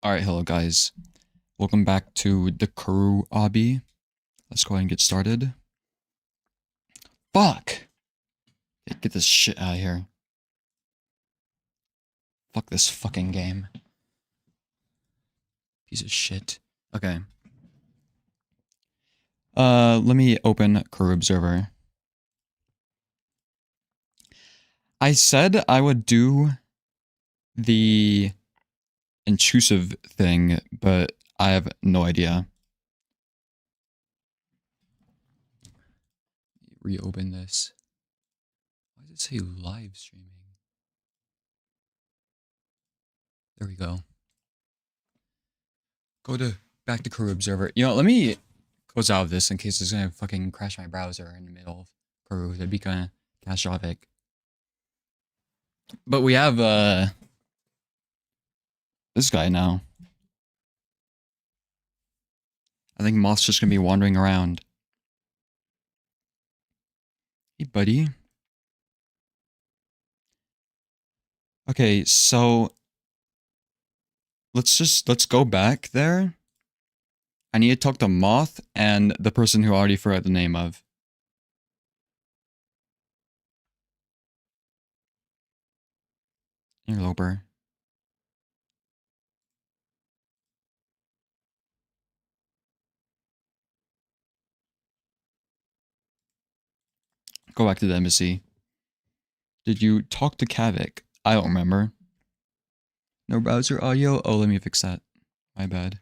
Alright, hello guys. Welcome back to the corru obby. Let's go ahead and get started. Fuck! Get this shit out of here. Fuck this fucking game. Piece of shit. Okay. Let me open corru.observer. I said I would do the intrusive thing, but I have no idea. Reopen this. Why does it say live streaming? There we go. Back to corru.observer. You know, let me close out of this in case it's gonna fucking crash my browser in the middle of corru. That'd be kind of catastrophic. But we have this guy now. I think Moth's just gonna be wandering around. Hey, buddy. Okay, so let's go back there. I need to talk to Moth and the person who I already forgot the name of. Interloper. Go back to the embassy. Did you talk to Kavik? I don't remember. No browser audio? Oh, let me fix that. My bad.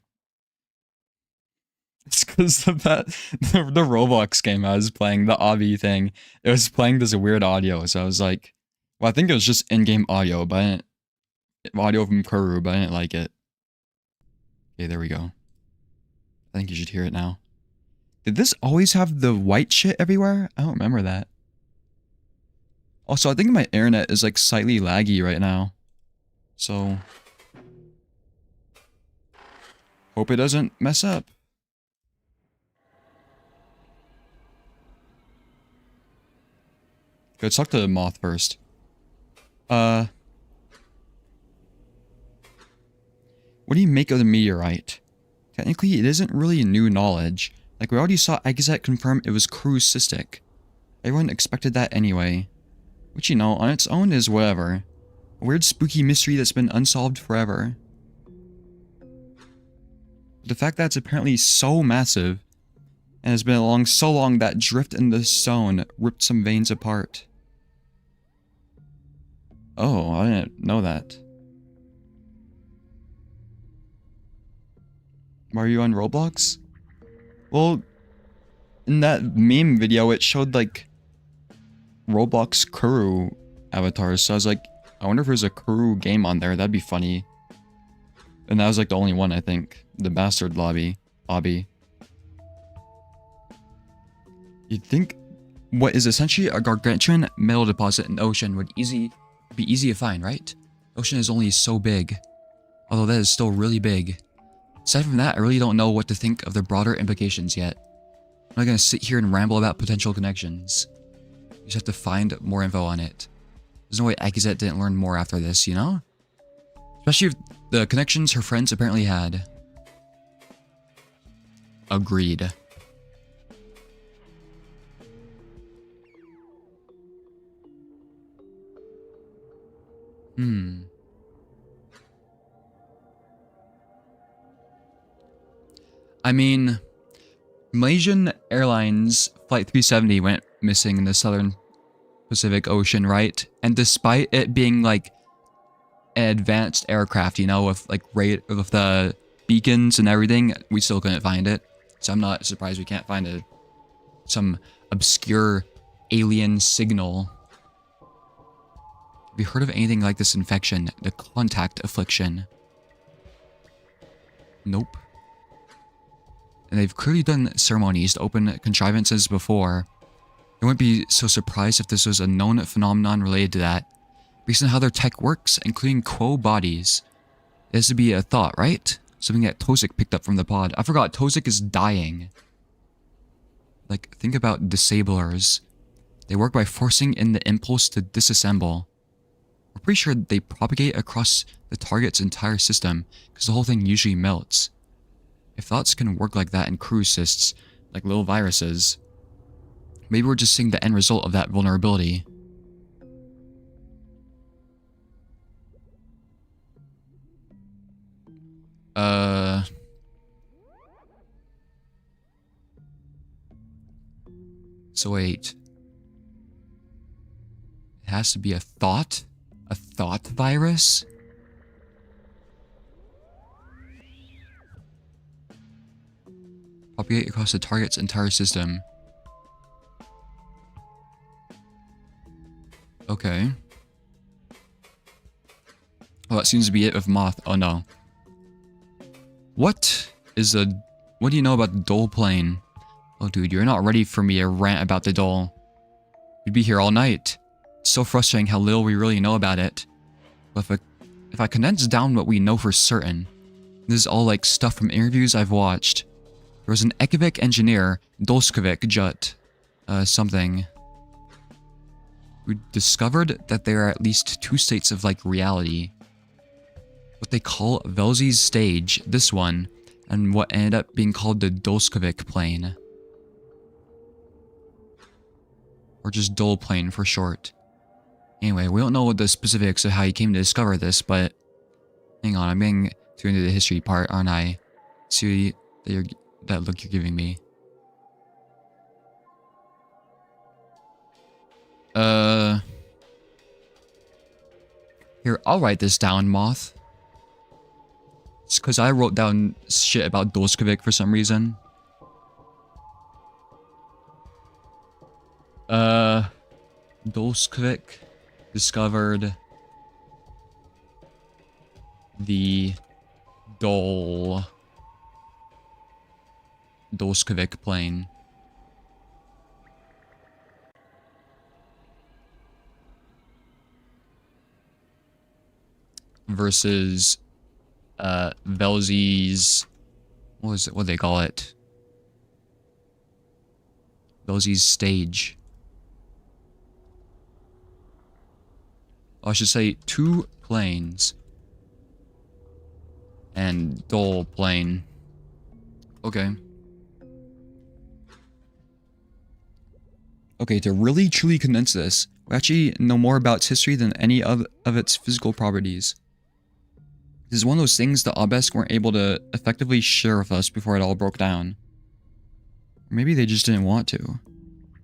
It's because of that, the Roblox game I was playing, the obby thing. It was playing this weird audio, so I was like, well, I think it was just in-game audio, but audio from corru, but I didn't like it. Okay, there we go. I think you should hear it now. Did this always have the white shit everywhere? I don't remember that. Also, I think my internet is like slightly laggy right now. So hope it doesn't mess up. Go talk to the Moth first. What do you make of the meteorite? Technically, it isn't really new knowledge. Like, we already saw Exet confirm it was crucistic. Everyone expected that anyway. Which, you know, on its own is whatever. A weird spooky mystery that's been unsolved forever. But the fact that it's apparently so massive, and has been along so long that drift in the stone ripped some veins apart. Oh, I didn't know that. Why are you on Roblox? Well, in that meme video, it showed like Roblox corru avatars, so I was like, I wonder if there's a corru game on there. That'd be funny. And that was like the only one, I think. The bastard obby. You'd think what is essentially a gargantuan metal deposit in the ocean would be easy to find, right? The ocean is only so big. Although that is still really big. Aside from that, I really don't know what to think of the broader implications yet. I'm not gonna sit here and ramble about potential connections. You just have to find more info on it. There's no way Akizet didn't learn more after this, you know? Especially if the connections her friends apparently had. Agreed. I mean, Malaysian Airlines Flight 370 went missing in the Southern Pacific Ocean, right? And despite it being like an advanced aircraft, you know, with like with the beacons and everything, we still couldn't find it. So I'm not surprised we can't find some obscure alien signal. Have you heard of anything like this infection? The contact affliction? Nope. And they've clearly done ceremonies to open contrivances before. I wouldn't be so surprised if this was a known phenomenon related to that. Based on how their tech works, including quo bodies. This would be a thought, right? Something that Tozik picked up from the pod. I forgot, Tozik is dying. Like, think about disablers. They work by forcing in the impulse to disassemble. We're pretty sure they propagate across the target's entire system, because the whole thing usually melts. If thoughts can work like that in corru cysts, like little viruses, maybe we're just seeing the end result of that vulnerability. So wait. It has to be a thought? A thought virus? Propagate across the target's entire system. Okay. Well, that seems to be it with Moth. Oh no. What do you know about the Dole plane? Oh dude, you're not ready for me to rant about the Dole. We'd be here all night. It's so frustrating how little we really know about it. But if I condense down what we know for certain, this is all like stuff from interviews I've watched. There was an Ekivik engineer, Dolskovic Jut, something, who discovered that there are at least two states of like reality. What they call Velzy's stage, this one, and what ended up being called the Dolskovic plane. Or just Dole plane for short. Anyway, we don't know the specifics of how he came to discover this, but hang on, I'm getting too into the history part, aren't I? See that look you're giving me. Here, I'll write this down, Moth. It's because I wrote down shit about Dolskovic for some reason. Dolskovic discovered the Dolskovic plane. Versus Velzy's, what do they call it? Velzy's stage. I should say two planes. And Dole plane. Okay. Okay, to really truly condense this, we actually know more about its history than any of its physical properties. This is one of those things the Obelisk weren't able to effectively share with us before it all broke down. Or maybe they just didn't want to.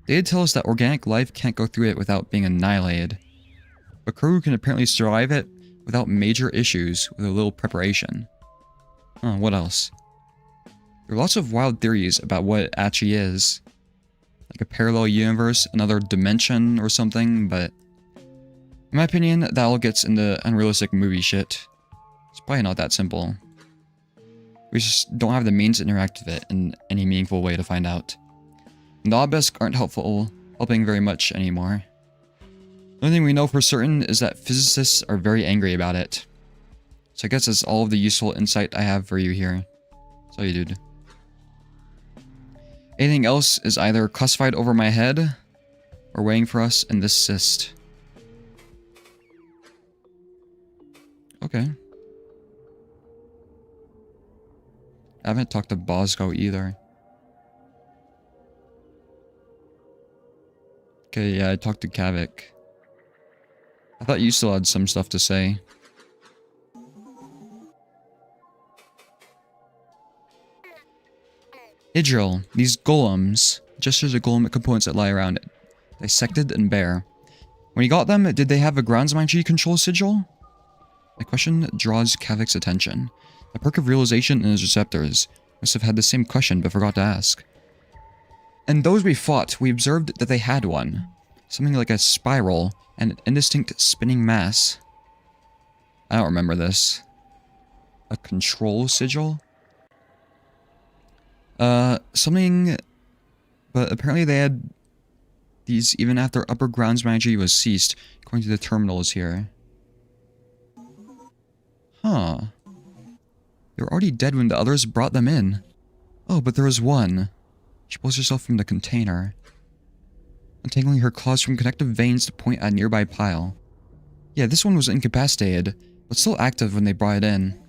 They did tell us that organic life can't go through it without being annihilated. But corru can apparently survive it without major issues with a little preparation. What else? There are lots of wild theories about what it actually is. Like a parallel universe, another dimension or something, but in my opinion, that all gets into unrealistic movie shit. It's probably not that simple. We just don't have the means to interact with it in any meaningful way to find out. And the Obelisk aren't helping very much anymore. The only thing we know for certain is that physicists are very angry about it. So I guess that's all of the useful insight I have for you here. Sorry, dude. Anything else is either classified over my head or waiting for us in this cyst. Okay. I haven't talked to Bosco either. Okay, yeah, I talked to Kavik. I thought you still had some stuff to say. Rygel, these golems, gestures of golem components that lie around it, dissected and bare. When you got them, did they have a groundsman control sigil? My question draws Kavik's attention. A perk of realization in his receptors must have had the same question but forgot to ask. And those we fought, we observed that they had one. Something like a spiral and an indistinct spinning mass. I don't remember this. A control sigil? Something... But apparently they had these even after upper grounds magic was ceased, according to the terminals here. Huh. They were already dead when the others brought them in. Oh, but there was one. She pulls herself from the container, untangling her claws from connective veins to point at a nearby pile. Yeah, this one was incapacitated, but still active when they brought it in.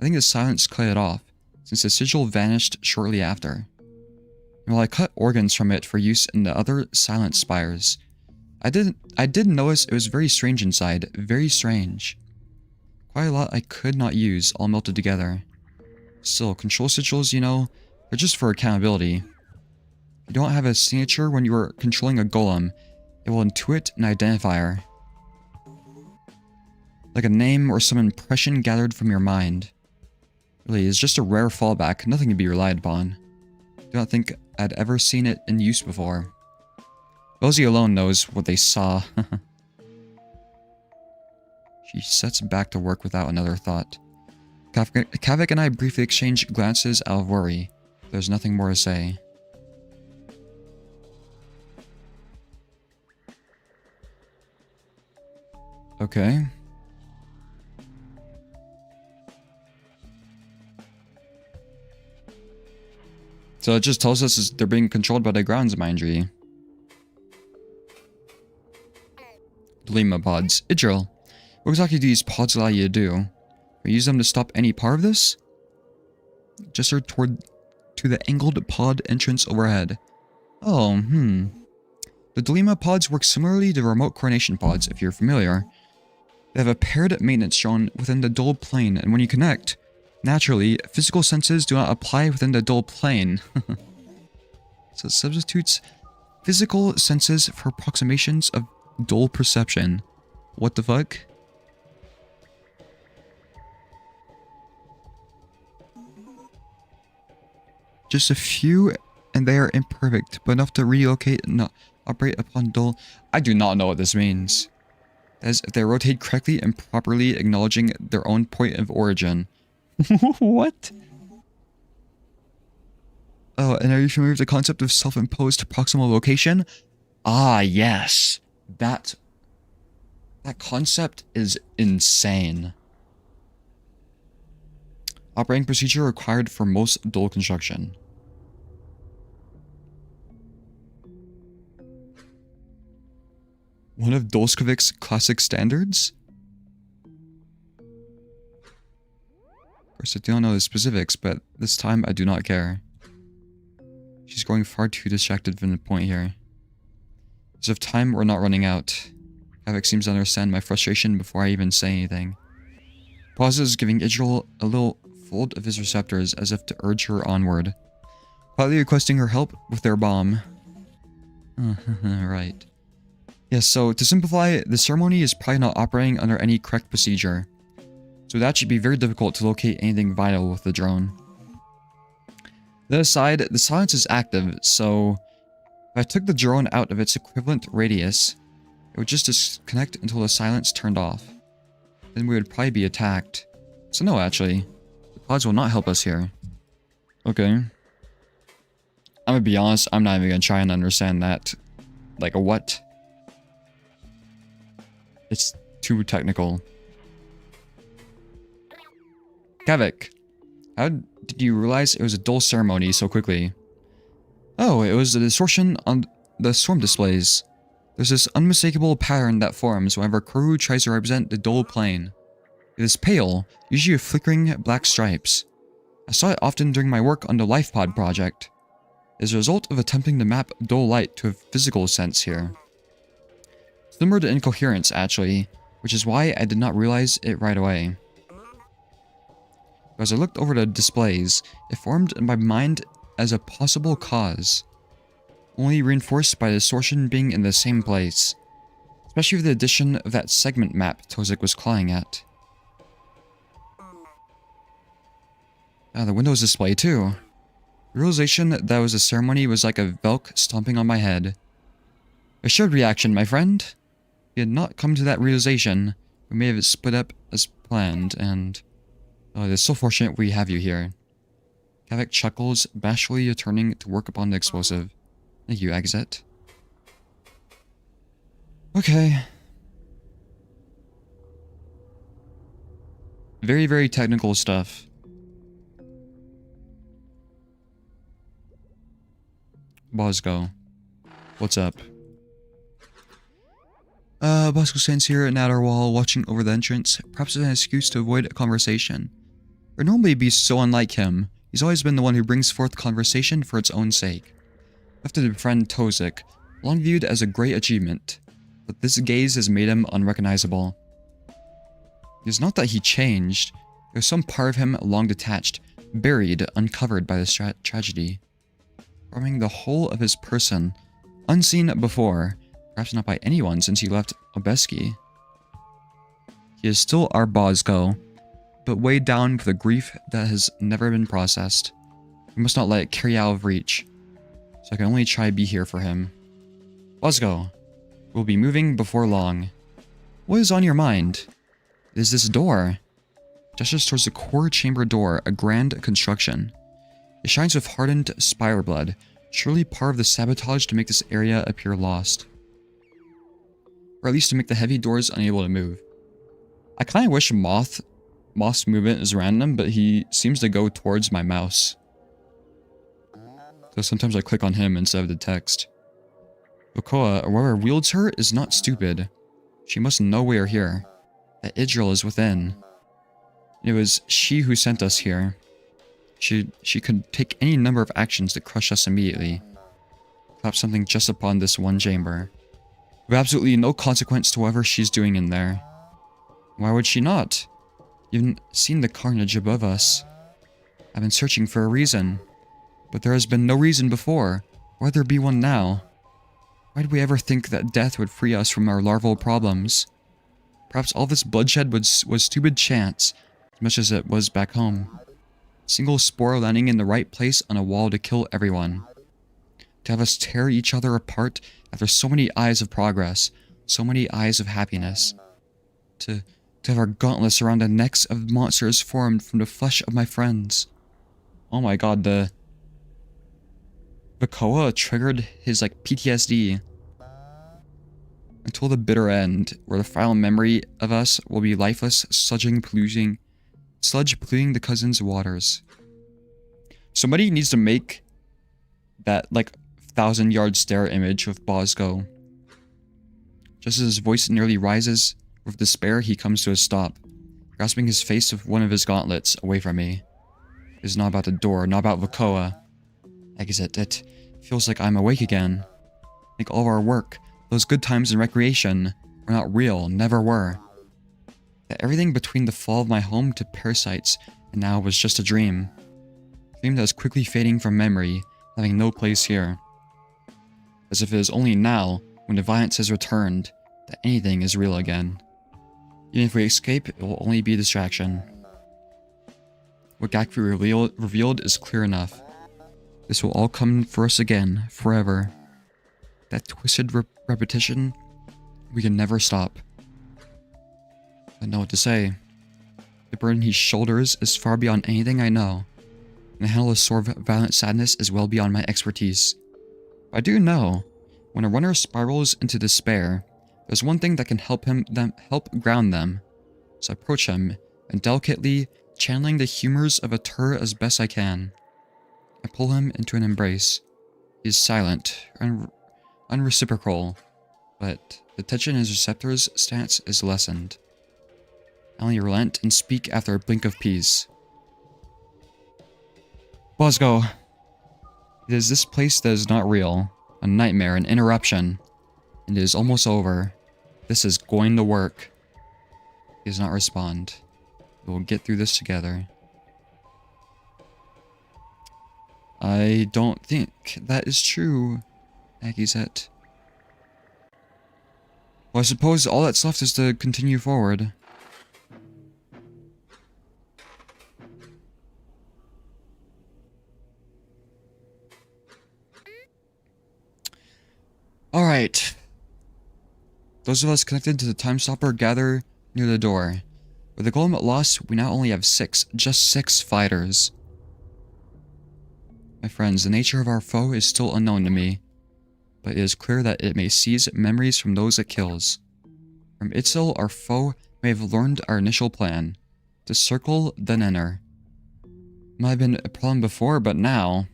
I think the silence cut it off, since the sigil vanished shortly after. And while I cut organs from it for use in the other silent spires, I did notice it was very strange inside, very strange. Quite a lot I could not use, all melted together. Still, control sigils, you know, they're just for accountability. You don't have a signature when you are controlling a golem, it will intuit an identifier. Like a name or some impression gathered from your mind. Really, it's just a rare fallback, nothing to be relied upon. Do not think I'd ever seen it in use before. Rosie alone knows what they saw. She sets back to work without another thought. Kavik and I briefly exchange glances out of worry. There's nothing more to say. Okay. So it just tells us they're being controlled by the grounds mindry. Lima pods. Idril. What exactly do these pods allow you to do? We use them to stop any part of this? Gesture to the angled pod entrance overhead. Oh, The Delima pods work similarly to remote coronation pods, if you're familiar. They have a paired maintenance drone within the dual plane, and when you connect, naturally, physical senses do not apply within the dual plane. So it substitutes physical senses for approximations of dual perception. What the fuck? Just a few, and they are imperfect, but enough to relocate and not operate upon dual. I do not know what this means. As if they rotate correctly and properly acknowledging their own point of origin. What? Oh, and are you familiar with the concept of self-imposed proximal location? Ah, yes. That concept is insane. Operating procedure required for most dual construction. One of Dolskovik's classic standards? Of course, I do not know the specifics, but this time I do not care. She's growing far too distracted from the point here. As if time were not running out. Kavik seems to understand my frustration before I even say anything. Pauses, giving Idril a little fold of his receptors as if to urge her onward. Quietly requesting her help with their bomb. Right. Yes, so to simplify, the ceremony is probably not operating under any correct procedure. So that should be very difficult to locate anything vital with the drone. That aside, the silence is active, so if I took the drone out of its equivalent radius, it would just disconnect until the silence turned off. Then we would probably be attacked. So no, actually. The pods will not help us here. Okay. I'm gonna be honest, I'm not even gonna try and understand that. Like a what? It's too technical. Kavik, how did you realize it was a dull ceremony so quickly? Oh, it was a distortion on the swarm displays. There's this unmistakable pattern that forms whenever corru tries to represent the dull plane. It is pale, usually with flickering black stripes. I saw it often during my work on the LifePod project. It is a result of attempting to map dull light to a physical sense here. Similar to incoherence, actually, which is why I did not realize it right away. As I looked over the displays, it formed in my mind as a possible cause, only reinforced by the distortion being in the same place, especially with the addition of that segment map Tozik was clawing at. Ah, the Windows display too. The realization that was a ceremony was like a Velk stomping on my head. A shared reaction, my friend. If we had not come to that realization, we may have split up as planned, and... oh, it is so fortunate we have you here. Kavik chuckles, bashfully returning to work upon the explosive. Thank you, Exit. Okay. Very, very technical stuff. Bosco. What's up? Bosco stands here at our wall, watching over the entrance, perhaps as an excuse to avoid a conversation. It would normally be so unlike him. He's always been the one who brings forth conversation for its own sake. Left to befriend Tozik, long viewed as a great achievement, but this gaze has made him unrecognizable. It is not that he changed. There was some part of him long detached, buried, uncovered by this tragedy, forming the whole of his person, unseen before, perhaps not by anyone since he left Obeski. He is still our Bosco, but weighed down with a grief that has never been processed. We must not let it carry out of reach, so I can only try to be here for him. Bosco, we'll be moving before long. What is on your mind? It is this door. Gestures towards the core chamber door, a grand construction. It shines with hardened spire blood, surely part of the sabotage to make this area appear lost. Or at least to make the heavy doors unable to move. I kind of wish Moth's movement is random, but he seems to go towards my mouse. So sometimes I click on him instead of the text. Vokoa, or whoever wields her, is not stupid. She must know we are here. That Idril is within. It was she who sent us here. She could take any number of actions to crush us immediately. Clap something just upon this one chamber. With absolutely no consequence to whatever she's doing in there. Why would she not? You haven't seen the carnage above us. I've been searching for a reason. But there has been no reason before. Why there be one now? Why did we ever think that death would free us from our larval problems? Perhaps all this bloodshed was stupid chance, as much as it was back home. Single spore landing in the right place on a wall to kill everyone. To have us tear each other apart after so many eyes of progress, so many eyes of happiness. To have our gauntlets around the necks of monsters formed from the flesh of my friends. Oh my god, the Koa triggered his PTSD. Until the bitter end, where the final memory of us will be lifeless, sludge polluting the cousin's waters. Somebody needs to make that 1,000-yard stare image of Bosco. Just as his voice nearly rises with despair, he comes to a stop, grasping his face with one of his gauntlets away from me. It is not about the door, not about Vokoa. Exit. It feels like I'm awake again. Like all of our work, those good times and recreation, are not real, never were. That everything between the fall of my home to parasites and now was just a dream. A dream that was quickly fading from memory, having no place here. As if it is only now, when the violence has returned, that anything is real again. Even if we escape, it will only be a distraction. What Gakfu revealed is clear enough. This will all come for us again, forever. That twisted repetition, we can never stop. I know what to say. The burden he shoulders is far beyond anything I know, and the handle of sort of violent sadness is well beyond my expertise. But I do know, when a runner spirals into despair, there's one thing that can help ground them. So I approach him, and delicately, channeling the humors of a tur as best I can. I pull him into an embrace. He is silent, unreciprocal, but the tension in his receptors' stance is lessened. I only relent and speak after a blink of peace. Bosco, it is this place that is not real, a nightmare, an interruption, and it is almost over. This is going to work. He does not respond. We will get through this together. I don't think that is true, Agizet. Well, I suppose all that's left is to continue forward. Alright. Those of us connected to the Time Stopper gather near the door. With the golem lost, we now only have just six fighters. My friends, the nature of our foe is still unknown to me, but it is clear that it may seize memories from those it kills. From Itzel, our foe may have learned our initial plan, to circle, then enter. It might have been a problem before, but now,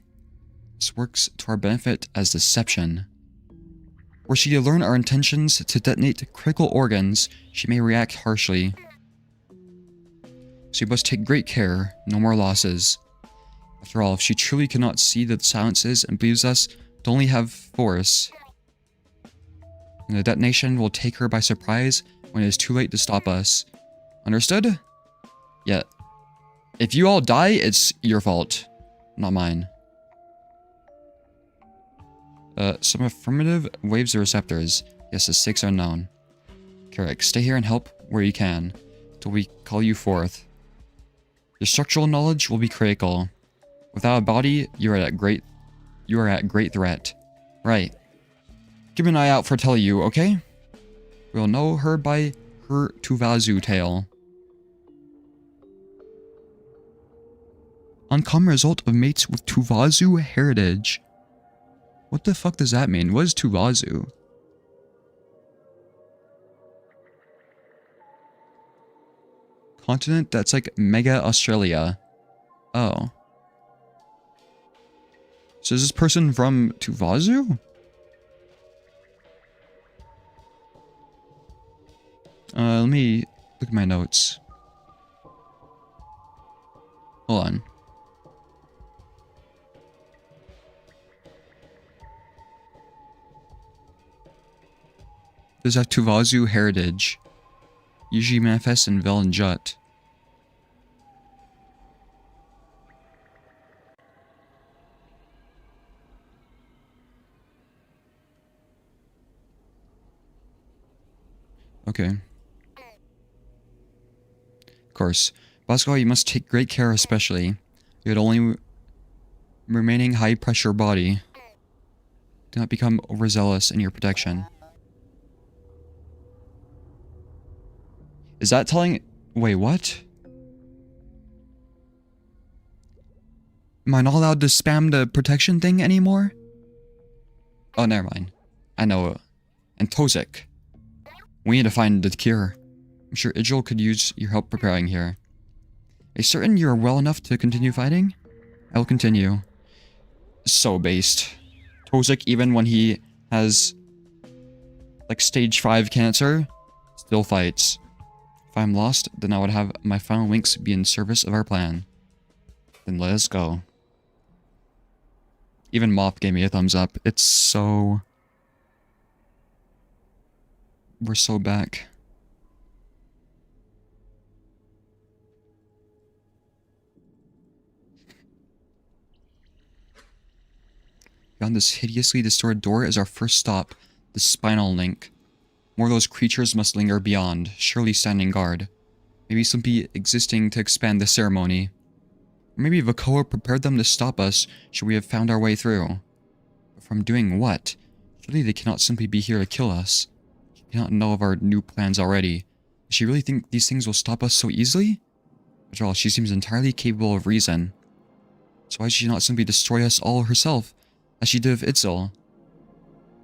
this works to our benefit as deception. Were she to learn our intentions to detonate critical organs, she may react harshly. So you must take great care, no more losses. After all, if she truly cannot see the silences and believes us to only have force, then the detonation will take her by surprise when it is too late to stop us. Understood? Yeah. If you all die, it's your fault, not mine. Some affirmative waves of receptors. Yes, the stakes are known. Carrick, stay here and help where you can, till we call you forth. Your structural knowledge will be critical. Without a body, you are at great threat. Right. Keep an eye out for Tellyu, okay? We'll know her by her Tuvazu tail. Uncommon result of mates with Tuvazu heritage. What the fuck does that mean? What is Tuvazu? Continent that's like Mega Australia. Oh. So is this person from Tuvazu? Let me look at my notes. Hold on. Does have Tuvazu heritage. Usually manifests in Vel and Jut. Okay. Of course. Bosco, you must take great care especially. You had only remaining high pressure body. Do not become overzealous in your protection. Is that telling... Wait, what? Am I not allowed to spam the protection thing anymore? Oh, never mind. I know. And Tozik. We need to find the cure. I'm sure Rygel could use your help preparing here. Are you certain you are well enough to continue fighting? I will continue. So based. Tozik, even when he has... like stage 5 cancer, still fights. If I'm lost, then I would have my final links be in service of our plan. Then let us go. Even Mop gave me a thumbs up. It's so... We're so back. Beyond this hideously distorted door is our first stop, the spinal link. More of those creatures must linger beyond, surely standing guard. Maybe simply existing to expand the ceremony. Or maybe Vakoa prepared them to stop us should we have found our way through. But from doing what? Surely they cannot simply be here to kill us. She cannot know of our new plans already. Does she really think these things will stop us so easily? After all, she seems entirely capable of reason. So why did she not simply destroy us all herself, as she did with Itzel?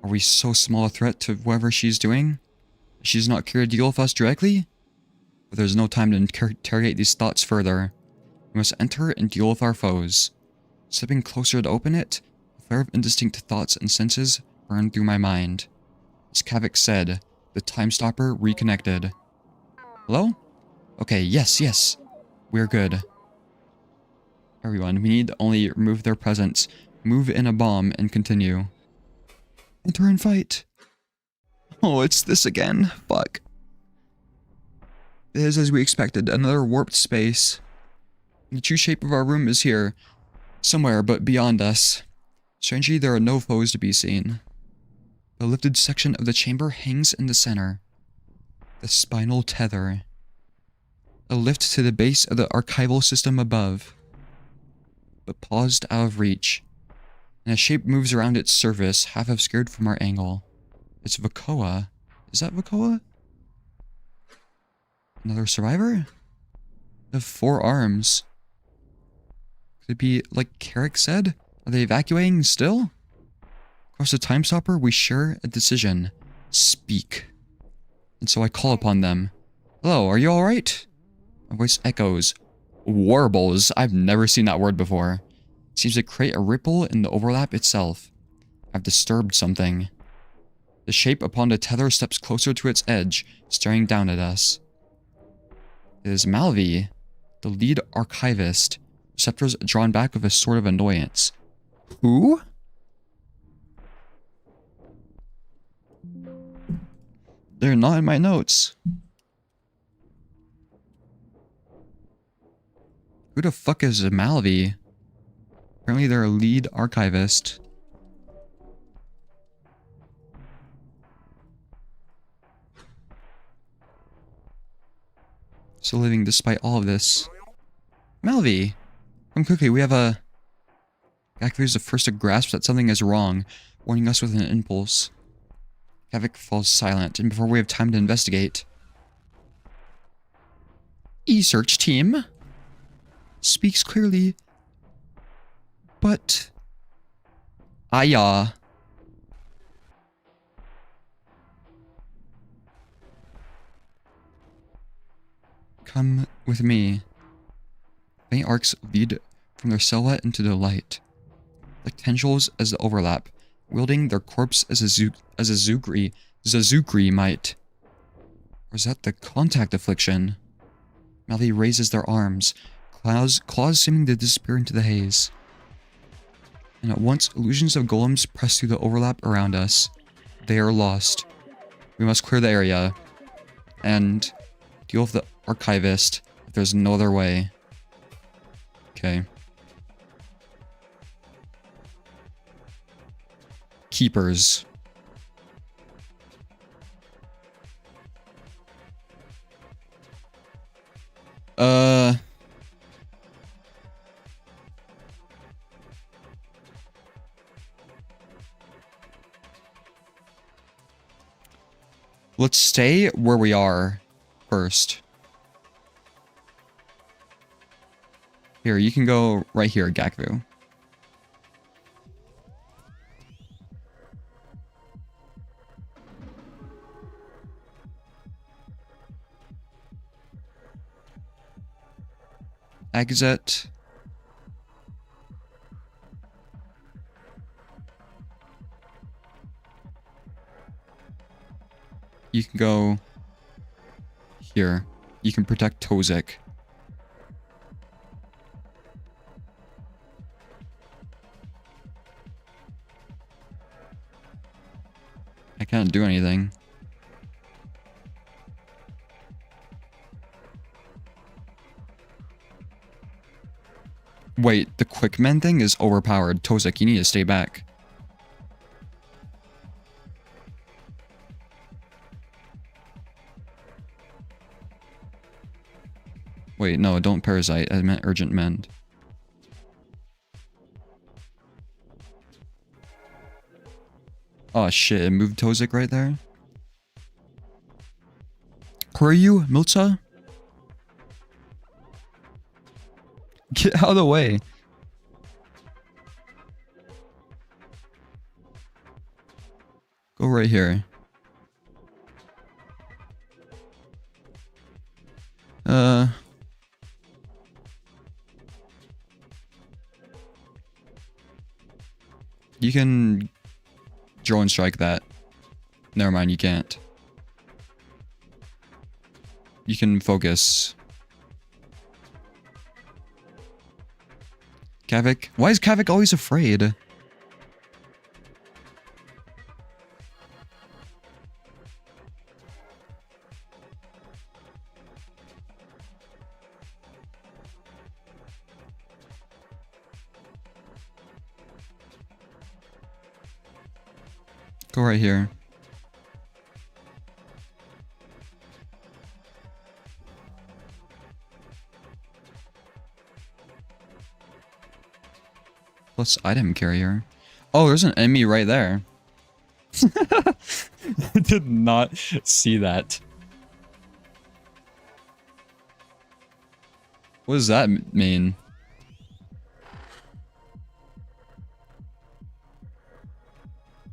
Are we so small a threat to whatever she's doing? She does not care to deal with us directly? But there's no time to interrogate these thoughts further. We must enter and deal with our foes. Stepping closer to open it, a flare of indistinct thoughts and senses burned through my mind. As Kavik said, the time stopper reconnected. Hello? Okay, yes. We're good. Everyone, we need to only remove their presence, move in a bomb, and continue. Enter and fight. Oh, it's this again. Fuck. It is as we expected, another warped space. The true shape of our room is here, somewhere but beyond us. Strangely, there are no foes to be seen. The lifted section of the chamber hangs in the center. The spinal tether. A lift to the base of the archival system above. But paused out of reach. And a shape moves around its surface, half obscured from our angle. It's Vakoa. Is that Vakoa? Another survivor? They have 4 arms. Could it be like Carrick said? Are they evacuating still? Across the time stopper, we share a decision. Speak. And so I call upon them. Hello, are you alright? My voice echoes. Warbles. I've never seen that word before. It seems to create a ripple in the overlap itself. I've disturbed something. The shape upon the tether steps closer to its edge, staring down at us. It is Malvi, the lead archivist, receptors drawn back with a sort of annoyance. Who? They're not in my notes. Who the fuck is Malvi? Apparently they're a lead archivist. Still living despite all of this. Malvi! Come quickly, we have a... Gakvu is the first to grasp that something is wrong, warning us with an impulse. Gavik falls silent, and before we have time to investigate... E-search team speaks clearly, but... Aya. Come with me. Faint arcs lead from their silhouette into the light, like tendrils as they overlap, wielding their corpse as a Zazukri might. Or is that the contact affliction? Malvi raises their arms, claws seeming to disappear into the haze. And at once, illusions of golems press through the overlap around us. They are lost. We must clear the area and deal with the archivist if there's no other way. Okay. Keepers. Let's stay where we are first. Here, you can go right here, Gakvu. Exit. You can go here. You can protect Tozik. I can't do anything. Wait, the quick men thing is overpowered. Tozik, you need to stay back. Wait, no, don't parasite. I meant urgent mend. Oh shit, it moved Tozik right there. Corru, Milza? Get out of the way. Go right here. You can drone strike that. Never mind, you can't. You can focus. Kavik? Why is Kavik always afraid? Go right here. Plus item carrier. Oh, there's an enemy right there. I did not see that. What does that mean?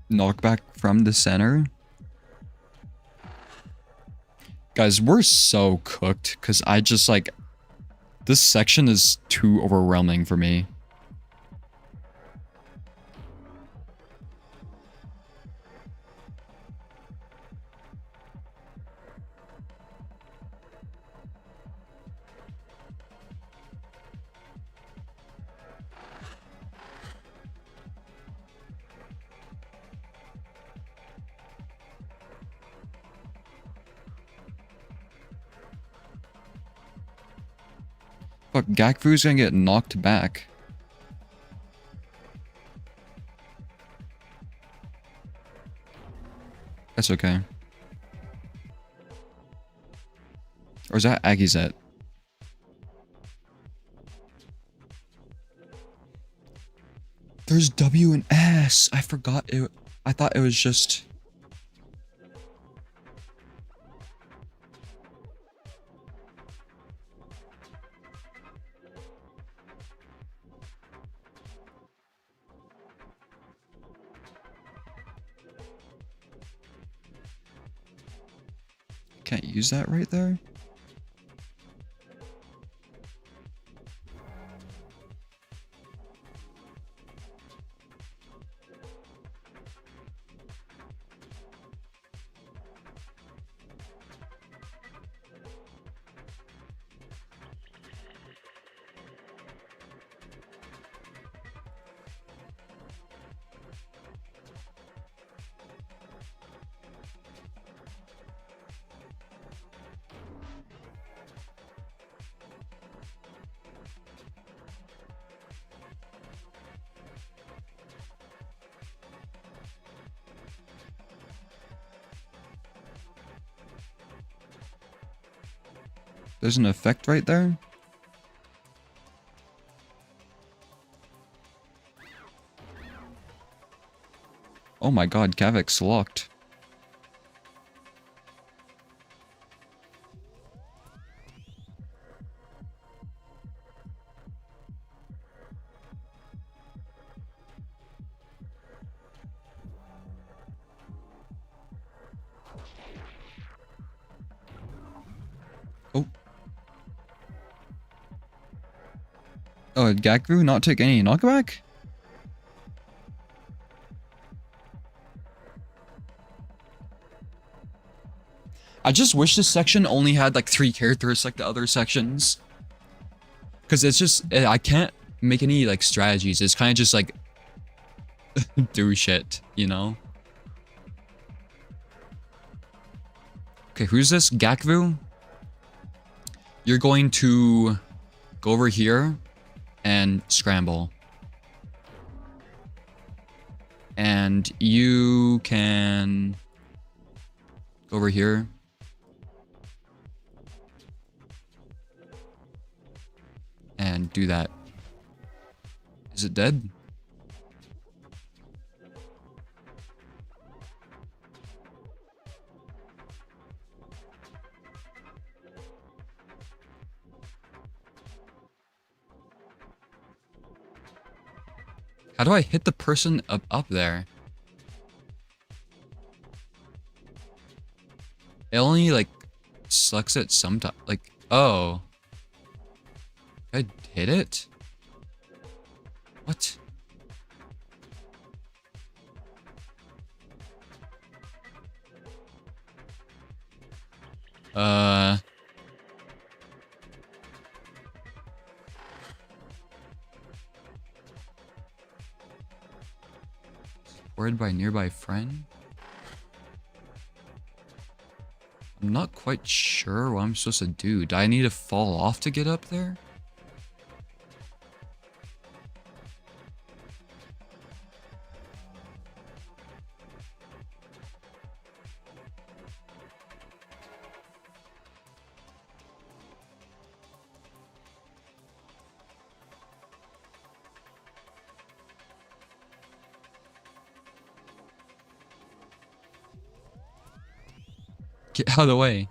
Knockback from the center? Guys, we're so cooked because I just like... This section is too overwhelming for me. Fuck, Gakvu's gonna get knocked back. That's okay. Or is that Agizet? There's W and S. I forgot it. I thought it was just... Can't use that right there? There's an effect right there? Oh my god, Kavek's locked. Oh. Oh, did Gakvu not take any knockback? I just wish this section only had like 3 characters like the other sections. Because it's just, I can't make any like strategies. It's kind of just like do shit, you know? Okay, who's this? Gakvu? You're going to go over here and scramble. And you can go over here. And do that. Is it dead? How do I hit the person up there? It only like sucks it sometimes. Like, oh. I hit it? What? Supported by nearby friend? I'm not quite sure what I'm supposed to do. Do I need to fall off to get up there? Get out of the way.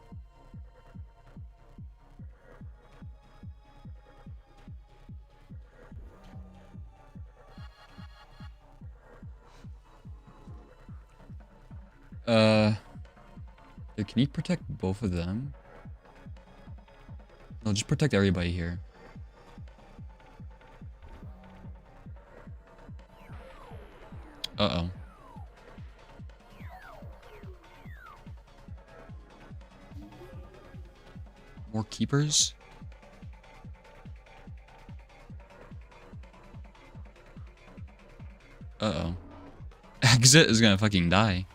Can you protect both of them? No, just protect everybody here. Uh-oh. More keepers? Uh-oh. Exit is gonna fucking die.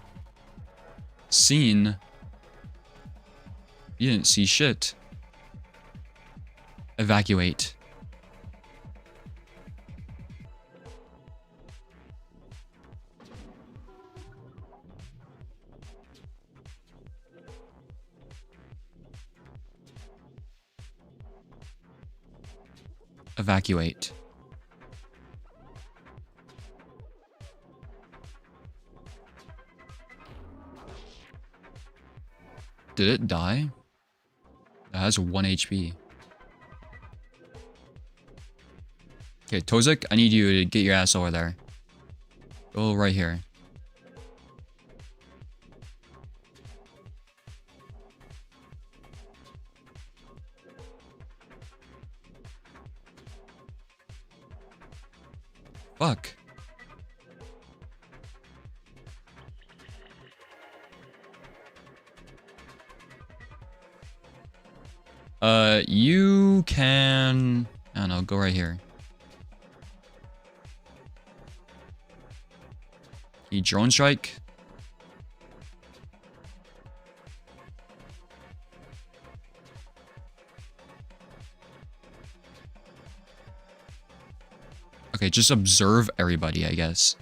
Scene. You didn't see shit. Evacuate. evacuate. Did it die? It has 1 HP. Okay, Tozik, I need you to get your ass over there. Go right here. Fuck. You can... I don't know, go right here. You drone strike? Okay, just observe everybody, I guess.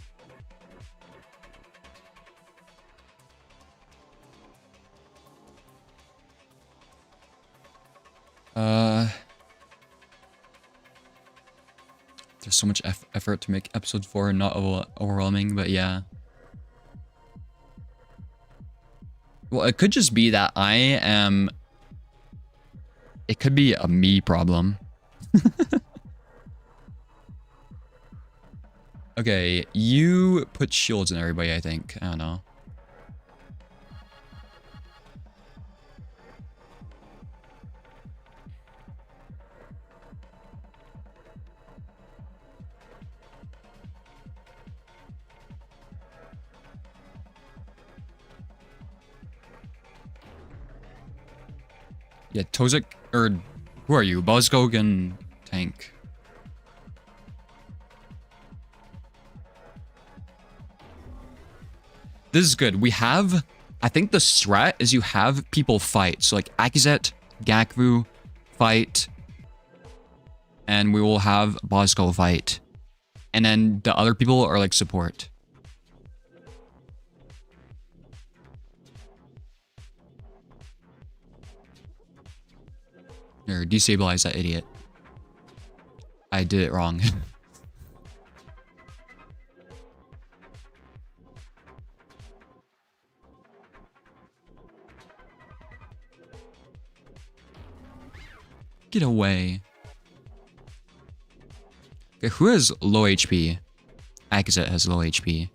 There's so much effort to make episode 4 not overwhelming, but yeah. Well, it could just be that I am... It could be a me problem. Okay, you put shields in everybody, I think. I don't know. Yeah, Tozik, or who are you? Buzzgog and Tank. This is good. We have, I think the strat is you have people fight. So like Akizet, Gakvu fight, and we will have Buzzgog fight. And then the other people are like support. Or destabilize that idiot. I did it wrong. Get away. Okay, who has low HP? Akizet has low HP.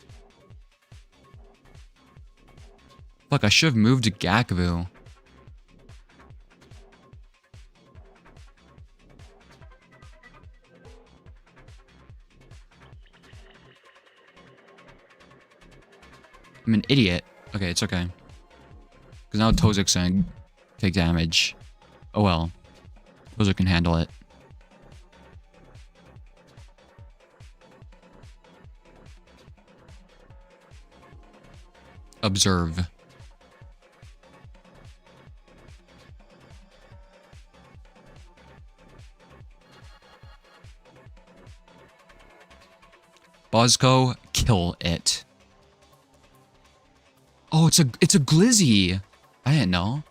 Fuck, I should have moved to Gakvu. I'm an idiot. Okay, it's okay. Because now Tozik's gonna take damage. Oh well. Tozik can handle it. Observe. Buzzco, kill it. Oh, it's a glizzy. I didn't know.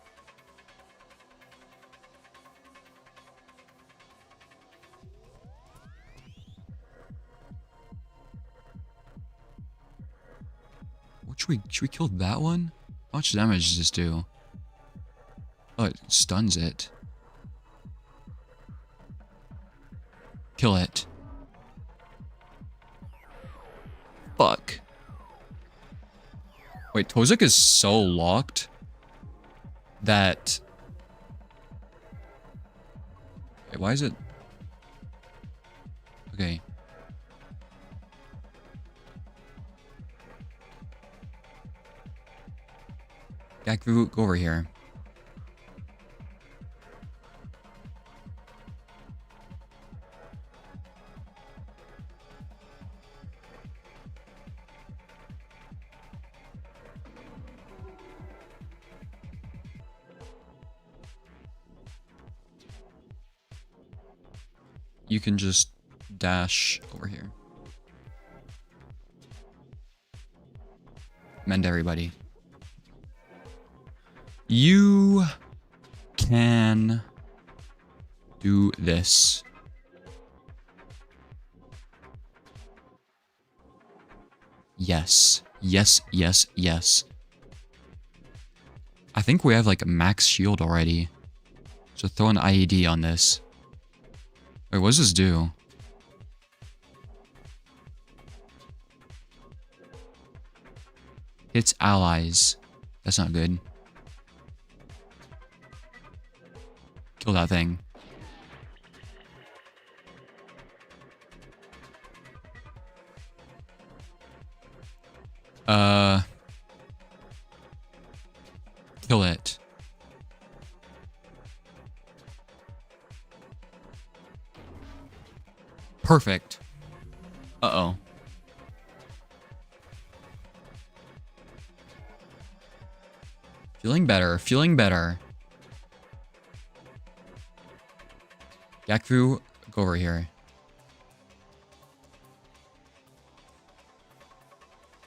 Should we kill that one? How much damage does this do? Oh, it stuns it. Kill it. Fuck. Wait, Tozik is so locked that... Wait, why is it... Okay. Gakvu, go over here. You can just dash over here. Mend everybody. You can do this. Yes. Yes, yes, yes. I think we have, like, max shield already. So throw an IED on this. Wait, what does this do? Hits allies. That's not good. Kill that thing. Kill it. Perfect. Uh-oh. Feeling better, feeling better. Gecko, go over here.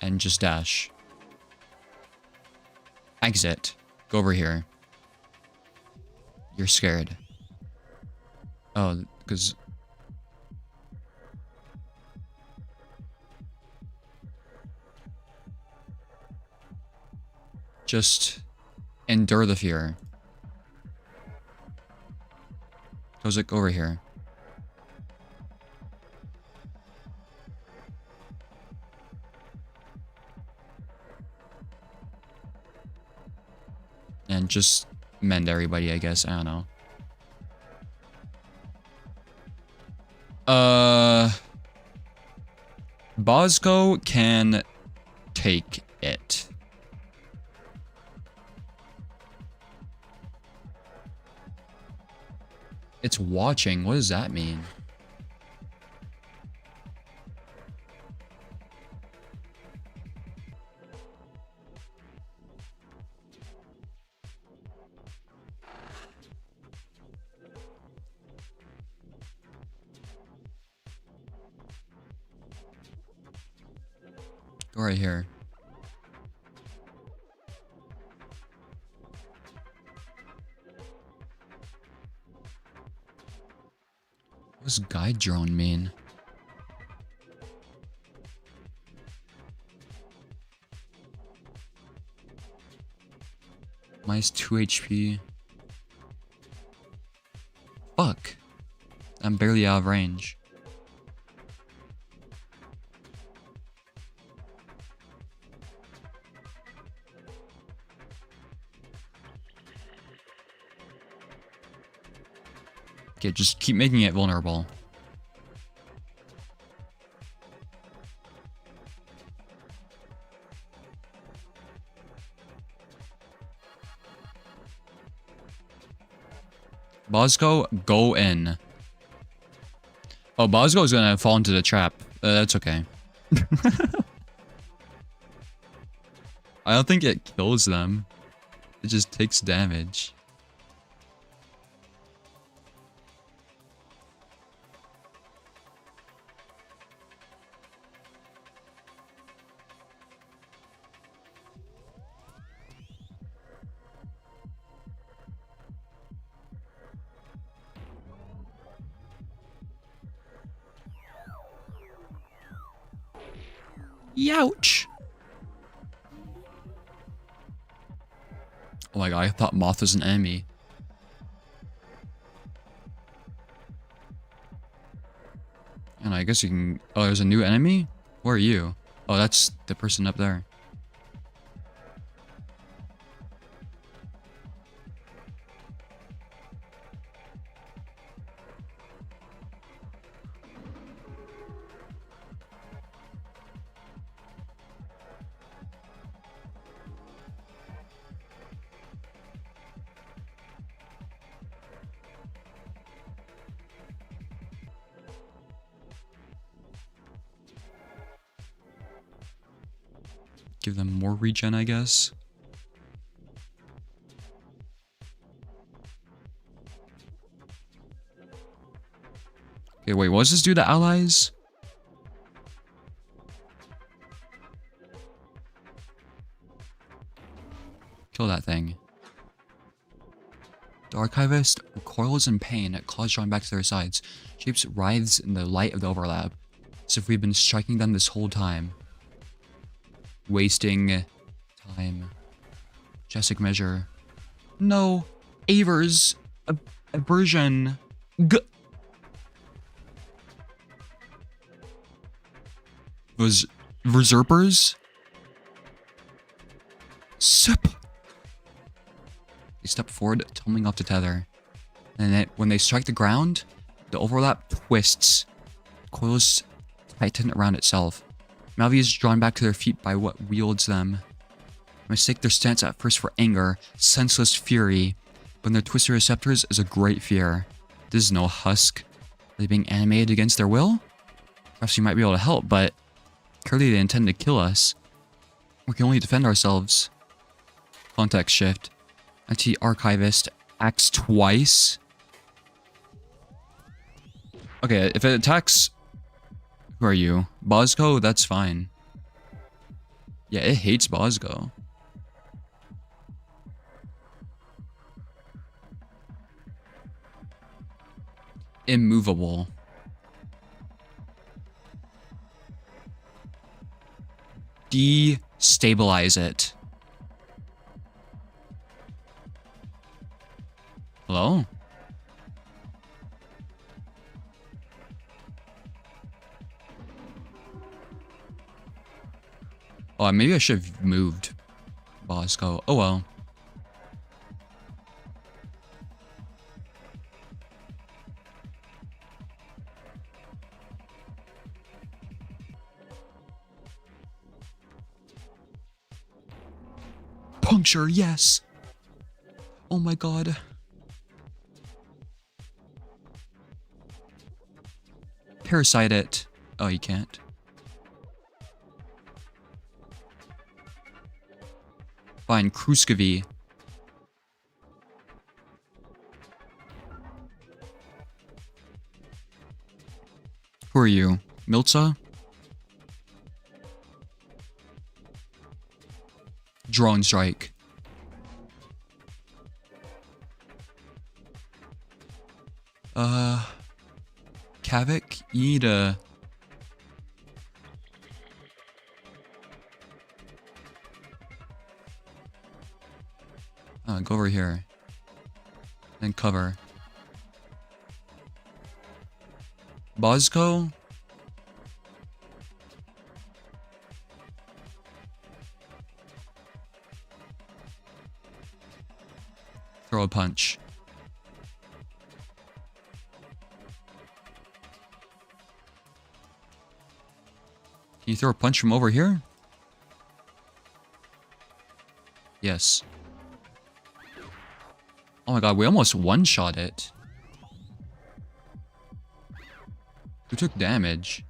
And just dash. Exit. Go over here. You're scared. Oh, because... Just endure the fear. Goes like over here. And just mend everybody, I guess. I don't know. Bosco can take it. It's watching. What does that mean? Go right here. What does guide drone mean? Minus 2 HP. Fuck. I'm barely out of range. Okay, just keep making it vulnerable. Bosco, go in. Oh, Bosco is gonna fall into the trap. That's okay. I don't think it kills them. It just takes damage. Youch! Oh my god, I thought Moth was an enemy. And I guess you can... Oh, there's a new enemy? Where are you? Oh, that's the person up there. Give them more regen, I guess. Okay, wait, what does this do to allies? Kill that thing. The archivist recoils in pain, claws drawn back to their sides. Shapes writhes in the light of the overlap, as if we've been striking them this whole time. Wasting time. Majestic measure. No. Avers. Aversion. Was Verserpers? Sip. They step forward, tumbling off the tether. And then when they strike the ground, the overlap twists. Coils tighten around itself. Malvi is drawn back to their feet by what wields them. Mistake their stance at first for anger, senseless fury, but in their twisted receptors is a great fear. This is no husk. Are they being animated against their will? Perhaps you might be able to help, but clearly they intend to kill us. We can only defend ourselves. Context shift. IT archivist acts twice. Okay, if it attacks... Who are you? Bosco? That's fine. Yeah, it hates Bosco. Immovable. Destabilize it. Hello? Oh, maybe I should have moved Bosco. Oh well. Puncture, yes. Oh my god. Parasite it. Oh, you can't. Fine, Kruskovi. Who are you? Milza? Drone strike. Kavik? You need a... Go over here. Then cover. Bosco? Throw a punch. Can you throw a punch from over here? Yes. Oh my god, we almost one-shot it. Who took damage?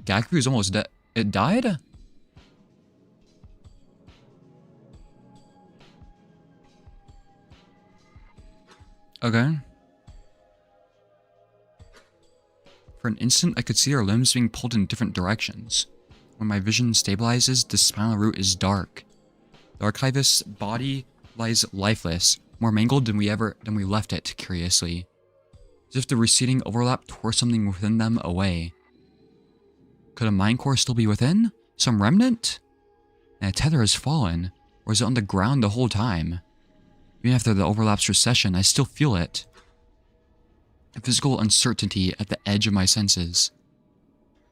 Gaku's almost dead. It died? Okay. For an instant, I could see our limbs being pulled in different directions. When my vision stabilizes, the spinal root is dark. The archivist's body lies lifeless, more mangled than we left it, curiously. As if the receding overlap tore something within them away. Could a mind core still be within? Some remnant? And a tether has fallen, or is it on the ground the whole time? Even after the overlap's recession, I still feel it. A physical uncertainty at the edge of my senses.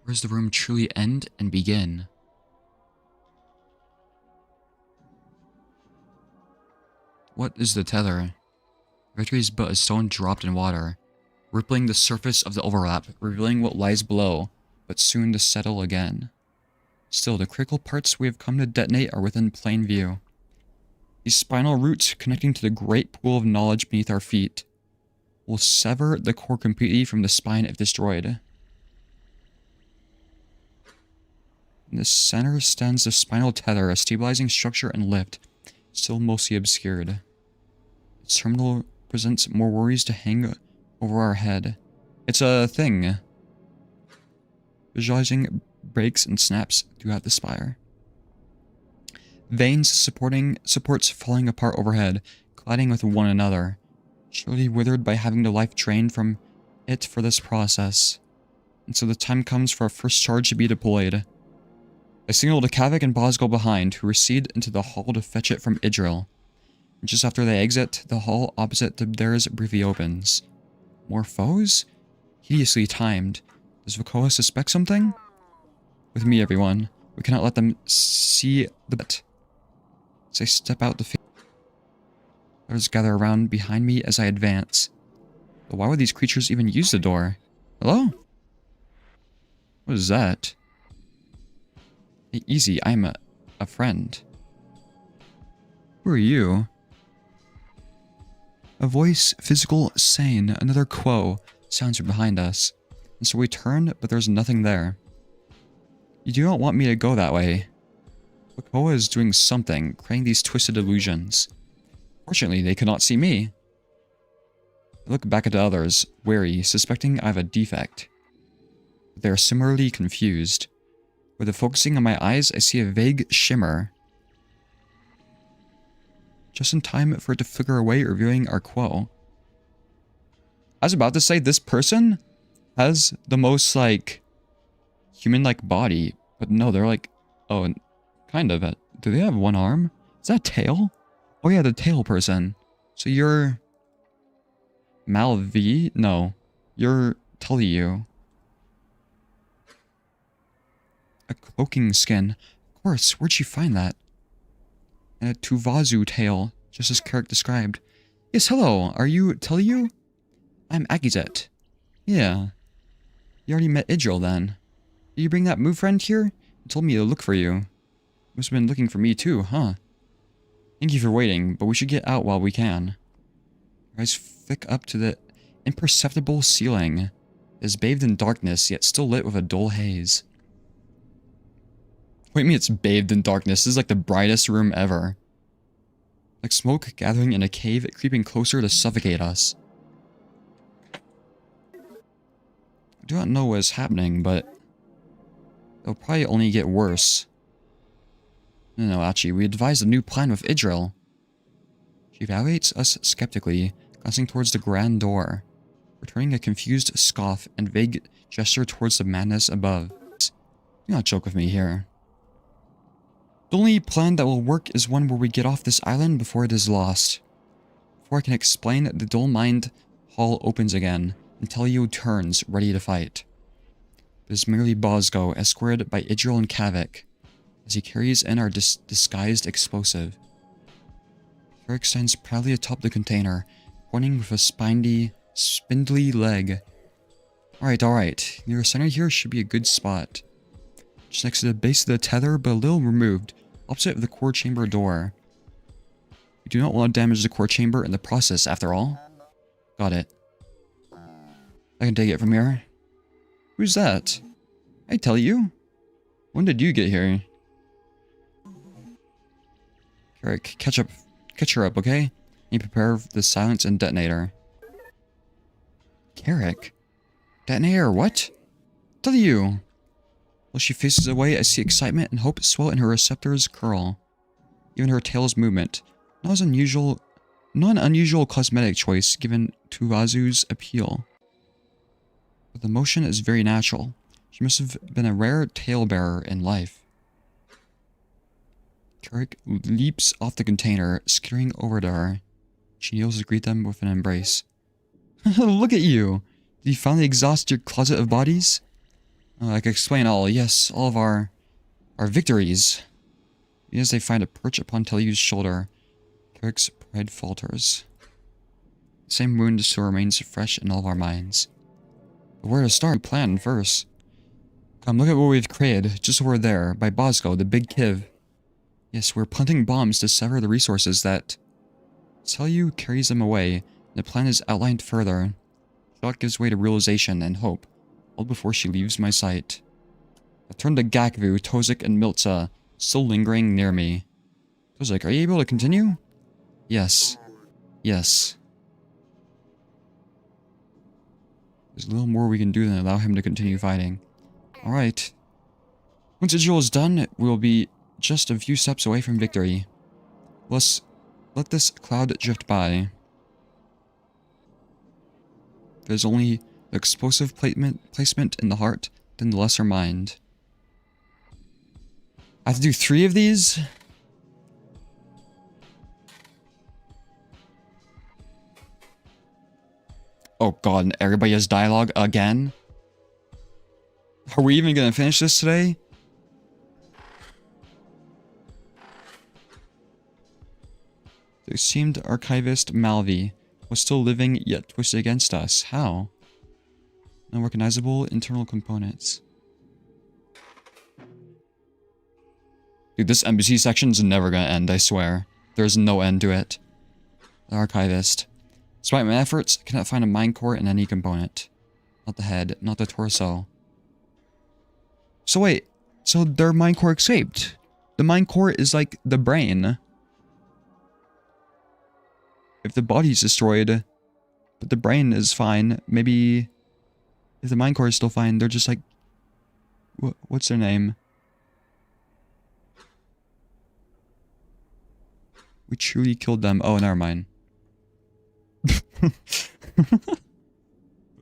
Where does the room truly end and begin? What is the tether? Victory is but a stone dropped in water, rippling the surface of the overlap, revealing what lies below, but soon to settle again. Still, the critical parts we have come to detonate are within plain view. These spinal roots connecting to the great pool of knowledge beneath our feet will sever the core completely from the spine if destroyed. In the center stands the spinal tether, a stabilizing structure and lift, still mostly obscured. Its terminal presents more worries to hang over our head. It's a thing. Visualizing breaks and snaps throughout the spire. Veins supports falling apart overhead, colliding with one another, surely withered by having the life drained from it for this process. And so the time comes for our first charge to be deployed. I signaled to Kavik and Bosgo behind, who recede into the hall to fetch it from Idril. And just after they exit, the hall opposite theirs briefly opens. More foes? Hideously timed. Does Vakoa suspect something? With me, everyone. We cannot let them see the bet. As I step out the field, others gather around behind me as I advance. But why would these creatures even use the door? Hello? What is that? Hey, easy, I'm a friend. Who are you? A voice, physical, sane, another quo, sounds from behind us. And so we turn, but there's nothing there. You do not want me to go that way. Vakoa is doing something, creating these twisted illusions. Fortunately, they could not see me. I look back at the others, wary, suspecting I have a defect. But they are similarly confused. With the focusing on my eyes, I see a vague shimmer. Just in time for it to flicker away, revealing our quo. I was about to say, this person has the most, like, human-like body. But no, they're like, oh, kind of. Do they have one arm? Is that a tail? Oh yeah, the tail person. So you're... Malvi? No. You're Tulliu. A cloaking skin. Of course, where'd she find that? And a Tuvazu tail, just as Carrick described. Yes, hello. Are you Tulliu? I'm Akizet. Yeah. You already met Idril then. Did you bring that move friend here? He told me to look for you. Must have been looking for me too, huh? Thank you for waiting, but we should get out while we can. Our eyes flick up to the imperceptible ceiling. It is bathed in darkness, yet still lit with a dull haze. What do you mean it's bathed in darkness? This is like the brightest room ever. Like smoke gathering in a cave, creeping closer to suffocate us. I do not know what is happening, but it'll probably only get worse. No, actually, we advised a new plan with Idril. She evaluates us skeptically, glancing towards the grand door, returning a confused scoff and vague gesture towards the madness above. Do not joke with me here. The only plan that will work is one where we get off this island before it is lost. Before I can explain, the dull mind hall opens again, and Tulliu turns, ready to fight. It is merely Bosgo, escorted by Idril and Kavik, as he carries in our disguised explosive. Carrick stands proudly atop the container, pointing with a spindly leg. Alright. Near the center here should be a good spot. Just next to the base of the tether, but a little removed, opposite of the core chamber door. We do not want to damage the core chamber in the process, after all. Got it. I can take it from here. Who's that? I tell you. When did you get here? Carrick, catch her up, okay? You prepare the silence and detonator. Carrick? Detonator, what? Tell you. While she faces away, I see excitement and hope swell in her receptors curl. Even her tail's movement. Not an unusual cosmetic choice given Tuvazu's appeal. But the motion is very natural. She must have been a rare talebearer in life. Carrick leaps off the container, skittering over to her. She kneels to greet them with an embrace. Look at you! Did you finally exhaust your closet of bodies? I can explain all. Yes, all of our victories. Even as they find a perch upon Tulliu's shoulder, Carrick's pride falters. The same wound still remains fresh in all of our minds. But where to start? Plan first. Come, look at what we've created, just over there, by Bosgo, the big Kiv. Yes, we're planting bombs to sever the resources that... Tulliu carries them away, and the plan is outlined further. Thought gives way to realization and hope, all before she leaves my sight. I turn to Gakvu, Tozik, and Miltza, still lingering near me. Tozik, are you able to continue? Yes. Yes. There's a little more we can do than allow him to continue fighting. Alright. Once Idril is done, we'll be just a few steps away from victory. Let's let this cloud drift by. There's only the explosive placement in the heart, then the lesser mind. I have to do 3 of these? Oh god, everybody has dialogue again? Are we even gonna finish this today? The esteemed archivist Malvi was still living yet twisted against us. How? Unrecognizable internal components. Dude, this NPC section's never gonna end, I swear. There's no end to it. The archivist. Despite my efforts, I cannot find a mind core in any component. Not the head, not the torso. So wait, so their mind core escaped. The mind core is like the brain. If the body's destroyed, but the brain is fine, maybe if the mind core is still fine, they're just like, what's their name? We truly killed them. Oh, never mind.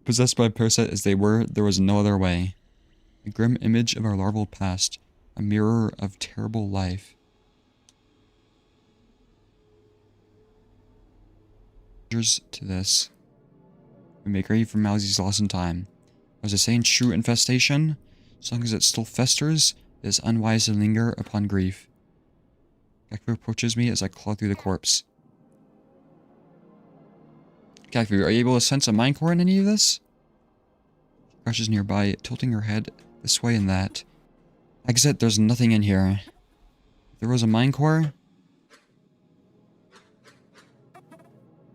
Possessed by a parasite as they were, there was no other way. A grim image of our larval past, a mirror of terrible life. To this. We make ready for Mousy's loss in time. Was a saying true infestation? As long as it still festers, it is unwise to linger upon grief. Gecko approaches me as I claw through the corpse. Gecko, are you able to sense a mind core in any of this? She crouches nearby, tilting her head this way and that. Exit, there's nothing in here. If there was a mind core,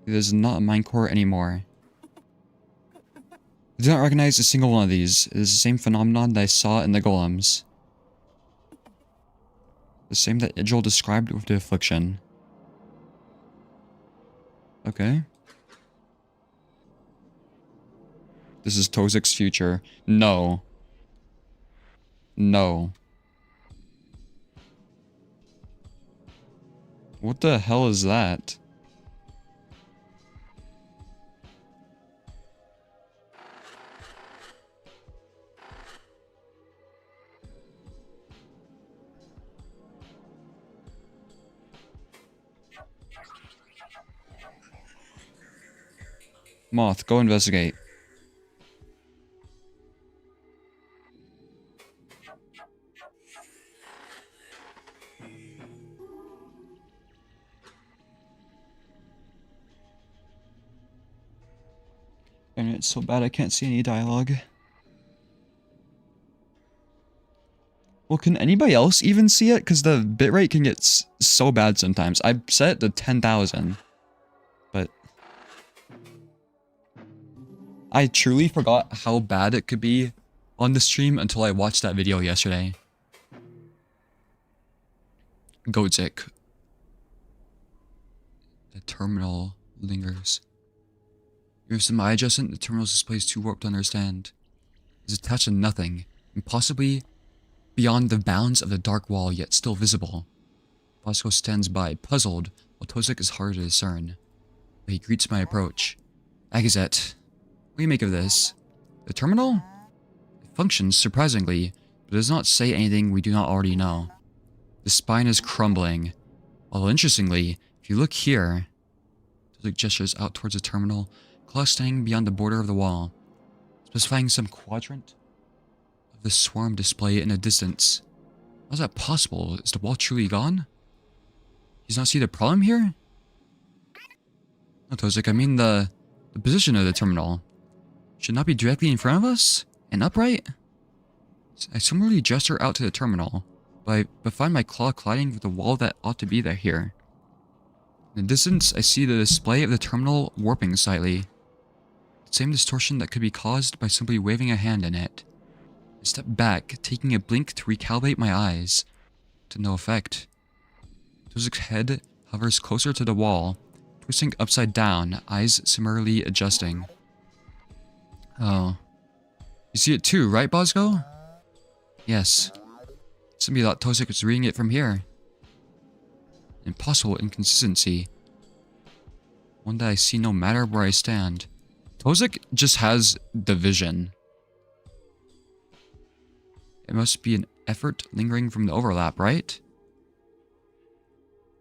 it is not a mind core anymore. I do not recognize a single one of these. It is the same phenomenon that I saw in the golems. The same that Rygel described with the affliction. Okay. This is Tozik's future. No. No. What the hell is that? Moth, go investigate. And it's so bad I can't see any dialogue. Well, can anybody else even see it? Because the bitrate can get so bad sometimes. I set it to 10,000. But I truly forgot how bad it could be on the stream until I watched that video yesterday. Godzik. The terminal lingers. With some eye adjustment, the terminal's display is too warped to understand. It's attached to nothing, and possibly beyond the bounds of the dark wall, yet still visible. Bosco stands by, puzzled, while Tozik is hard to discern. But he greets my approach. Agazet, what do you make of this? The terminal? It functions surprisingly, but does not say anything we do not already know. The spine is crumbling. Although interestingly, if you look here, Tozik gestures out towards the terminal, claws staying beyond the border of the wall, specifying some quadrant of the swarm display in the distance. How is that possible? Is the wall truly gone? Does not see the problem here? No, Tozik, I mean the position of the terminal. Should not be directly in front of us? And upright? I similarly gesture out to the terminal, but find my claw colliding with the wall that ought to be there here. In the distance, I see the display of the terminal warping slightly. The same distortion that could be caused by simply waving a hand in it. I step back, taking a blink to recalibrate my eyes. To no effect. Tozik's head hovers closer to the wall, twisting upside down, eyes similarly adjusting. Oh. You see it too, right, Bosco? Yes. Somebody thought Tozik was reading it from here. Impossible inconsistency. One that I see no matter where I stand. Tozik just has the vision. It must be an effort lingering from the overlap, right?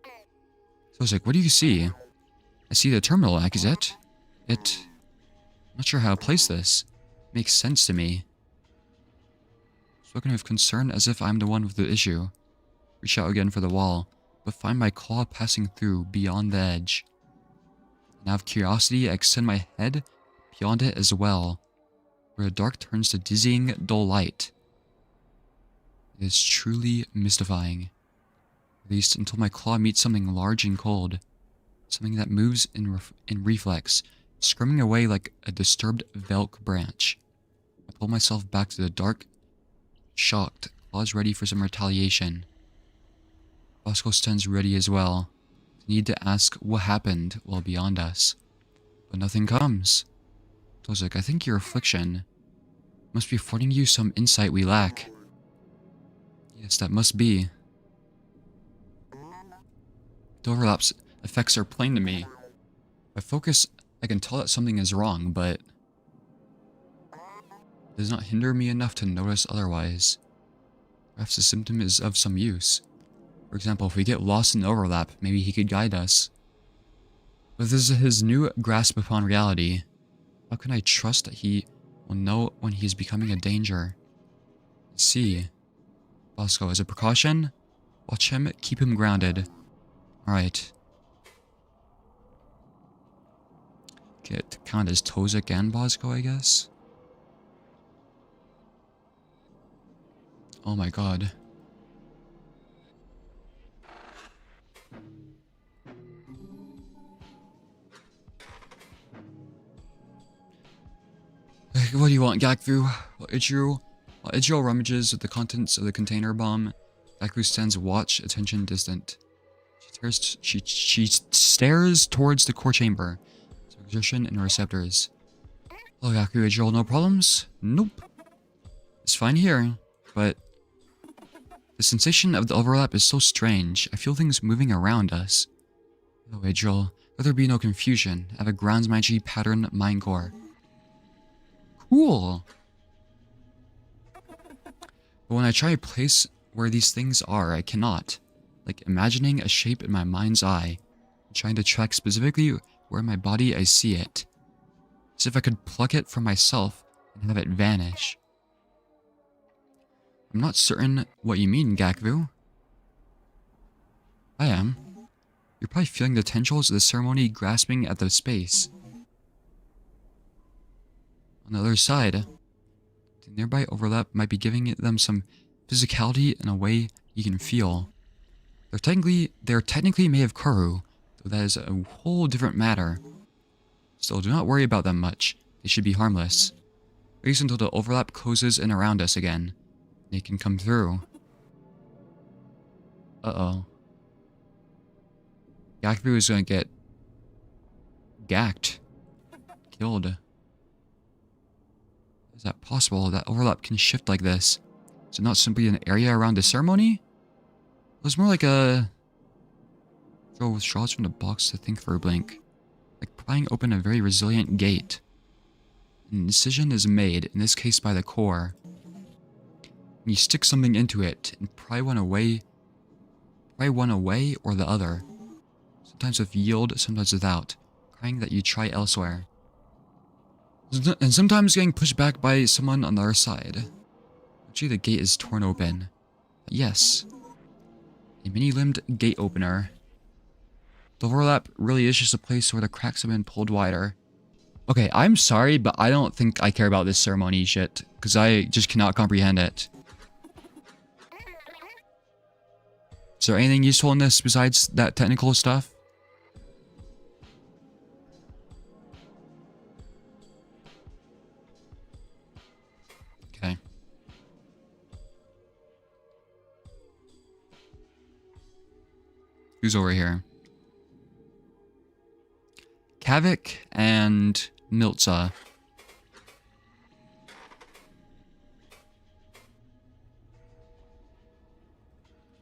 So I was like, what do you see? I see the terminal exit. I'm not sure how to place this. Makes sense to me. Spoken with concern as if I'm the one with the issue. Reach out again for the wall, but find my claw passing through beyond the edge. And out of curiosity, I extend my head beyond it as well, where the dark turns to dizzying, dull light. It is truly mystifying. At least until my claw meets something large and cold. Something that moves in reflex, scrumming away like a disturbed Velk branch. I pull myself back to the dark, shocked, claws ready for some retaliation. Bosco stands ready as well. The need to ask what happened while beyond us. But nothing comes. Tozik, I think your affliction must be affording you some insight we lack. Yes, that must be. The overlap's effects are plain to me. If I focus, I can tell that something is wrong, but it does not hinder me enough to notice otherwise. Perhaps the symptom is of some use. For example, if we get lost in the overlap, maybe he could guide us. But this is his new grasp upon reality. How can I trust that he will know when he is becoming a danger? Let's see. Bosco, as a precaution, watch him, keep him grounded. Alright. Get count as Tozik and Bosco, I guess. Oh my god. What do you want, Gakvu? While Ichiro rummages with the contents of the container bomb, Gakvu stands watch, attention distant. She stares towards the core chamber. So exertion and receptors. Hello, Gakvu, Ichiro, no problems? Nope. It's fine here, but the sensation of the overlap is so strange. I feel things moving around us. Hello, Ichiro. Let there be no confusion. I have a grounds magic pattern mind core. Cool. But when I try to place where these things are, I cannot. Like imagining a shape in my mind's eye, trying to track specifically where in my body I see it. As if I could pluck it from myself and have it vanish. I'm not certain what you mean, Gakvu. I am. You're probably feeling the tendrils of the ceremony grasping at the space. On the other side, the nearby overlap might be giving them some physicality in a way you can feel. They're technically made of corru, though that is a whole different matter. Still, do not worry about them much. They should be harmless. At least until the overlap closes in around us again. They can come through. Uh-oh. Gakvu is gonna get gacked. Killed. Is that possible? That overlap can shift like this. Is it not simply an area around the ceremony? It was more like a... Throw withdraws from the box to think for a blink. Like prying open a very resilient gate. An incision is made, in this case by the core. And you stick something into it and pry one away or the other. Sometimes with yield, sometimes without. Crying that you try elsewhere. And sometimes getting pushed back by someone on the other side. Actually, the gate is torn open. But yes. A mini-limbed gate opener. The overlap really is just a place where the cracks have been pulled wider. Okay, I'm sorry, but I don't think I care about this ceremony shit. Because I just cannot comprehend it. Is there anything useful in this besides that technical stuff? Okay. Who's over here? Kavik and Miltza.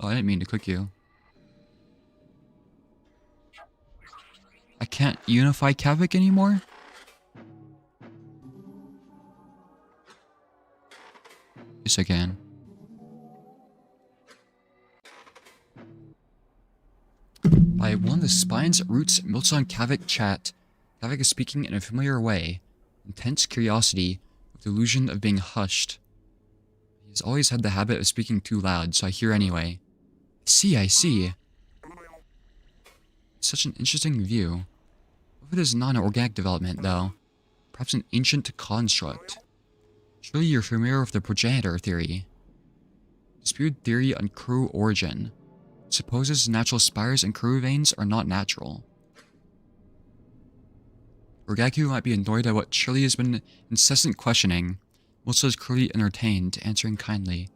Oh, I didn't mean to click you. I can't unify Kavik anymore? Yes, I can. One of the spine's roots melts on Kavik chat. Kavik is speaking in a familiar way. Intense curiosity, with the illusion of being hushed. He's always had the habit of speaking too loud, so I hear anyway. I see. Such an interesting view. What if it is not an organic development, though? Perhaps an ancient construct. Surely you're familiar with the progenitor theory. Disputed theory on corru origin. It supposes natural spires and corru veins are not natural. Orgaku might be annoyed at what Shirley has been incessant questioning. Melissa is clearly entertained, answering kindly.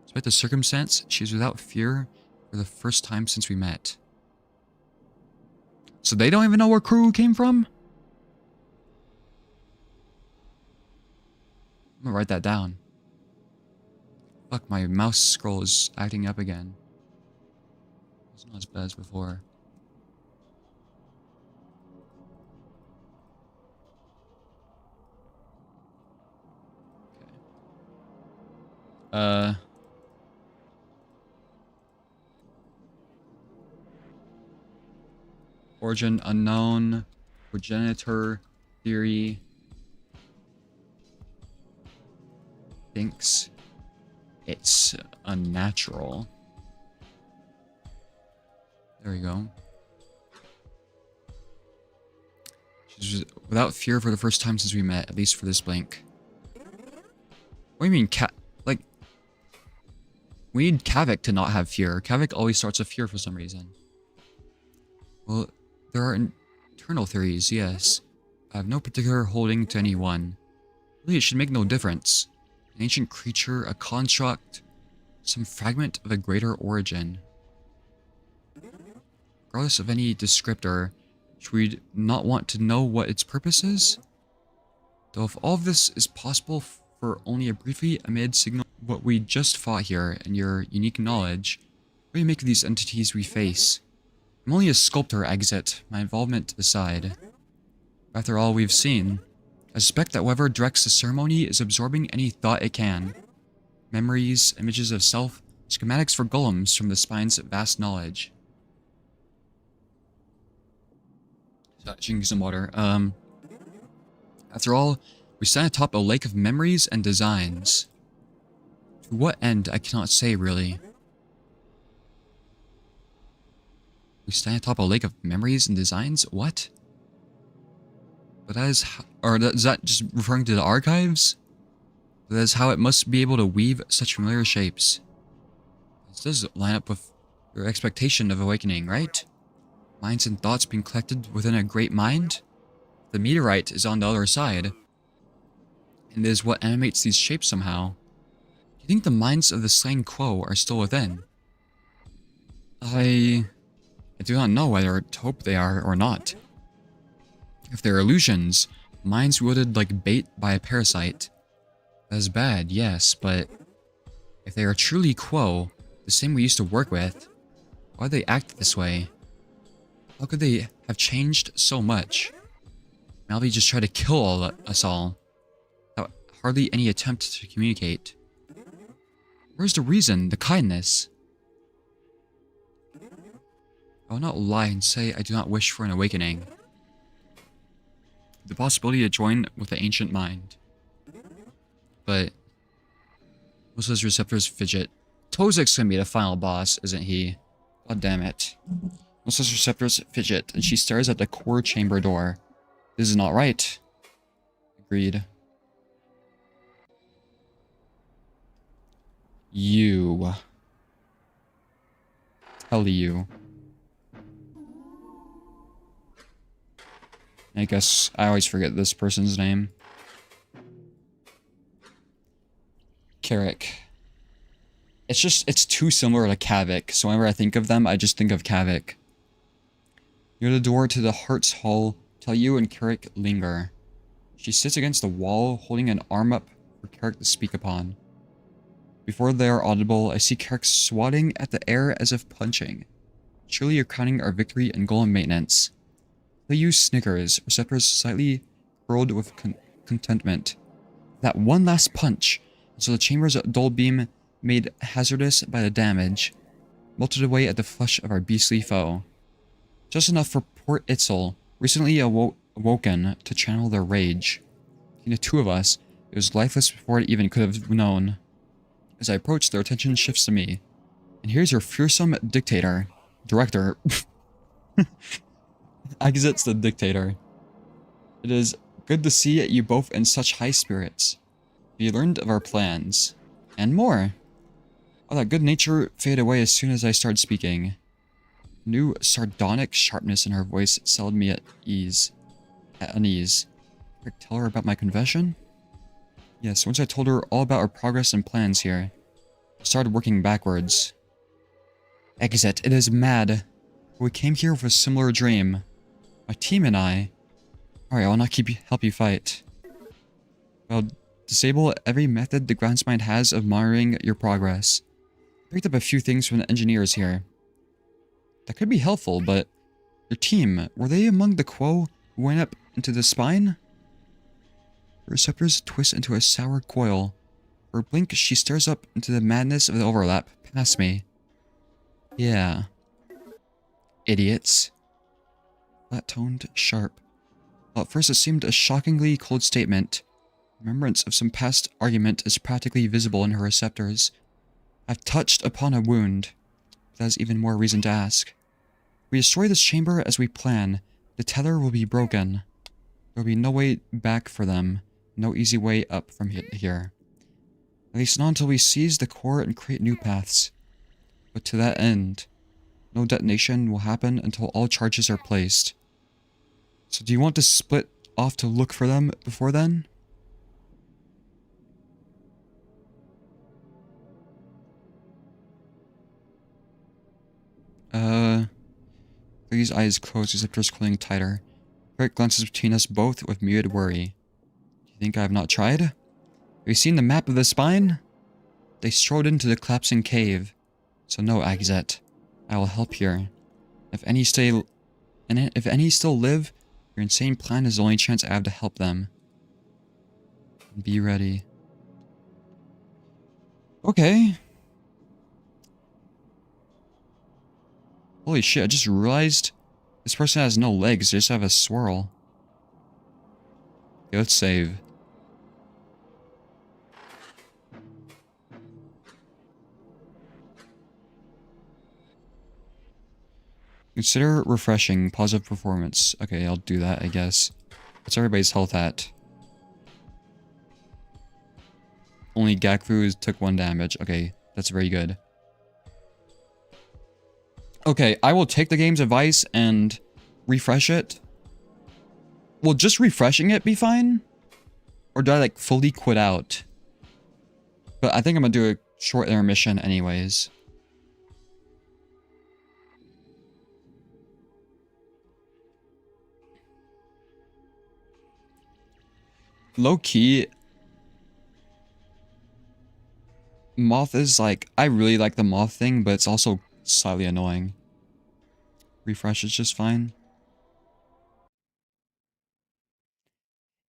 Despite the circumstance, she is without fear for the first time since we met. So they don't even know where corru came from? I'm gonna write that down. Fuck, my mouse scroll is acting up again. It's not as bad as before. Okay. Origin unknown. Progenitor theory. Thinks it's unnatural. There we go. She's without fear for the first time since we met, at least for this blank. What do you mean, like, we need Kavik to not have fear. Kavik always starts with fear for some reason. Well, there are internal theories, yes. I have no particular holding to any one. Really, it should make no difference. An ancient creature, a construct, some fragment of a greater origin. Regardless of any descriptor, should we not want to know what its purpose is? Though if all of this is possible for only a briefly amid signal what we just fought here and your unique knowledge, what do you make of these entities we face? I'm only a sculptor, exit, my involvement aside. After all we've seen, I suspect that whoever directs the ceremony is absorbing any thought it can. Memories, images of self, schematics for golems from the spine's vast knowledge. Drinking some water. After all, we stand atop a lake of memories and designs. To what end, I cannot say, really. We stand atop a lake of memories and designs? What? But that is is that just referring to the archives? That is how it must be able to weave such familiar shapes. This does line up with your expectation of awakening, right? Minds and thoughts being collected within a great mind? The meteorite is on the other side. And it is what animates these shapes somehow. Do you think the minds of the slain Quo are still within? I do not know whether to hope they are or not. If they're illusions, minds wielded like bait by a parasite. That is bad, yes, but if they are truly Quo, the same we used to work with, why do they act this way? How could they have changed so much? Now they just try to kill us all, without hardly any attempt to communicate. Where's the reason, the kindness? I will not lie and say I do not wish for an awakening. The possibility to join with the ancient mind. But Melissa's receptors fidget. Tozik's gonna be the final boss, isn't he? God damn it. Melissa's receptors fidget, and she stares at the core chamber door. This is not right. Agreed. You. Tell you. I guess I always forget this person's name. Carrick. It's too similar to Kavik, so whenever I think of them, I just think of Kavik. Near the door to the Heart's Hall, Tell and Carrick linger. She sits against the wall, holding an arm up for Carrick to speak upon. Before they are audible, I see Carrick swatting at the air as if punching. Surely you're crowning our victory in golem maintenance. Tell snickers, receptors slightly curled with contentment. That one last punch, and so the chamber's dull beam, made hazardous by the damage, melted away at the flesh of our beastly foe. Just enough for poor Itzel, recently awoken to channel their rage. Between the two of us, it was lifeless before it even could have known. As I approach, their attention shifts to me. And here's your fearsome director. Exits the dictator. It is good to see you both in such high spirits. We learned of our plans. And more. All that good nature faded away as soon as I started speaking. New sardonic sharpness in her voice settled me at unease. Quick, tell her about my confession? Yes, once I told her all about our progress and plans here, I started working backwards. Exit, it is mad. We came here with a similar dream. My team and I. Alright, I will not help you fight. I'll disable every method the groundsmind has of monitoring your progress. I picked up a few things from the engineers here. That could be helpful, but your team, were they among the quo who went up into the spine? Her receptors twist into a sour coil. For a blink, she stares up into the madness of the overlap, past me. Yeah. Idiots. Flat-toned, sharp. Well, at first it seemed a shockingly cold statement. Remembrance of some past argument is practically visible in her receptors. I've touched upon a wound. That is even more reason to ask. We destroy this chamber as we plan. The tether will be broken. There will be no way back for them. No easy way up from here. At least not until we seize the core and create new paths. But to that end, no detonation will happen until all charges are placed. So do you want to split off to look for them before then? These eyes closed, receptors cooling tighter. Eric glances between us both with muted worry. Do you think I have not tried? Have you seen the map of the spine? They strode into the collapsing cave. So no, Agzet. I will help here. If any still live, your insane plan is the only chance I have to help them. Be ready. Okay. Holy shit, I just realized this person has no legs, they just have a swirl. Okay, let's save. Consider refreshing, positive performance. Okay, I'll do that, I guess. What's everybody's health at? Only Gakfu took 1 damage. Okay, that's very good. Okay, I will take the game's advice and refresh it. Will just refreshing it be fine? Or do I like fully quit out? But I think I'm gonna do a short intermission anyways. Low key, Moth is like, I really like the Moth thing, but it's also slightly annoying. Refresh is just fine.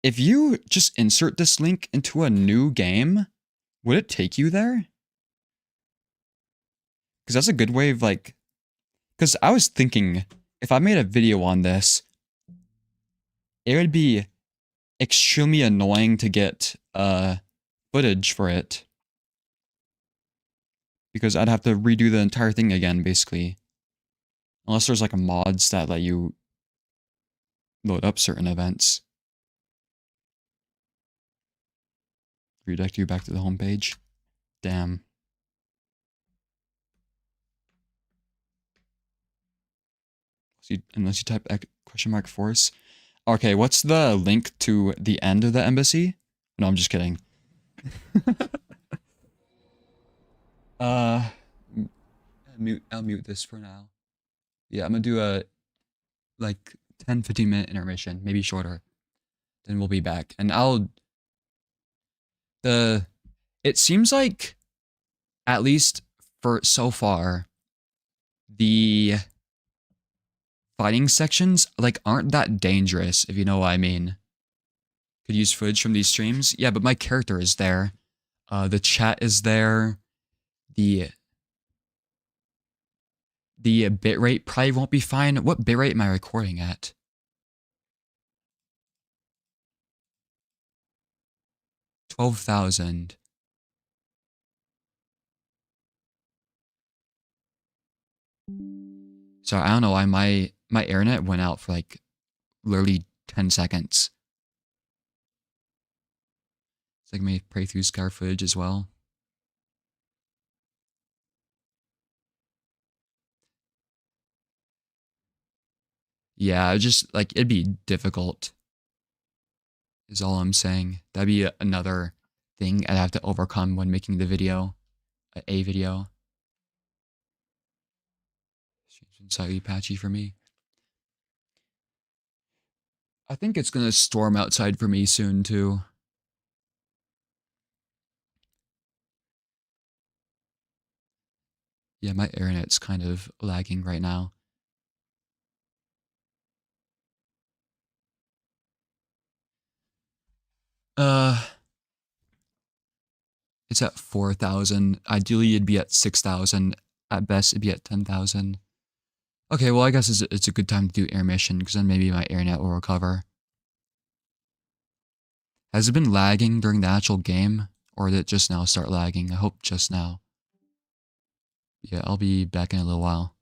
If you just insert this link into a new game, would it take you there? Because that's a good way of like... Because I was thinking, if I made a video on this, it would be extremely annoying to get footage for it. Because I'd have to redo the entire thing again, basically. Unless there's like a mods that let you load up certain events. Redirect you back to the homepage. Damn. Unless you type !force. Okay, what's the link to the end of the embassy? No, I'm just kidding. I'll mute this for now. Yeah, I'm gonna do a like 10-15 minute intermission, maybe shorter. Then we'll be back. And it seems like, at least for so far, the fighting sections like aren't that dangerous, if you know what I mean. Could use footage from these streams. Yeah, but my character is there. The chat is there. The bitrate probably won't be fine. What bitrate am I recording at? $12,000. So I don't know why my internet went out for like literally 10 seconds. It's like my playthrough scar footage as well. Yeah, just like it'd be difficult. Is all I'm saying. That'd be another thing I'd have to overcome when making the video, a video. It's been slightly patchy for me. I think it's gonna storm outside for me soon too. Yeah, my internet's kind of lagging right now. It's at 4,000. Ideally, it'd be at 6,000. At best, it'd be at 10,000. Okay, well, I guess it's a good time to do intermission because then maybe my internet will recover. Has it been lagging during the actual game, or did it just now start lagging? I hope just now. Yeah, I'll be back in a little while.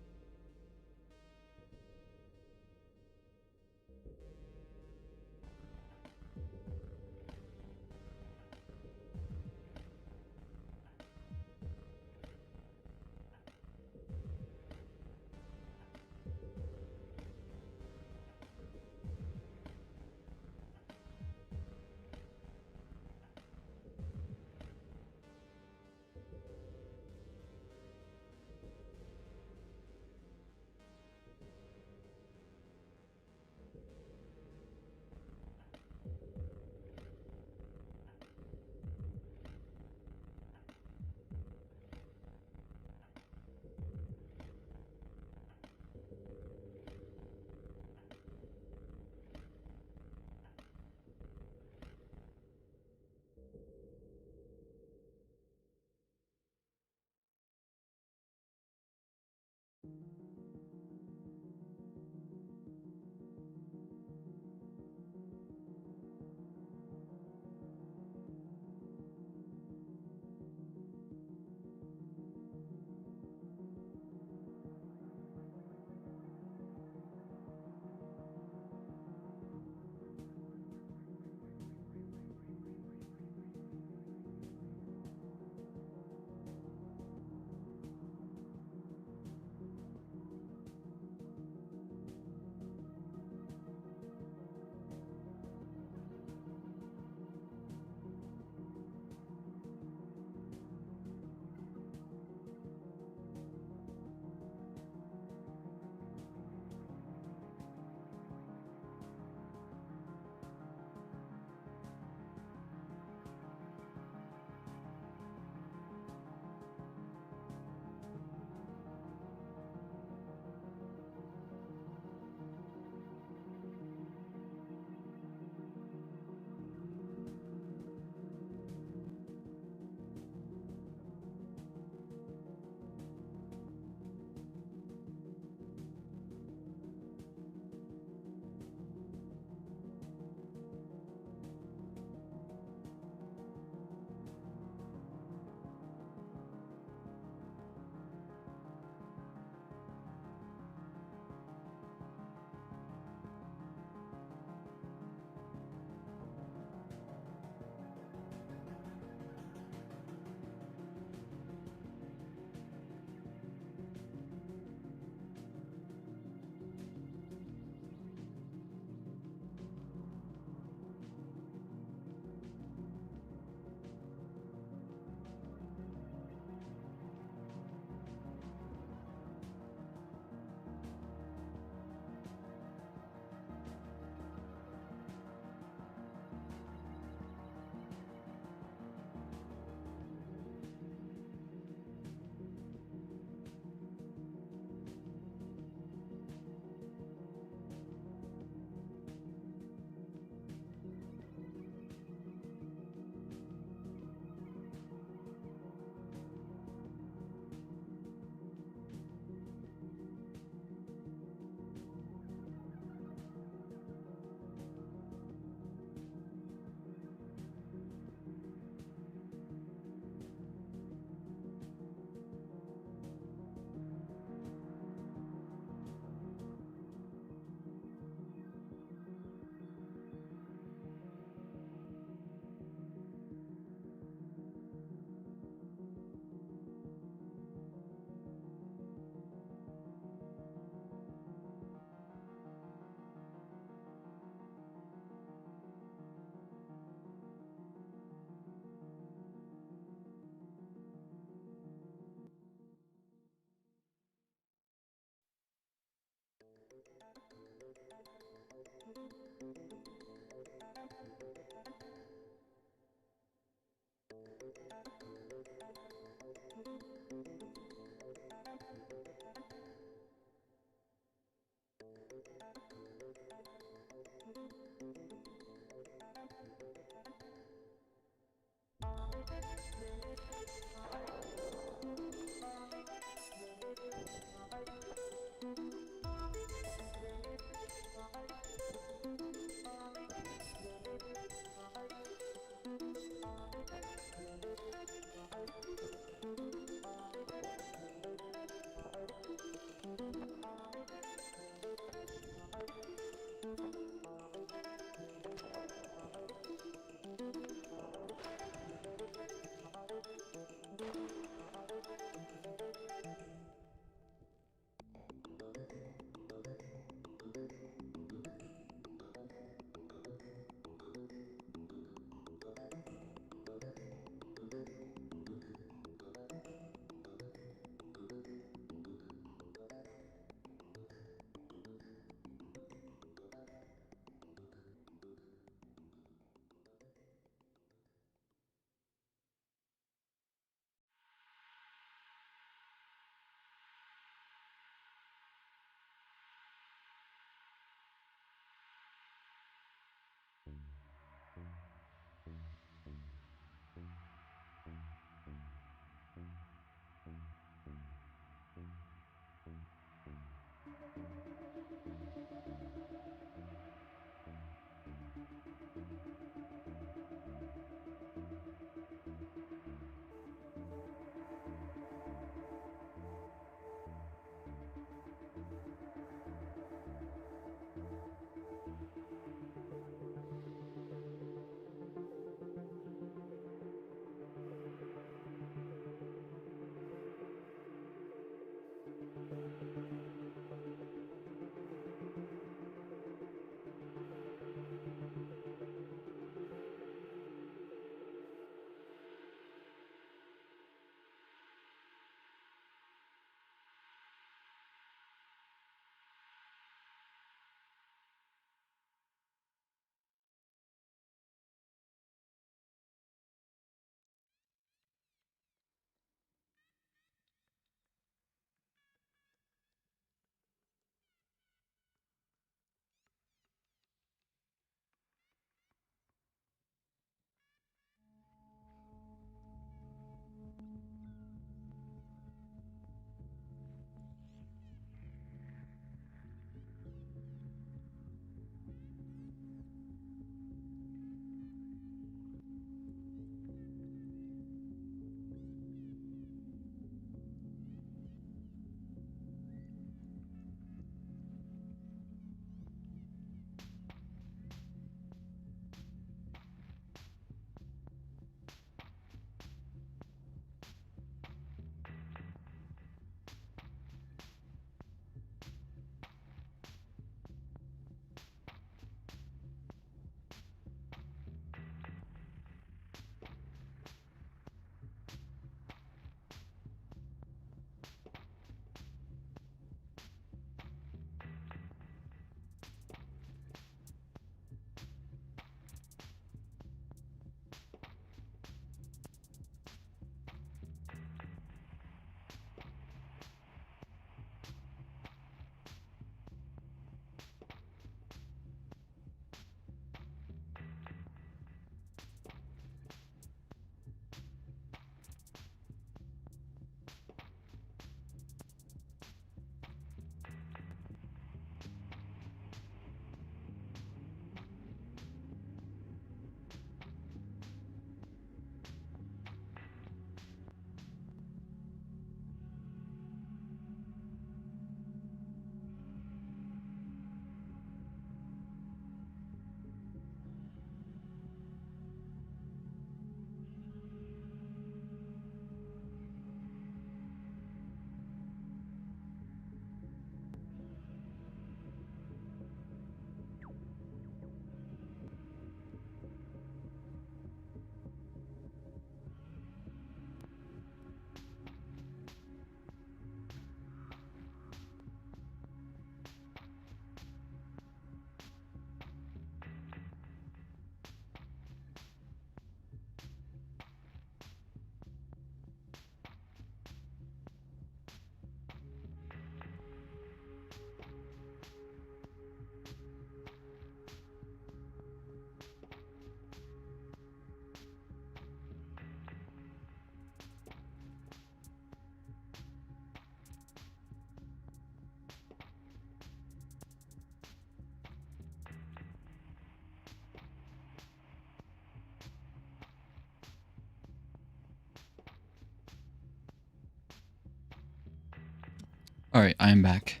Alright, I am back.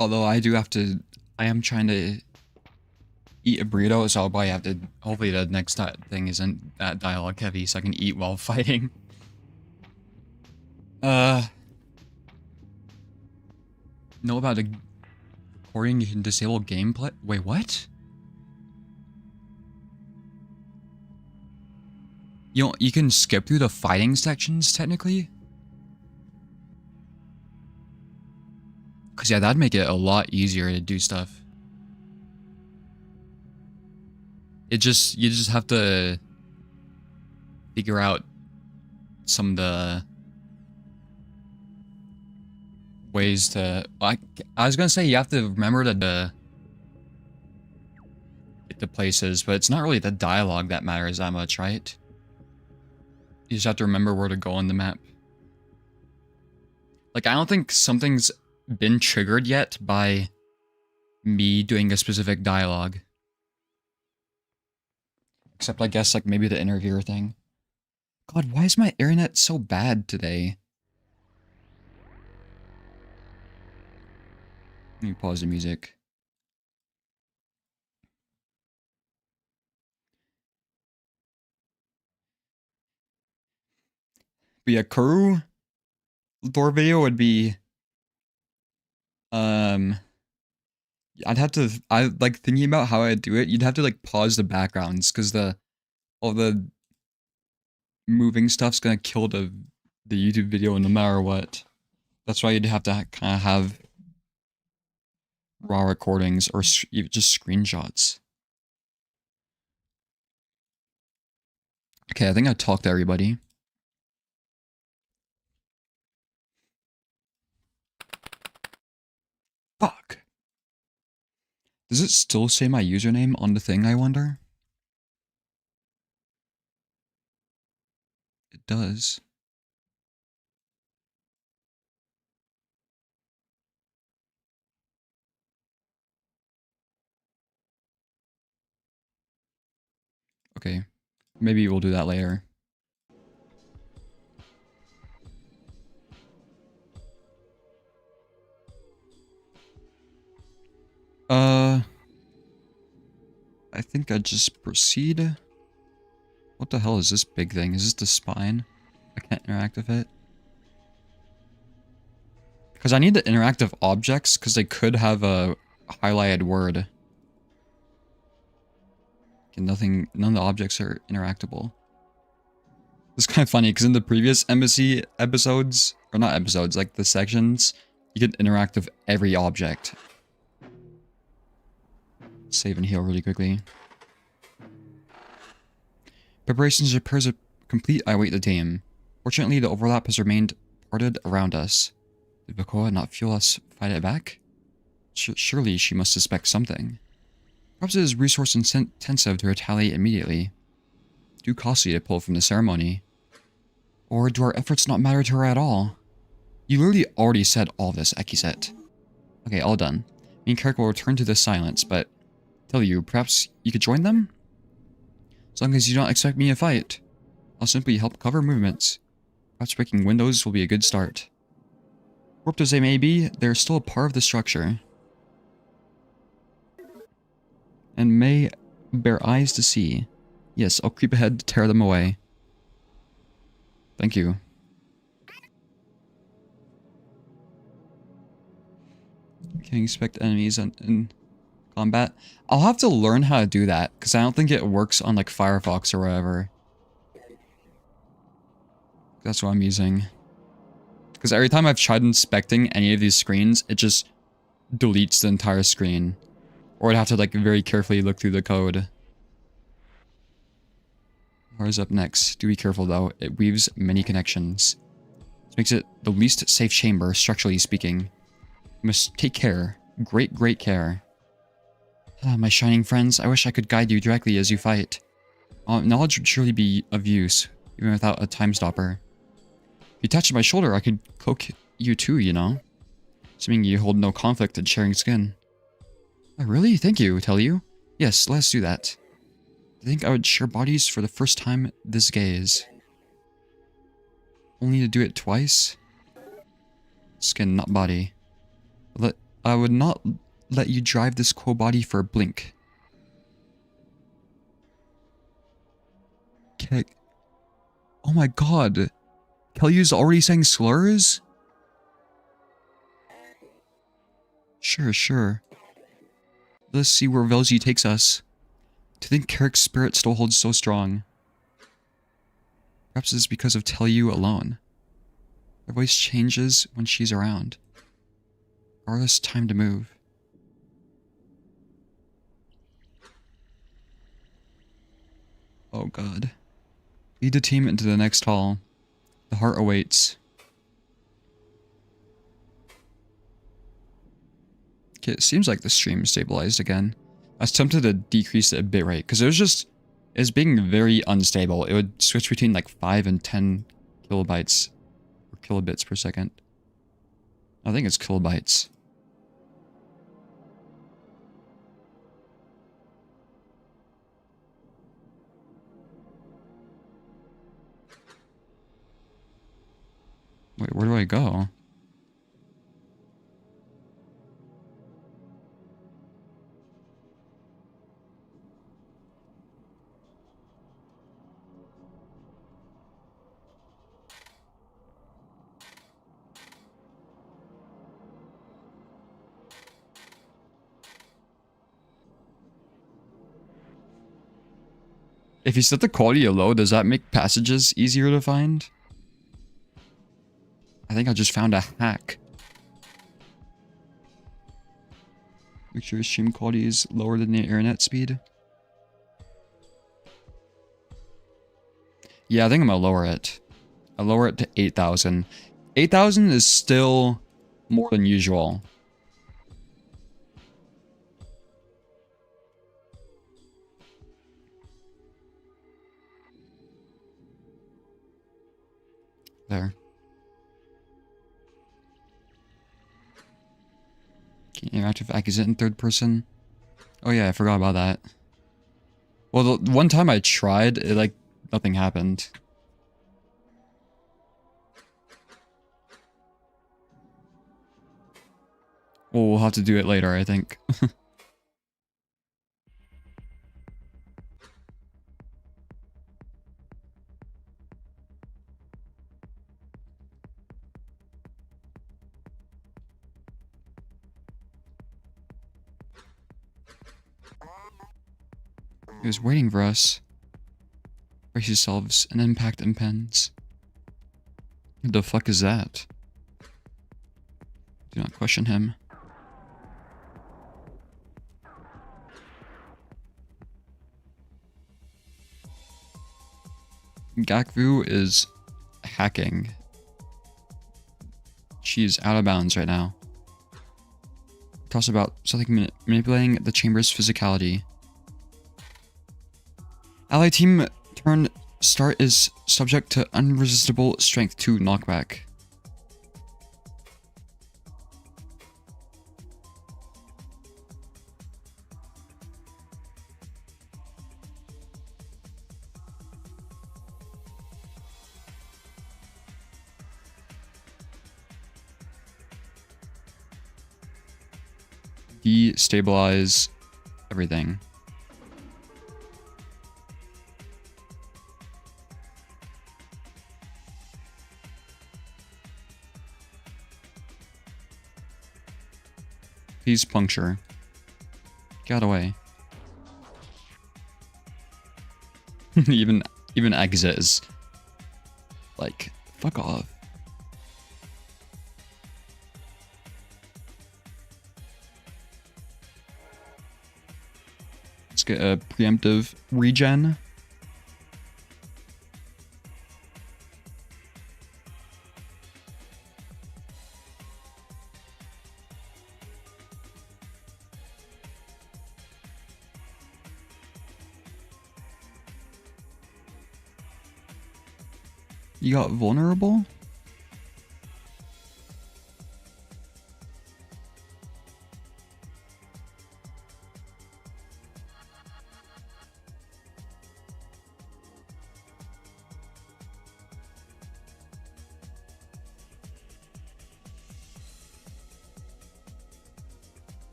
Although I am trying to eat a burrito, so I'll probably have to, hopefully the next thing isn't that dialogue heavy so I can eat while fighting. Know about a recording you can disable gameplay? Wait, what? You can skip through the fighting sections, technically? Cause yeah, that'd make it a lot easier to do stuff. You just have to figure out some of the ways to, I was gonna say you have to remember to get the places, but it's not really the dialogue that matters that much, right? You just have to remember where to go on the map. Like, I don't think something's been triggered yet by me doing a specific dialogue. Except, I guess, like, maybe the interviewer thing. God, why is my internet so bad today? Let me pause the music. But yeah, corru door video would be... I like thinking about how I'd do it, you'd have to like pause the backgrounds because all the moving stuff's gonna kill the YouTube video no matter what. That's why you'd have to kind of have raw recordings or just screenshots. Okay, I think I talked to everybody. Fuck. Does it still say my username on the thing, I wonder? It does. Okay. Maybe we'll do that later. I think I'd just proceed. What the hell is this big thing? Is this the spine? I can't interact with it. Because I need the interactive objects, because they could have a highlighted word. Okay, none of the objects are interactable. It's kind of funny, because in the previous embassy episodes, or not episodes, like the sections, you could interact with every object. Save and heal really quickly. Preparations and repairs are complete. I await the team. Fortunately, the overlap has remained parted around us. Did Bakoa not feel us fight it back? Surely she must suspect something. Perhaps it is resource intensive to retaliate immediately. Too costly to pull from the ceremony. Or do our efforts not matter to her at all? You literally already said all this, Ekiset. Okay, all done. Main character will return to the silence, but... Tell you, perhaps you could join them? As long as you don't expect me to fight. I'll simply help cover movements. Perhaps breaking windows will be a good start. Warped as they may be, they're still a part of the structure. And may bear eyes to see. Yes, I'll creep ahead to tear them away. Thank you. Can you expect enemies in combat? I'll have to learn how to do that, because I don't think it works on like Firefox or whatever. That's what I'm using. Because every time I've tried inspecting any of these screens, it just deletes the entire screen. Or I'd have to like very carefully look through the code. Where's up next? Do be careful though, it weaves many connections. This makes it the least safe chamber, structurally speaking. You must take care. Great care. Ah, my shining friends, I wish I could guide you directly as you fight. Knowledge would surely be of use, even without a time stopper. If you touched my shoulder, I could cloak you too, you know? Assuming you hold no conflict in sharing skin. Oh, really? Thank you, tell you? Yes, let's do that. I think I would share bodies for the first time this gaze. Only to do it twice? Skin, not body. I would not let you drive this cool body for a blink. Okay. Oh my god. Kelly's already saying slurs? Sure. Let's see where Velzy takes us. To think Carrick's spirit still holds so strong. Perhaps it's because of Telyu alone. Her voice changes when she's around. Regardless, time to move. Oh god. Lead the team into the next hall. The heart awaits. Okay, it seems like the stream stabilized again. I was tempted to decrease the bitrate because it's being very unstable. It would switch between like 5 and 10 kilobytes or kilobits per second. I think it's kilobytes. Wait, where do I go? If you set the quality low, does that make passages easier to find? I think I just found a hack. Make sure your stream quality is lower than the internet speed. Yeah, I think I'm gonna lower it. I'll lower it to 8,000. 8,000 is still more than usual. There. Can you interact with exit in third person? Oh yeah, I forgot about that. Well, the one time I tried, it like, nothing happened. Well, we'll have to do it later, I think. He was waiting for us. Brace yourselves, an impact impends. What the fuck is that? Do not question him. Gakvu is hacking. She's out of bounds right now. Talks about something manipulating the chamber's physicality. Ally team turn start is subject to unresistible strength 2 knockback. Destabilize everything. Please puncture. Get away. even exit is like, fuck off. Let's get a preemptive regen. You got vulnerable?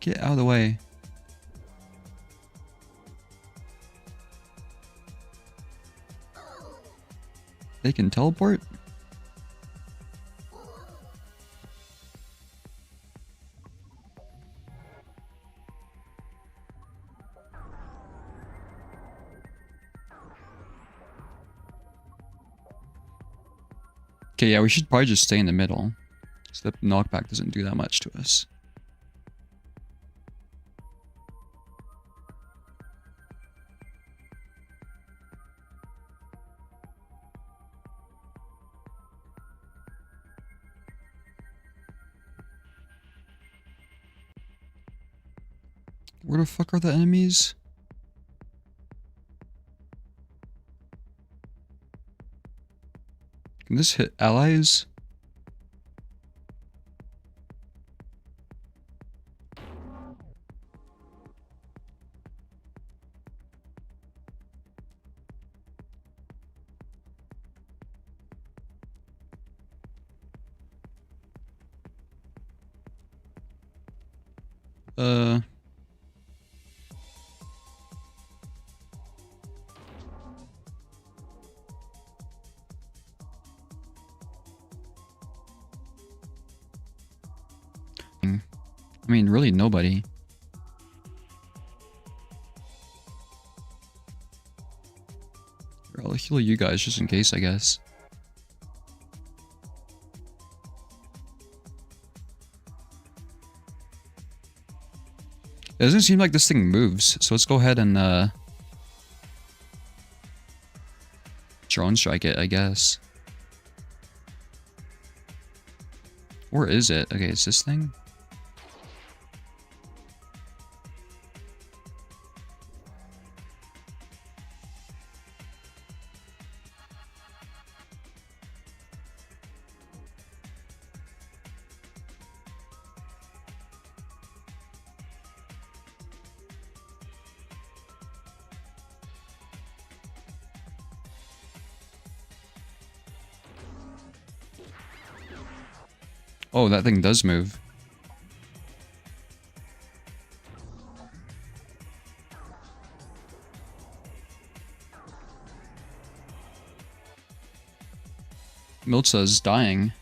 Get out of the way. They can teleport? Okay, yeah, we should probably just stay in the middle. So the knockback doesn't do that much to us. Where the fuck are the enemies? Can this hit allies? I mean, really nobody. I'll heal you guys just in case, I guess. It doesn't seem like this thing moves, so let's go ahead and drone strike it, I guess. Where is it? Okay, it's this thing. Oh, that thing does move. Miltza's dying.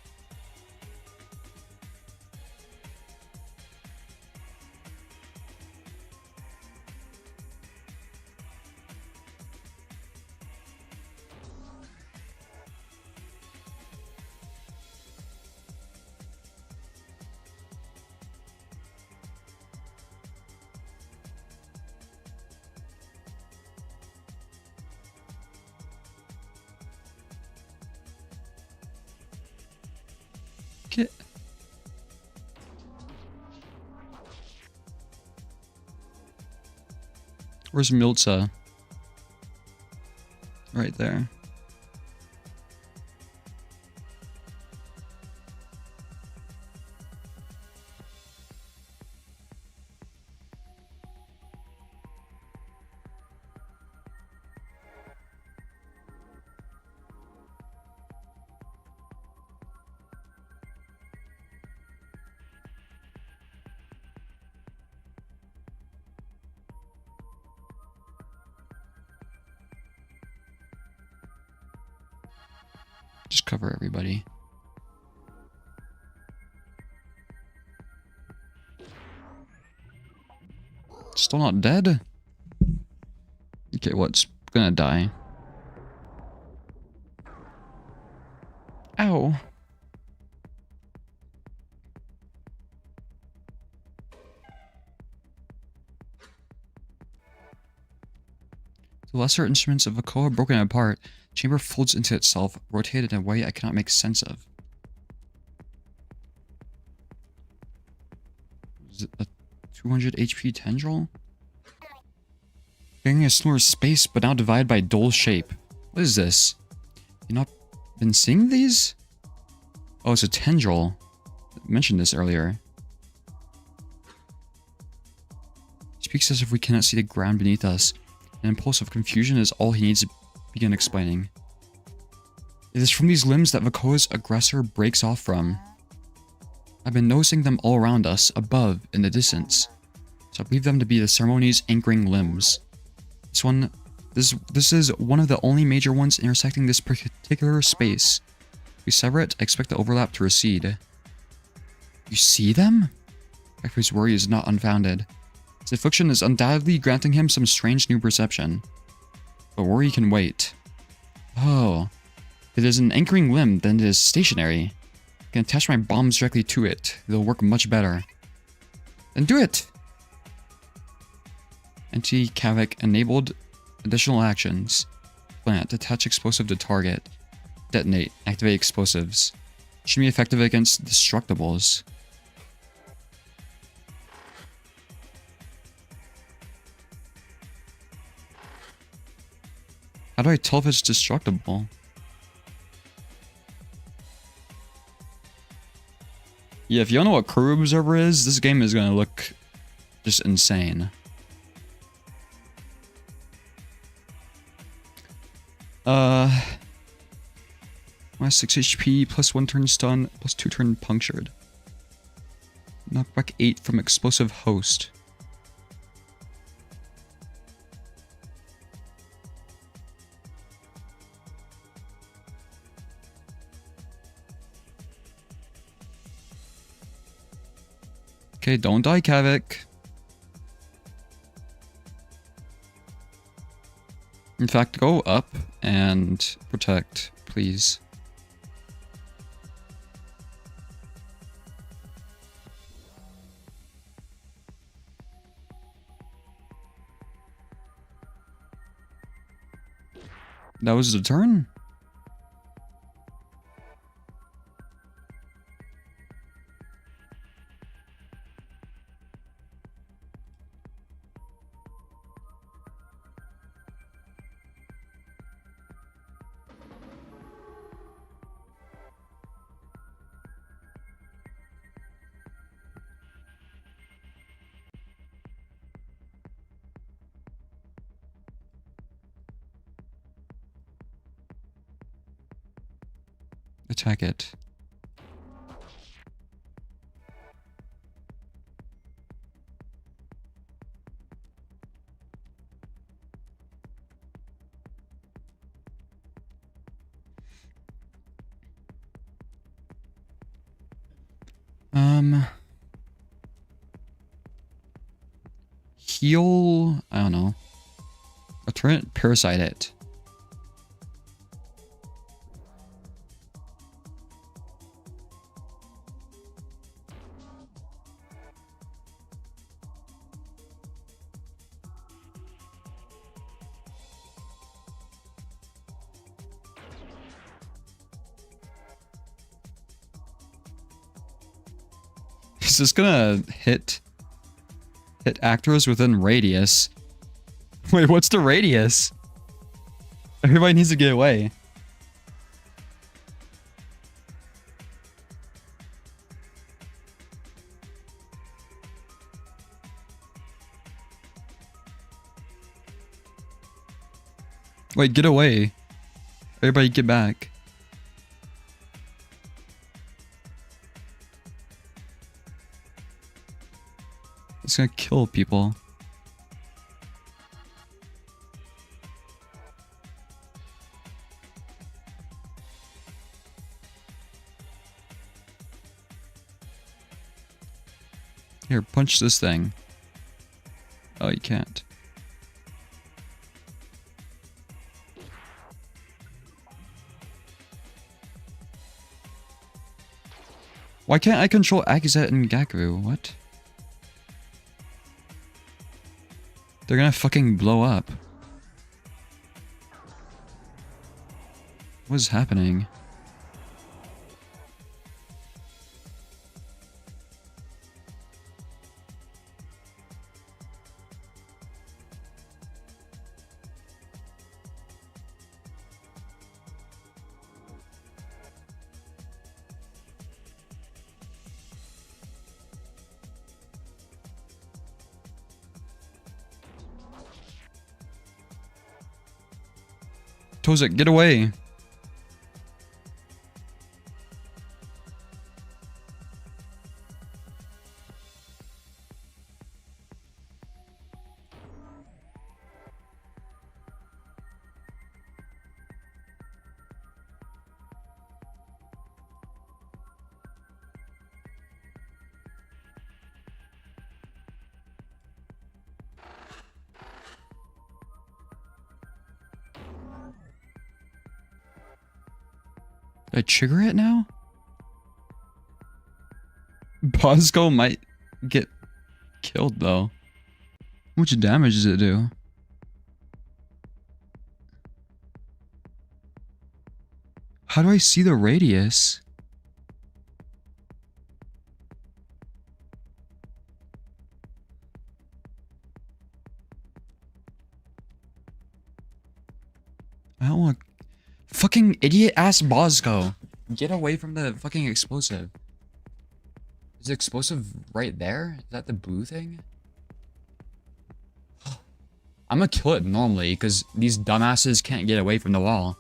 Get. Where's Miltza? Right there. Just cover everybody. Still not dead? Okay, what's gonna die? Ow. The lesser instruments of a core broken apart. Chamber folds into itself, rotated in a way I cannot make sense of. Is it a 200 HP tendril? Bearing a similar space, but now divided by dull shape. What is this? You not been seeing these? Oh, it's a tendril. I mentioned this earlier. He speaks as if we cannot see the ground beneath us. An impulse of confusion is all he needs to begin explaining. It is from these limbs that Vakoa's aggressor breaks off from. I've been noticing them all around us, above, in the distance. So I believe them to be the ceremony's anchoring limbs. This is one of the only major ones intersecting this particular space. If we sever it, I expect the overlap to recede. You see them? Gecko's worry is not unfounded. His affliction is undoubtedly granting him some strange new perception. But worry can wait. Oh. If it is an anchoring limb, then it is stationary. I can attach my bombs directly to it. They'll work much better. Then do it! Anti-Cavic enabled additional actions. Plant. Attach explosive to target. Detonate. Activate explosives. Should be effective against destructibles. How do I tell if it's destructible? Yeah, if you don't know what corru.observer is, this game is going to look just insane. Minus 6 HP, plus 1 turn stun, plus 2 turn punctured. Knockback 8 from explosive host. Okay, don't die, Cavic. In fact, go up and protect, please. That was the turn? Attack it. Heal, I don't know. A turret, parasite it. Is this gonna hit actors within radius? Wait, what's the radius? Everybody needs to get away. Wait, get away. Everybody get back. It's gonna kill people. Here, punch this thing. Oh, you can't. Why can't I control Akizet and Gakru? What? They're gonna fucking blow up. What is happening? Tozik, get away! Did I trigger it now? Bosco might get killed though. How much damage does it do? How do I see the radius? I don't want... Fucking idiot ass Bosco. Get away from the fucking explosive. Is the explosive right there? Is that the blue thing? I'm gonna kill it normally because these dumbasses can't get away from the wall.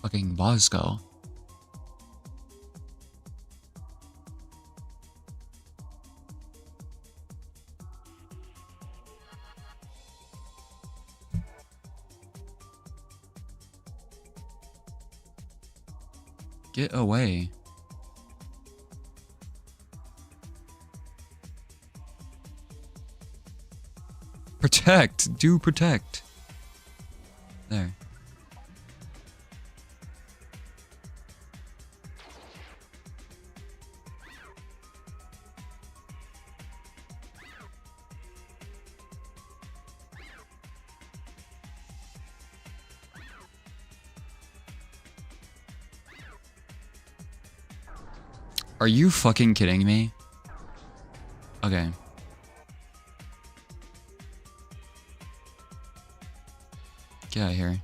Fucking Bosco. Get away. Protect! Do protect. There. Are you fucking kidding me? Okay. Get out of here.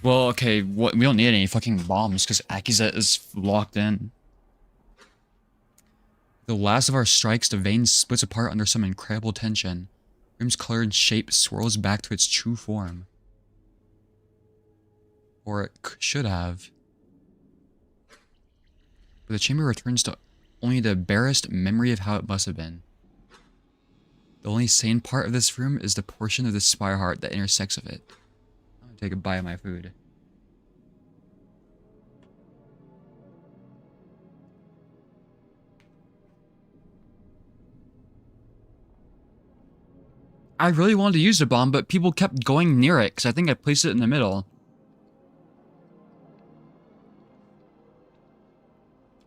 Well, okay, we don't need any fucking bombs because Akiza is locked in. The last of our strikes, the vein splits apart under some incredible tension. Rim's colored shape swirls back to its true form. Or it should have. But the chamber returns to only the barest memory of how it must have been. The only sane part of this room is the portion of the spire heart that intersects with it. I'm gonna take a bite of my food. I really wanted to use the bomb, but people kept going near it because I think I placed it in the middle.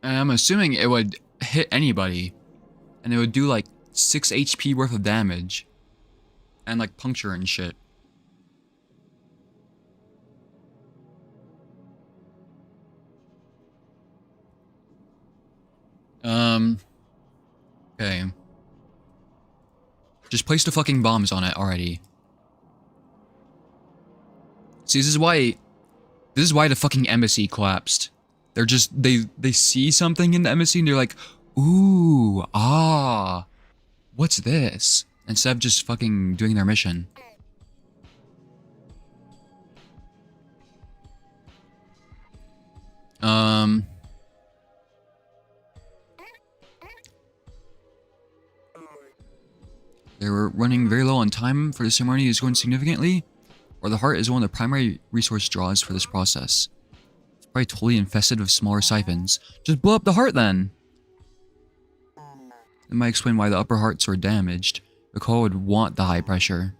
And I'm assuming it would hit anybody. And it would do like 6 HP worth of damage. And like puncture and shit. Okay. Just place the fucking bombs on it already. See, this is why the fucking embassy collapsed. They're just, they see something in the embassy and they're like, ooh, ah, what's this? Instead of just fucking doing their mission. They were running very low on time for the ceremony is going significantly, or the heart is one of the primary resource draws for this process. It's probably totally infested with smaller siphons. Just blow up the heart then! It might explain why the upper hearts were damaged. The core would want the high pressure,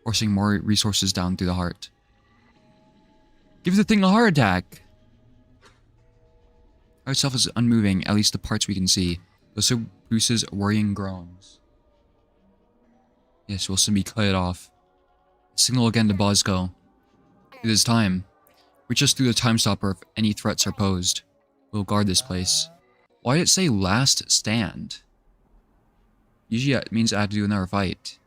forcing more resources down through the heart. Give the thing a heart attack! Heart itself is unmoving, at least the parts we can see. It also produces worrying groans. Yes, we'll soon be cut off. Signal again to Bosco. It is time. Reach us through the time stopper if any threats are posed. We'll guard this place. Why did it say last stand? Usually it means I have to do another fight.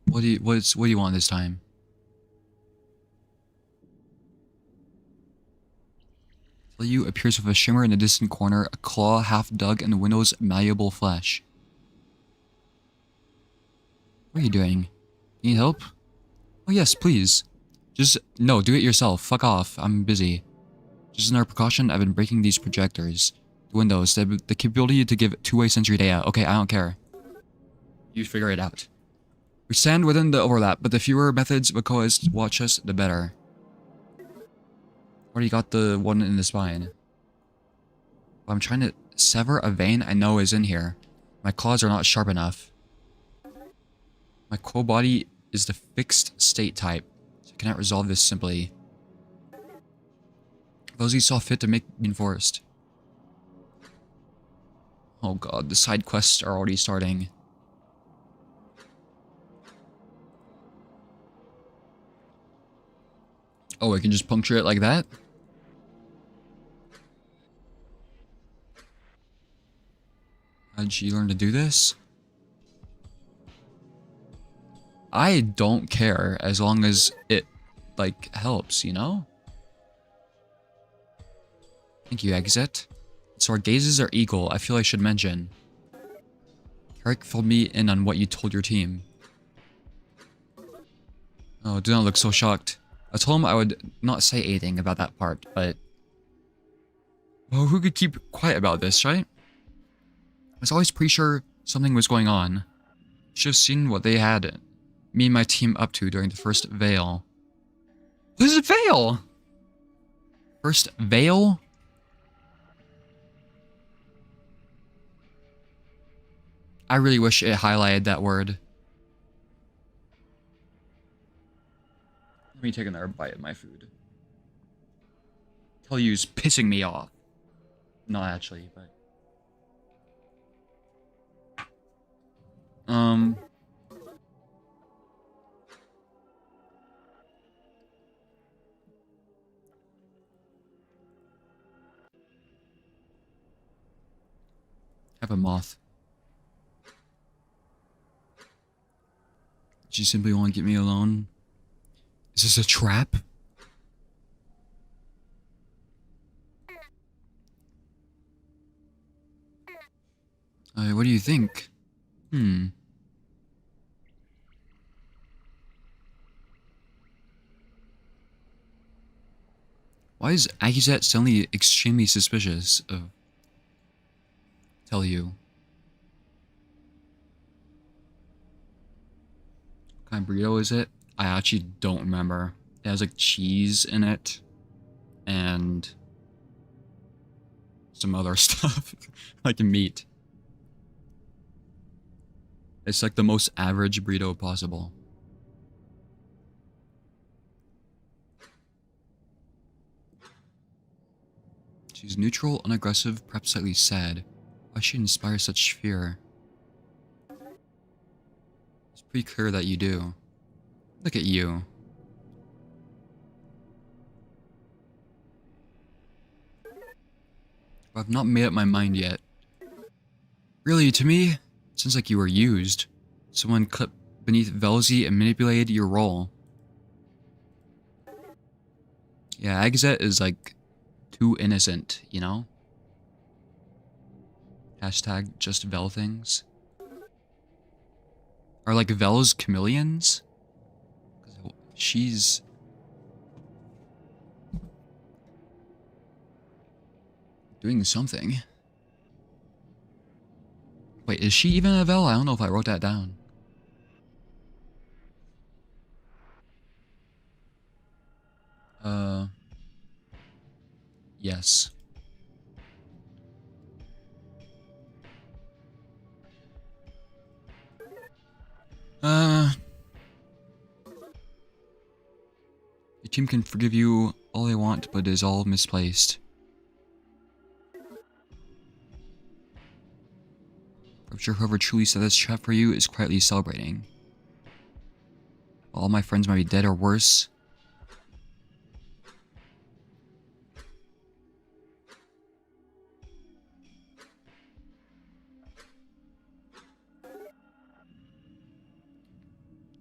What do you want this time? You appears with a shimmer in the distant corner, a claw half dug in the window's malleable flesh. What are you doing? Need help? Oh yes, please. No, do it yourself. Fuck off. I'm busy. Just another precaution, I've been breaking these projectors. The windows, the capability to give two-way sensory data. Okay, I don't care. You figure it out. We stand within the overlap, but the fewer methods Makoas watch us, the better. Already got the one in the spine. I'm trying to sever a vein I know is in here. My claws are not sharp enough. My core body is the fixed state type, so I cannot resolve this simply. Those he saw fit to make reinforced. Oh god, the side quests are already starting. Oh, I can just puncture it like that? How did she learn to do this? I don't care as long as it, like, helps, you know? Thank you, Exit. So our gazes are equal, I feel I should mention. Eric filled me in on what you told your team. Oh, do not look so shocked. I told him I would not say anything about that part, but... well, who could keep quiet about this, right? I was always pretty sure something was going on. Should have seen what they had me and my team up to during the first veil. What is a veil? First veil? I really wish it highlighted that word. Let me take another bite of my food. Tell you's pissing me off. Not actually, but... have a moth. Did you simply want to get me alone? Is this a trap? What do you think? Why is Akizet suddenly extremely suspicious of... tell you? What kind of burrito is it? I actually don't remember. It has like cheese in it. And... some other stuff. Like meat. It's like the most average burrito possible. She's neutral, unaggressive, perhaps slightly sad. Why should she inspire such fear? It's pretty clear that you do. Look at you. But I've not made up my mind yet. Really, to me, it sounds like you were used. Someone clipped beneath Velzy and manipulated your role. Yeah, Agazet is like too innocent, you know? Hashtag just Vel things. Are like Vel's chameleons? She's... doing something. Wait, is she even a Vel? I don't know if I wrote that down. Yes. Your team can forgive you all they want, but it is all misplaced. I'm sure whoever truly set this trap for you is quietly celebrating. While all my friends might be dead or worse.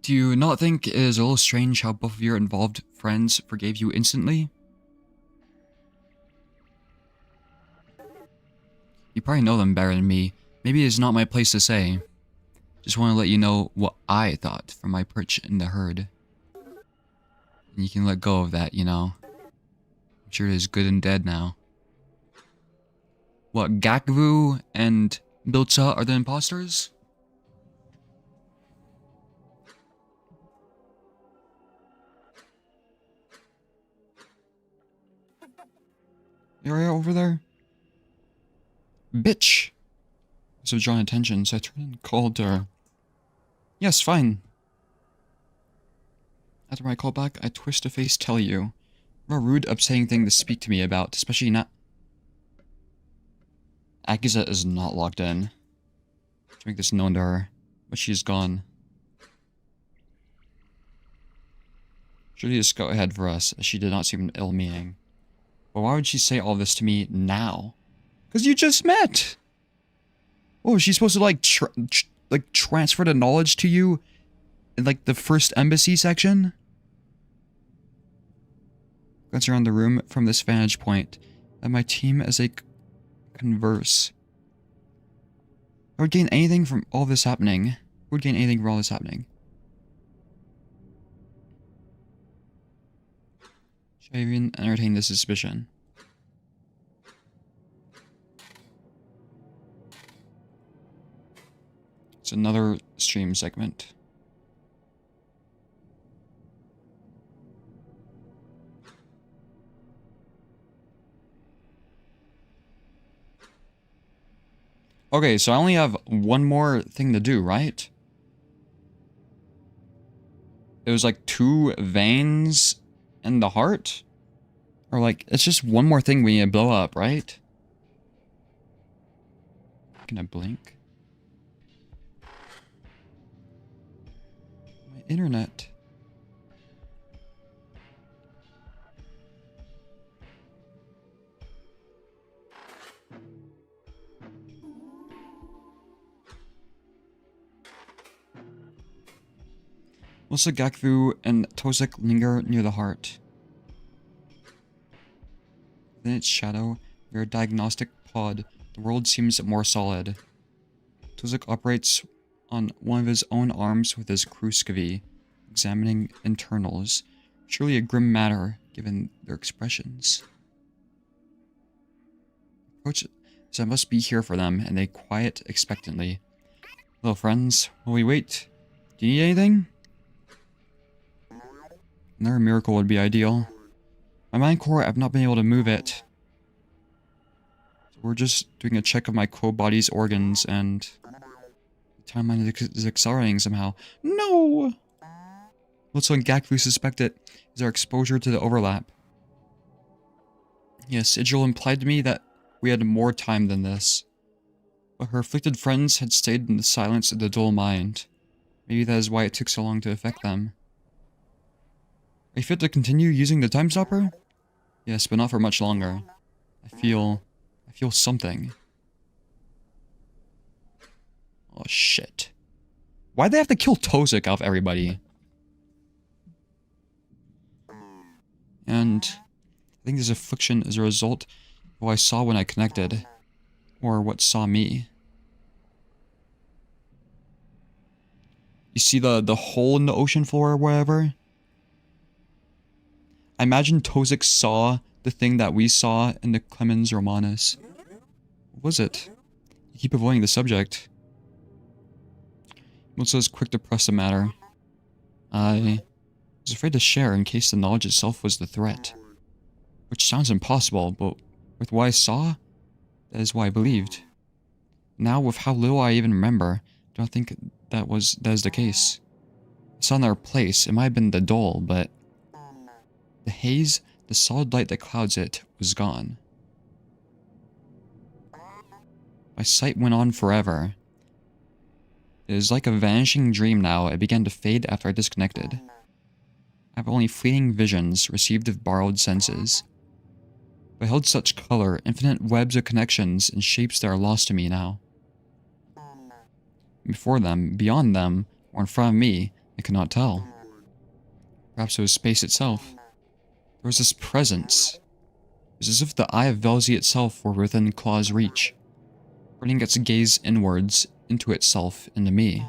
Do you not think it is a little strange how both of your involved friends forgave you instantly? You probably know them better than me. Maybe it's not my place to say. Just want to let you know what I thought from my perch in the herd. And you can let go of that, you know. I'm Richard is good and dead now. What, Gakvu and Bilcha are the imposters? Area over there? Bitch! So drawing attention, so I turned and called her. Yes, fine. After my call back, I twist a face, tell you. What a rude, upsetting thing to speak to me about, especially not. Akiza is not logged in. To make this known to her, but she's gone. Surely just go ahead for us, as she did not seem ill-meaning. But why would she say all this to me now? Because you just met! Oh, is she supposed to, like, transfer the knowledge to you in, like, the first embassy section? Glance around the room from this vantage point, at my team as they converse. I would gain anything from all this happening. I would gain anything from all this happening. Should I even entertain this suspicion? It's another stream segment. Okay, so I only have one more thing to do, right? It was like 2 veins in the heart? Or like, it's just one more thing we need to blow up, right? Can I blink? My internet. Melissa, Gakvu, and Tozek linger near the heart. Within its shadow, near a diagnostic pod, the world seems more solid. Tozek operates on one of his own arms with his Kruskovi, examining internals. Surely a grim matter, given their expressions. Approach as I must be here for them, and they quiet expectantly. Hello, friends. While we wait, do you need anything? Another miracle would be ideal. My mind core, I've not been able to move it. So we're just doing a check of my co-body's organs, and the timeline is accelerating somehow. No! What's when Gakvu suspect it is our exposure to the overlap. Yes, Sigil implied to me that we had more time than this. But her afflicted friends had stayed in the silence of the dull mind. Maybe that is why it took so long to affect them. Are you fit to continue using the time stopper? Yes, but not for much longer. I feel something. Oh shit. Why'd they have to kill Tozek out of everybody? And I think this affliction is a result of what I saw when I connected. Or what saw me. You see the hole in the ocean floor or whatever? I imagine Tozek saw the thing that we saw in the Clemens Romanus. What was it? You keep avoiding the subject. Melissa is quick to press the matter. I was afraid to share in case the knowledge itself was the threat. Which sounds impossible, but with what I saw, that is what I believed. Now, with how little I even remember, I don't think that is the case. I saw another place. It might have been the dole, but the haze, the solid light that clouds it, was gone. My sight went on forever. It is like a vanishing dream now. It began to fade after I disconnected. I have only fleeting visions received of borrowed senses. But I held such color, infinite webs of connections and shapes that are lost to me now. Before them, beyond them, or in front of me, I could not tell. Perhaps it was space itself. There was this presence. It was as if the eye of Velzy itself were within Claw's reach, turning its gaze inwards, into itself, into me.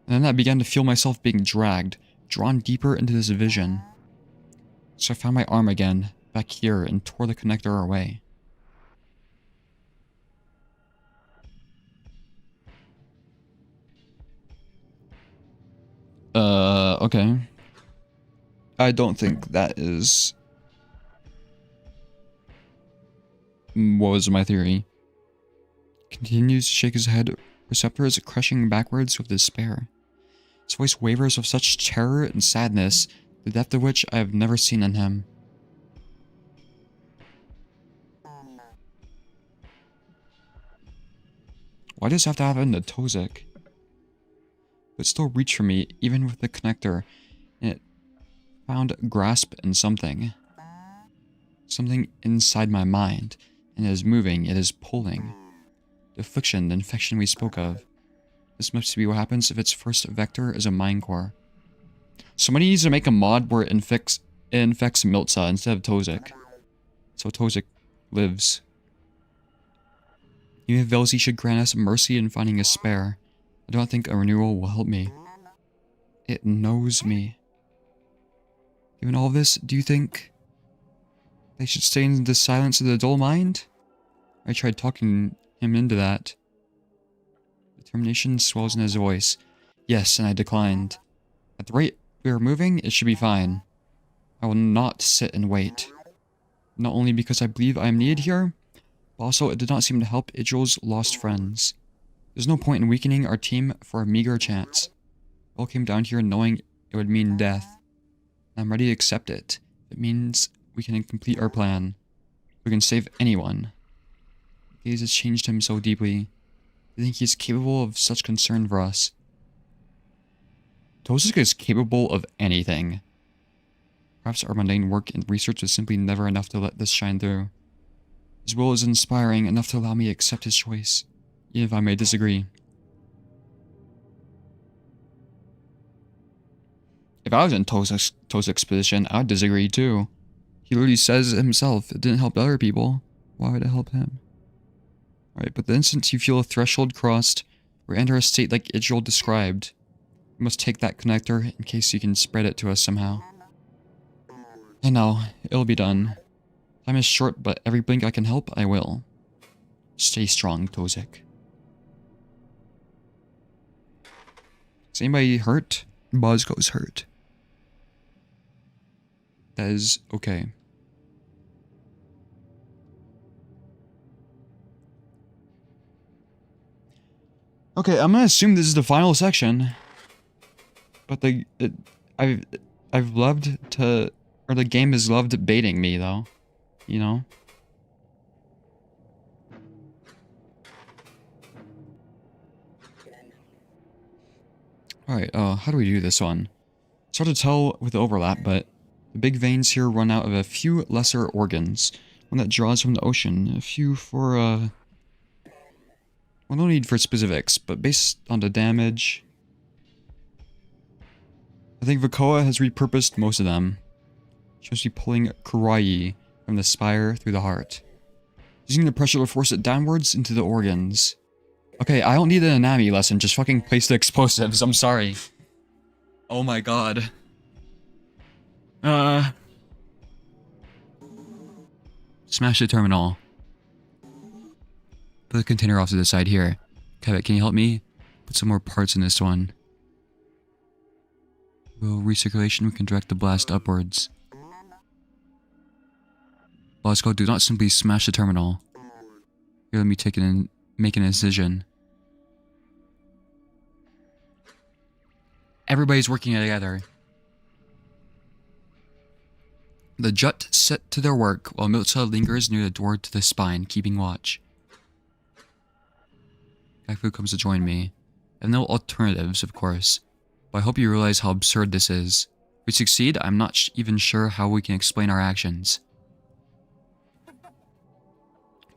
And then I began to feel myself being dragged, drawn deeper into this vision. So I found my arm again, back here and tore the connector away. Okay. I don't think that is... What was my theory? Continues to shake his head, receptors crushing backwards with despair. His voice wavers with such terror and sadness, the depth of which I have never seen in him. Why does this have to happen to Tozik? But still reached for me, even with the connector, and it found grasp in something. Something inside my mind, and it is moving, it is pulling. The affliction, the infection we spoke of. This must be what happens if its first vector is a mind core. Somebody needs to make a mod where it infects Miltza instead of Tozik. So Tozik lives. Even if Velzy should grant us mercy in finding a spare, I do not think a renewal will help me. It knows me. Given all this, do you think they should stay in the silence of the dull mind? I tried talking him into that. Determination swells in his voice. Yes, and I declined. At the rate we are moving, it should be fine. I will not sit and wait. Not only because I believe I am needed here, but also it did not seem to help Idril's lost friends. There's no point in weakening our team for a meager chance. We all came down here knowing it would mean death. I'm ready to accept it. It means we can complete our plan. We can save anyone. Gaze has changed him so deeply. I think he is capable of such concern for us. Tozik is capable of anything. Perhaps our mundane work and research was simply never enough to let this shine through. His will is inspiring enough to allow me to accept his choice, even if I may disagree. If I was in Tozik's position, I'd disagree too. He literally says himself, it didn't help other people. Why would it help him? Alright, but the instant you feel a threshold crossed, or enter a state like Idril described, you must take that connector in case you can spread it to us somehow. I know, it'll be done. Time is short, but every blink I can help, I will. Stay strong, Tozik. Is anybody hurt? Bosco's hurt. That is okay. Okay, I'm gonna assume this is the final section. But I've loved to, or the game has loved baiting me though, you know. All right, how do we do this one? It's hard to tell with the overlap, but the big veins here run out of a few lesser organs. One that draws from the ocean, a few for well, no need for specifics, but based on the damage, I think Vakoa has repurposed most of them. She must be pulling Kawaii from the spire through the heart. Using the pressure to force it downwards into the organs. Okay, I don't need an anatomy lesson, just fucking place the explosives, I'm sorry. Oh my god. Smash the terminal. Put the container off to the side here. Kevin, can you help me? Put some more parts in this one. Will recirculation, we can direct the blast upwards. Bosco, do not simply smash the terminal. Here, let me take it and make an incision. Everybody's working together. The Jut set to their work while Miltza lingers near the door to the spine, keeping watch. Kafu comes to join me. I have no alternatives, of course, but I hope you realize how absurd this is. If we succeed, I'm not even sure how we can explain our actions.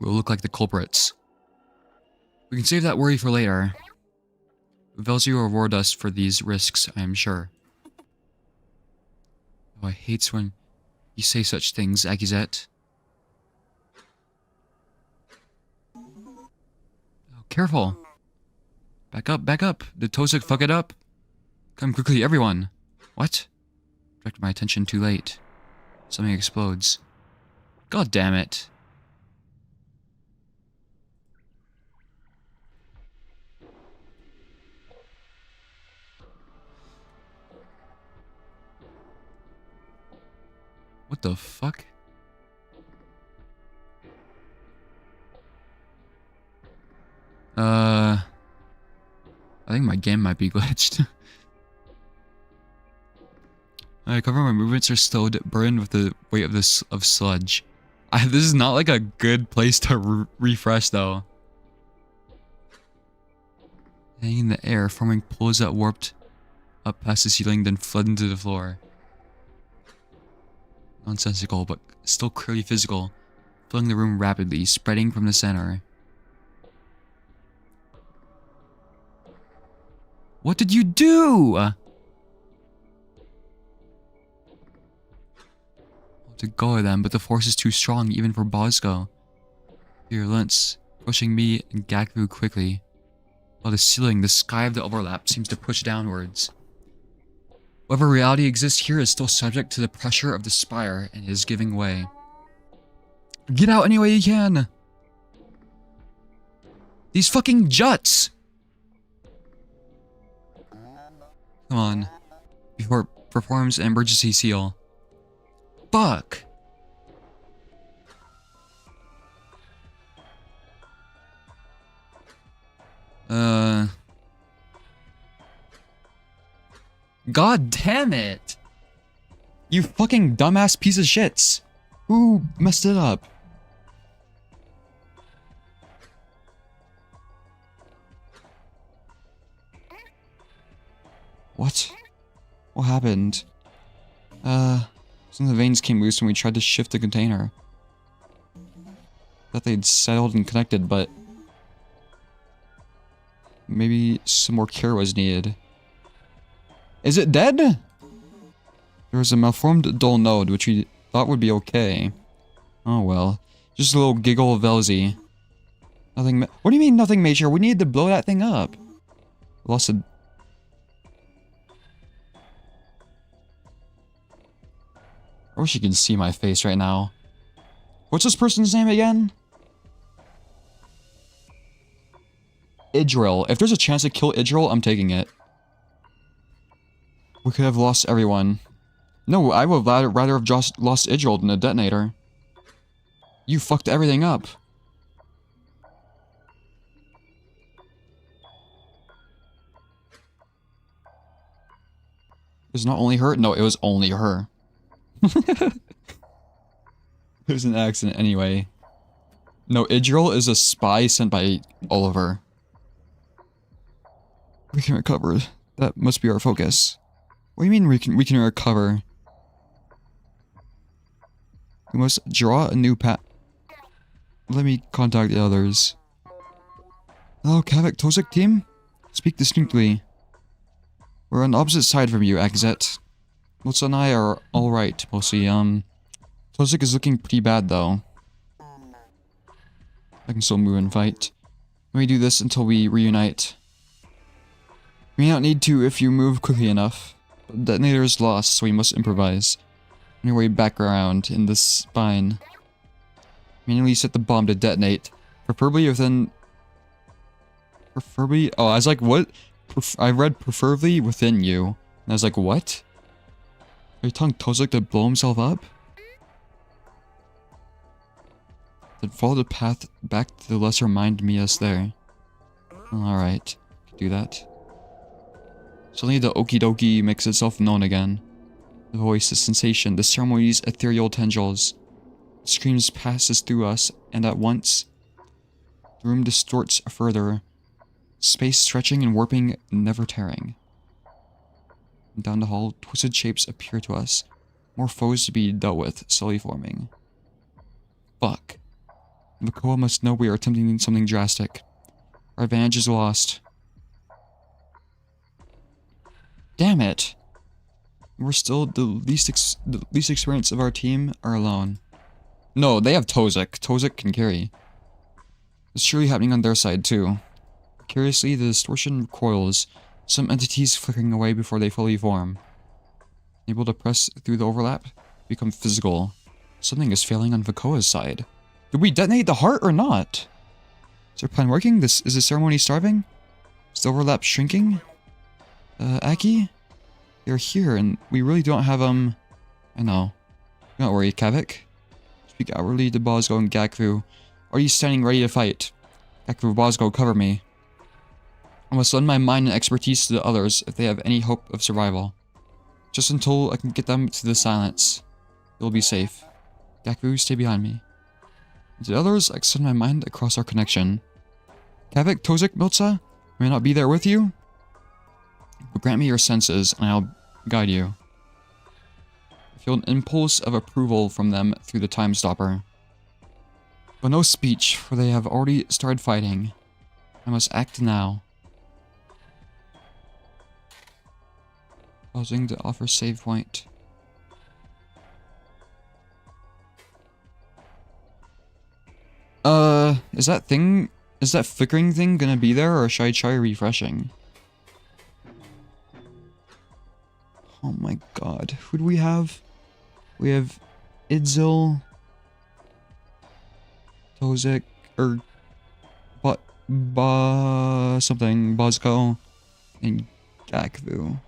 We'll look like the culprits. We can save that worry for later. Velzy will reward us for these risks, I am sure. Oh, I hate when you say such things, Akizet. Oh, careful. Back up, back up. Did Tozik fuck it up? Come quickly, everyone. What? Directed my attention too late. Something explodes. God damn it. What the fuck? I think my game might be glitched. I cover my movements are slowed, burdened with the weight of sludge. This is not like a good place to refresh though. Hanging in the air, forming pools that warped up past the ceiling, then fled into the floor. Nonsensical, but still clearly physical, filling the room rapidly, spreading from the center. What did you do? To go at them, but the force is too strong even for Bosco. He relents, pushing me and gag through quickly. While the ceiling, the sky of the overlap, seems to push downwards. Whatever reality exists here is still subject to the pressure of the spire and is giving way. Get out any way you can! These fucking juts! Come on. Before it performs an emergency seal. Fuck! God damn it! You fucking dumbass piece of shits! Who messed it up? What? What happened? Some of the veins came loose when we tried to shift the container. Thought they'd settled and connected, but maybe some more care was needed. Is it dead? There was a malformed dull node, which we thought would be okay. Oh well. Just a little giggle of Velzy. Nothing what do you mean nothing major? We needed to blow that thing up. Lost a... I wish you could see my face right now. What's this person's name again? Idril. If there's a chance to kill Idril, I'm taking it. We could have lost everyone. No, I would rather have just lost Idril than a detonator. You fucked everything up. It was not only her? No, it was only her. It was an accident anyway. No, Idril is a spy sent by Oliver. We can recover. That must be our focus. What do you mean we can recover? We must draw a new path. Let me contact the others. Hello, Kavik Tozik team? Speak distinctly. We're on the opposite side from you, Exet. Melissa and I are alright, mostly. Tozik is looking pretty bad, though. I can still move and fight. Let me do this until we reunite. We may not need to if you move quickly enough. But the detonator is lost, so we must improvise. On your way back around in this spine. Manually set the bomb to detonate. Preferably within... Preferably... Oh, I was like, what? I read preferably within you. And I was like, what? Are you telling Tozik to blow himself up? Then follow the path back to the lesser mind meet us there. Alright. Do that. Suddenly the okie dokie makes itself known again. The voice, the sensation, the ceremony's ethereal tendrils. It screams passes through us, and at once, the room distorts further. Space stretching and warping, never tearing. And down the hall, twisted shapes appear to us. More foes to be dealt with, slowly forming. Fuck. Makoa must know we are attempting something drastic. Our advantage is lost. Damn it! We're still the least experienced of our team are alone. No, they have Tozik. Tozik can carry. It's surely happening on their side too. Curiously, the distortion recoils, some entities flickering away before they fully form. Able to press through the overlap, become physical. Something is failing on Vakoa's side. Did we detonate the heart or not? Is our plan working? Is the ceremony starving? Is the overlap shrinking? Aki? You're here and we really don't have, I know. Don't worry, Kavik. Speak outwardly to Bosco and Gakvu. Are you standing ready to fight? Gakvu, Bosco, cover me. I must lend my mind and expertise to the others if they have any hope of survival. Just until I can get them to the silence. They'll be safe. Gakvu, stay behind me. To the others, I extend my mind across our connection. Kavik, Tozik, Miltza, may I not be there with you? But grant me your senses, and I'll guide you. I feel an impulse of approval from them through the time stopper. But no speech, for they have already started fighting. I must act now. Pausing to offer save point. Is that flickering thing gonna be there, or should I try refreshing? Oh my god, who do we have? We have Idzil, Tozik, or something, Bosco, and Gakvu.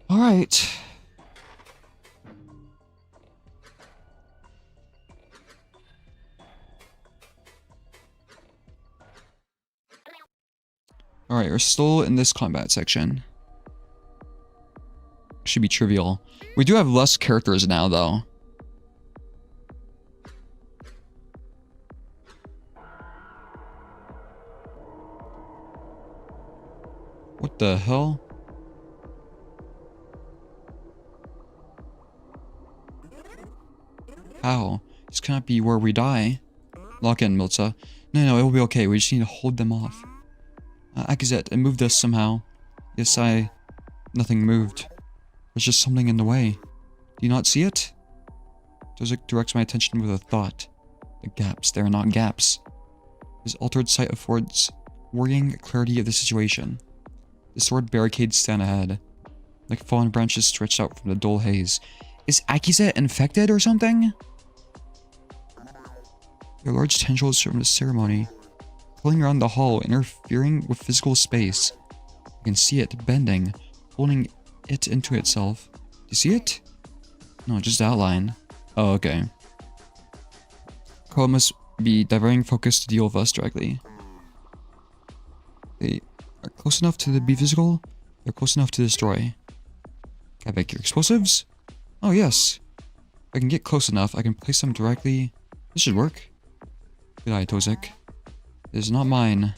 Alright. Alright, we're still in this combat section. Should be trivial. We do have less characters now, though. What the hell? How? This cannot be where we die. Lock in, Miltza. No, it will be okay. We just need to hold them off. Akizet, it moved us somehow. Yes, nothing moved. There's just something in the way. Do you not see it? Tozik directs my attention with a thought. The gaps, they are not gaps. His altered sight affords worrying clarity of the situation. The sword barricades stand ahead, like fallen branches stretched out from the dull haze. Is Akizet infected or something? There are large tendrils from the ceremony, pulling around the hall, interfering with physical space. I can see it bending, holding it into itself. Do you see it? No, just outline. Oh, okay. Carl must be diverting focus to deal with us directly. They are close enough to be physical, they're close enough to destroy. Kavik, your explosives? Oh, yes. If I can get close enough, I can place them directly. This should work. Good eye, Tozik. It is not mine.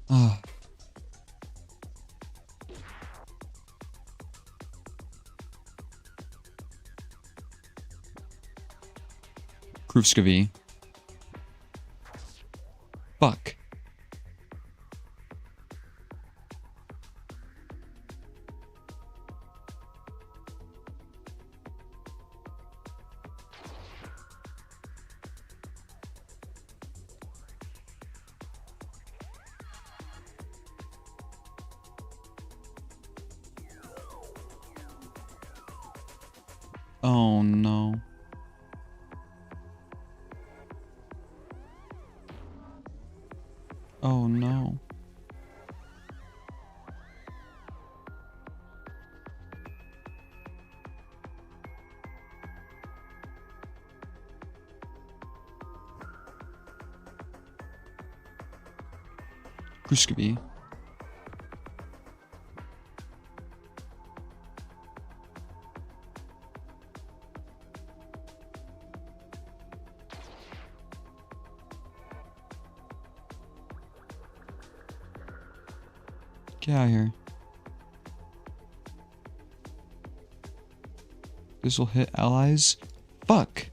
Ah. Kruvskovi. Fuck. Oh no. Oh no. Kruskovi. Get out of here. This will hit allies. Fuck.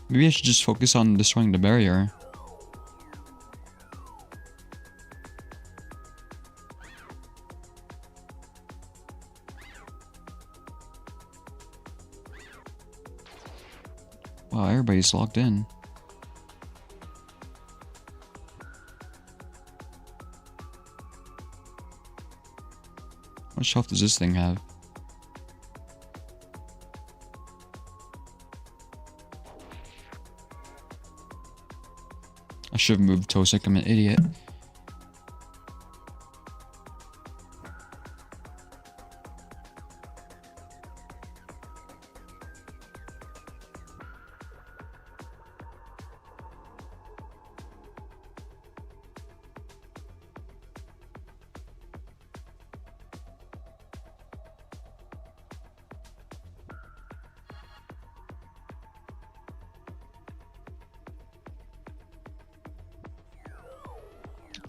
Maybe I should just focus on destroying the barrier. Wow, everybody's logged in. How much health does this thing have? I should have moved Tosek, I'm an idiot.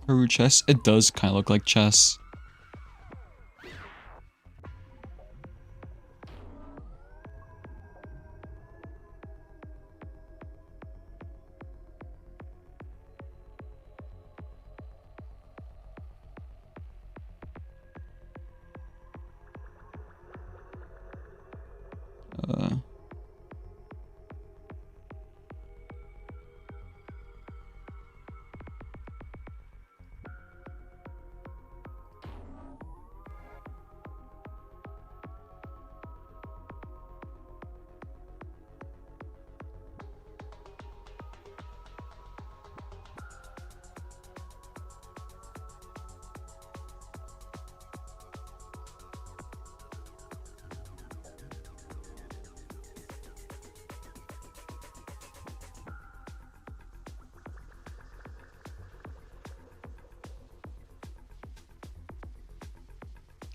Corru chess? It does kind of look like chess.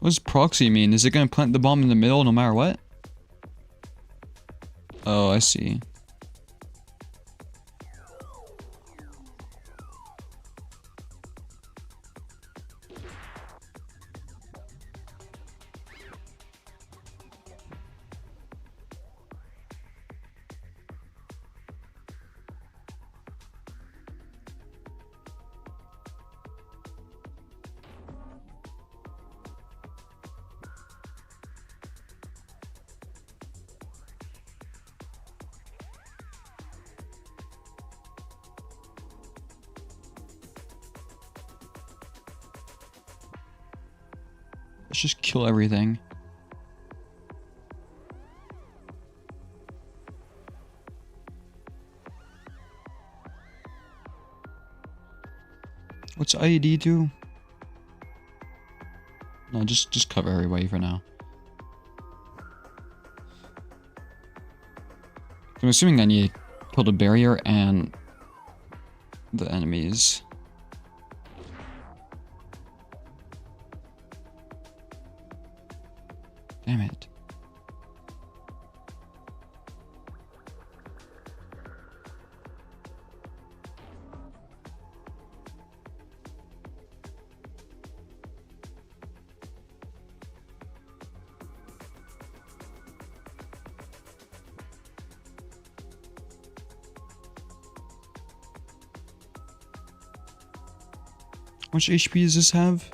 What does proxy mean? Is it going to plant the bomb in the middle no matter what? Oh, I see. Let's just kill everything. What's IED do? No, just cover everybody for now. I'm assuming I need to kill the barrier and the enemies. Damn it. How much HP does this have?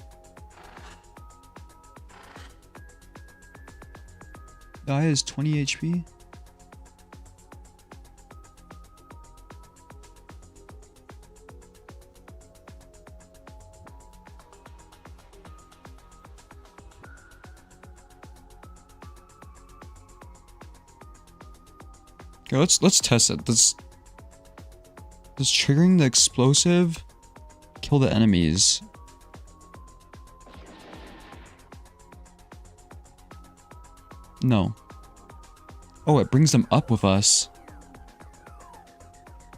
Guy has 20 HP. Okay, let's test it. Does triggering the explosive kill the enemies? No. Oh, it brings them up with us.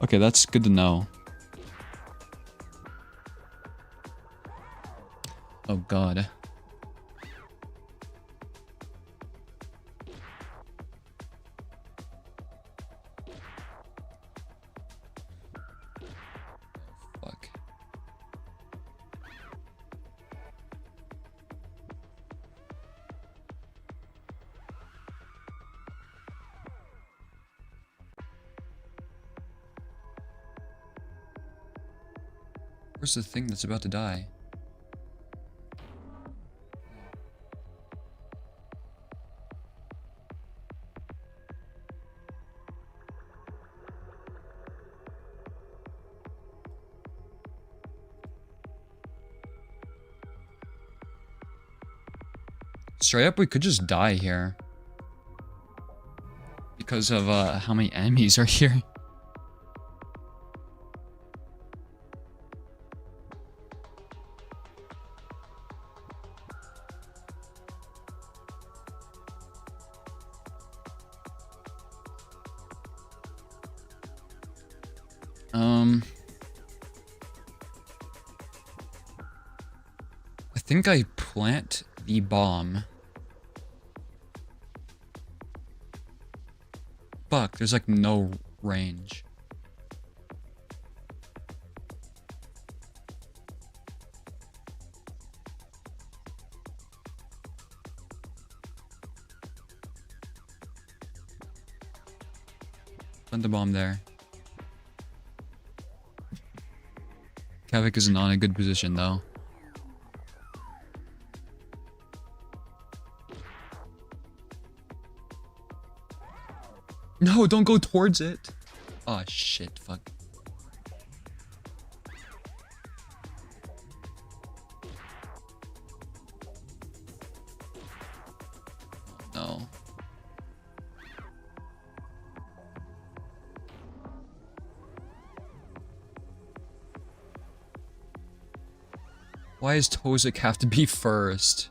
Okay, that's good to know. Oh god. Fuck. Where's the thing that's about to die? Straight up, we could just die here. Because of how many enemies are here. I think I plant the bomb. Fuck, there's like no range. Plant the bomb there. Kavik is not in a good position though. No, don't go towards it. Oh shit, fuck. Oh, no. Why does Tozik have to be first?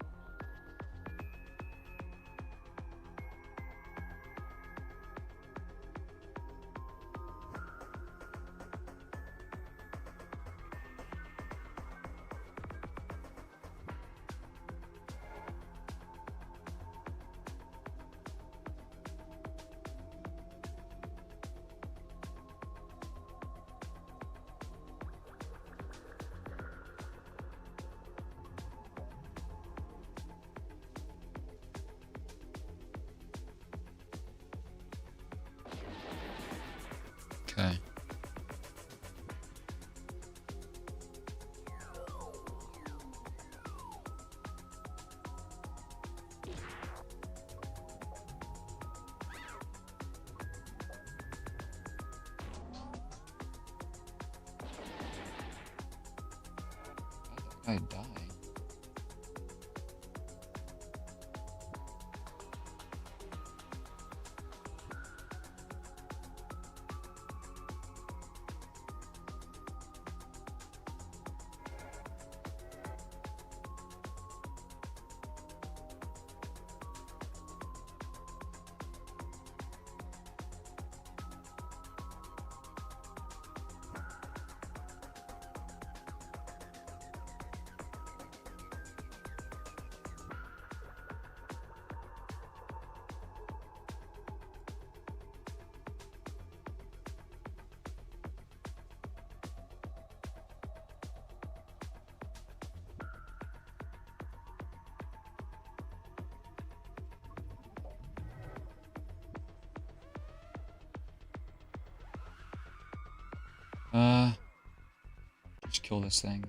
Okay. I die. Just kill this thing.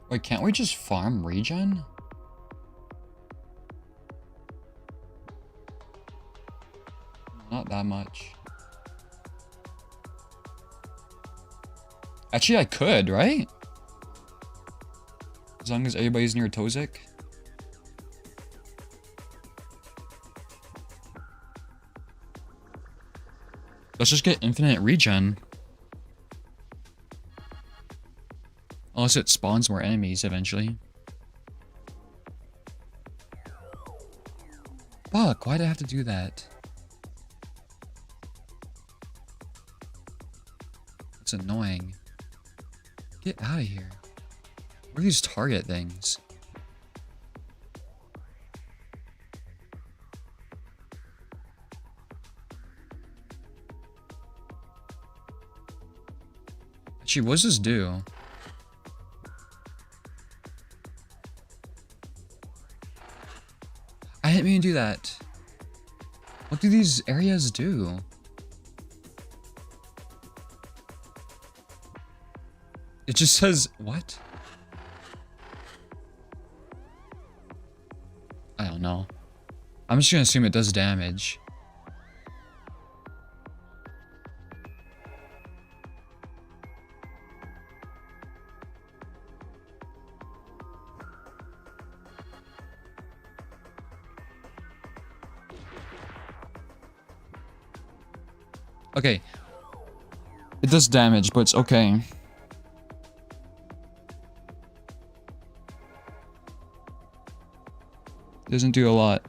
Wait, can't we just farm regen? Not that much. Actually, I could, right? As long as everybody's near Tozik. Let's just get infinite regen. Unless it spawns more enemies eventually. Fuck, why'd I have to do that? It's annoying. Get out of here. What are these target things? Actually, what does this do? I didn't mean to do that. What do these areas do? It just says, what? I don't know. I'm just gonna assume it does damage. Okay. It does damage, but it's okay. Doesn't do a lot.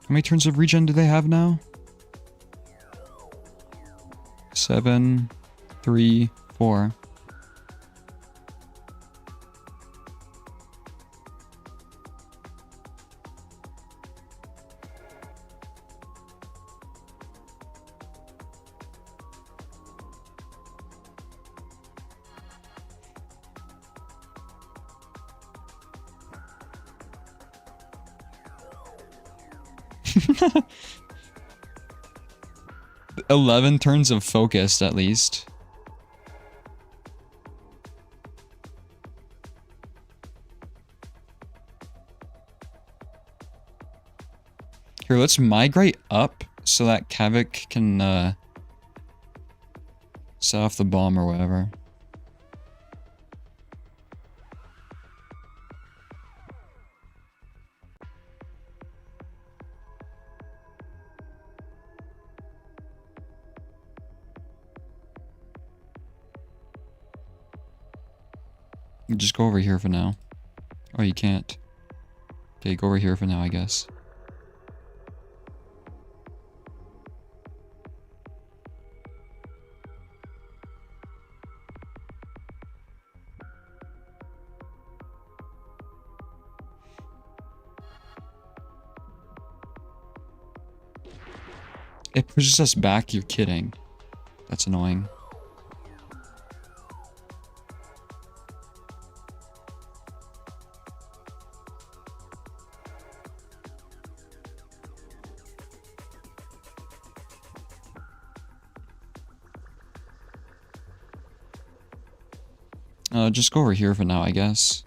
How many turns of regen do they have now? 7, 3, 4. $11 turns of focused, at least. Here, let's migrate up so that Kavik can set off the bomb or whatever. Just go over here for now. Oh, you can't. Okay, go over here for now, I guess. It pushes us back, you're kidding. That's annoying. Just go over here for now, I guess.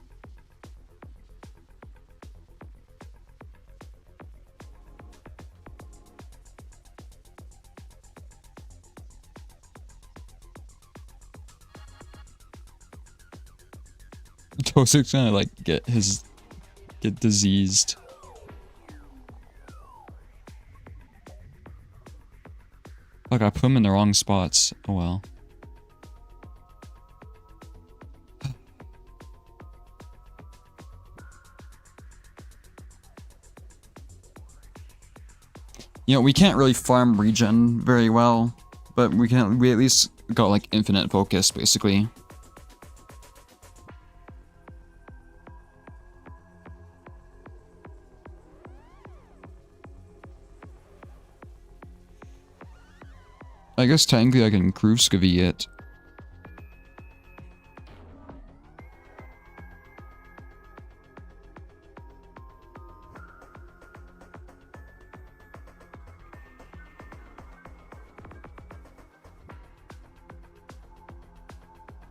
Tosik's gonna like get diseased. Look, I put him in the wrong spots. Oh well. You know, we can't really farm regen very well, but we at least got like infinite focus, basically. I guess technically I can Kruvskavi it.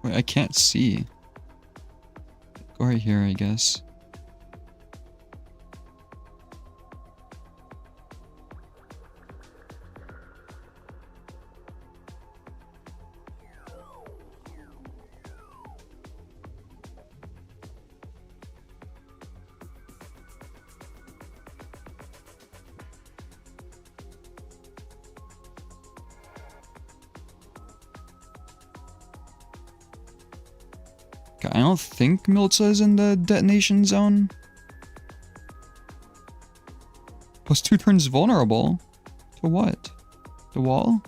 Wait, I can't see. Go right here, I guess. I don't think Milza is in the detonation zone. +2 Who turns vulnerable? To what? The wall?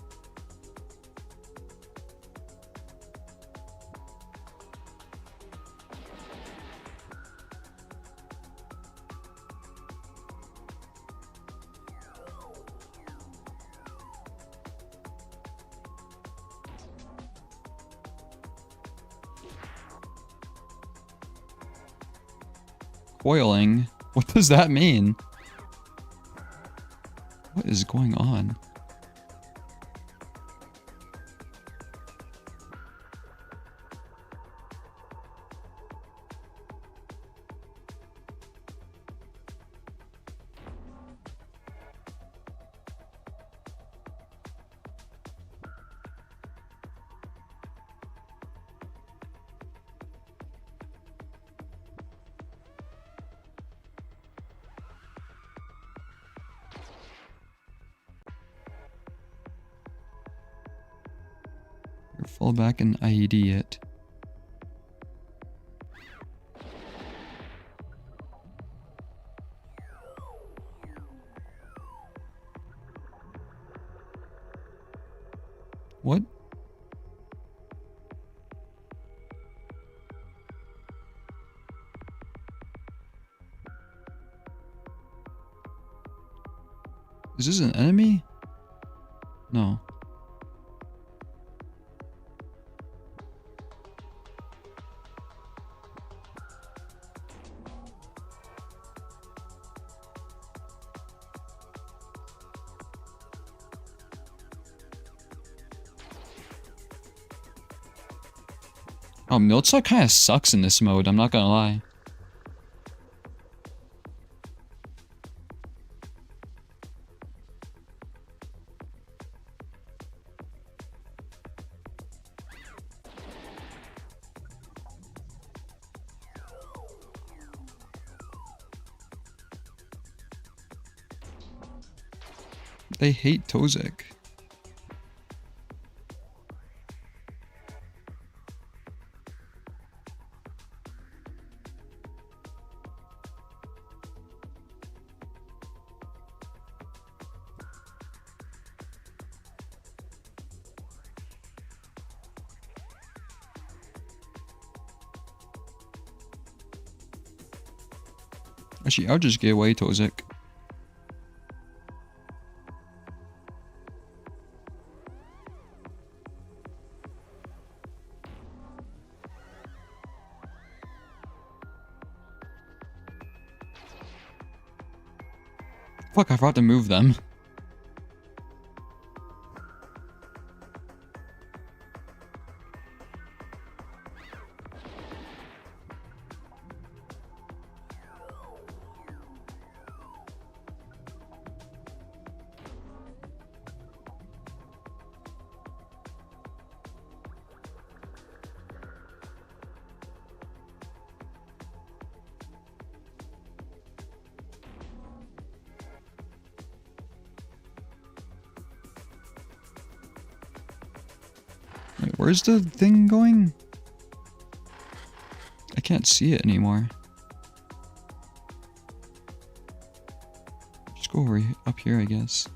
Coiling? What does that mean? What is going on? Fall back and IED it. What? Is this an enemy? No. Oh, Miltza kind of sucks in this mode, I'm not gonna lie. They hate Tozik. Actually, I'll just get away, Tozik. Fuck, I forgot to move them. Wait, where's the thing going? I can't see it anymore. Just go over up here, I guess.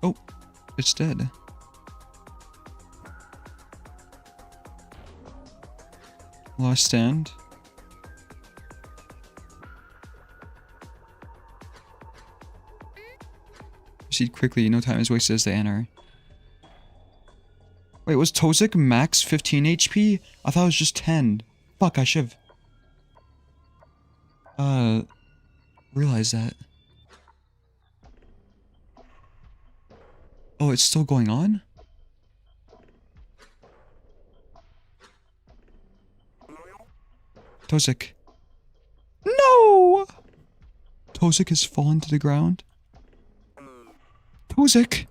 Oh, it's dead. Last stand. Proceed quickly, no time is wasted as they enter. Wait, was Tozik max 15 HP? I thought it was just 10. Fuck, I should've... realized that. Oh, it's still going on? Tozik. No! Tozik has fallen to the ground. Tozik!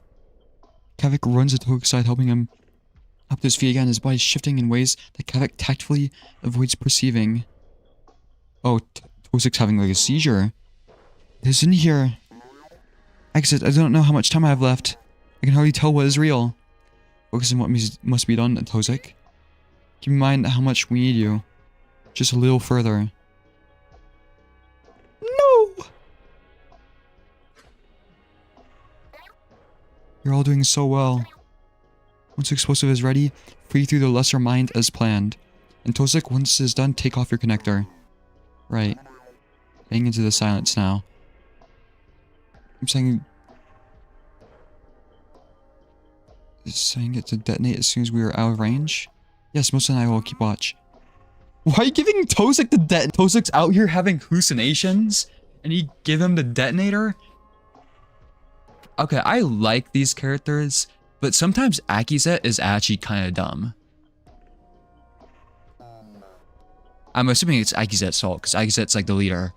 Kavik runs to Tozik's side, helping him up to his feet again, his body shifting in ways that Kavik tactfully avoids perceiving. Oh, Tozik's having like a seizure. It's in here. Exit, I don't know how much time I have left. I can hardly tell what is real. Focus on what must be done, Tozik. Keep in mind how much we need you. Just a little further. No! You're all doing so well. Once the explosive is ready, free through the lesser mind as planned. And Tozik, once it is done, take off your connector. Right. Getting into the silence now. I'm saying it to detonate as soon as we are out of range? Yes, Melissa and I will keep watch. Why are you giving Tozik the detonator? Tozik's out here having hallucinations? And you give him the detonator? Okay, I like these characters, but sometimes Akizet is actually kind of dumb. I'm assuming it's Akizet's fault, because Akizet's like the leader.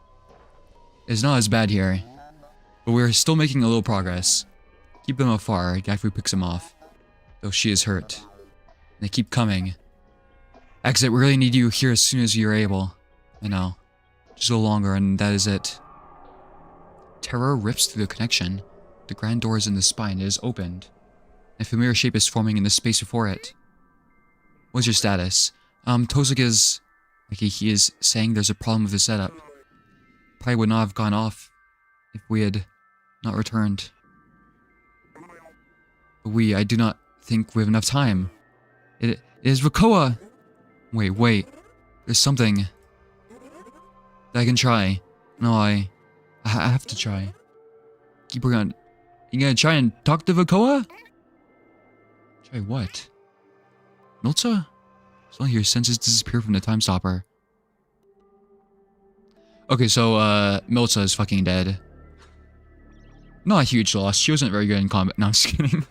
It's not as bad here. But we're still making a little progress. Keep them afar, Gafru picks him off. Though she is hurt. They keep coming. Akizet, we really need you here as soon as you're able. I know. Just a little longer and that is it. Terror rips through the connection. The grand doors in the spine is opened. A familiar shape is forming in the space before it. What's your status? Tozik is... he is saying there's a problem with the setup. Probably would not have gone off if we had not returned. But I do not think we have enough time. It is Rakoa! Wait. There's something that I can try. No, I have to try. Keep working on... You gonna try and talk to Vakoa? Try what? Milza? Suddenly your senses disappear from the time stopper. Okay, so Milza is fucking dead. Not a huge loss. She wasn't very good in combat. No, I'm just kidding.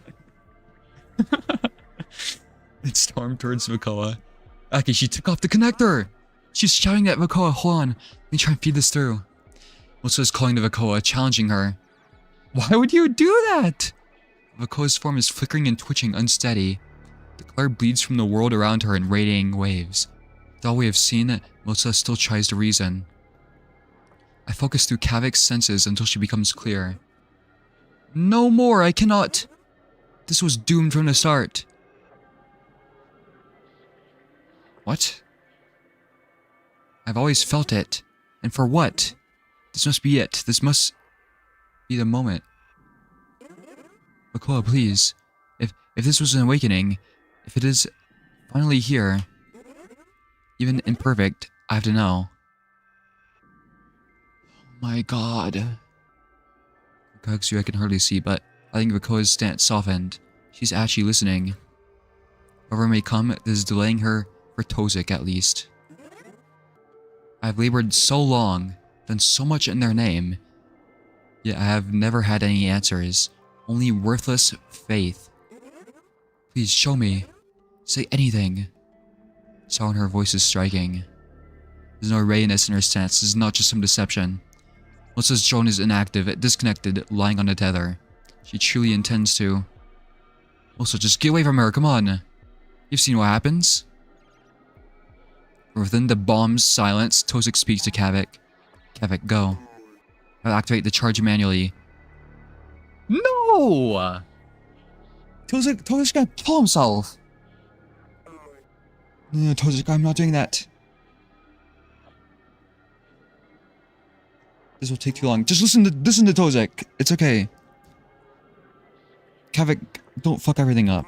It stormed towards Vakoa. Okay, she took off the connector! She's shouting at Vakoa, hold on. Let me try and feed this through. Milza is calling to Vakoa, challenging her. Why would you do that? Vakoa's form is flickering and twitching, unsteady. The glare bleeds from the world around her in radiating waves. With all we have seen, Milza still tries to reason. I focus through Kavik's senses until she becomes clear. No more, I cannot. This was doomed from the start. What? I've always felt it. And for what? This must be it. This must be the moment. Vakoa, please. If this was an awakening, if it is finally here, even imperfect, I have to know. Oh my god. Kagsu I can hardly see, but I think Vakoa's stance softened. She's actually listening. Whatever may come, this is delaying her for Tozik at least. I've labored so long, done so much in their name, yet I have never had any answers, only worthless faith. Please show me. Say anything. Sound her voice is striking. There's no readiness in her stance, this is not just some deception. Melissa's drone is inactive, disconnected, lying on a tether. She truly intends to. Also, just get away from her, come on. You've seen what happens. Within the bomb's silence, Tozik speaks to Kavik. Kavik, go. I'll activate the charge manually. No! Tozik's gonna kill himself. No, Tozik, I'm not doing that. This will take too long. Just listen to Tozik. It's okay. Kavik, don't fuck everything up.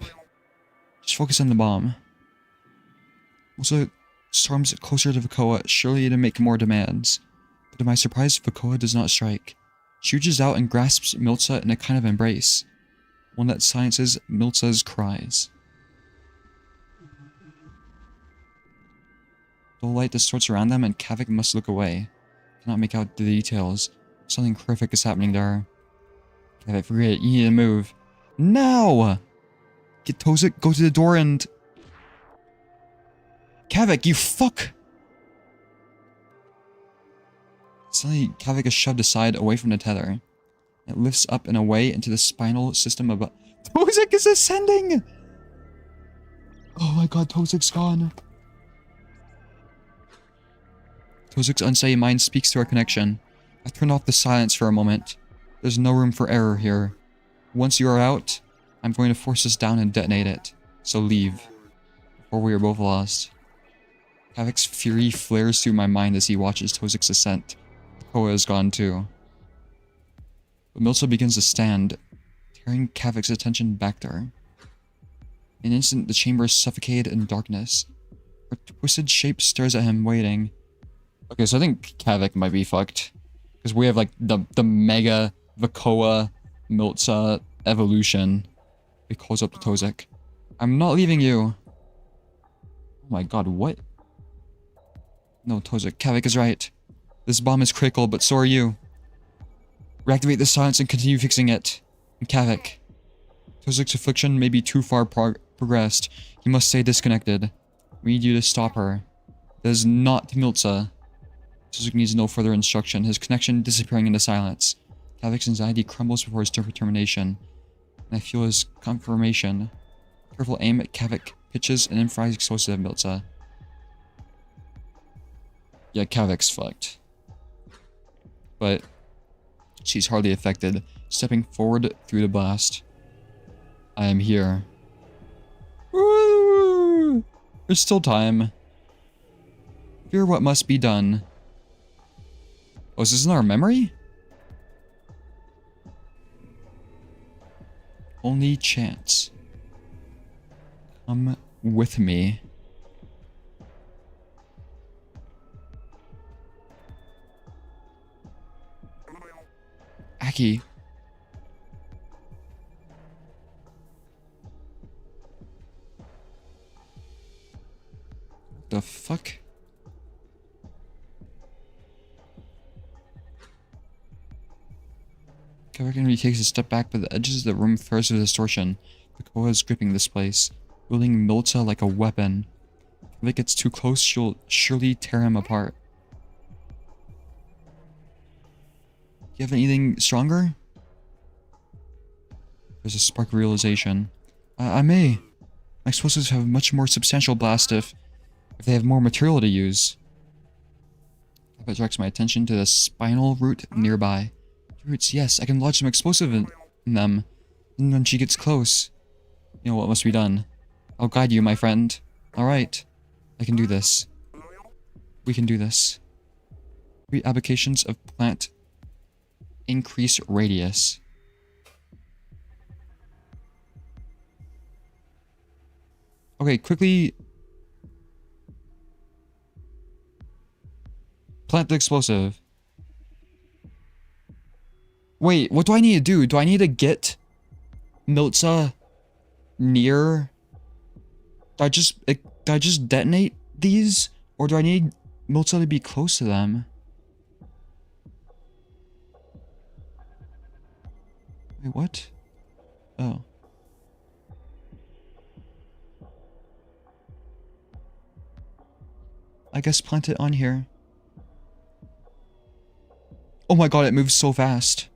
Just focus on the bomb. Also, storms closer to Vakoa, surely to make more demands. But to my surprise, Vakoa does not strike. She reaches out and grasps Milza in a kind of embrace. One that silences Milza's cries. The light distorts around them and Kavik must look away. Cannot make out the details. Something horrific is happening there. Kavik, forget it. You need to move. Now! Get Tozik, go to the door and... Kavik, you fuck! Suddenly, Kavik is shoved aside away from the tether. It lifts up and away into the spinal system of... Tozik is ascending! Oh my god, Tozik's gone. Tozik's unsteady mind speaks to our connection. I turn off the silence for a moment. There's no room for error here. Once you are out, I'm going to force us down and detonate it. So leave, before we are both lost. Havoc's fury flares through my mind as he watches Tozik's ascent. Koa is gone too. But Milsa begins to stand, tearing Kavak's attention back to her. In an instant, the chamber is suffocated in darkness. Her twisted shape stares at him, waiting. Okay, so I think Kavak might be fucked. Because we have like the mega Vakoa Milsa evolution. He calls up to Tozik. I'm not leaving you. Oh my god, what? No, Tozik, Kavak is right. This bomb is critical, but so are you. Reactivate the silence and continue fixing it. And Kavak. Tozik's affliction may be too far progressed. He must stay disconnected. We need you to stop her. That is not Milsa. Tozik needs no further instruction, his connection disappearing into silence. Kavak's anxiety crumbles before his determination, and I feel his confirmation. Careful aim at Kavak pitches an improvised explosive at Milsa. Yeah, Kavak's fucked. But she's hardly affected, stepping forward through the blast. I am here. Woo! There's still time. Fear what must be done. Oh, is this in our memory? Only chance. Come with me. Aki. What the fuck? Kavak takes a step back, but the edges of the room flares with distortion. The Koa is gripping this place, wielding Milsa like a weapon. If it gets too close, she'll surely tear him apart. Do you have anything stronger? There's a spark of realization. I may. My explosives have a much more substantial blast if they have more material to use. That directs my attention to the spinal root nearby. Roots, yes, I can lodge some explosive in them. And when she gets close, you know what must be done. I'll guide you, my friend. Alright. I can do this. We can do this. 3 applications of plant. Increase radius. Okay, quickly. Plant the explosive. Wait, what do I need to do? Do I need to get Milsa near? Do I just detonate these? Or do I need Milsa to be close to them? Wait, what? Oh. I guess plant it on here. Oh my god, it moves so fast.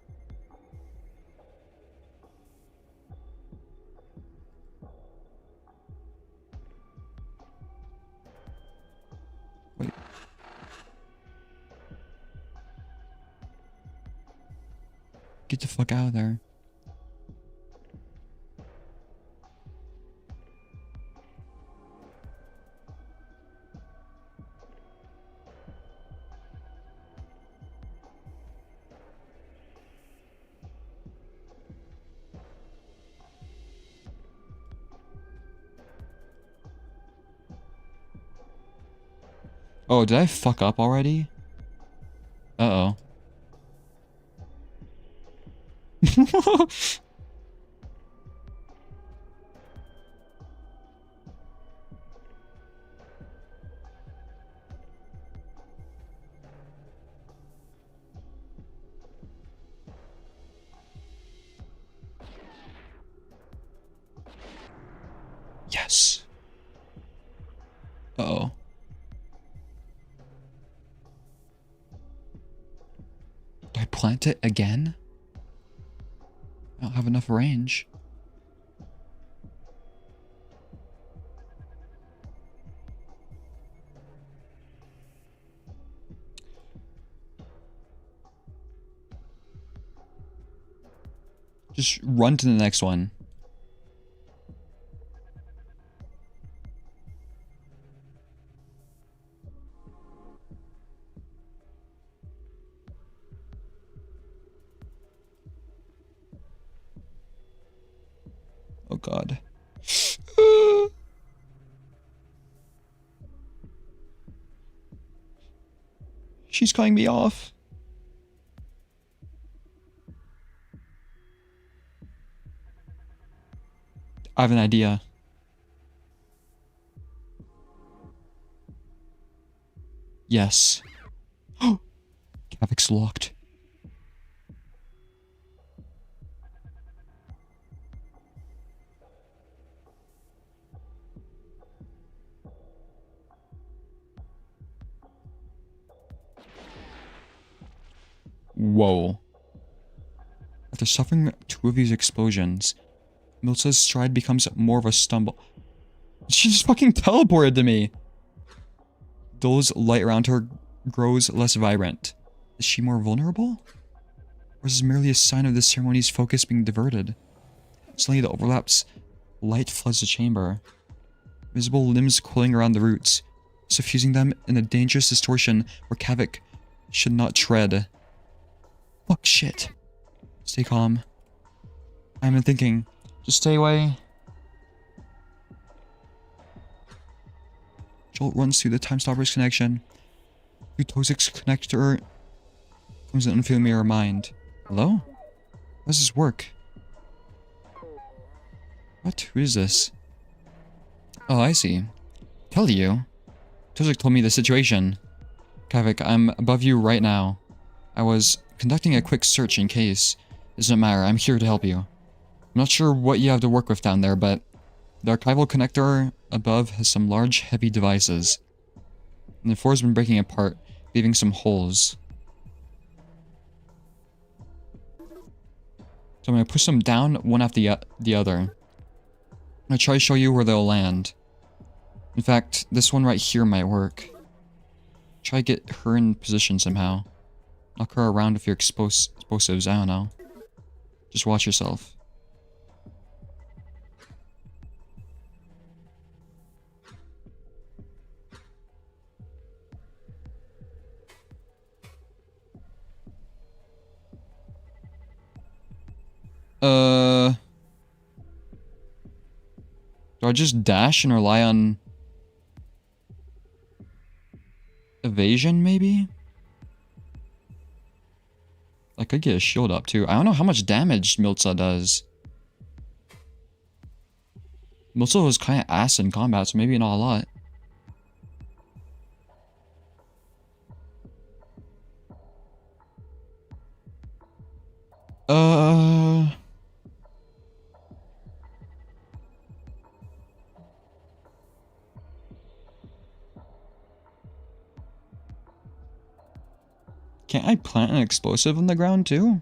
Wait. Get the fuck out of there. Oh, did I fuck up already? Uh-oh. Yes. Uh-oh. Do I plant it again? I don't have enough range. Just run to the next one. Oh god. She's cutting me off. I have an idea. Yes. Oh, Cavik's locked. Whoa. After suffering 2 of these explosions, Milsa's stride becomes more of a stumble. She just fucking teleported to me. Dull's light around her grows less vibrant. Is she more vulnerable? Or is this merely a sign of the ceremony's focus being diverted? Suddenly the overlaps light floods the chamber. Visible limbs coiling around the roots, suffusing them in a dangerous distortion where Kavik should not tread. Fuck shit. Stay calm. I've been thinking. Just stay away. Jolt runs through the time stopper's connection. Through Tozik's connector comes an unfamiliar mind. Hello? How does this work? What? Who is this? Oh, I see. Tell you. Tozik told me the situation. Kavik, I'm above you right now. I was conducting a quick search in case. It doesn't matter, I'm here to help you. I'm not sure what you have to work with down there, but the archival connector above has some large, heavy devices. And the floor has been breaking apart, leaving some holes. So I'm going to push them down one after the other. I'm going to try to show you where they'll land. In fact, this one right here might work. Try to get her in position somehow. Knock her around with your explosives, I don't know. Just watch yourself. Do I just dash and rely on evasion, maybe? I could get a shield up, too. I don't know how much damage Milza does. Milza was kind of ass in combat, so maybe not a lot. Can't I plant an explosive on the ground too?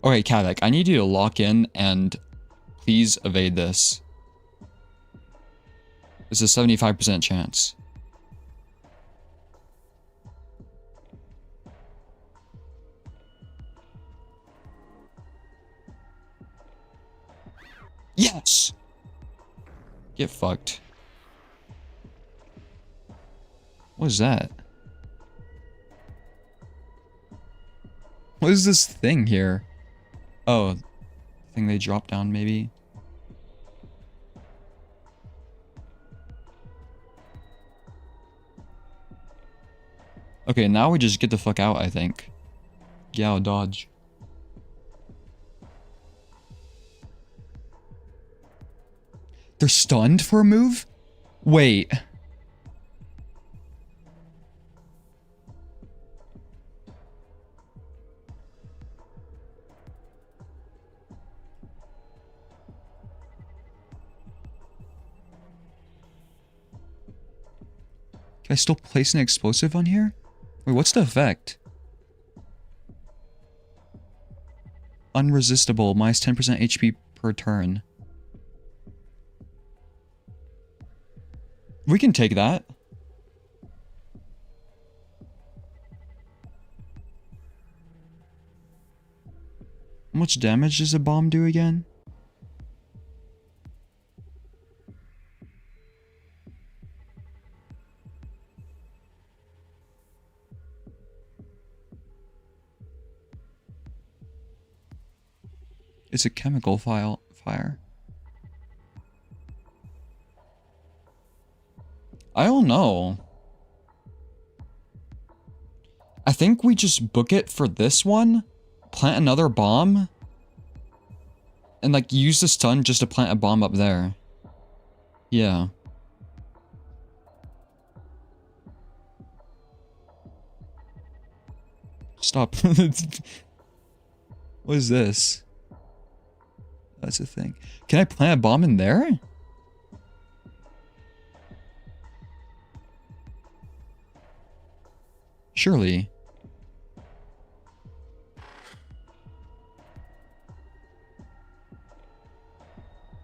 Okay, Kavik, I need you to lock in and please evade this. It's a 75% chance. Yes! Get fucked. What is that? What is this thing here? Oh, thing they dropped down maybe? Okay, now we just get the fuck out, I think. Yeah, dodge. They're stunned for a move? Wait. Can I still place an explosive on here? Wait, what's the effect? unresistible, minus 10% HP per turn. We can take that. How much damage does a bomb do again? It's a chemical fire. I don't know. I think we just book it for this one, plant another bomb, and like use the stun just to plant a bomb up there. Yeah. Stop. What is this? That's a thing. Can I plant a bomb in there? Surely.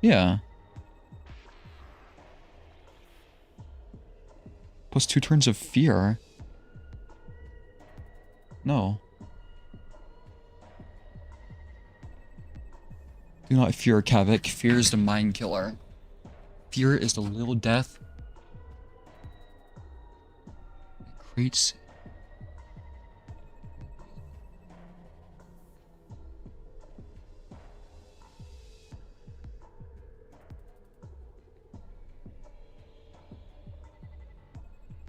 Yeah. Plus 2 turns of fear. No. Do not fear, Kavik. Fear is the mind killer. Fear is the little death. It creates...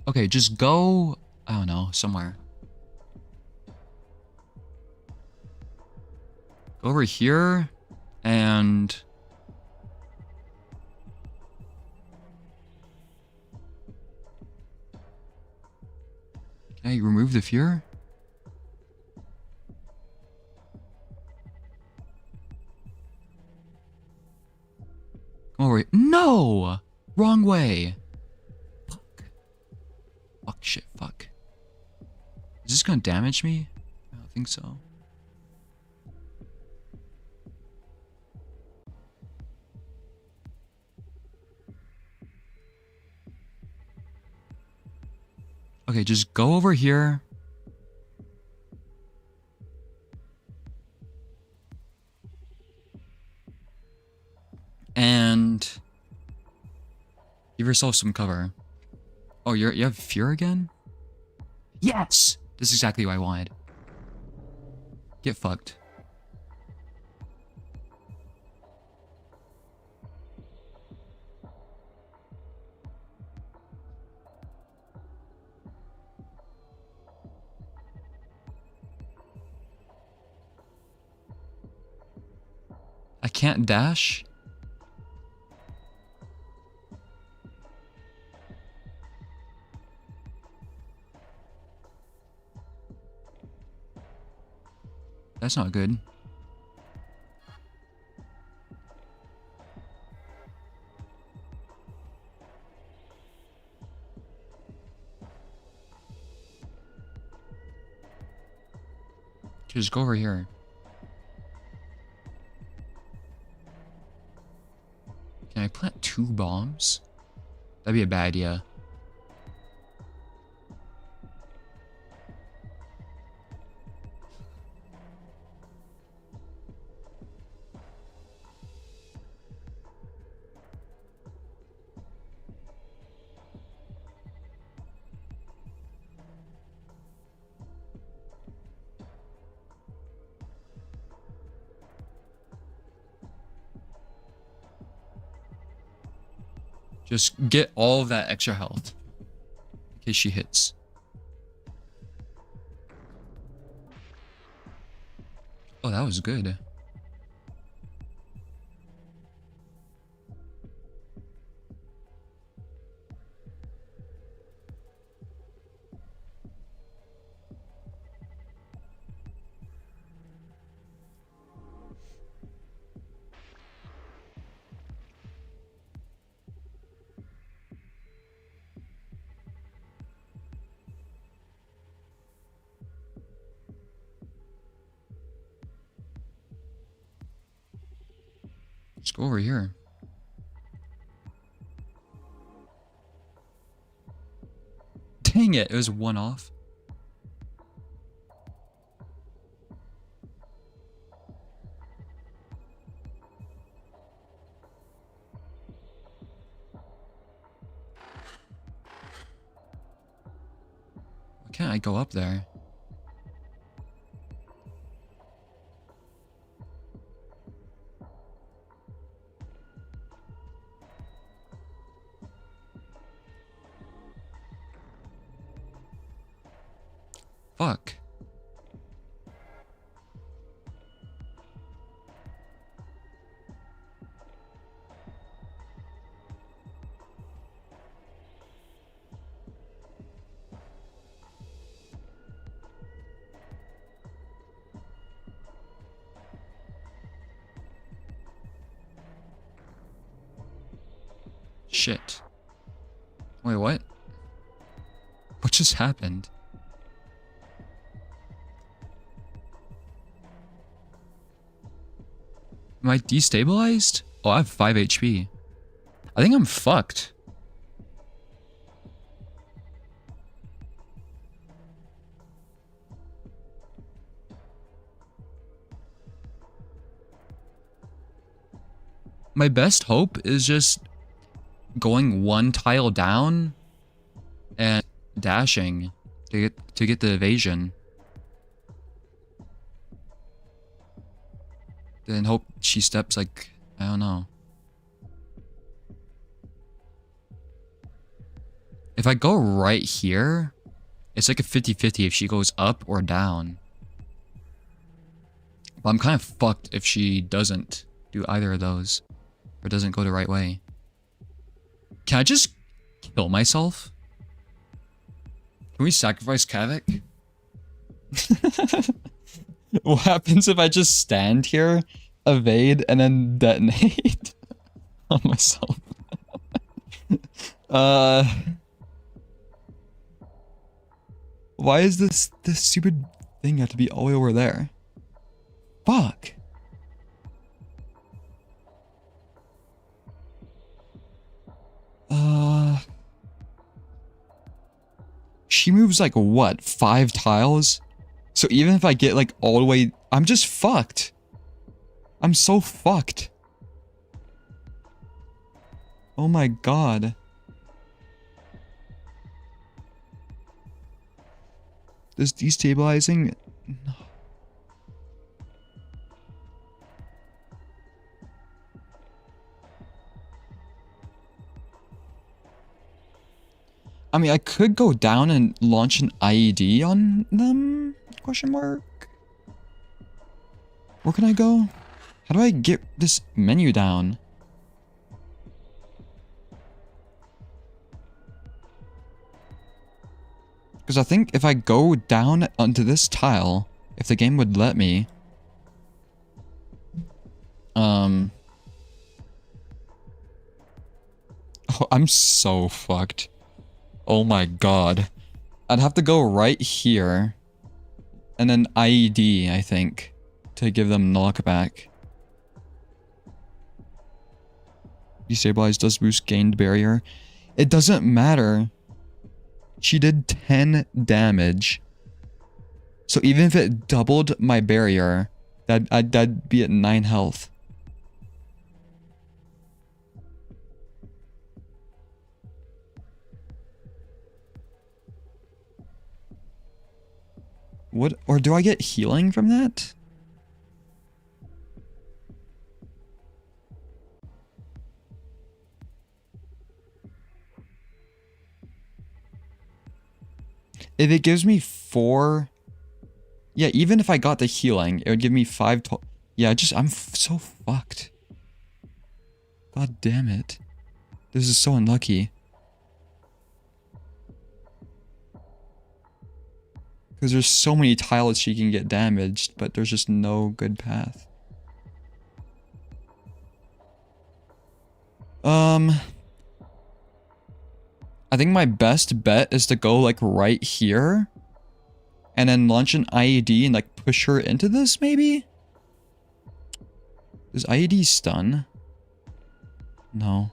Okay, just go... I don't know, somewhere. Go over here, and... Can I remove the fear? Come over here. No! Wrong way! Fuck, shit, fuck. Is this gonna damage me? I don't think so. Okay, just go over here. And give yourself some cover. Oh, you have fear again? Yes! This is exactly what I wanted. Get fucked. I can't dash? That's not good. Just go over here. Can I plant 2 bombs? That'd be a bad idea. Just get all of that extra health. In case she hits. Oh, that was good. Let's go over here. Dang it, it was one off. Why can't I go up there? Fuck. Shit. Wait, what? What just happened? Am I destabilized? Oh, I have 5 HP. I think I'm fucked. My best hope is just going one tile down and dashing to get the evasion. Then hope she steps like, I don't know. If I go right here, it's like a 50-50 if she goes up or down. But I'm kind of fucked if she doesn't do either of those. Or doesn't go the right way. Can I just kill myself? Can we sacrifice Kavik? What happens if I just stand here, evade, and then detonate on myself? Why is this stupid thing have to be all the way over there? Fuck. She moves like what, 5 tiles? So even if I get like all the way, I'm just fucked. I'm so fucked. Oh my god. This destabilizing? No. I mean, I could go down and launch an IED on them? Question mark? Where can I go? How do I get this menu down? Because I think if I go down onto this tile, if the game would let me... Oh, I'm so fucked. Oh my god. I'd have to go right here. And then IED, I think. To give them knockback. Destabilize does boost gained barrier. It doesn't matter. She did 10 damage. So even if it doubled my barrier, that'd be at 9 health. What, or do I get healing from that? If it gives me 4... Yeah, even if I got the healing, it would give me 5 to... Yeah, I'm so fucked. God damn it. This is so unlucky. Because there's so many tiles she can get damaged, but there's just no good path. I think my best bet is to go like right here. And then launch an IED and like push her into this maybe? Does IED stun? No.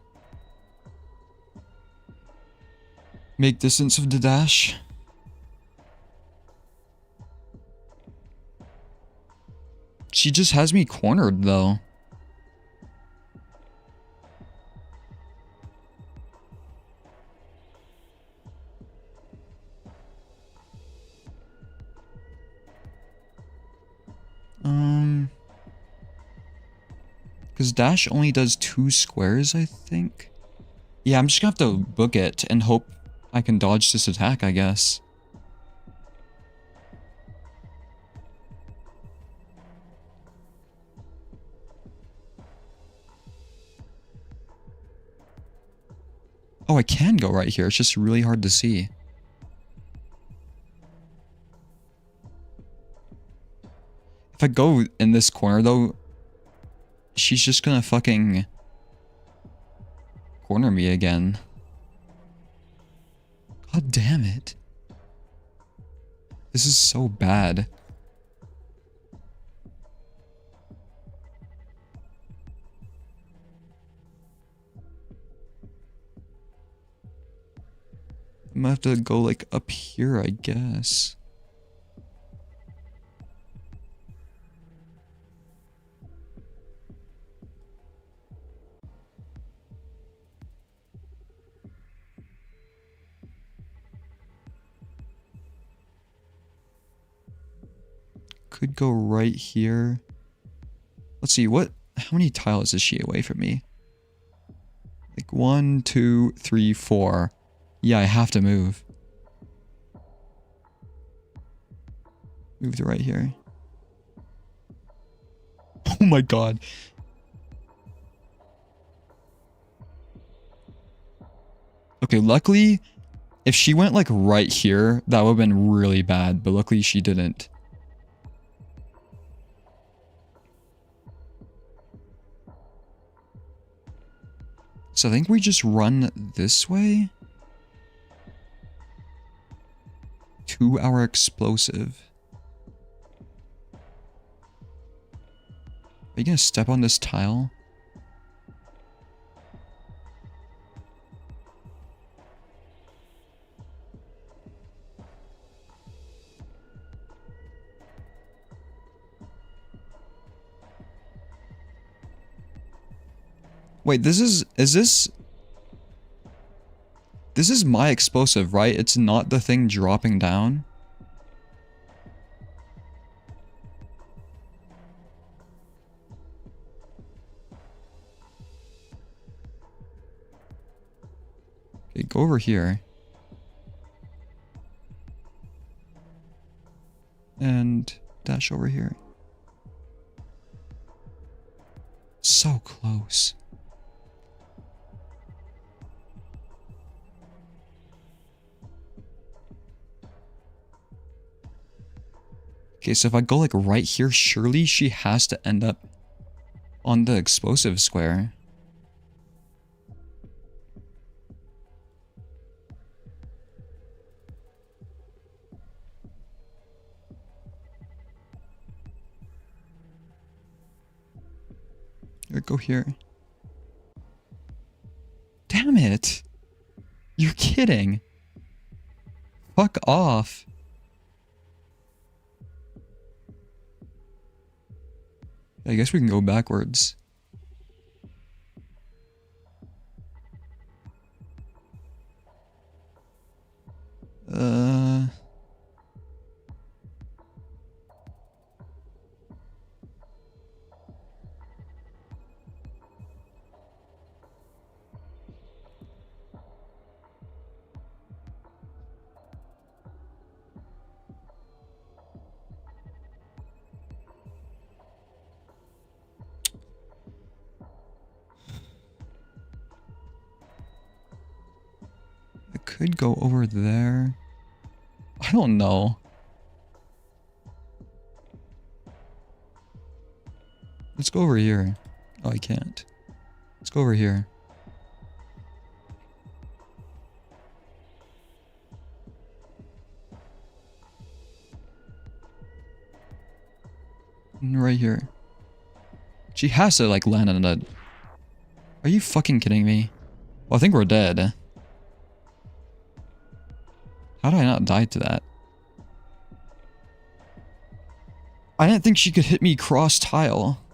Make distance of the dash. She just has me cornered though. Because dash only does 2 squares, I think. Yeah, I'm just gonna have to book it and hope I can dodge this attack, I guess. Oh, I can go right here. It's just really hard to see. If I go in this corner, though, she's just gonna fucking corner me again. God damn it. This is so bad. I'm gonna have to go like up here, I guess. Could go right here. Let's see, how many tiles is she away from me? Like 1, 2, 3, 4. Yeah, I have to move. Move to right here. Oh my god. Okay, luckily, if she went like right here, that would have been really bad, but luckily she didn't. So I think we just run this way. 2-hour explosive. Are you gonna step on this tile? Wait, this is my explosive, right? It's not the thing dropping down. Okay, go over here. And dash over here. So close. Okay, so if I go like right here, surely she has to end up on the explosive square. Here, go here. Damn it! You're kidding. Fuck off. I guess we can go backwards. I could go over there. I don't know. Let's go over here. Oh, I can't. Let's go over here. And right here. She has to like land on that. Are you fucking kidding me? Well, I think we're dead. How did I not die to that? I didn't think she could hit me cross tile.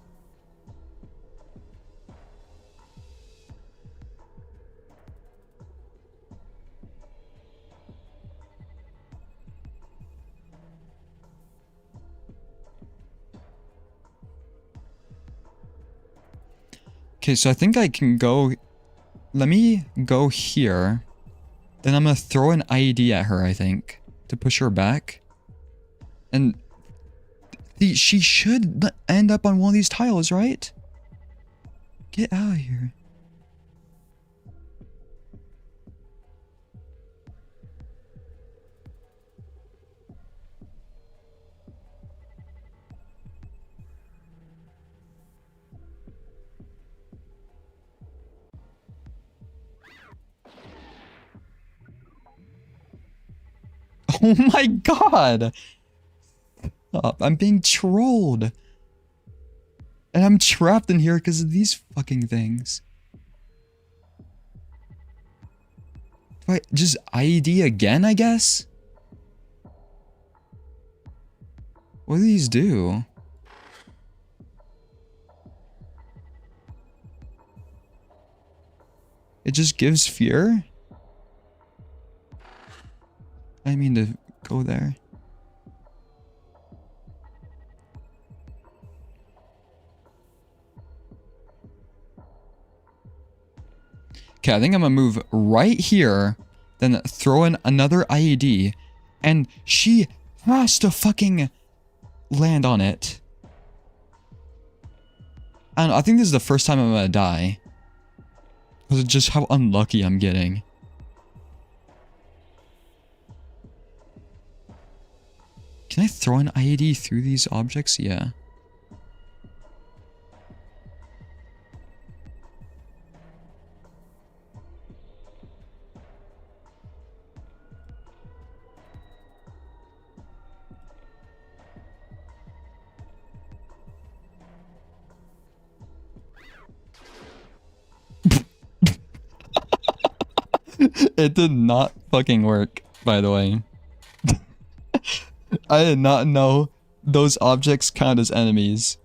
Okay, so I think I can go... Let me go here. Then I'm gonna throw an IED at her, I think. To push her back. And... she should end up on one of these tiles, right? Get out of here. Oh my god! Stop. I'm being trolled. And I'm trapped in here because of these fucking things. Do I just IED again, I guess? What do these do? It just gives fear? I didn't mean to go there. Okay, I think I'm gonna move right here, then throw in another IED, and she has to fucking land on it. I don't know, I think this is the first time I'm gonna die. Because of just how unlucky I'm getting. Can I throw an IED through these objects? Yeah. It did not fucking work, by the way. I did not know those objects count as enemies.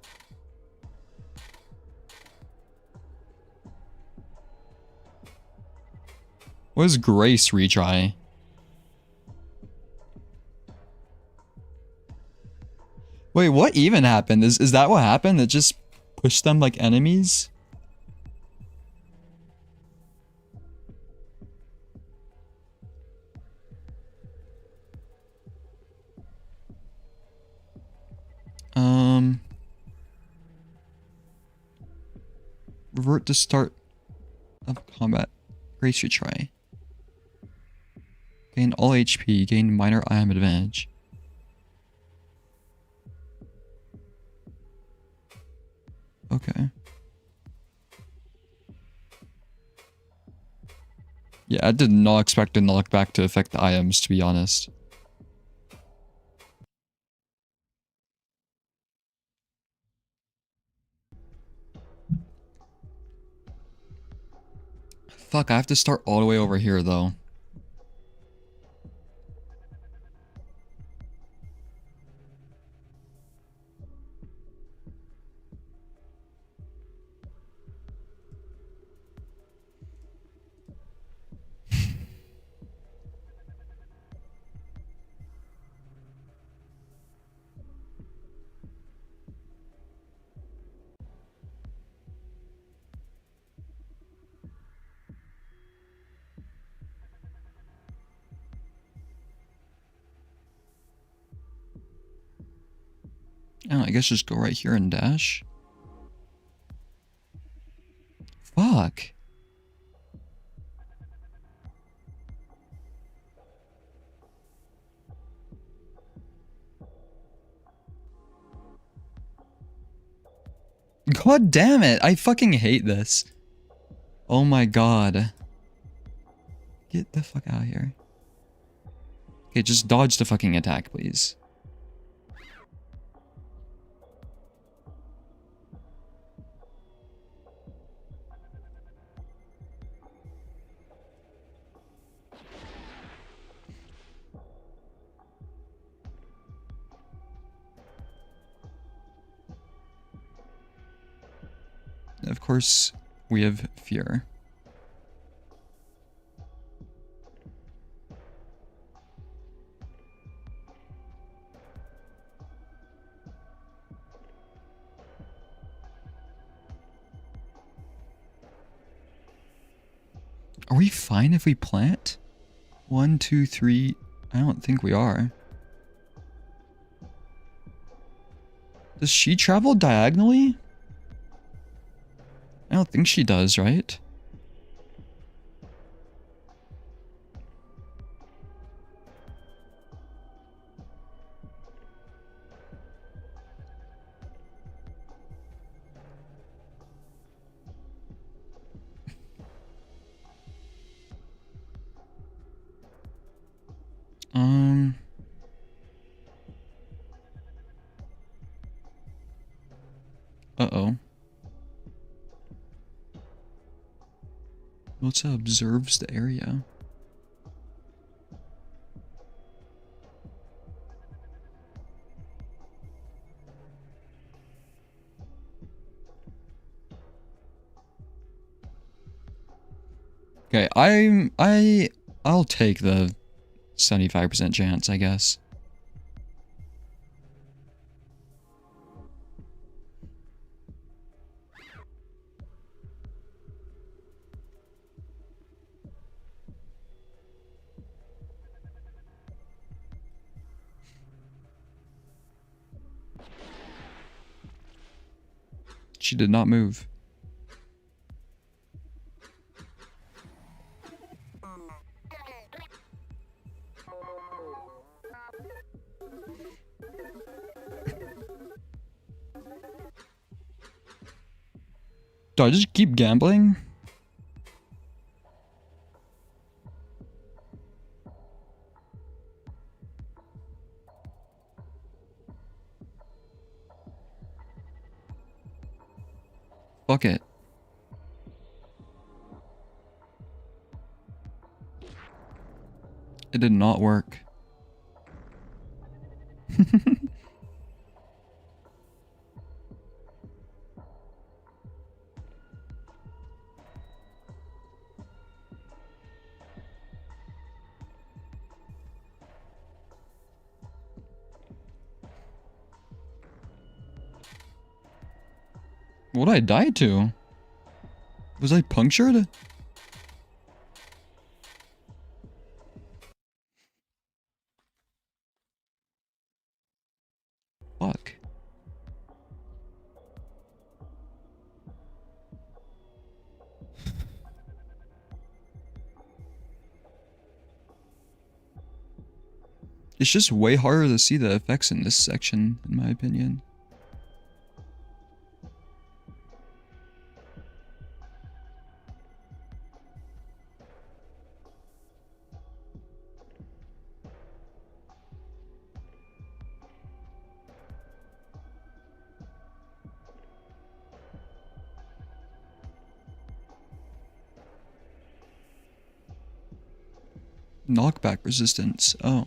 What is Grace retry? Wait, what even happened? Is that what happened? It just pushed them like enemies? Revert to start of combat. Grace retry. Gain all HP. Gain minor IM advantage. Okay. Yeah, I did not expect the knockback to affect the IMs, to be honest. Fuck, I have to start all the way over here, though. Oh, I guess just go right here and dash. Fuck. God damn it. I fucking hate this. Oh my god. Get the fuck out of here. Okay, just dodge the fucking attack, please. of course, we have fear. Are we fine if we plant? 1, 2, 3. I don't think we are. Does she travel diagonally? I don't think she does, right? Uh-oh. What's observes the area? Okay, I'll take the 75% chance, I guess. She did not move. Do I just keep gambling? Fuck it. It did not work. What'd I die to? Was I punctured? Fuck. It's just way harder to see the effects in this section, in my opinion. Knockback resistance. Oh.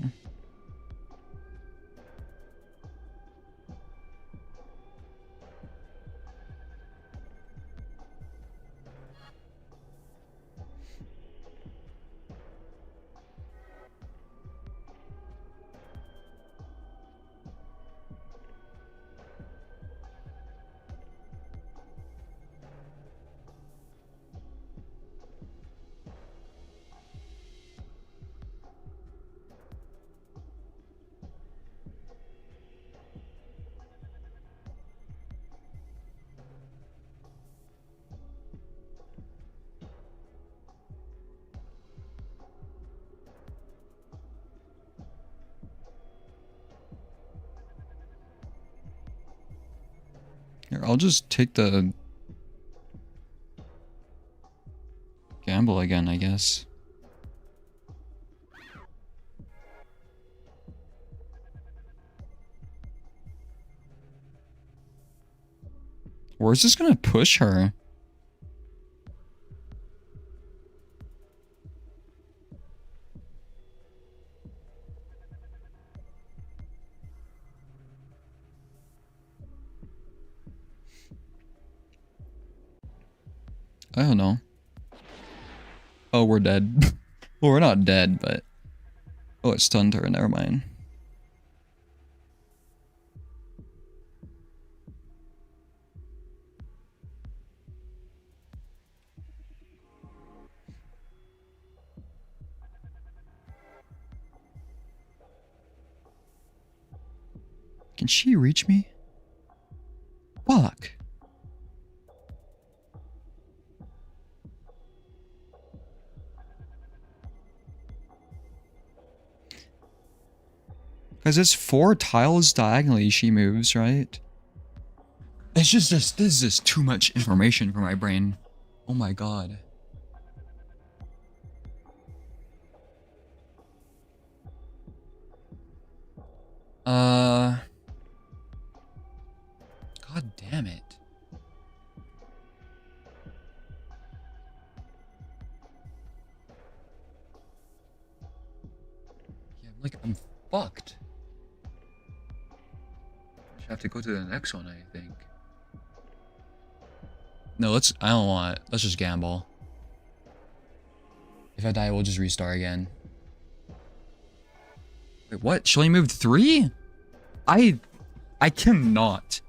Here, I'll just take the gamble again, I guess. Where's this gonna push her? I don't know. Oh, we're dead. Well, we're not dead, but... Oh, it stunned her. Never mind. Can she reach me? Fuck. Because it's 4 tiles diagonally she moves, right? It's just this is just too much information for my brain. Oh my god. God damn it. Yeah, I'm fucked. I should have to go to the next one, I think. No, I don't want it. Let's just gamble. If I die, we'll just restart again. Wait, what? She only moved 3? I cannot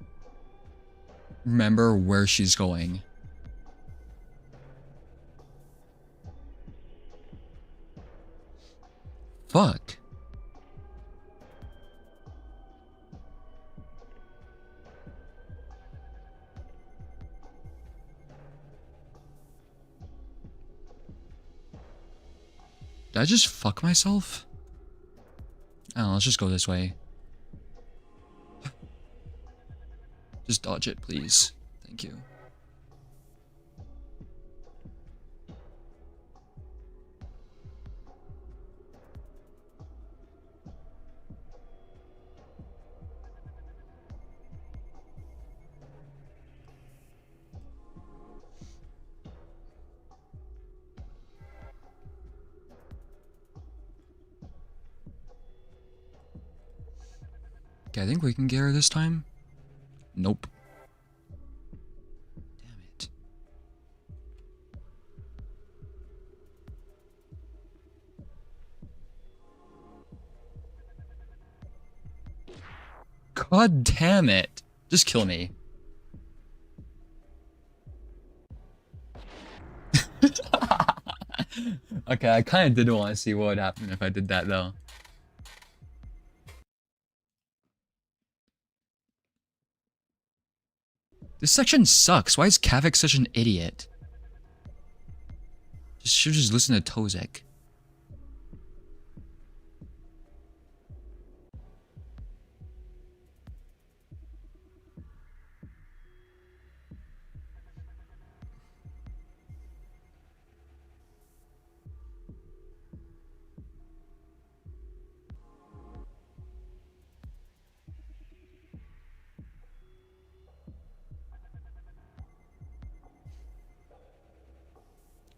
remember where she's going. Fuck. Did I just fuck myself? I don't know, let's just go this way. Just dodge it, please. Thank you. Okay, I think we can get her this time. Nope. Damn it. God damn it. Just kill me. Okay, I kind of did want to see what would happen if I did that though. This section sucks. Why is Kavik such an idiot? Should just listen to Tozek.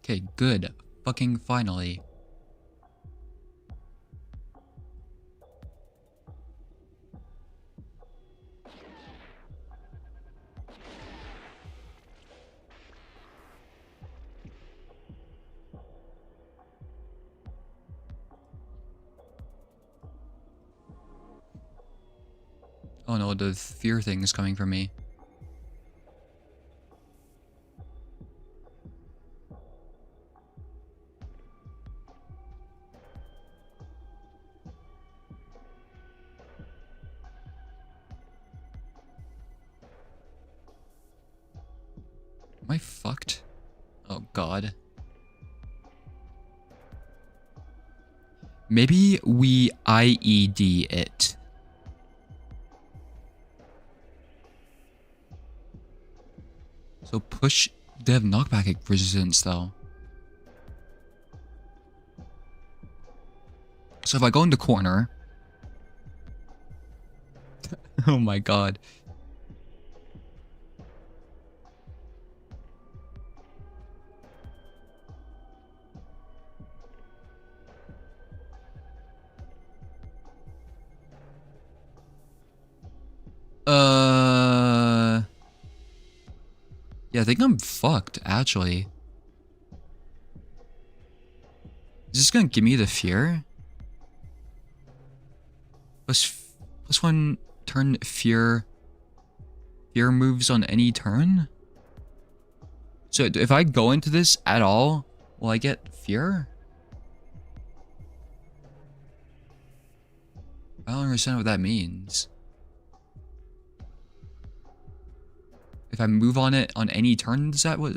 Okay, good. Fucking finally. Oh no, the fear thing is coming for me. Am I fucked? Oh god. Maybe we IED it. So push... They have knockback resistance though. So if I go in the corner... Oh my god. Yeah, I think I'm fucked, actually. gonna give me the fear? Plus one turn fear. Fear moves on any turn? So if I go into this at all, will I get fear? I don't understand what that means. If I move on it on any turn, is that what?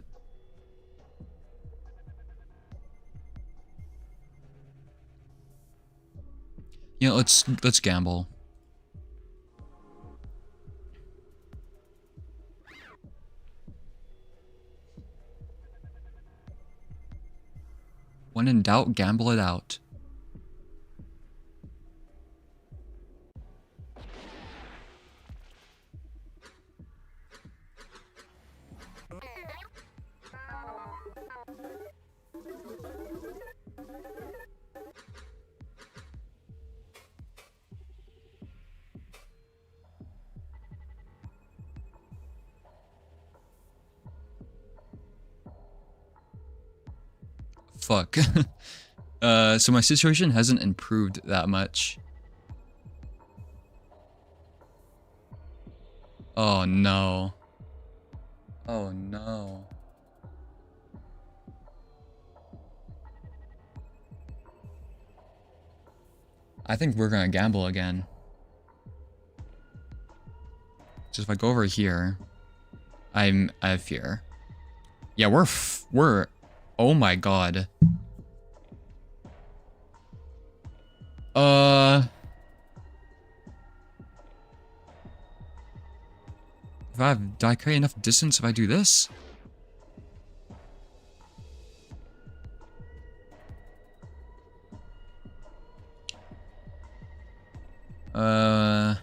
You know, let's gamble. When in doubt, gamble it out. Fuck. So my situation hasn't improved that much. Oh no. Oh no. I think we're gonna gamble again. So if I go over here, I have fear. Yeah, we're oh my god. Do I create enough distance if I do this? I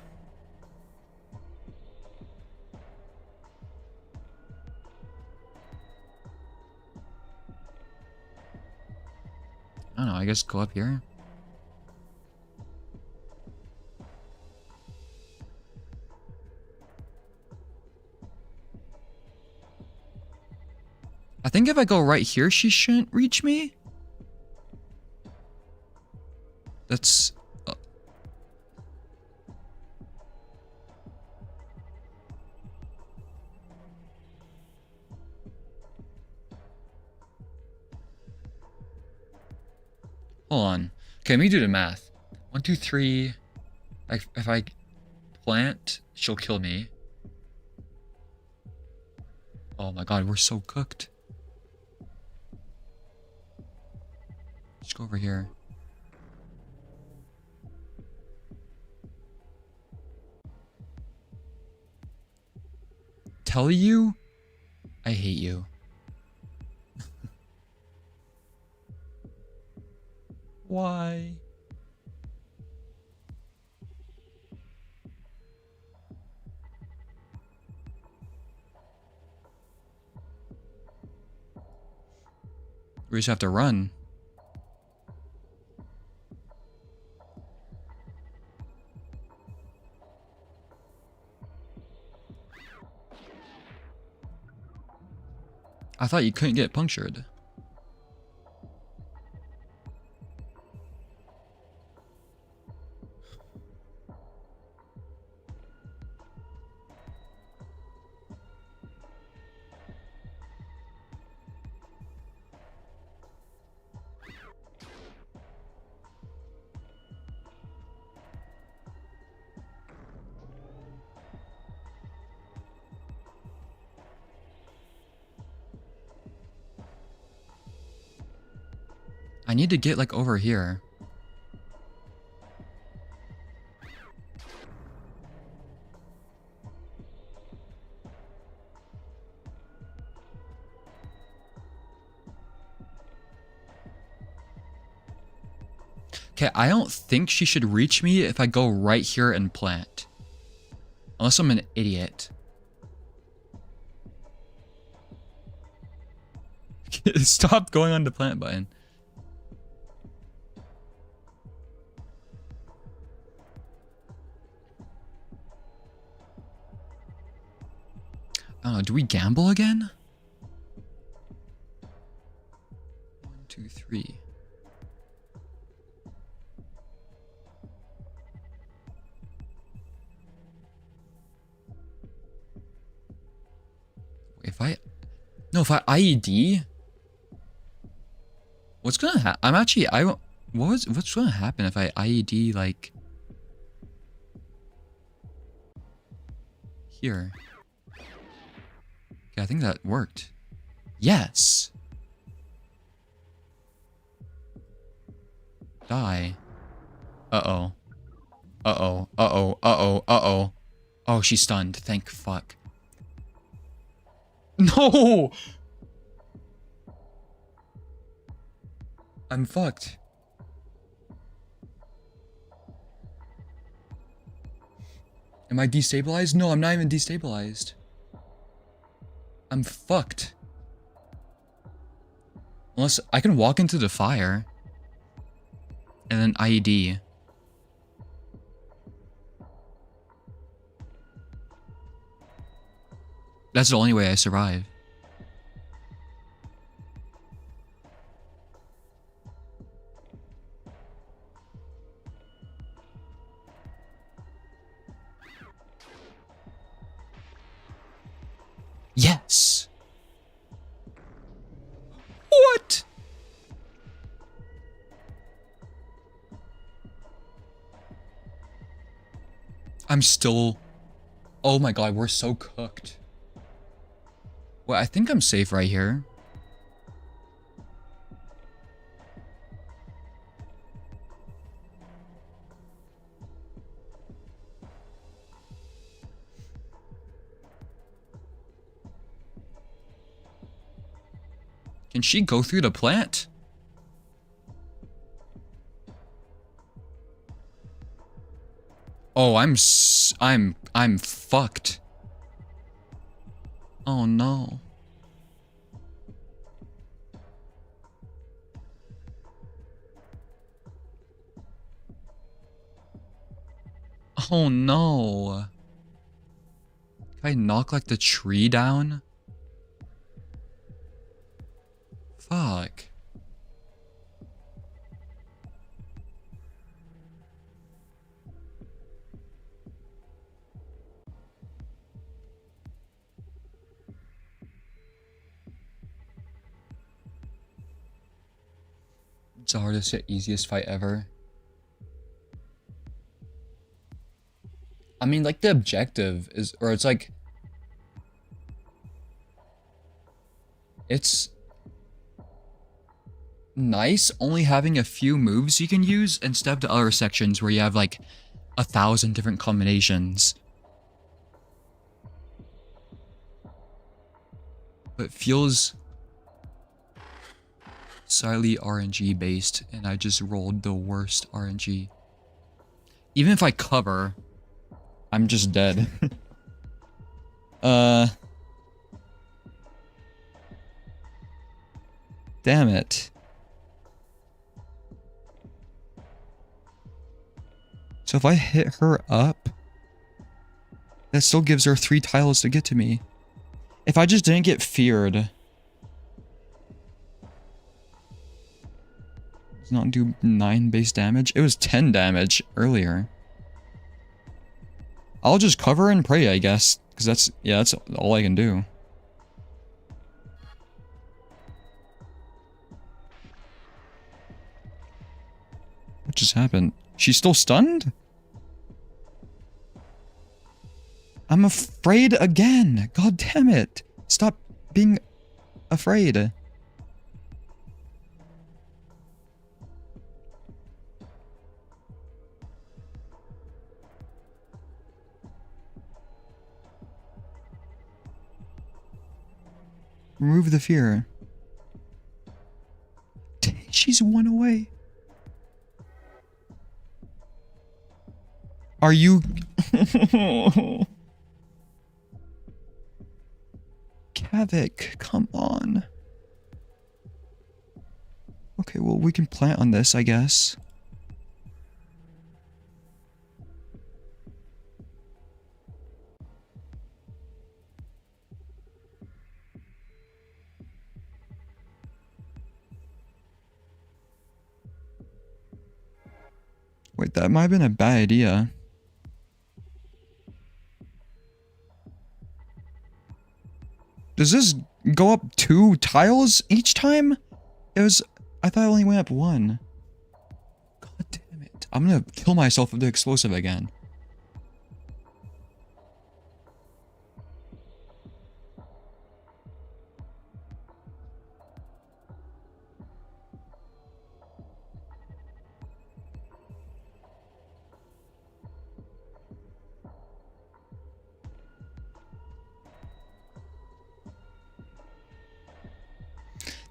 don't know, I guess go up here. I think if I go right here, she shouldn't reach me. That's... Hold on. Okay, let me do the math. 1, 2, 3. If I plant, she'll kill me. Oh my god, we're so cooked. Let's go over here. Tell you? I hate you. Why? We just have to run. I thought you couldn't get punctured. I need to get like over here. Okay, I don't think she should reach me if I go right here and plant. Unless I'm an idiot. Stop going on the plant button. I don't know, do we gamble again? 1, 2, 3. No, if I IED, what's gonna happen? I'm actually, what's gonna happen if I IED, like, here? Okay, I think that worked. Yes! Die. Uh-oh. Uh-oh. Uh-oh. Uh-oh. Uh-oh. Oh, she's stunned. Thank fuck. No! I'm fucked. Am I destabilized? No, I'm not even destabilized. I'm fucked. Unless I can walk into the fire. And then IED. That's the only way I survive. Yes! What? I'm still... Oh my god, we're so cooked. Well, I think I'm safe right here. Can she go through the plant? Oh, I'm fucked. Oh no. Oh no. Can I knock like the tree down? Fuck. It's the hardest yet easiest fight ever. I mean, like, the objective is, or it's like, it's nice only having a few moves you can use instead of the other sections where you have like 1,000 different combinations. But it feels slightly RNG based, and I just rolled the worst RNG. Even if I cover, I'm just dead. Damn it. So if I hit her up, that still gives her 3 tiles to get to me. If I just didn't get feared, does not do 9 base damage. It was 10 damage earlier. I'll just cover and pray, I guess, because that's all I can do. What just happened? She's still stunned? I'm afraid again. God damn it. Stop being afraid. Remove the fear. Dang, she's 1 away. Are you... Kavik, come on. Okay, well, we can plant on this, I guess. Wait, that might have been a bad idea. Does this go up 2 tiles each time? I thought it only went up 1. God damn it. I'm gonna kill myself with the explosive again.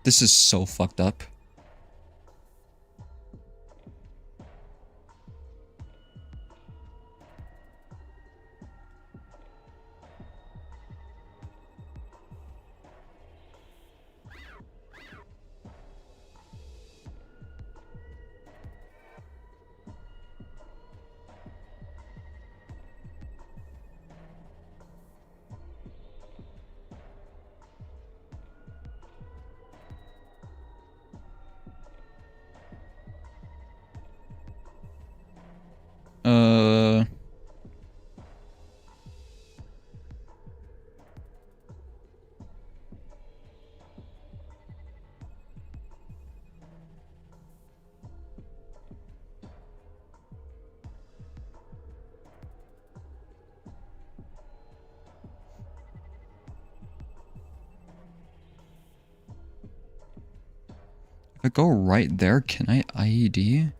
This is so fucked up. If I go right there, can I IED?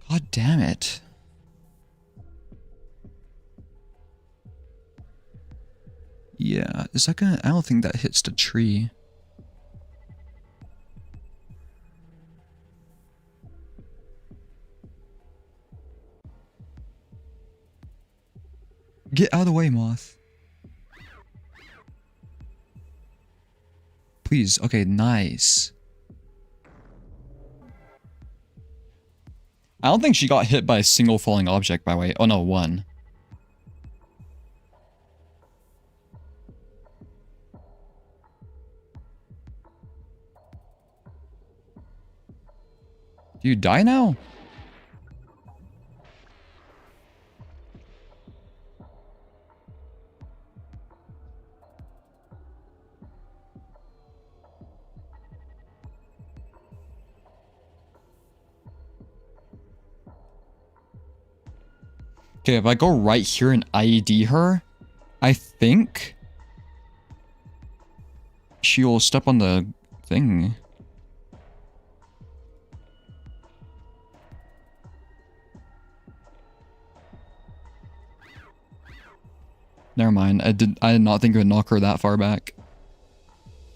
God damn it. Yeah, is that gonna... I don't think that hits the tree. Get out of the way, moth. Please. Okay, nice. I don't think she got hit by a single falling object, by the way. Oh no, 1. Do you die now? Okay, if I go right here and IED her, I think she'll step on the thing. Never mind. I did not think it would knock her that far back.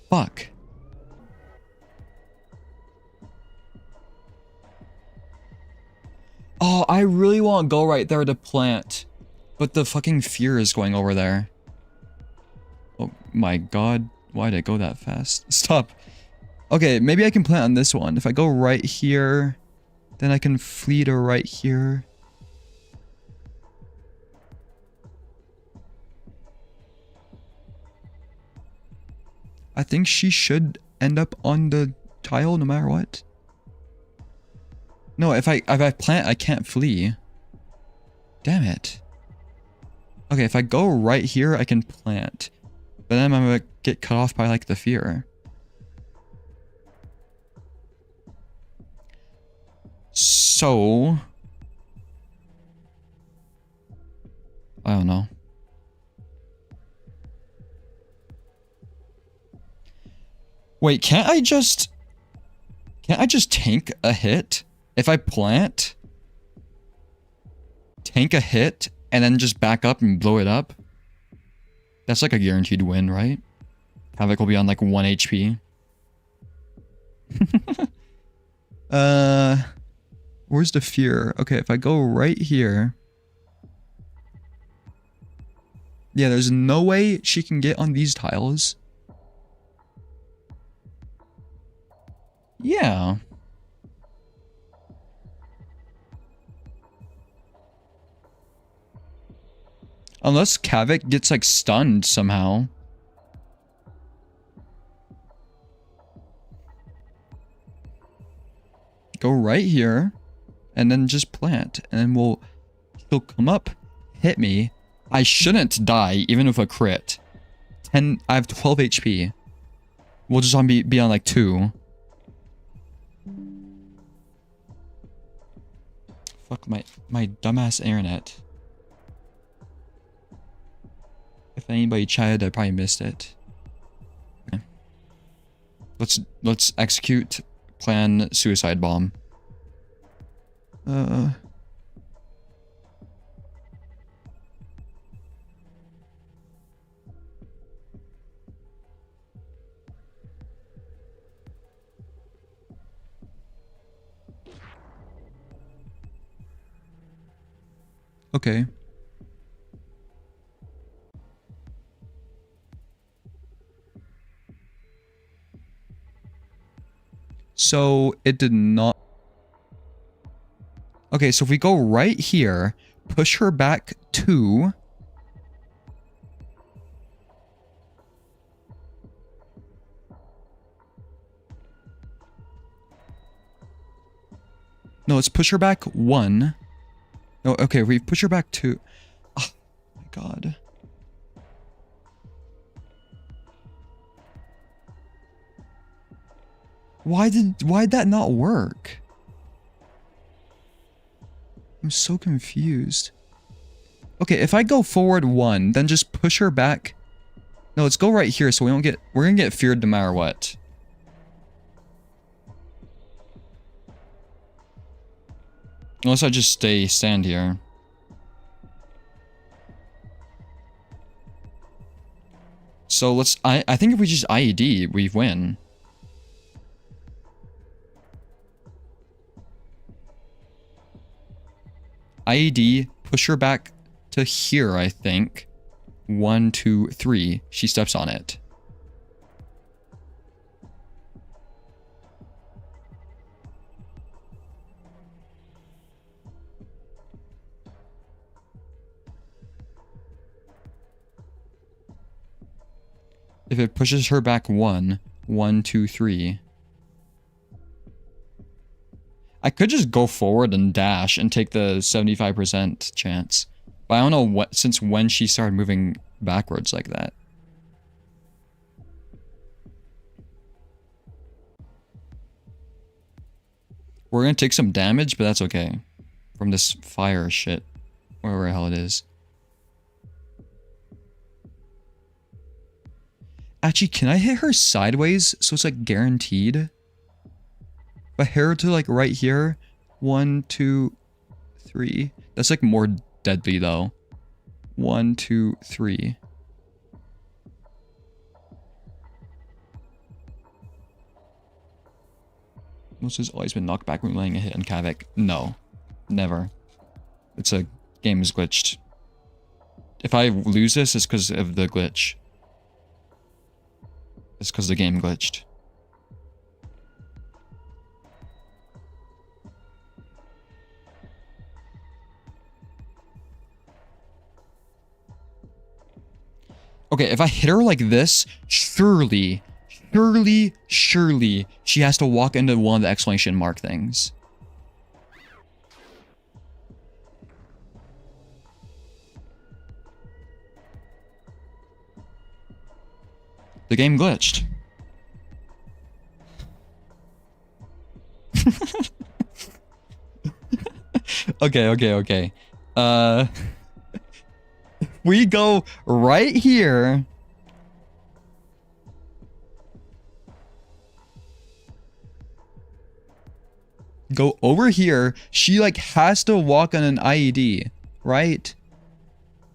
Fuck. Oh, I really want to go right there to plant. But the fucking fear is going over there. Oh my god. Why did it go that fast? Stop. Okay, maybe I can plant on this one. If I go right here, then I can flee to right here. I think she should end up on the tile no matter what. No, if I plant, I can't flee. Damn it. Okay, if I go right here, I can plant. But then I'm gonna get cut off by, like, the fear. So... I don't know. Wait, can't I just tank a hit? If I plant, tank a hit, and then just back up and blow it up? That's like a guaranteed win, right? Havoc will be on like 1 HP. Where's the fear? Okay, if I go right here... Yeah, there's no way she can get on these tiles. Yeah. Unless Kavik gets, like, stunned somehow. Go right here. And then just plant. And then he'll come up, hit me, I shouldn't die, even with a crit. 10, I have 12 HP. We'll just be on like 2. Fuck my dumbass internet. If anybody chatted, I probably missed it. Okay. Let's execute plan suicide bomb. Okay. So it did not. Okay, so if we go right here, push her back 2. No, let's push her back 1. No, okay, we push her back 2. Oh my god. Why'd that not work? I'm so confused. Okay, if I go forward 1, then just push her back. No, let's go right here so we're gonna get feared no matter what. Unless I just stand here. So I think if we just IED, we win. IED, push her back to here, I think. 1, 2, 3. She steps on it. If it pushes her back 1, 1, 2, 3. I could just go forward and dash and take the 75% chance. But I don't know since when she started moving backwards like that. We're gonna take some damage, but that's okay. From this fire shit. Wherever the hell it is. Actually, can I hit her sideways so it's like guaranteed? If I hit her to like right here, 1, 2, 3. That's like more deadly though. 1, 2, 3. Most has always been knocked back when laying a hit on Kavik. No, never. It's a game is glitched. If I lose this, it's because of the glitch. It's because the game glitched. Okay, if I hit her like this, surely she has to walk into one of the exclamation mark things. The game glitched. Okay. We go right here. Go over here. She like has to walk on an IED, right?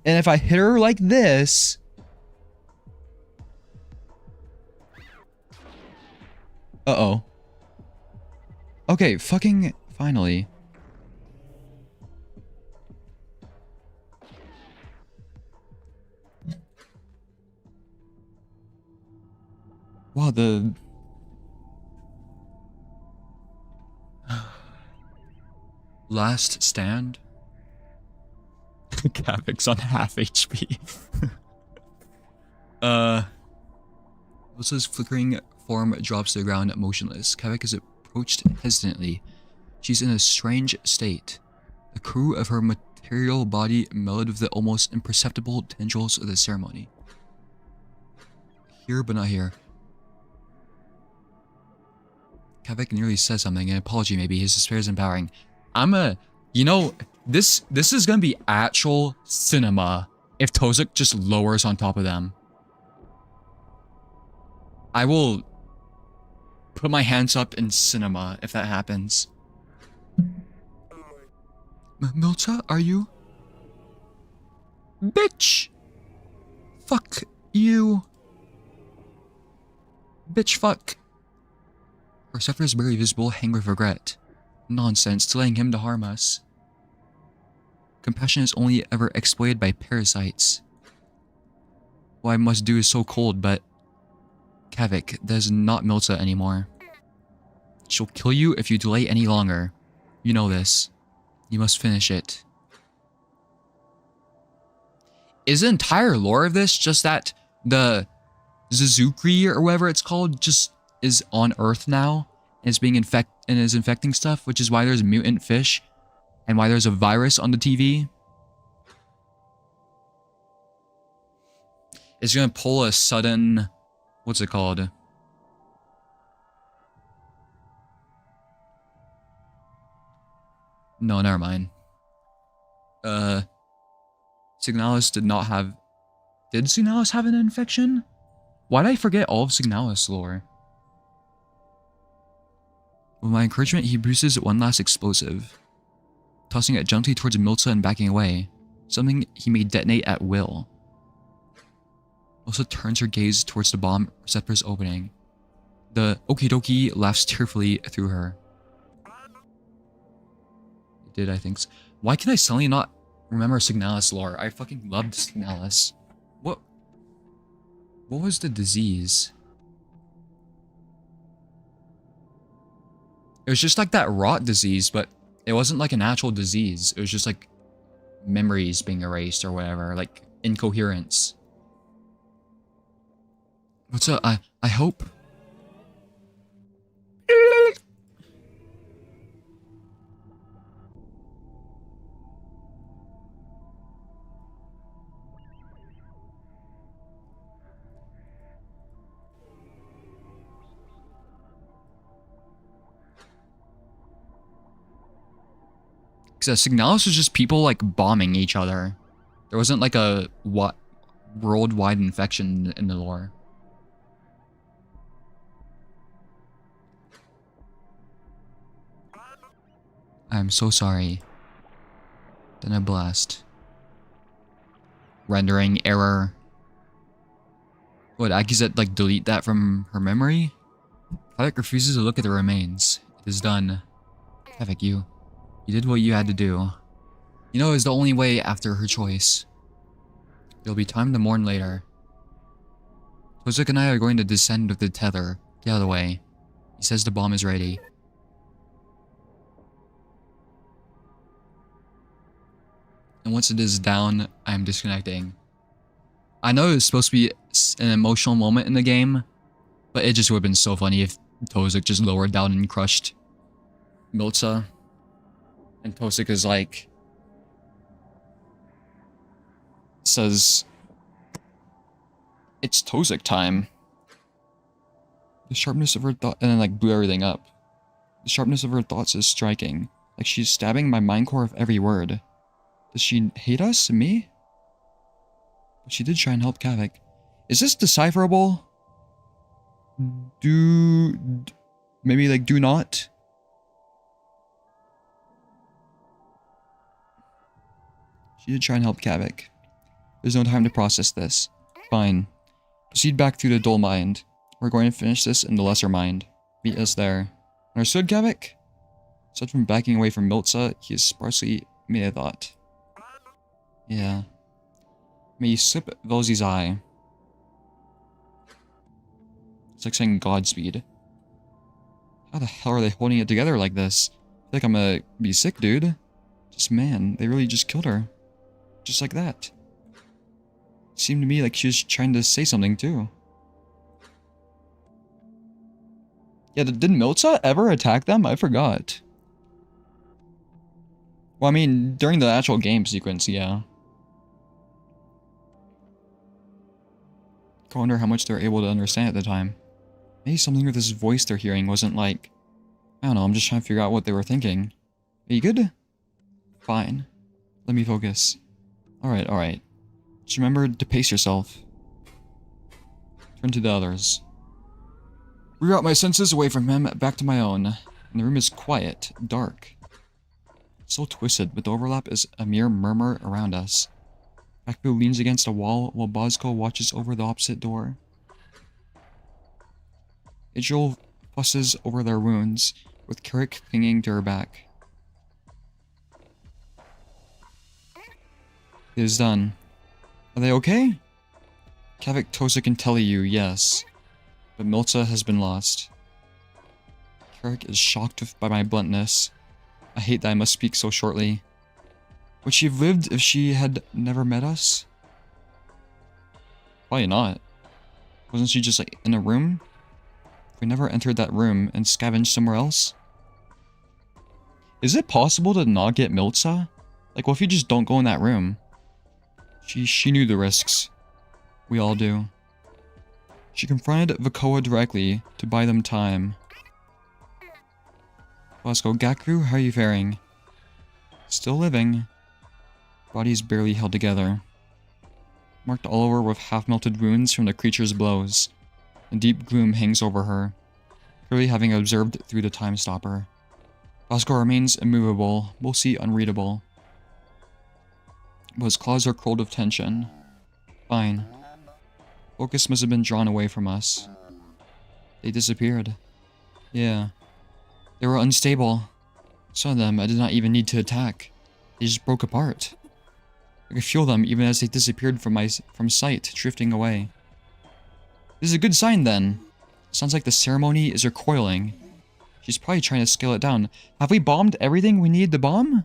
And if I hit her like this, uh-oh. Okay, fucking finally. Wow, the... Last stand? Kavik's on half HP. What's this flickering form drops to the ground motionless. Kavik is approached hesitantly. She's in a strange state. The crew of her ethereal body mellowed with the almost imperceptible tendrils of the ceremony. Here, but not here. Kavik nearly said something, an apology maybe. His despair is empowering. You know, this is gonna be actual cinema if Tozik just lowers on top of them. I will put my hands up in cinema if that happens. Milta, are you? Bitch! Fuck you. Bitch, fuck. Perceptor's very visible hang with regret. Nonsense, delaying him to harm us. Compassion is only ever exploited by parasites. What I must do is so cold, but... Kavik, that is not Milta anymore. She'll kill you if you delay any longer. You know this. You must finish it. Is the entire lore of this just that the Zuzukri or whatever it's called just is on Earth now and is being infecting stuff, which is why there's mutant fish and why there's a virus on the TV? It's gonna pull a sudden, what's it called? No, never mind. Signalis did not have... Did Signalis have an infection? Why did I forget all of Signalis lore? With my encouragement, he produces one last explosive, tossing it gently towards Milta and backing away, something he may detonate at will. Also turns her gaze towards the bomb receptor's opening. The okie dokie laughs tearfully through her. It did, I think so. Why can I suddenly not remember Signalis lore? I fucking loved Signalis. What was the disease? It was just like that rot disease, but it wasn't like an actual disease. It was just like memories being erased or whatever, like incoherence. What's up? I hope. Because Signalis was just people like bombing each other. There wasn't like a worldwide infection in the lore. I'm so sorry. Then a blast. Rendering error. What, Akizet like delete that from her memory? Kavik refuses to look at the remains. It is done. Kavik, you did what you had to do. You know it was the only way after her choice. There'll be time to mourn later. Tozik and I are going to descend with the tether. Get out of the way. He says the bomb is ready. And once it is down, I'm disconnecting. I know it's supposed to be an emotional moment in the game, but it just would have been so funny if Tozik just lowered down and crushed Milta. And Tozik is like... says... It's Tozik time. The sharpness of her thought... And then like blew everything up. The sharpness of her thoughts is striking. Like she's stabbing my mind core of every word. Does she hate us? Me? But she did try and help Kavik. Is this decipherable? Maybe like do not? She did try and help Kavik. There's no time to process this. Fine. Proceed back through the dull mind. We're going to finish this in the lesser mind. Meet us there. Understood, Kavik? Aside from backing away from Milta, he is sparsely made a thought. Yeah. May you slip Velzy's eye. It's like saying Godspeed. How the hell are they holding it together like this? I feel like I'm gonna be sick, dude. Just man, they really just killed her. Just like that. It seemed to me like she was trying to say something too. Yeah, didn't Milta ever attack them? I forgot. Well, I mean, during the actual game sequence, yeah. I wonder how much they're able to understand at the time. Maybe something with this voice they're hearing wasn't like... I don't know, I'm just trying to figure out what they were thinking. Are you good? Fine. Let me focus. Alright, alright. Just remember to pace yourself. Turn to the others. Reroute my senses away from him, back to my own. And the room is quiet, dark. So twisted, but the overlap is a mere murmur around us. Akbu leans against a wall while Bosco watches over the opposite door. Rygel fusses over their wounds, with Carrick clinging to her back. It is done. Are they okay? Kavik Tosa can tell you, yes. But Milta has been lost. Carrick is shocked by my bluntness. I hate that I must speak so shortly. Would she have lived if she had never met us? Probably not. Wasn't she just like in a room? If we never entered that room and scavenged somewhere else? Is it possible to not get Milta? Like, what if you just don't go in that room? She knew the risks. We all do. She confronted Vakoa directly to buy them time. Bosco, Gakru, how are you faring? Still living. Bodies barely held together. Marked all over with half-melted wounds from the creature's blows. A deep gloom hangs over her, clearly having observed through the time stopper. Bosco remains immovable, we'll see unreadable. But his claws are curled with tension. Fine. Focus must have been drawn away from us. They disappeared. Yeah. They were unstable. Some of them I did not even need to attack. They just broke apart. I could feel them even as they disappeared from sight, drifting away. This is a good sign then. Sounds like the ceremony is recoiling. She's probably trying to scale it down. Have we bombed everything we need to bomb?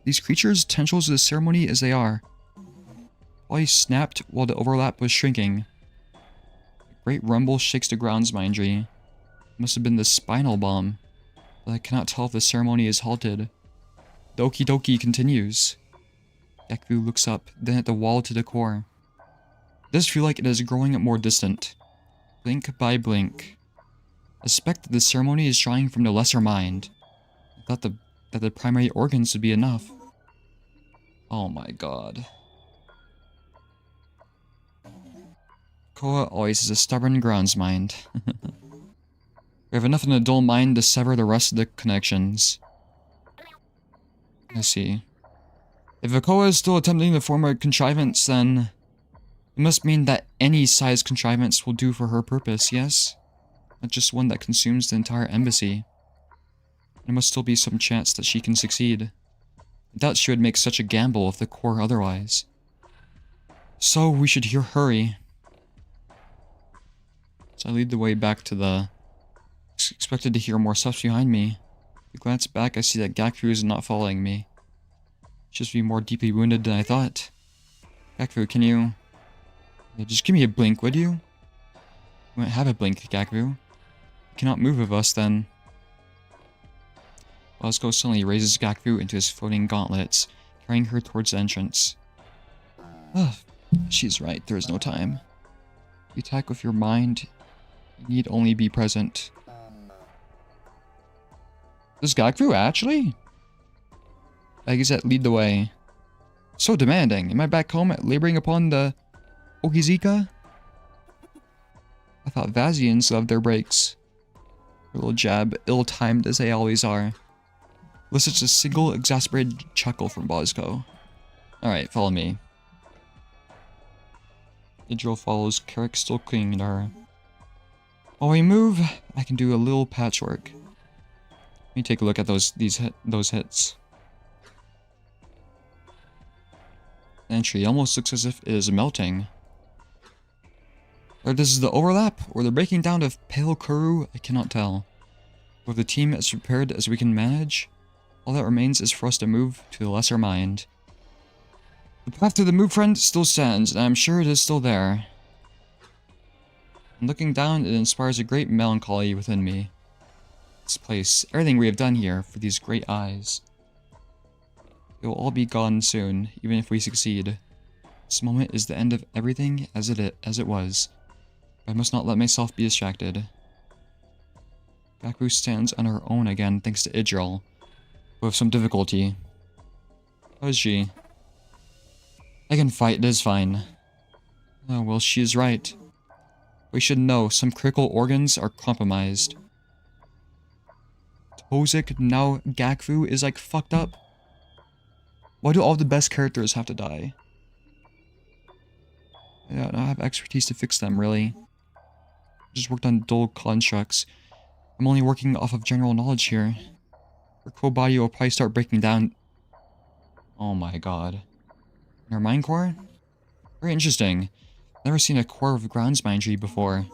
These creatures, tendrils of the ceremony as they are. Probably snapped while the overlap was shrinking. A great rumble shakes the grounds, Mindry. It must have been the spinal bomb. But I cannot tell if the ceremony is halted. The okie dokie continues. Yakvu looks up, then at the wall to the core. It does feel like it is growing more distant. Blink by blink. I suspect that the ceremony is drawing from the lesser mind. I thought that the primary organs would be enough. Oh my god. Koa always has a stubborn grounds mind. We have enough in a dull mind to sever the rest of the connections. I see. If Vakoa is still attempting to form a contrivance, then it must mean that any size contrivance will do for her purpose, yes? Not just one that consumes the entire embassy. There must still be some chance that she can succeed. I doubt she would make such a gamble if the core otherwise. So we should hurry. So I lead the way back to the... Expected to hear more steps behind me. I glance back, I see that Gakru is not following me. Just be more deeply wounded than I thought. Gakru, can you... Yeah, just give me a blink, would you? We won't have a blink, Gakru. You cannot move with us, then. Bosco suddenly raises Gakru into his floating gauntlets, carrying her towards the entrance. Ah, she's right, there is no time. If you attack with your mind, you need only be present. Does Gakru actually? I guess that lead the way. So demanding. Am I back home laboring upon the Okizika? I thought Vazians loved their breaks. A little jab, ill-timed as they always are. Elicits a single exasperated chuckle from Bosco. Alright, follow me. Idril follows, Carrick still clinging to her. While we move, I can do a little patchwork. Let me take a look at those hits. The entry almost looks as if it is melting. Whether this is the overlap, or the breaking down of pale corru, I cannot tell. With the team as prepared as we can manage, all that remains is for us to move to the lesser mind. The path to the move front still stands, and I am sure it is still there. And looking down, it inspires a great melancholy within me. This place, everything we have done here, for these great eyes. It will all be gone soon, even if we succeed. This moment is the end of everything as it was. I must not let myself be distracted. Baku stands on her own again thanks to Idril, but with some difficulty. How is she? I can fight, it is fine. Oh, well, she is right. We should know, some critical organs are compromised. Tozik, now Gakfu, is like fucked up. Why do all the best characters have to die? I don't have expertise to fix them, really. Just worked on dull constructs. I'm only working off of general knowledge here. Her cool body will probably start breaking down. Oh my god. In her mine core? Very interesting. Never seen a core of grounds mine tree before.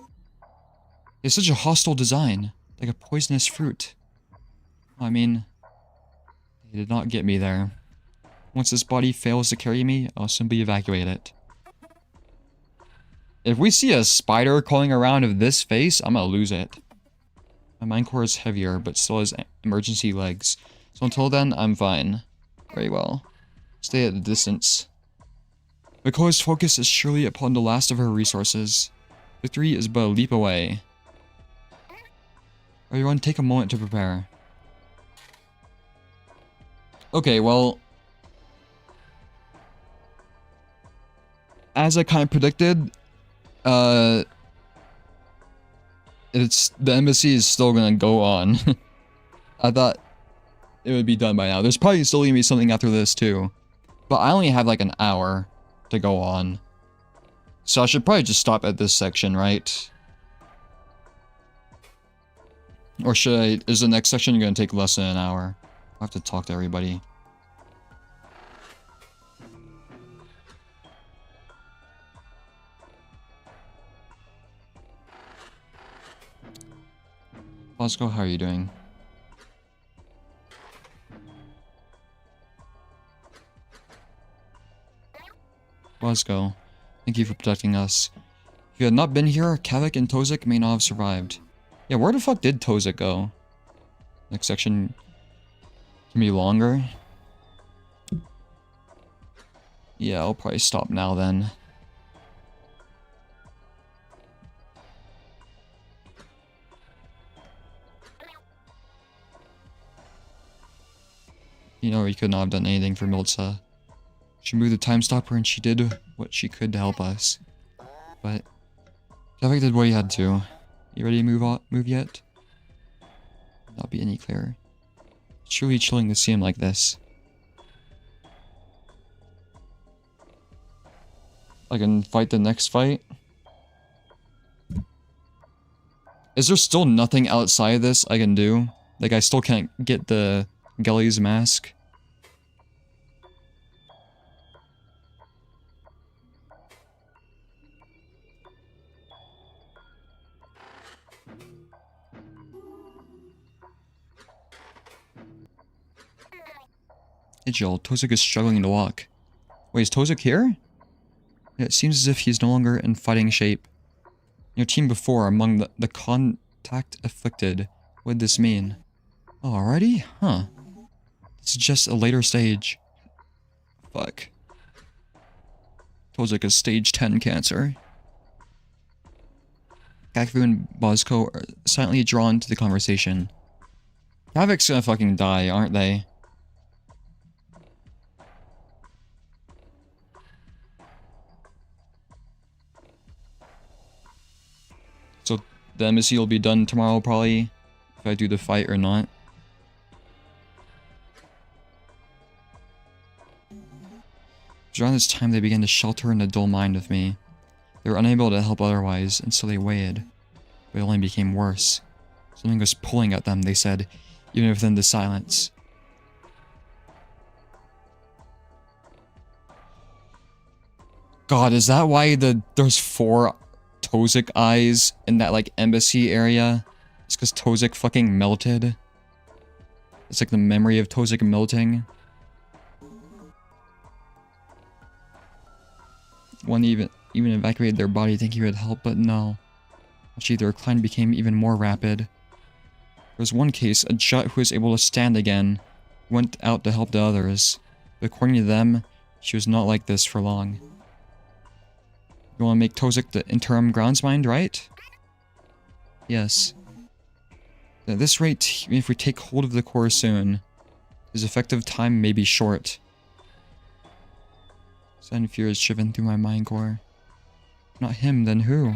It's such a hostile design, like a poisonous fruit. I mean, they did not get me there. Once this body fails to carry me, I'll simply evacuate it. If we see a spider crawling around of this face, I'm gonna lose it. My mine core is heavier, but still has emergency legs. So until then, I'm fine. Very well. Stay at a distance. Miko's focus is surely upon the last of her resources. Victory is but a leap away. Everyone, take a moment to prepare. Okay, well... as I kind of predicted, the embassy is still gonna go on. I thought it would be done by now. There's probably still gonna be something after this too. But I only have like an hour to go on. So I should probably just stop at this section, right? Or should I... is the next section gonna take less than an hour? I'll have to talk to everybody. Bosco, how are you doing? Bosco, thank you for protecting us. If you had not been here, Kavik and Tozik may not have survived. Yeah, where the fuck did Tozik go? Next section can be longer. Yeah, I'll probably stop now then. You know, he could not have done anything for Miltza. She moved the time stopper and she did what she could to help us. But Kavik did what he had to. You ready to move yet? Not be any clearer. It's truly chilling to see him like this. I can fight the next fight. Is there still nothing outside of this I can do? Like, I still can't get the Gelly's mask? Hey Jill, Tozik is struggling to walk. Wait, is Tozik here? It seems as if he's no longer in fighting shape. Your team before, among the contact afflicted. What did this mean? Oh, already? Huh. This is just a later stage. Fuck. Tozik is stage 10 cancer. Gakfu and Bosco are silently drawn to the conversation. Kavik's gonna fucking die, aren't they? So the embassy will be done tomorrow probably, if I do the fight or not. It was around this time they began to shelter in a dull mind of me. They were unable to help otherwise, and so they waited. But it only became worse. Something was pulling at them, they said, even within the silence. God, is that why there's 4 Tozik eyes in that, like, embassy area? It's because Tozik fucking melted. It's like the memory of Tozik melting. One even evacuated their body thinking it would help, but no. Actually, their decline became even more rapid. There was one case, a Jut who was able to stand again, went out to help the others. But according to them, she was not like this for long. You want to make Tozik the interim groundsmind, right? Yes. At this rate, even if we take hold of the core soon, his effective time may be short. Sudden fear is driven through my mind core. Not him, then who?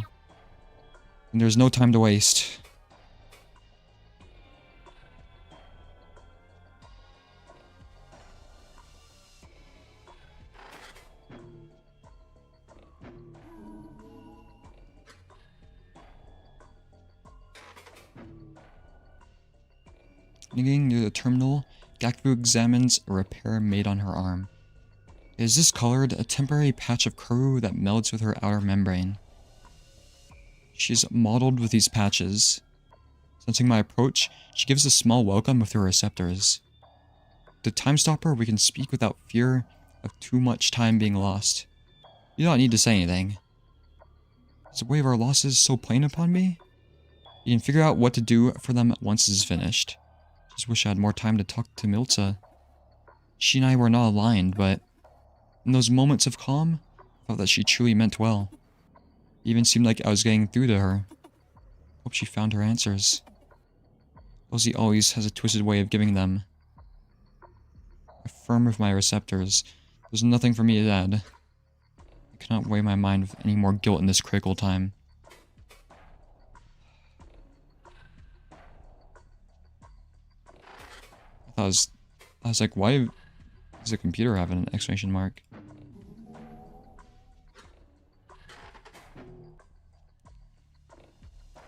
And there's no time to waste. Digging near the terminal, Gakbu examines a repair made on her arm. It is discolored, a temporary patch of corru that melts with her outer membrane. She's mottled with these patches. Sensing my approach, she gives a small welcome with her receptors. The time stopper, we can speak without fear of too much time being lost. You don't need to say anything. Is the way of our losses so plain upon me? You can figure out what to do for them once it is finished. Just wish I had more time to talk to Milza. She and I were not aligned, but in those moments of calm, I felt that she truly meant well. It even seemed like I was getting through to her. Hope she found her answers. Ozzy always has a twisted way of giving them. I firm with my receptors. There's nothing for me to add. I cannot weigh my mind with any more guilt in this critical time. I was like, why does the computer have an exclamation mark?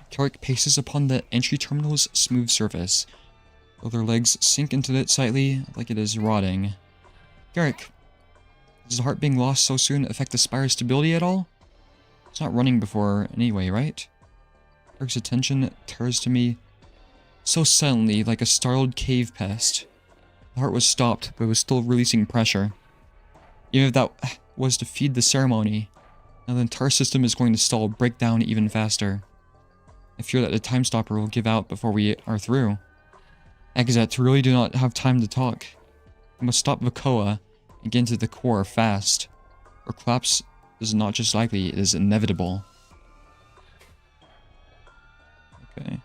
Carrick paces upon the entry terminal's smooth surface, though their legs sink into it slightly, like it is rotting. Carrick, does the heart being lost so soon affect the spire's stability at all? It's not running before anyway, right? Carrick's attention turns to me so suddenly, like a startled cave pest. The heart was stopped, but it was still releasing pressure. Even if that was to feed the ceremony, now the entire system is going to stall, break down even faster. I fear that the time stopper will give out before we are through. Exet really do not have time to talk. We must stop Vakoa and get into the core fast. Or collapse is not just likely, it is inevitable. Okay.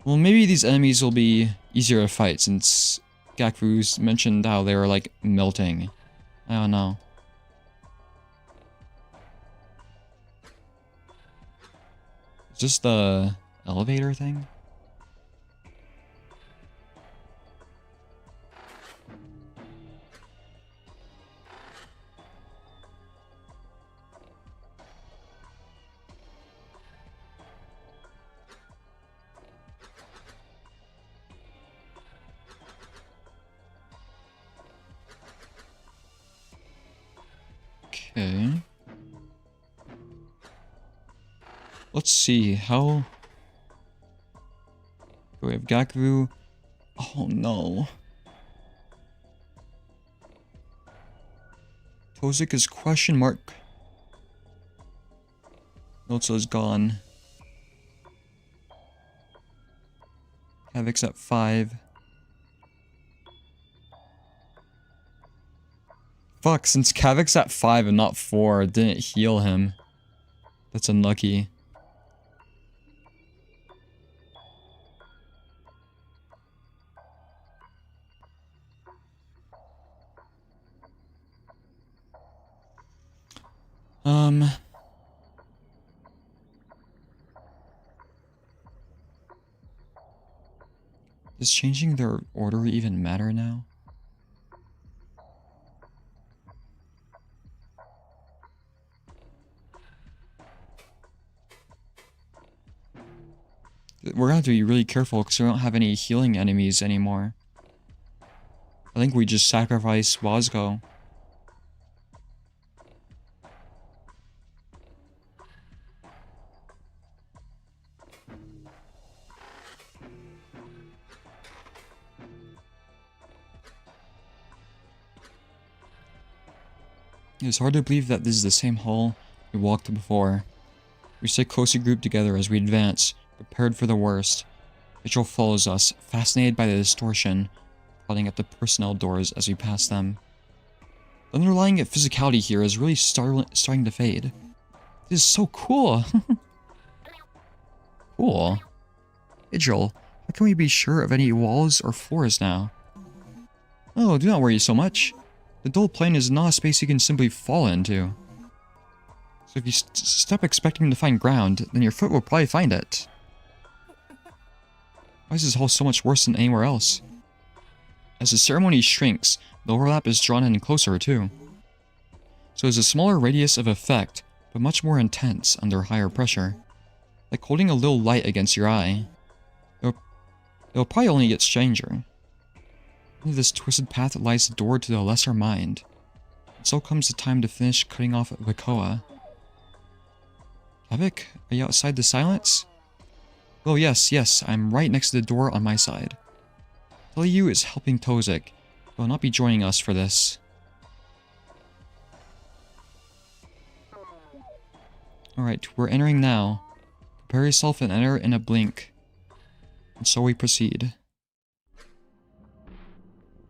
Well, maybe these enemies will be easier to fight since Gakfu's mentioned how they were like melting. I don't know. Is this the elevator thing? Okay. Let's see, how... We have Gakvu. Oh no. Tozik is question mark. Milza is gone. Havoc's at 5. Fuck, since Kavak's at 5 and not 4, it didn't heal him. That's unlucky. Does changing their order even matter now? We're gonna have to be really careful because we don't have any healing enemies anymore. I think we just sacrifice Wazgo. It's hard to believe that this is the same hall we walked before. We stay closely grouped together as we advance, prepared for the worst. Rygel follows us, fascinated by the distortion, prodding at the personnel doors as we pass them. The underlying physicality here is really starting to fade. This is so cool! Cool. Rygel, how can we be sure of any walls or floors now? Oh, do not worry so much. The dull plane is not a space you can simply fall into. So if you step expecting to find ground, then your foot will probably find it. Why is this hall so much worse than anywhere else? As the ceremony shrinks, the overlap is drawn in closer too. So there's a smaller radius of effect, but much more intense under higher pressure. Like holding a little light against your eye. It'll probably only get stranger. Under this twisted path lies the door to the lesser mind. And so comes the time to finish cutting off the koa. Kavik, are you outside the silence? Oh yes, I'm right next to the door on my side. Tell is helping Tozik, but will not be joining us for this. Alright, we're entering now. Prepare yourself and enter in a blink. And so we proceed.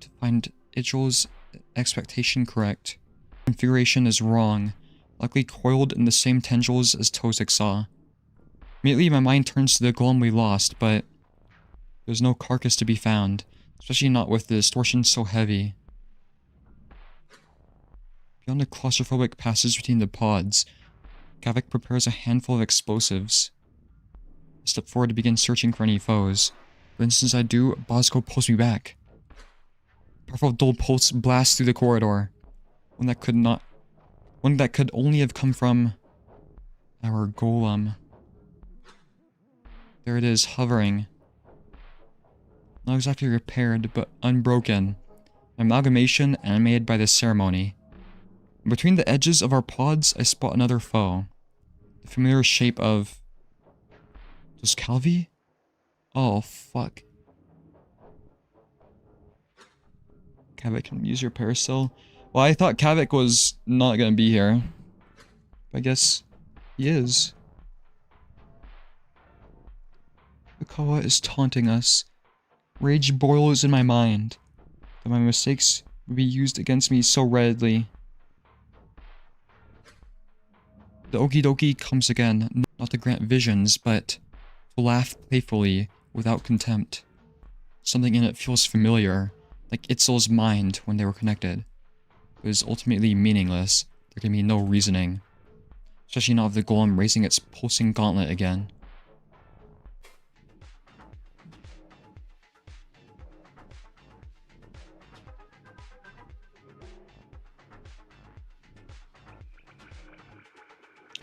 To find Rygel's expectation correct. Configuration is wrong, likely coiled in the same tendrils as Tozik saw. Immediately my mind turns to the golem we lost, but there's no carcass to be found, especially not with the distortion so heavy. Beyond the claustrophobic passage between the pods, Kavik prepares a handful of explosives. I step forward to begin searching for any foes, but since I do, Bosco pulls me back. A powerful dull pulse blasts through the corridor, one that could only have come from our golem. There it is, hovering. Not exactly repaired, but unbroken. An amalgamation animated by the ceremony. Between the edges of our pods, I spot another foe. The familiar shape of... Was Calvi? Oh, fuck. Kavik, can use your paracel? Well, I thought Kavik was not gonna be here. But I guess he is. The koa is taunting us. Rage boils in my mind. That my mistakes would be used against me so readily. The okie dokie comes again, not to grant visions, but to laugh playfully without contempt. Something in it feels familiar, like Itzel's mind when they were connected. It is ultimately meaningless. There can be no reasoning. Especially not with the golem raising its pulsing gauntlet again.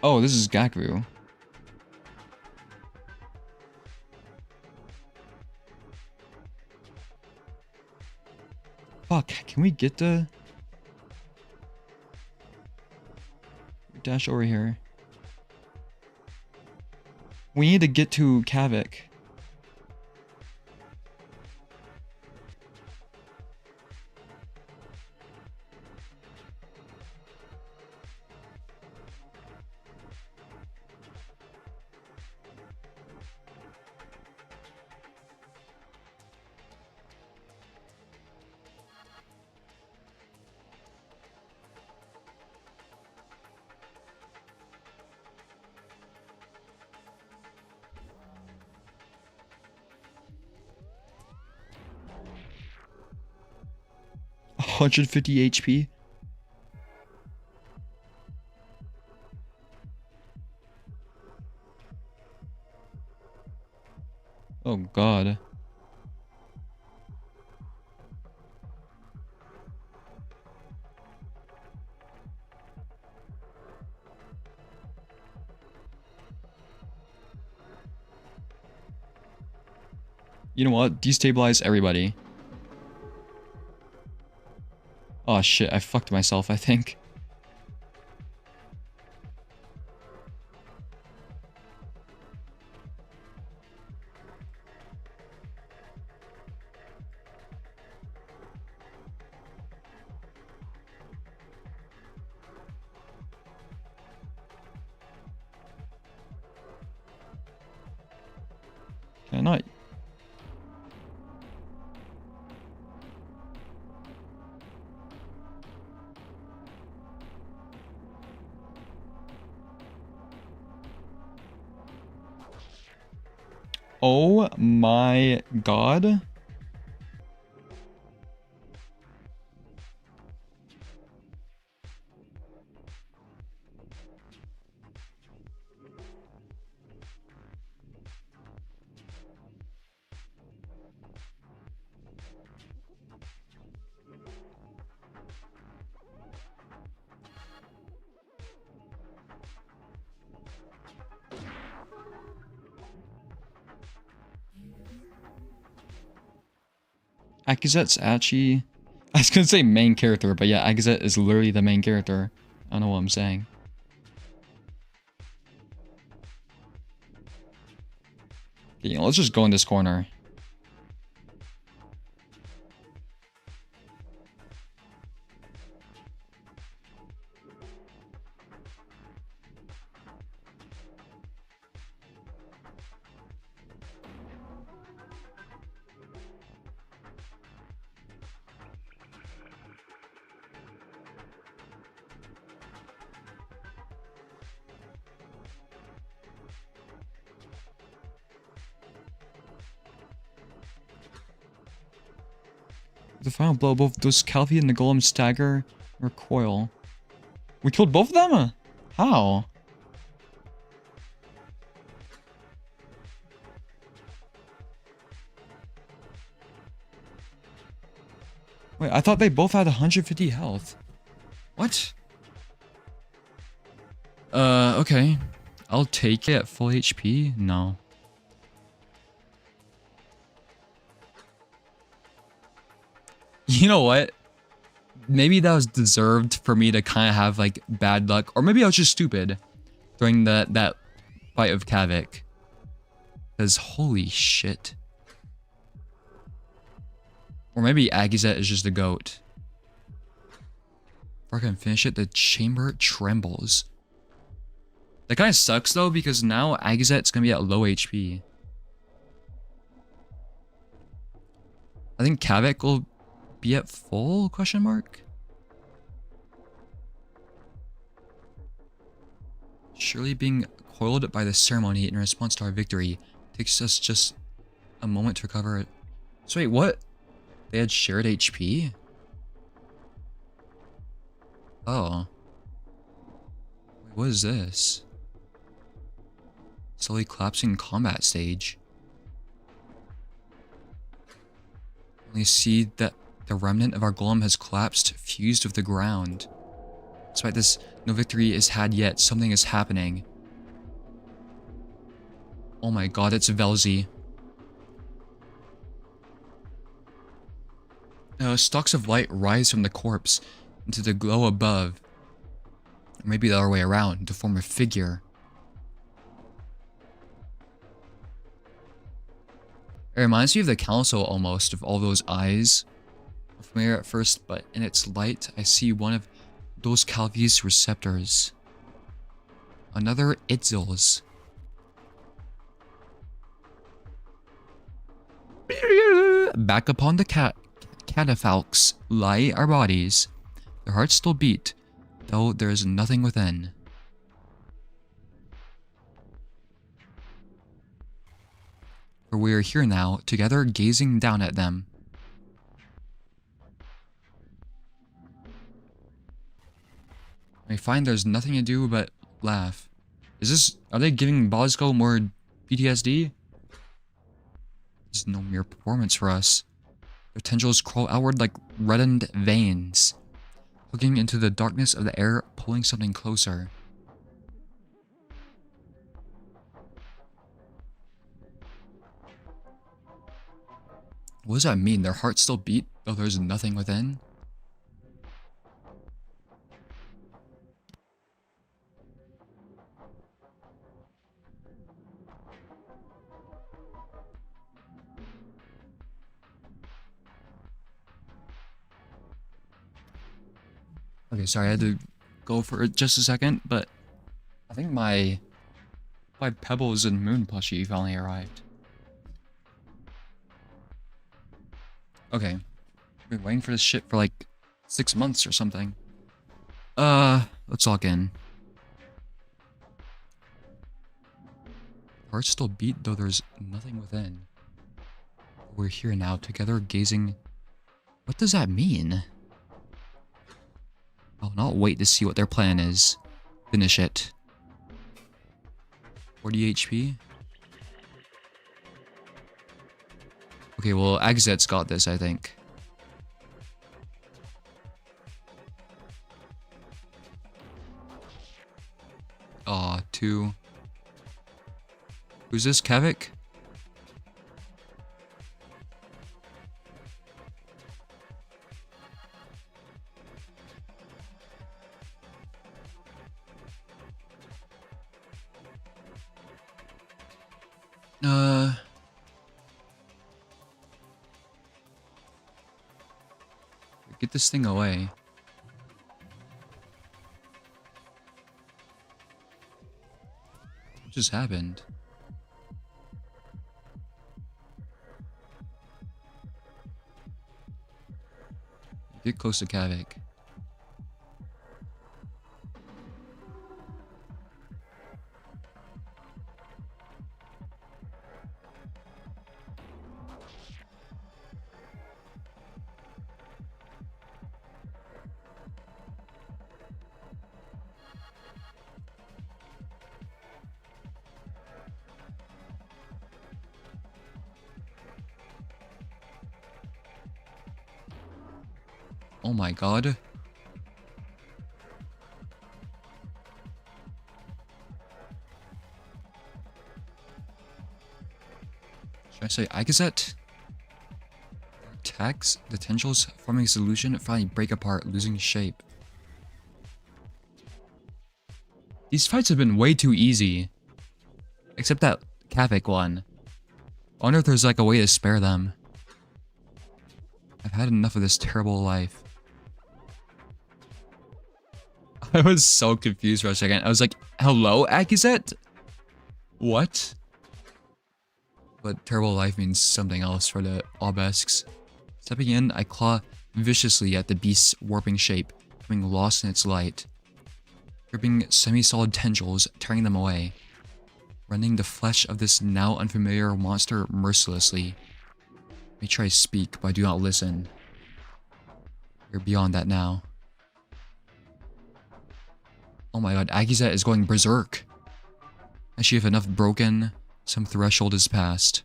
Oh, this is Gakru. Fuck, can we get the... Dash over here. We need to get to Kavik. $150 HP. Oh god. You know what? Destabilize everybody. Oh shit, I fucked myself, I think. Can I not? my god. Akizet's actually... I was gonna say main character, but yeah, Akizet is literally the main character. I don't know what I'm saying. Okay, you know, let's just go in this corner. The final blow, both those Calvi and the Golem stagger or recoil. We killed both of them? How? Wait, I thought they both had 150 health. What? Okay. I'll take it at full HP? No. You know what? Maybe that was deserved for me to kind of have like bad luck, or maybe I was just stupid during that fight of Kavik. Cause holy shit. Or maybe Akizet is just a goat. Before I can finish it, the chamber trembles. That kind of sucks though, because now Akizet's gonna be at low HP. I think Kavik will be at full, question mark? Surely being coiled by the ceremony in response to our victory takes us just a moment to recover it. So wait, what? They had shared HP? Oh. Wait, what is this? Slowly collapsing combat stage. Only see that the remnant of our golem has collapsed, fused with the ground. Despite this, no victory is had yet. Something is happening. Oh my god, it's Velzy. Stalks of light rise from the corpse into the glow above. Or maybe the other way around, to form a figure. It reminds me of the council almost, of all those eyes. Familiar at first, but in its light, I see one of those Calvi's receptors. Another Itzil's. Back upon the catafalques lie our bodies. Their hearts still beat, though there is nothing within. For we are here now, together gazing down at them. I find there's nothing to do but laugh. Are they giving Bosco more PTSD? This is no mere performance for us. Their tendrils crawl outward like reddened veins, hooking into the darkness of the air, pulling something closer. What does that mean? Their hearts still beat, though there's nothing within? Okay, sorry, I had to go for it just a second, but I think my Pebbles and Moon plushie finally arrived. Okay, I've been waiting for this shit for like 6 months or something. Let's log in. Hearts still beat, though there's nothing within. We're here now, together gazing. What does that mean? I'll not wait to see what their plan is. Finish it. 40 HP? Okay, well, Agzet's got this, I think. Aw, 2. Who's this, Kavik? Get this thing away. What just happened? Get close to Kavik. Oh my god. Should I say Agazet? Attacks, the tendrils forming a solution finally break apart, losing shape. These fights have been way too easy. Except that Kavik one. I wonder if there's like a way to spare them. I've had enough of this terrible life. I was so confused for a second. I was like, hello, Akizet? What? But terrible life means something else for the obesks. Stepping in, I claw viciously at the beast's warping shape, becoming lost in its light. Gripping semi-solid tendrils, tearing them away. Rending the flesh of this now unfamiliar monster mercilessly. I may try to speak, but I do not listen. You're beyond that now. Oh my god, Agizet is going berserk. As she have enough broken, some threshold is passed.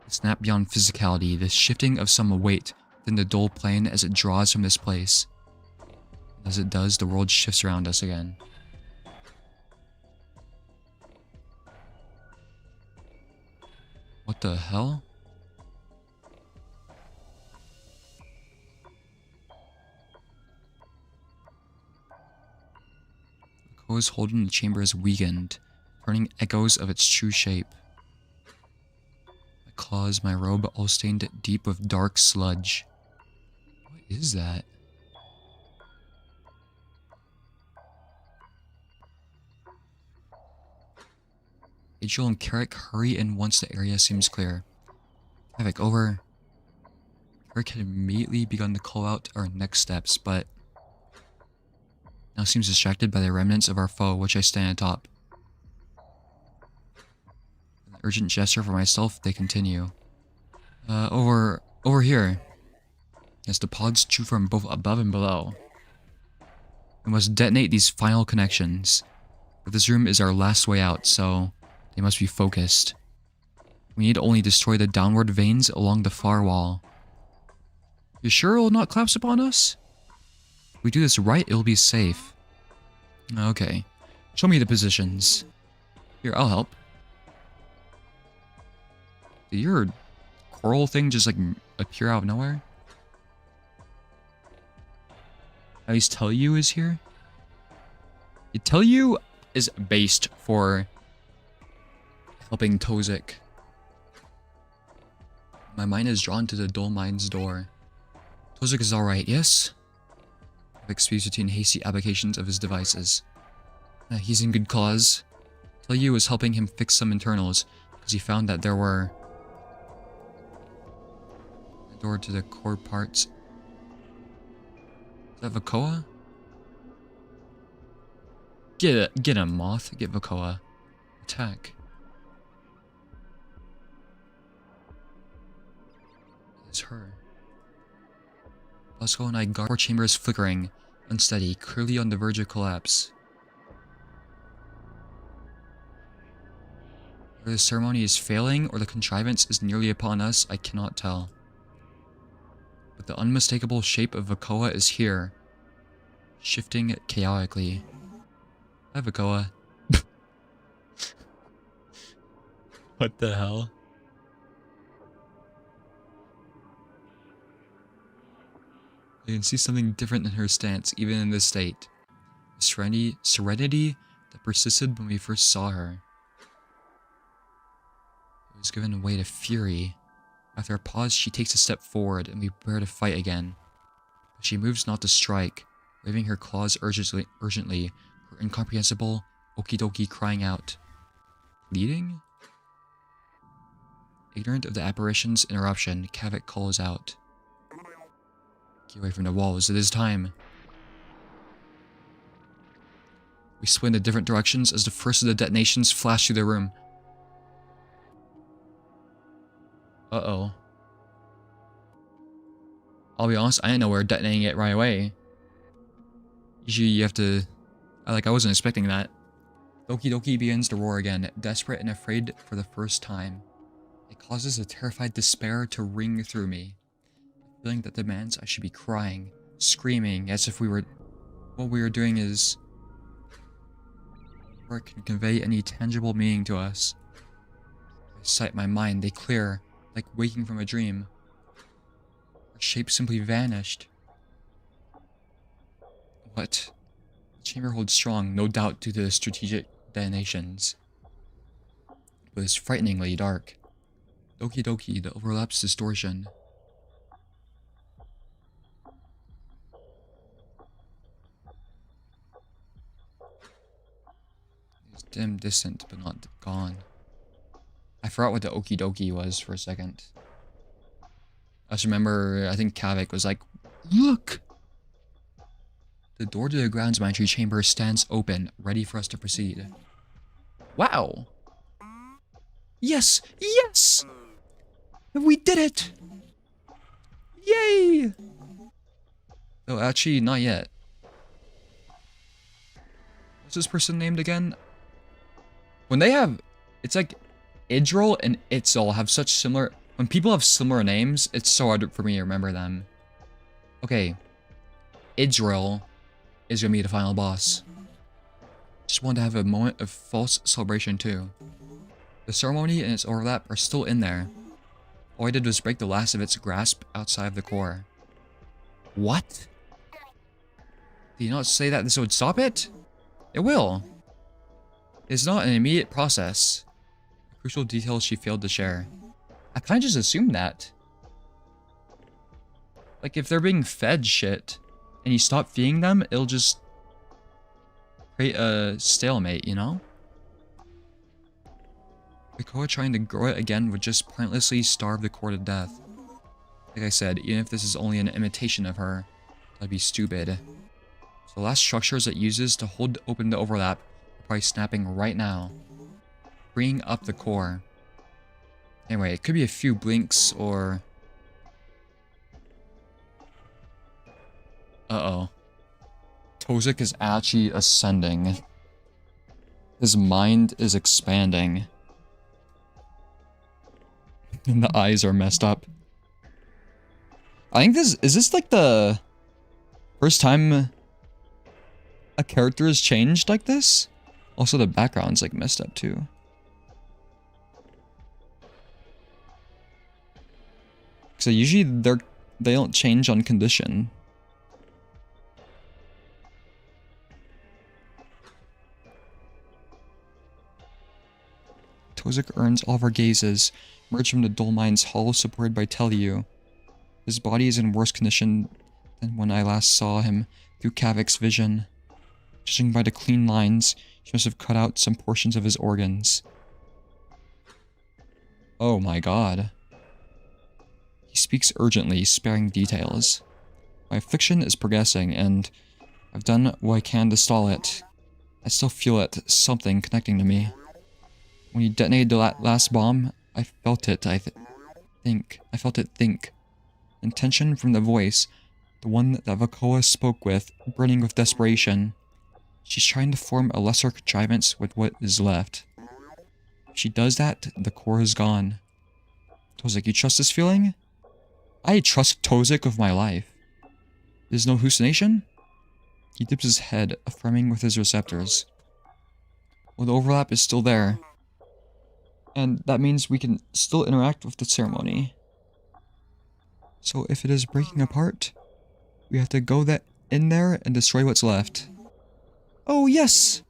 The snap beyond physicality, the shifting of some weight within the dull plane as it draws from this place. As it does, the world shifts around us again. What the hell? The hose holding the chamber is weakened, turning echoes of its true shape. My claws, my robe, all stained deep with dark sludge. What is that? Rygel and Carrick hurry in once the area seems clear. Kavik, over. Carrick had immediately begun to call out our next steps, but now seems distracted by the remnants of our foe, which I stand atop. With an urgent gesture for myself, they continue. Over here. As the pods chew from both above and below. We must detonate these final connections. But this room is our last way out, so they must be focused. We need to only destroy the downward veins along the far wall. You sure it will not collapse upon us? If we do this right, it'll be safe. Okay. Show me the positions. Here, I'll help. Did your coral thing just like appear out of nowhere? At least Tell You is here? Tell You is based for helping Tozik. My mind is drawn to the dull mind's door. Tozik is alright, yes? Kavik speaks between hasty applications of his devices. He's in good cause. Tell You was helping him fix some internals, because he found that there were a door to the core parts. Is that Vakoa? Get him, Moth. Get Vakoa. Attack. It's her. Bosco and I guard our chambers flickering, unsteady, clearly on the verge of collapse. Whether the ceremony is failing or the contrivance is nearly upon us, I cannot tell. But the unmistakable shape of Vakoa is here, shifting chaotically. Hi, Vakoa. What the hell? I can see something different in her stance, even in this state. The serenity that persisted when we first saw her. It was given way to fury. After a pause, she takes a step forward, and we prepare to fight again. But she moves not to strike, waving her claws urgently, her incomprehensible okie dokie crying out. Bleeding? Ignorant of the apparition's interruption, Kavik calls out. Get away from the walls, it is time. We split in different directions as the first of the detonations flash through the room. Uh-oh. I'll be honest, I didn't know we were detonating it right away. Usually you have to... I wasn't expecting that. Doki Doki begins to roar again, desperate and afraid for the first time. It causes a terrified despair to ring through me. A feeling that demands I should be crying, screaming, as if what we were doing is... or it can convey any tangible meaning to us. I sight my mind, they clear, like waking from a dream. Our shape simply vanished. What? The chamber holds strong, no doubt due to the strategic detonations. But it's frighteningly dark. Doki Doki, the overlaps distortion. It's dim, distant, but not gone. I forgot what the okie dokie was for a second. I just remember, I think Kavik was like, look! The door to the grounds entry chamber stands open, ready for us to proceed. Wow! Yes! Yes! We did it! Yay! Oh, actually, not yet. What's this person named again? When they have... It's like... Idril and Itzel have such similar... When people have similar names, it's so hard for me to remember them. Okay. Idril is gonna be the final boss. Just wanted to have a moment of false celebration too. The ceremony and its overlap are still in there. All I did was break the last of its grasp outside of the core. What? Did you not say that this would stop it? It will. It's not an immediate process. The crucial details she failed to share. I kinda just assumed that. Like, if they're being fed shit, and you stop feeding them, it'll just create a stalemate, you know? Vakoa trying to grow it again would just pointlessly starve the core to death. Like I said, even if this is only an imitation of her, that'd be stupid. So the last structures it uses to hold open the overlap are probably snapping right now, freeing up the core. Anyway, it could be a few blinks or... Uh-oh. Tozik is actually ascending. His mind is expanding. And the eyes are messed up. I think is this like the first time a character is changed like this? Also the background's like messed up too. So usually they don't change on condition. Tozik earns all of our gazes, emerged from the dull mind's hull supported by Teliu. His body is in worse condition than when I last saw him through Kavik's vision. Judging by the clean lines, he must have cut out some portions of his organs. Oh my god. He speaks urgently, sparing details. My affliction is progressing, and I've done what I can to stall it. I still feel it, something connecting to me. When you detonated the last bomb, I felt it, I felt it think. and tension from the voice, the one that Vakoa spoke with, burning with desperation. She's trying to form a lesser contrivance with what is left. If she does that, the core is gone. Tozik, you trust this feeling? I trust Tozik with my life. There's no hallucination? He dips his head, affirming with his receptors. Well, the overlap is still there. And that means we can still interact with the ceremony. So if it is breaking apart, we have to go in there and destroy what's left. Oh, yes!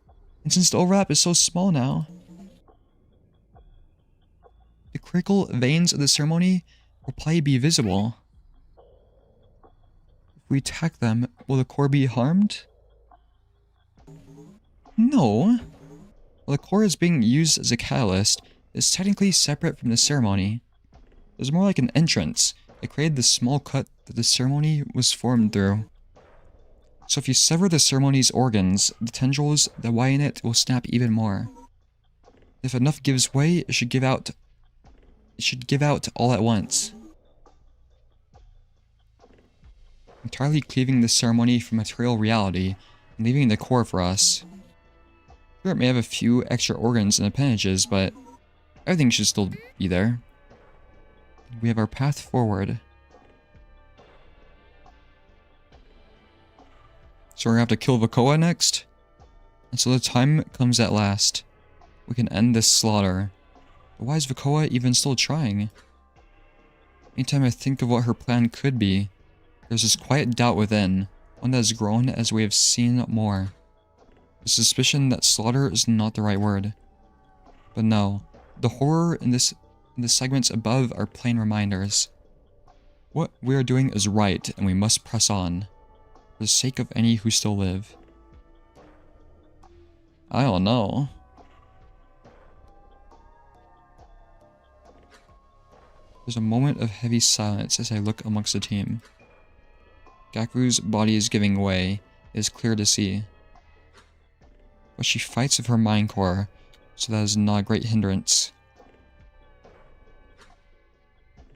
And since the overlap is so small now, the critical veins of the ceremony will probably be visible. If we attack them, will the core be harmed? No. While the core is being used as a catalyst, it's technically separate from the ceremony. It's more like an entrance. It created the small cut that the ceremony was formed through. So if you sever the ceremony's organs, the tendrils that lie in it will snap even more. If enough gives way, it should give out all at once. Entirely cleaving the ceremony from material reality and leaving the core for us. Sure, it may have a few extra organs and appendages, but everything should still be there. We have our path forward. So we're gonna have to kill Vakoa next. And so the time comes at last. We can end this slaughter. But why is Vakoa even still trying? Anytime I think of what her plan could be, there's this quiet doubt within, one that has grown as we have seen more. The suspicion that slaughter is not the right word. But no, the horror in the segments above are plain reminders. What we are doing is right, and we must press on. For the sake of any who still live. I don't know. There's a moment of heavy silence as I look amongst the team. Gaku's body is giving way, it is clear to see. But she fights with her mind core, so that is not a great hindrance.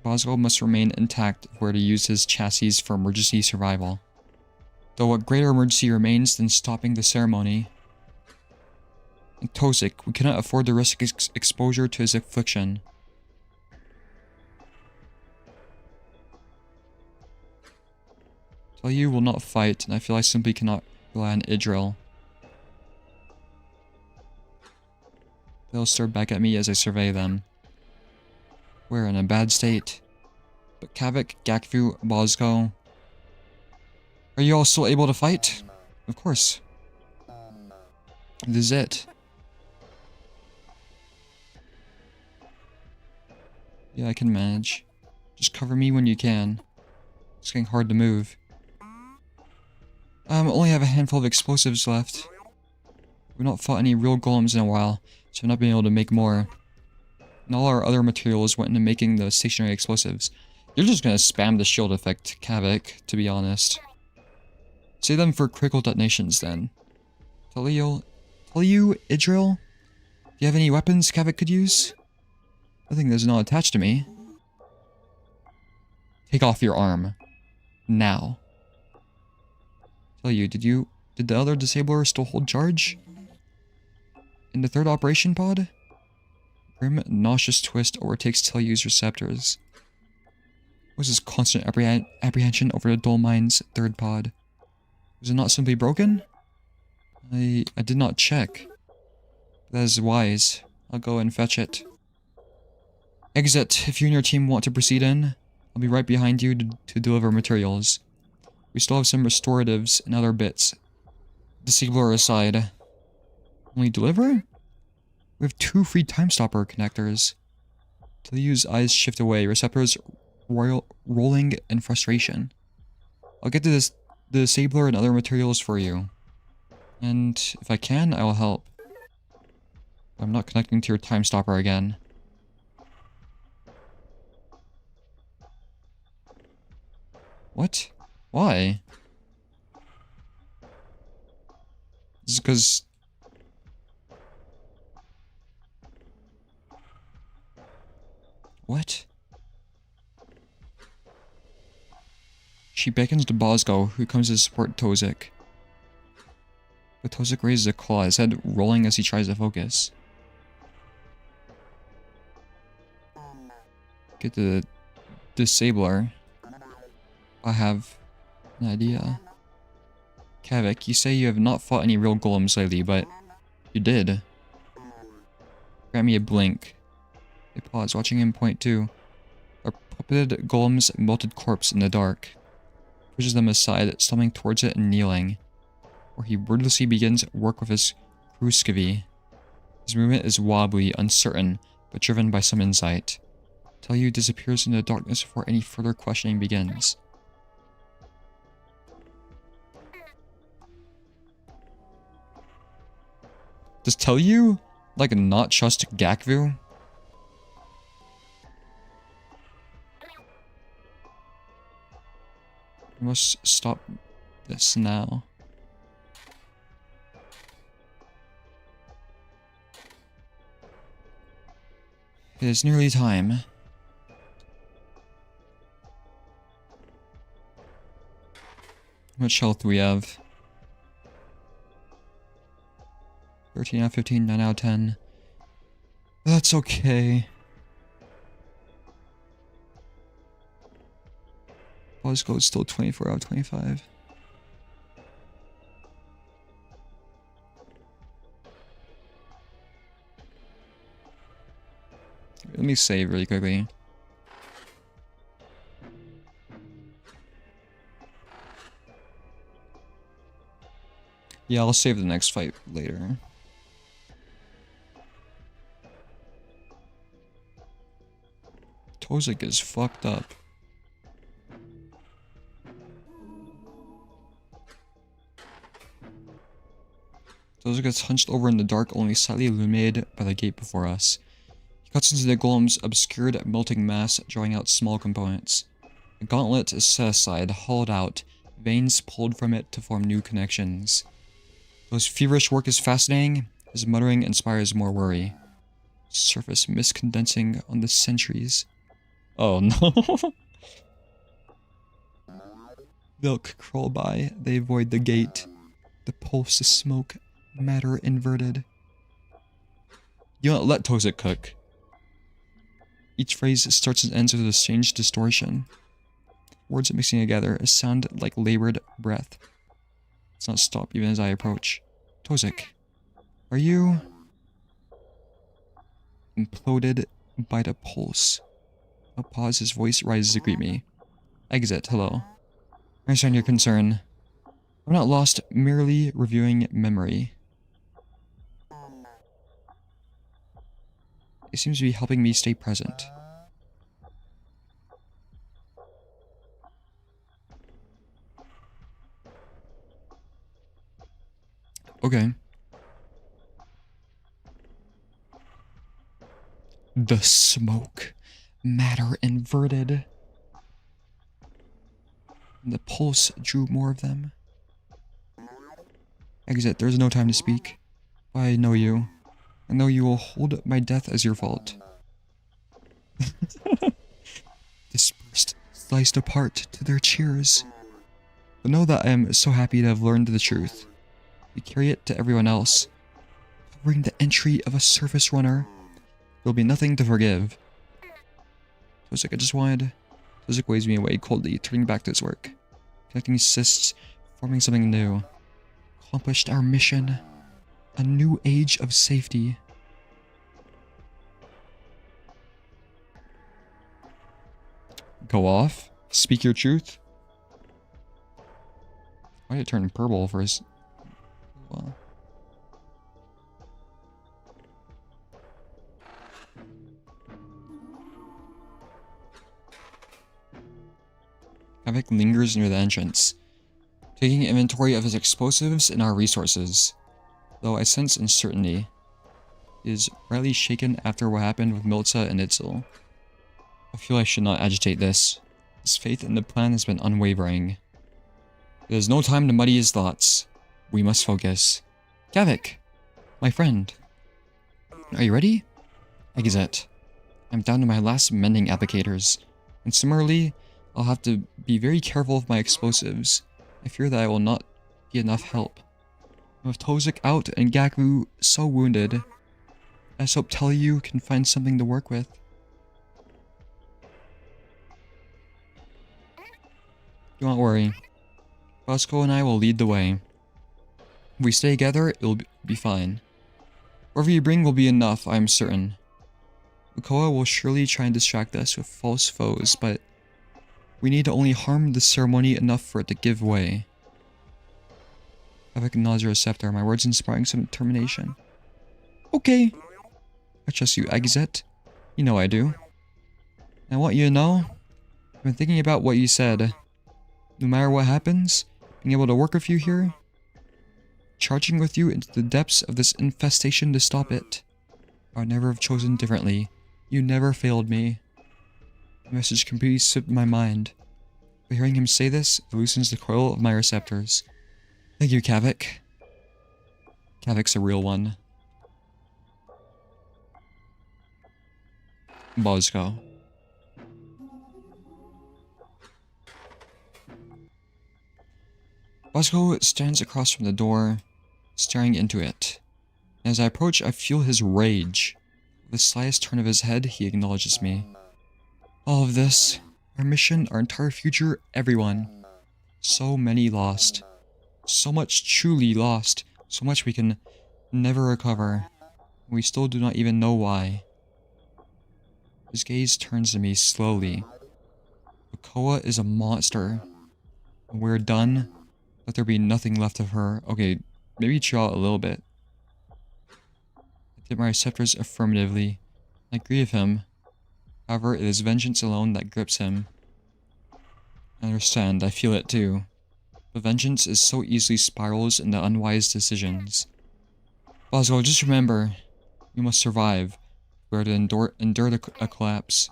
Boswell must remain intact if we're to use his chassis for emergency survival. Though what greater emergency remains than stopping the ceremony? And Tozik, we cannot afford to risk exposure to his affliction. Tell you will not fight, and I feel I simply cannot rely on Idril. They'll stare back at me as I survey them. We're in a bad state. But Kavik, Gakvu, Bosco... Are you all still able to fight? Of course. This is it. Yeah, I can manage. Just cover me when you can. It's getting hard to move. Only have a handful of explosives left. We've not fought any real golems in a while, so I've not been able to make more. And all our other materials went into making the stationary explosives. You're just gonna spam the shield effect, Kavik, to be honest. Save them for critical detonations, then. Taliu, Idril? Do you have any weapons Kavik could use? Nothing that's not attached to me. Take off your arm. Now. Did the other disabler still hold charge? In the third operation pod? Grim, nauseous twist overtakes Telyu's receptors. Was this constant apprehension over the dull mind's third pod? Was it not simply broken? I did not check. That is wise. I'll go and fetch it. Exit. If you and your team want to proceed in, I'll be right behind you to deliver materials. We still have some restoratives and other bits. Disabler aside. Only deliver? We have 2 free time stopper connectors. Telyu's eyes shift away, receptors rolling in frustration. I'll get to the disabler and other materials for you. And if I can, I will help. I'm not connecting to your time stopper again. What? Why? This is because... What? She beckons to Bosco, who comes to support Tozik. But Tozik raises a claw, his head rolling as he tries to focus. Get the disabler. I have an idea. Kavik, you say you have not fought any real golems lately, but you did. Grant me a blink. They pause, watching him point to a puppeted golem's melted corpse in the dark. Pushes them aside, stumbling towards it and kneeling, where he wordlessly begins work with his kruskivi. His movement is wobbly, uncertain, but driven by some insight. Till you disappears in the darkness before any further questioning begins. Does tell you, like, not trust Gakvu? We must stop this now. It is nearly time. How much health do we have? 13 out of 15, 9 out of 10. That's okay. Bosco is still 24 out of 25. Let me save really quickly. Yeah, I'll save the next fight later. Tozik is fucked up. Tozik gets hunched over in the dark, only slightly illuminated by the gate before us. He cuts into the golem's obscured, melting mass, drawing out small components. The gauntlet is set aside, hollowed out, veins pulled from it to form new connections. Though his feverish work is fascinating, his muttering inspires more worry. Surface mist condensing on the centuries. Oh no. Milk crawl by, they avoid the gate. The pulse is smoke, matter inverted. You don't let Tozik cook. Each phrase starts and ends with a strange distortion. Words mixing together, a sound like labored breath. Does not stop even as I approach. Tozik, are you imploded by the pulse? A pause, his voice rises to greet me. Exit, hello. I understand your concern. I'm not lost, merely reviewing memory. It seems to be helping me stay present. Okay. The smoke. Matter inverted. The pulse drew more of them. Exit, there's no time to speak. I know you. I know you will hold my death as your fault. Dispersed, sliced apart to their cheers. But know that I am so happy to have learned the truth. We carry it to everyone else. Covering the entry of a surface runner. There'll be nothing to forgive. Tozik, I just wanted... Tozik waves me away coldly, turning back to his work. Connecting cysts, forming something new. Accomplished our mission. A new age of safety. Go off? Speak your truth? Why did it turn purple for his... Well... Kavik lingers near the entrance, taking inventory of his explosives and our resources. Though I sense uncertainty, he is rarely shaken after what happened with Milza and Itzel. I feel I should not agitate this. His faith in the plan has been unwavering. There is no time to muddy his thoughts. We must focus. Kavik! My friend. Are you ready? Exit. I'm down to my last mending applicators, and similarly, I'll have to be very careful of my explosives. I fear that I will not be enough help. With Tozik out and Gaku so wounded, I just hope Telyu can find something to work with. Do not worry. Bosco and I will lead the way. If we stay together, it'll be fine. Whatever you bring will be enough, I am certain. Ukoa will surely try and distract us with false foes, but we need to only harm the ceremony enough for it to give way. Avec nods your scepter, my words inspiring some determination. Okay. I trust you, Agizet. You know I do. And I want you to know, I've been thinking about what you said. No matter what happens, being able to work with you here, charging with you into the depths of this infestation to stop it, I would never have chosen differently. You never failed me. The message completely slipped my mind. But hearing him say this, it loosens the coil of my receptors. Thank you, Kavik. Kavik's a real one. Bosco. Bosco stands across from the door, staring into it. As I approach, I feel his rage. With the slightest turn of his head, he acknowledges me. All of this, our mission, our entire future, everyone. So many lost. So much truly lost. So much we can never recover. We still do not even know why. His gaze turns to me slowly. Ukoa is a monster. When we're done, let there be nothing left of her. Okay, maybe chill out a little bit. I tip my receptors affirmatively. I agree with him. However, it is vengeance alone that grips him. I understand, I feel it too. But vengeance is so easily spirals into unwise decisions. Bosco, just remember, you must survive. We are to endure a collapse.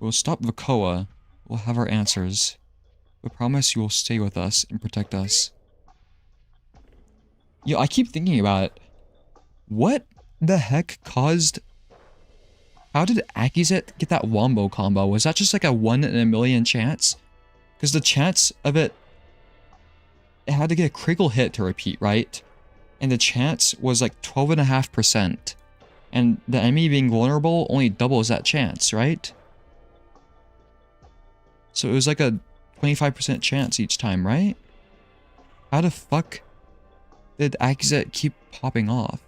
We'll stop Vakoa. We'll have our answers. But promise you will stay with us and protect us. Yo, I keep thinking about it. What the heck caused... How did Akizet get that wombo combo? Was that just like a 1 in a million chance? Because the chance of it... It had to get a critical hit to repeat, right? And the chance was like 12.5%. And the enemy being vulnerable only doubles that chance, right? So it was like a 25% chance each time, right? How the fuck did Akizet keep popping off?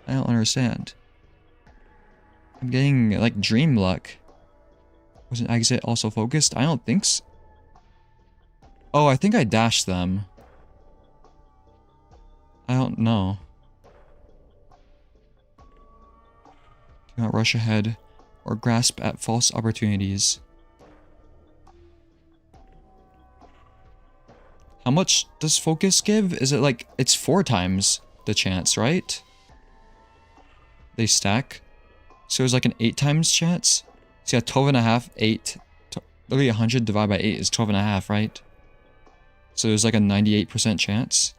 I don't understand. I'm getting like dream luck. Wasn't Akizet also focused? I don't think so. Oh, I think I dashed them. I don't know. Do not rush ahead or grasp at false opportunities. How much does focus give? Is it like, it's 4 times the chance, right? They stack. So it's like an 8 times chance. So yeah, 12.5, 8. Literally 100 divided by 8 is 12.5, right? So there's like a 98% chance.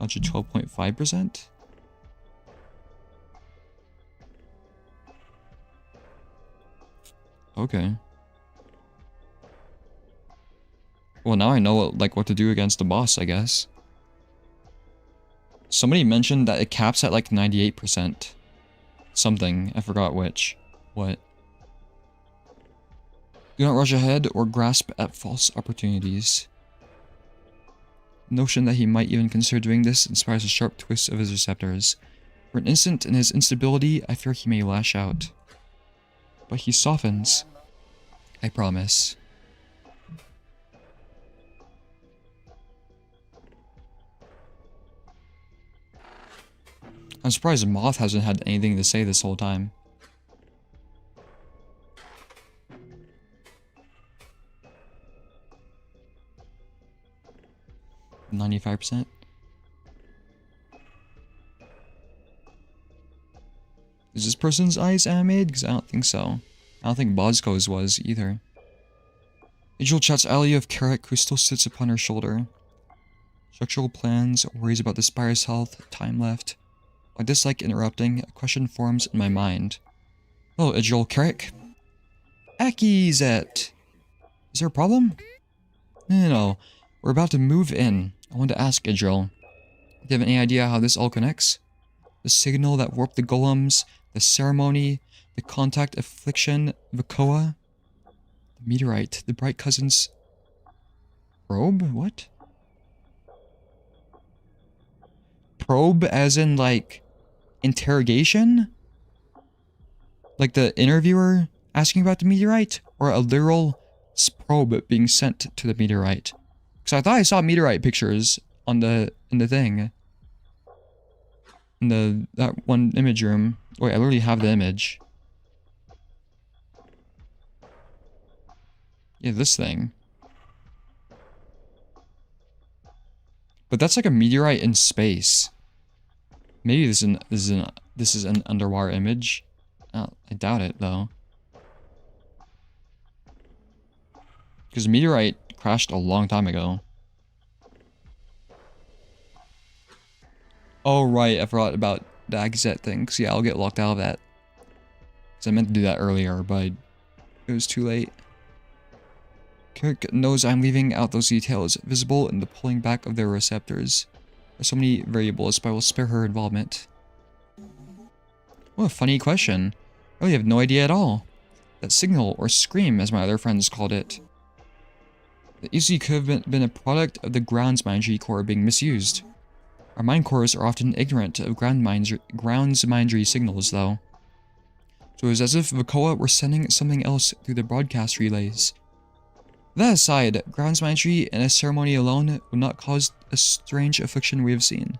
112.5%? Okay. Well, now I know what to do against the boss, I guess. Somebody mentioned that it caps at like 98%. Something, I forgot which. What? Do not rush ahead or grasp at false opportunities. The notion that he might even consider doing this inspires a sharp twist of his receptors. For an instant in his instability, I fear he may lash out. But he softens. I promise. I'm surprised Moth hasn't had anything to say this whole time. %95%. Is this person's eyes animated? Because I don't think so. I don't think Bosco's was either. Angel chats Ali of Karak, who still sits upon her shoulder. Structural plans, worries about the spire's health, time left. I dislike interrupting, a question forms in my mind. Oh, Idril Carrick. Akizet! Is there a problem? No. We're about to move in. I want to ask Idril. Do you have any idea how this all connects? The signal that warped the golems, the ceremony, the contact affliction, Vakoa, the meteorite, the bright cousins... Probe? What? Probe as in, like, interrogation? Like the interviewer asking about the meteorite? Or a literal probe being sent to the meteorite? Because I thought I saw meteorite pictures on in the thing. In that one image room. Wait, I literally have the image. Yeah, this thing. But that's like a meteorite in space. Maybe this is an underwater image. I doubt it though. Because a meteorite crashed a long time ago. Oh right, I forgot about the Agazet thing. Cause yeah, I'll get locked out of that. Cause I meant to do that earlier, but it was too late. Kirk knows I'm leaving out those details, visible in the pulling back of their receptors. There's so many variables, but I will spare her involvement. What a funny question. I really have no idea at all. That signal, or scream as my other friends called it. It easily could have been a product of the grounds mindry core being misused. Our mind cores are often ignorant of grounds mindry signals, though. So it was as if Vakoa were sending something else through the broadcast relays. That aside, grounds mindry and a ceremony alone would not cause a strange affliction we have seen.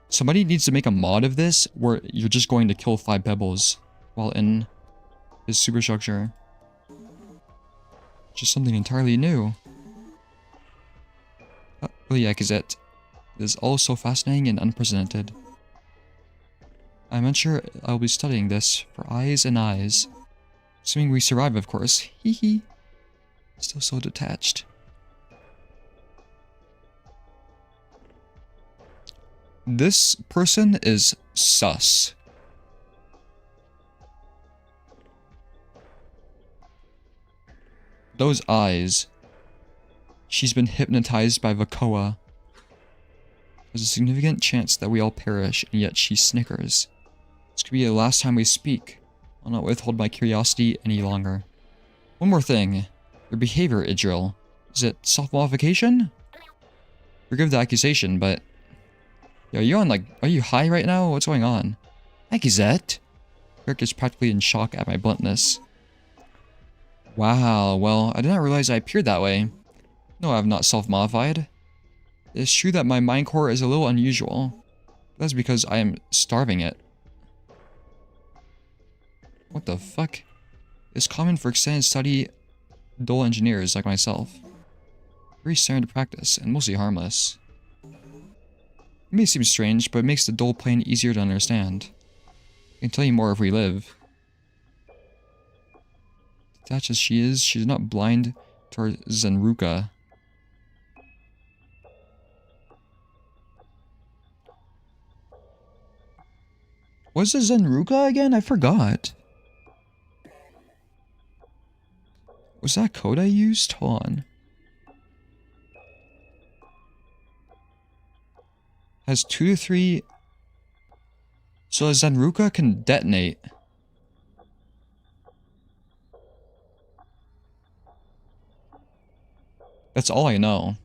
Somebody needs to make a mod of this where you're just going to kill 5 pebbles while in his superstructure. Just something entirely new. Oh yeah, Gazette. It is all so fascinating and unprecedented. I'm unsure I'll be studying this for eyes and eyes. Assuming we survive, of course. Hee hee. Still so detached. This person is sus. Those eyes. She's been hypnotized by Vakoa. There's a significant chance that we all perish, and yet she snickers. This could be the last time we speak. I'll not withhold my curiosity any longer. One more thing. Your behavior, Idril. Is it self-modification? Forgive the accusation, but... Yo, are you high right now? What's going on? Accusette? Kirk is practically in shock at my bluntness. Wow, well, I did not realize I appeared that way. No, I have not self-modified. It is true that my mind core is a little unusual. That's because I am starving it. What the fuck? It's common for extended study dull engineers like myself. Very standard practice, and mostly harmless. It may seem strange, but it makes the dull plane easier to understand. I can tell you more if we live. Detached as she is, she's not blind to our Zenruka. What's the Zenruka again? I forgot. Was that code I used? Hold on. Has 2 to 3... So a Zenruka can detonate. That's all I know.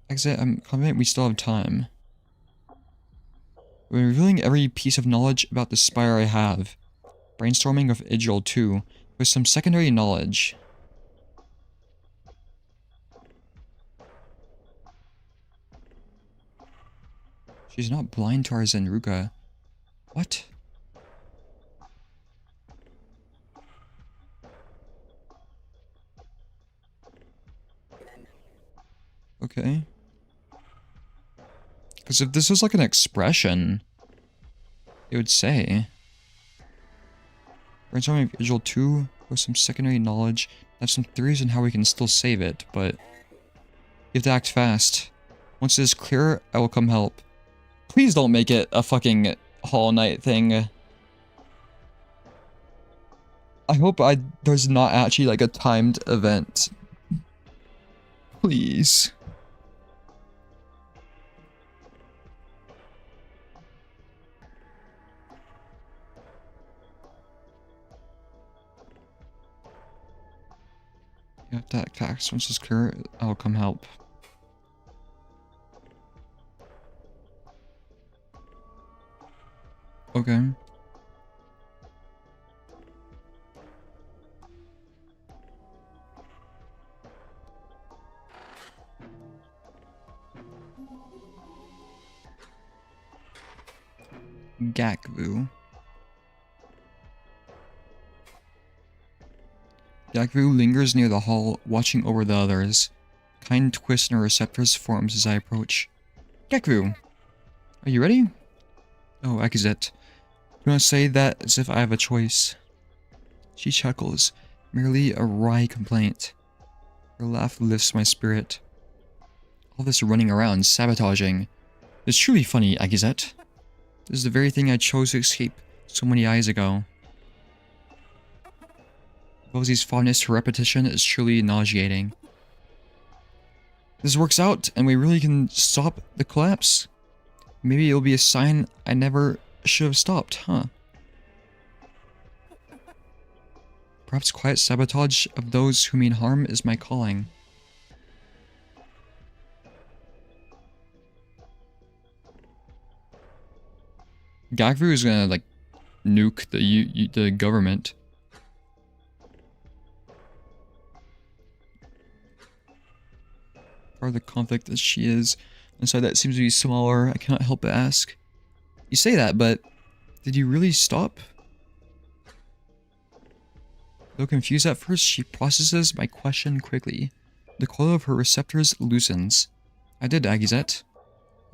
Exit, I'm confident we still have time. When revealing every piece of knowledge about the spire I have. Brainstorming of Idril too, with some secondary knowledge. She's not blind to our Zenruka. What? Okay. Because if this was like an expression, it would say... Brainstorming of Idril 2 with some secondary knowledge. I have some theories on how we can still save it, but... You have to act fast. Once it is clear, I will come help. Please don't make it a fucking Hollow Knight thing. I hope there's not actually like a timed event. Please. You have to act fast. Once it's clear, I'll come help. Okay. Gakvu. Gakvu lingers near the hall, watching over the others. Kind twist in her receptors forms as I approach. Gakvu! Are you ready? Oh, Akizet. Do not say that as if I have a choice. She chuckles, merely a wry complaint. Her laugh lifts my spirit. All this running around, sabotaging. It's truly funny, Akizet. This is the very thing I chose to escape so many years ago. Rosie's fondness for repetition is truly nauseating. This works out, and we really can stop the collapse. Maybe it'll be a sign I never should have stopped, huh? Perhaps quiet sabotage of those who mean harm is my calling. Gakvu is gonna, like, nuke the government. Part of the conflict as she is. Inside that seems to be smaller. I cannot help but ask. You say that, but did you really stop? Though confused at first, she processes my question quickly. The coil of her receptors loosens. I did, Akizet.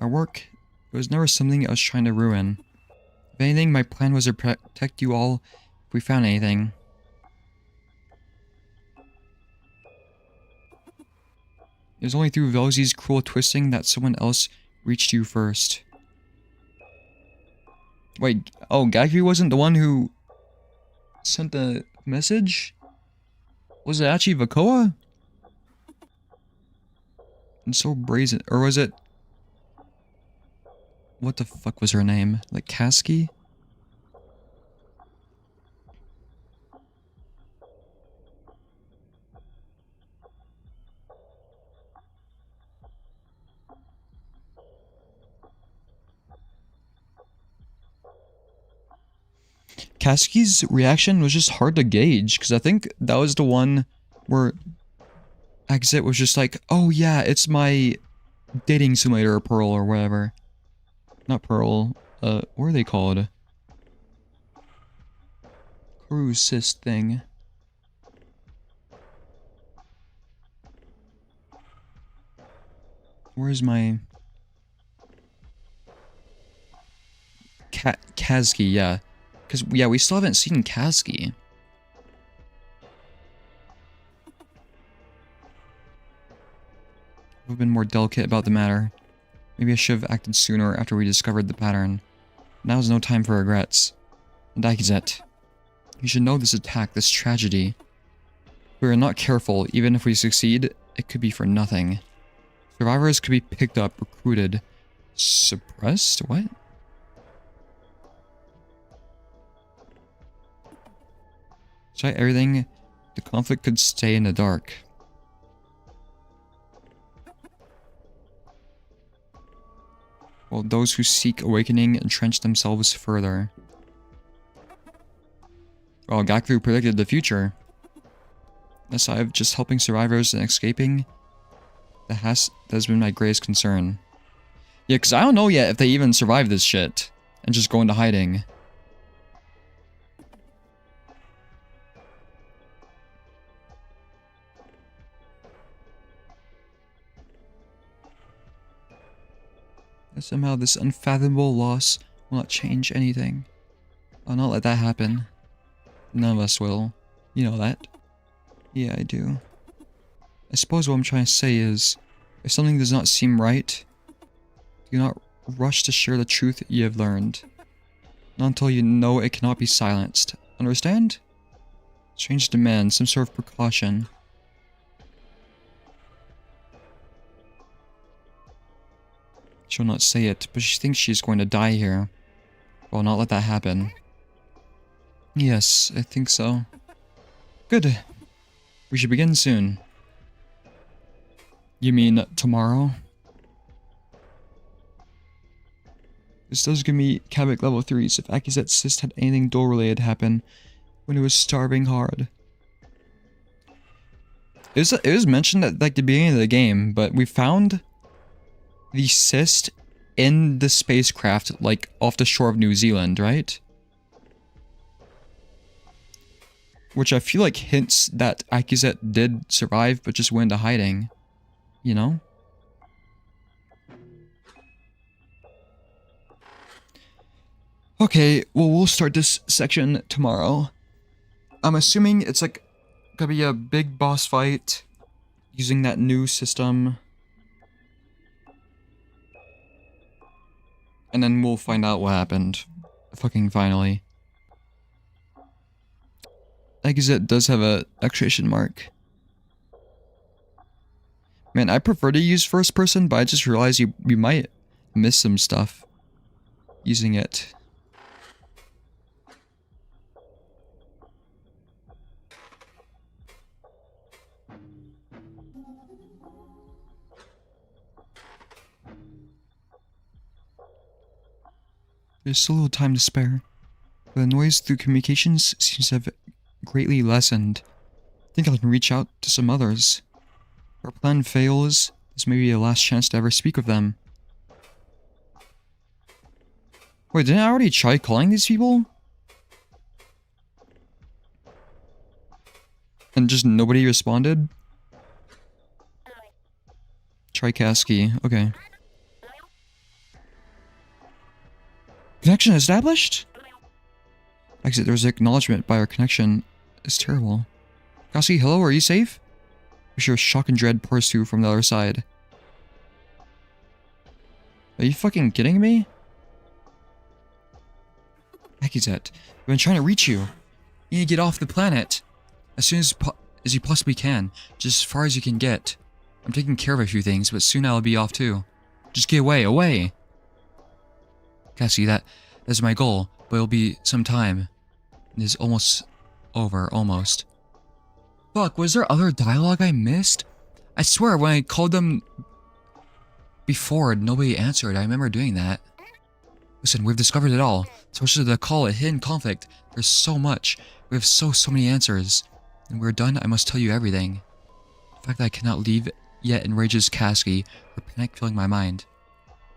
Our work, it was never something I was trying to ruin. If anything, my plan was to protect you all if we found anything. It was only through Velzy's cruel twisting that someone else reached you first. Wait, oh, Gakvu wasn't the one who sent the message? Was it actually Vakoa? And so brazen, or was it... What the fuck was her name? Like Kasky? Kasky's reaction was just hard to gauge, because I think that was the one where Exit was just like, oh yeah, it's my dating simulator, Pearl, or whatever. Not Pearl, what are they called? Cruise sis thing. Where's my... Kasky, yeah. Because, yeah, we still haven't seen Kasky. I've been more delicate about the matter. Maybe I should have acted sooner after we discovered the pattern. Now is no time for regrets. And Akizet, you should know this attack, this tragedy. If we are not careful, even if we succeed, it could be for nothing. Survivors could be picked up, recruited, suppressed? What? Despite everything, the conflict could stay in the dark. While those who seek awakening entrench themselves further. Well, Gakvu predicted the future. Aside just helping survivors and escaping, that has been my greatest concern. Yeah, because I don't know yet if they even survive this shit and just go into hiding. And somehow this unfathomable loss will not change anything. I'll not let that happen. None of us will. You know that. Yeah, I do. I suppose what I'm trying to say is, If something does not seem right, do not rush to share the truth you have learned. Not until you know it cannot be silenced. Understand? Strange demand, some sort of precaution. She'll not say it, but she thinks she's going to die here. Well, not let that happen. Yes, I think so. Good. We should begin soon. You mean tomorrow? This does give me Kabak level 3s if Akizet's cyst had anything duel related happen when it was starving hard. It was mentioned at like the beginning of the game, but we found the cyst in the spacecraft like off the shore of New Zealand, right? Which I feel like hints that Akizet did survive but just went into hiding. You know? Okay, well, we'll start this section tomorrow. I'm assuming it's like gonna be a big boss fight using that new system. And then we'll find out what happened. Fucking finally. I guess it does have a exclamation mark. Man, I prefer to use first person, but I just realized you might miss some stuff using it. There's still a little time to spare, but the noise through communications seems to have greatly lessened. I think I can reach out to some others. If our plan fails, this may be the last chance to ever speak with them. Wait, didn't I already try calling these people? And just nobody responded? Try Kasky, okay. Connection established? Exit, there was acknowledgement by our connection. It's terrible. Kasky, hello, are you safe? I'm sure shock and dread pours through from the other side. Are you fucking kidding me? Akizet, I've been trying to reach you. You need to get off the planet. As soon as you possibly can. Just as far as you can get. I'm taking care of a few things, but soon I'll be off too. Just get away, away! Kasky, that's my goal, but it'll be some time. It is almost over, almost. Fuck, was there other dialogue I missed? I swear, when I called them before, nobody answered. I remember doing that. Listen, we've discovered it all. Sources of the call, a hidden conflict. There's so much. We have so many answers. When we're done, I must tell you everything. The fact that I cannot leave yet enrages Kasky, her panic filling my mind.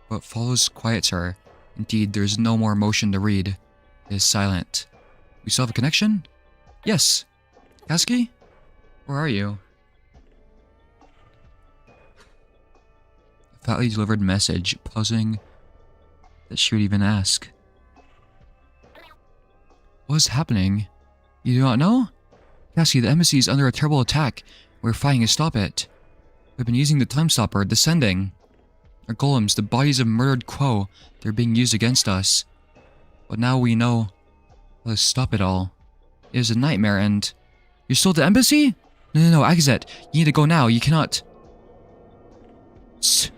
What follows quiets her. Indeed, there is no more emotion to read. It is silent. We still have a connection? Yes. Kasky? Where are you? A fatly delivered message, puzzling that she would even ask. What is happening? You do not know? Kasky, the embassy is under a terrible attack. We're fighting to stop it. We've been using the time stopper, descending. Our golems, the bodies of murdered Quo, they're being used against us. But now we know how to stop it all. It is a nightmare and... You're still at the embassy? No, Akizet, you need to go now, you cannot... Shh.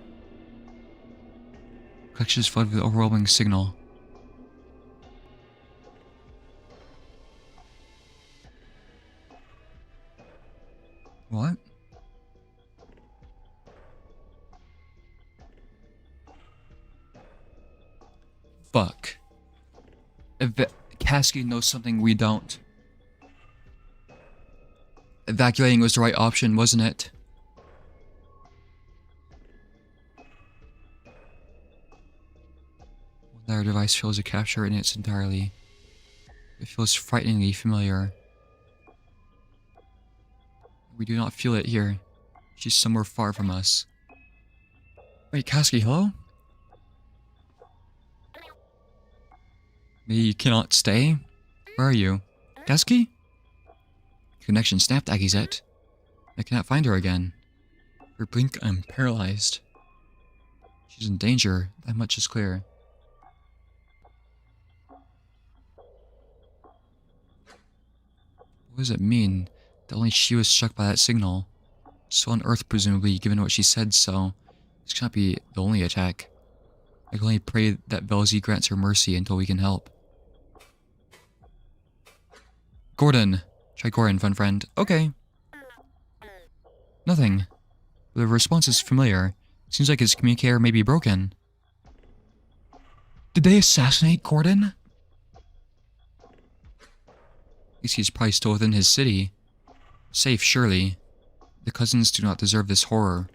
Collection is flooded with overwhelming signal. What? Fuck. Kasky knows something we don't. Evacuating was the right option, wasn't it? When our device fails to capture it in its entirety, it feels frighteningly familiar. We do not feel it here. She's somewhere far from us. Wait, Kasky, hello? Maybe you cannot stay? Where are you? Kasky? Connection snapped, Akizet. I cannot find her again. Her blink, I'm paralyzed. She's in danger. That much is clear. What does it mean that only she was struck by that signal? So on Earth, presumably, given what she said, so this cannot be the only attack. I can only pray that Velzy grants her mercy until we can help. Gordon. Try Gordon, fun friend. Okay. Nothing. The response is familiar. Seems like his communicator may be broken. Did they assassinate Gordon? At least he's probably still within his city. Safe, surely. The cousins do not deserve this horror.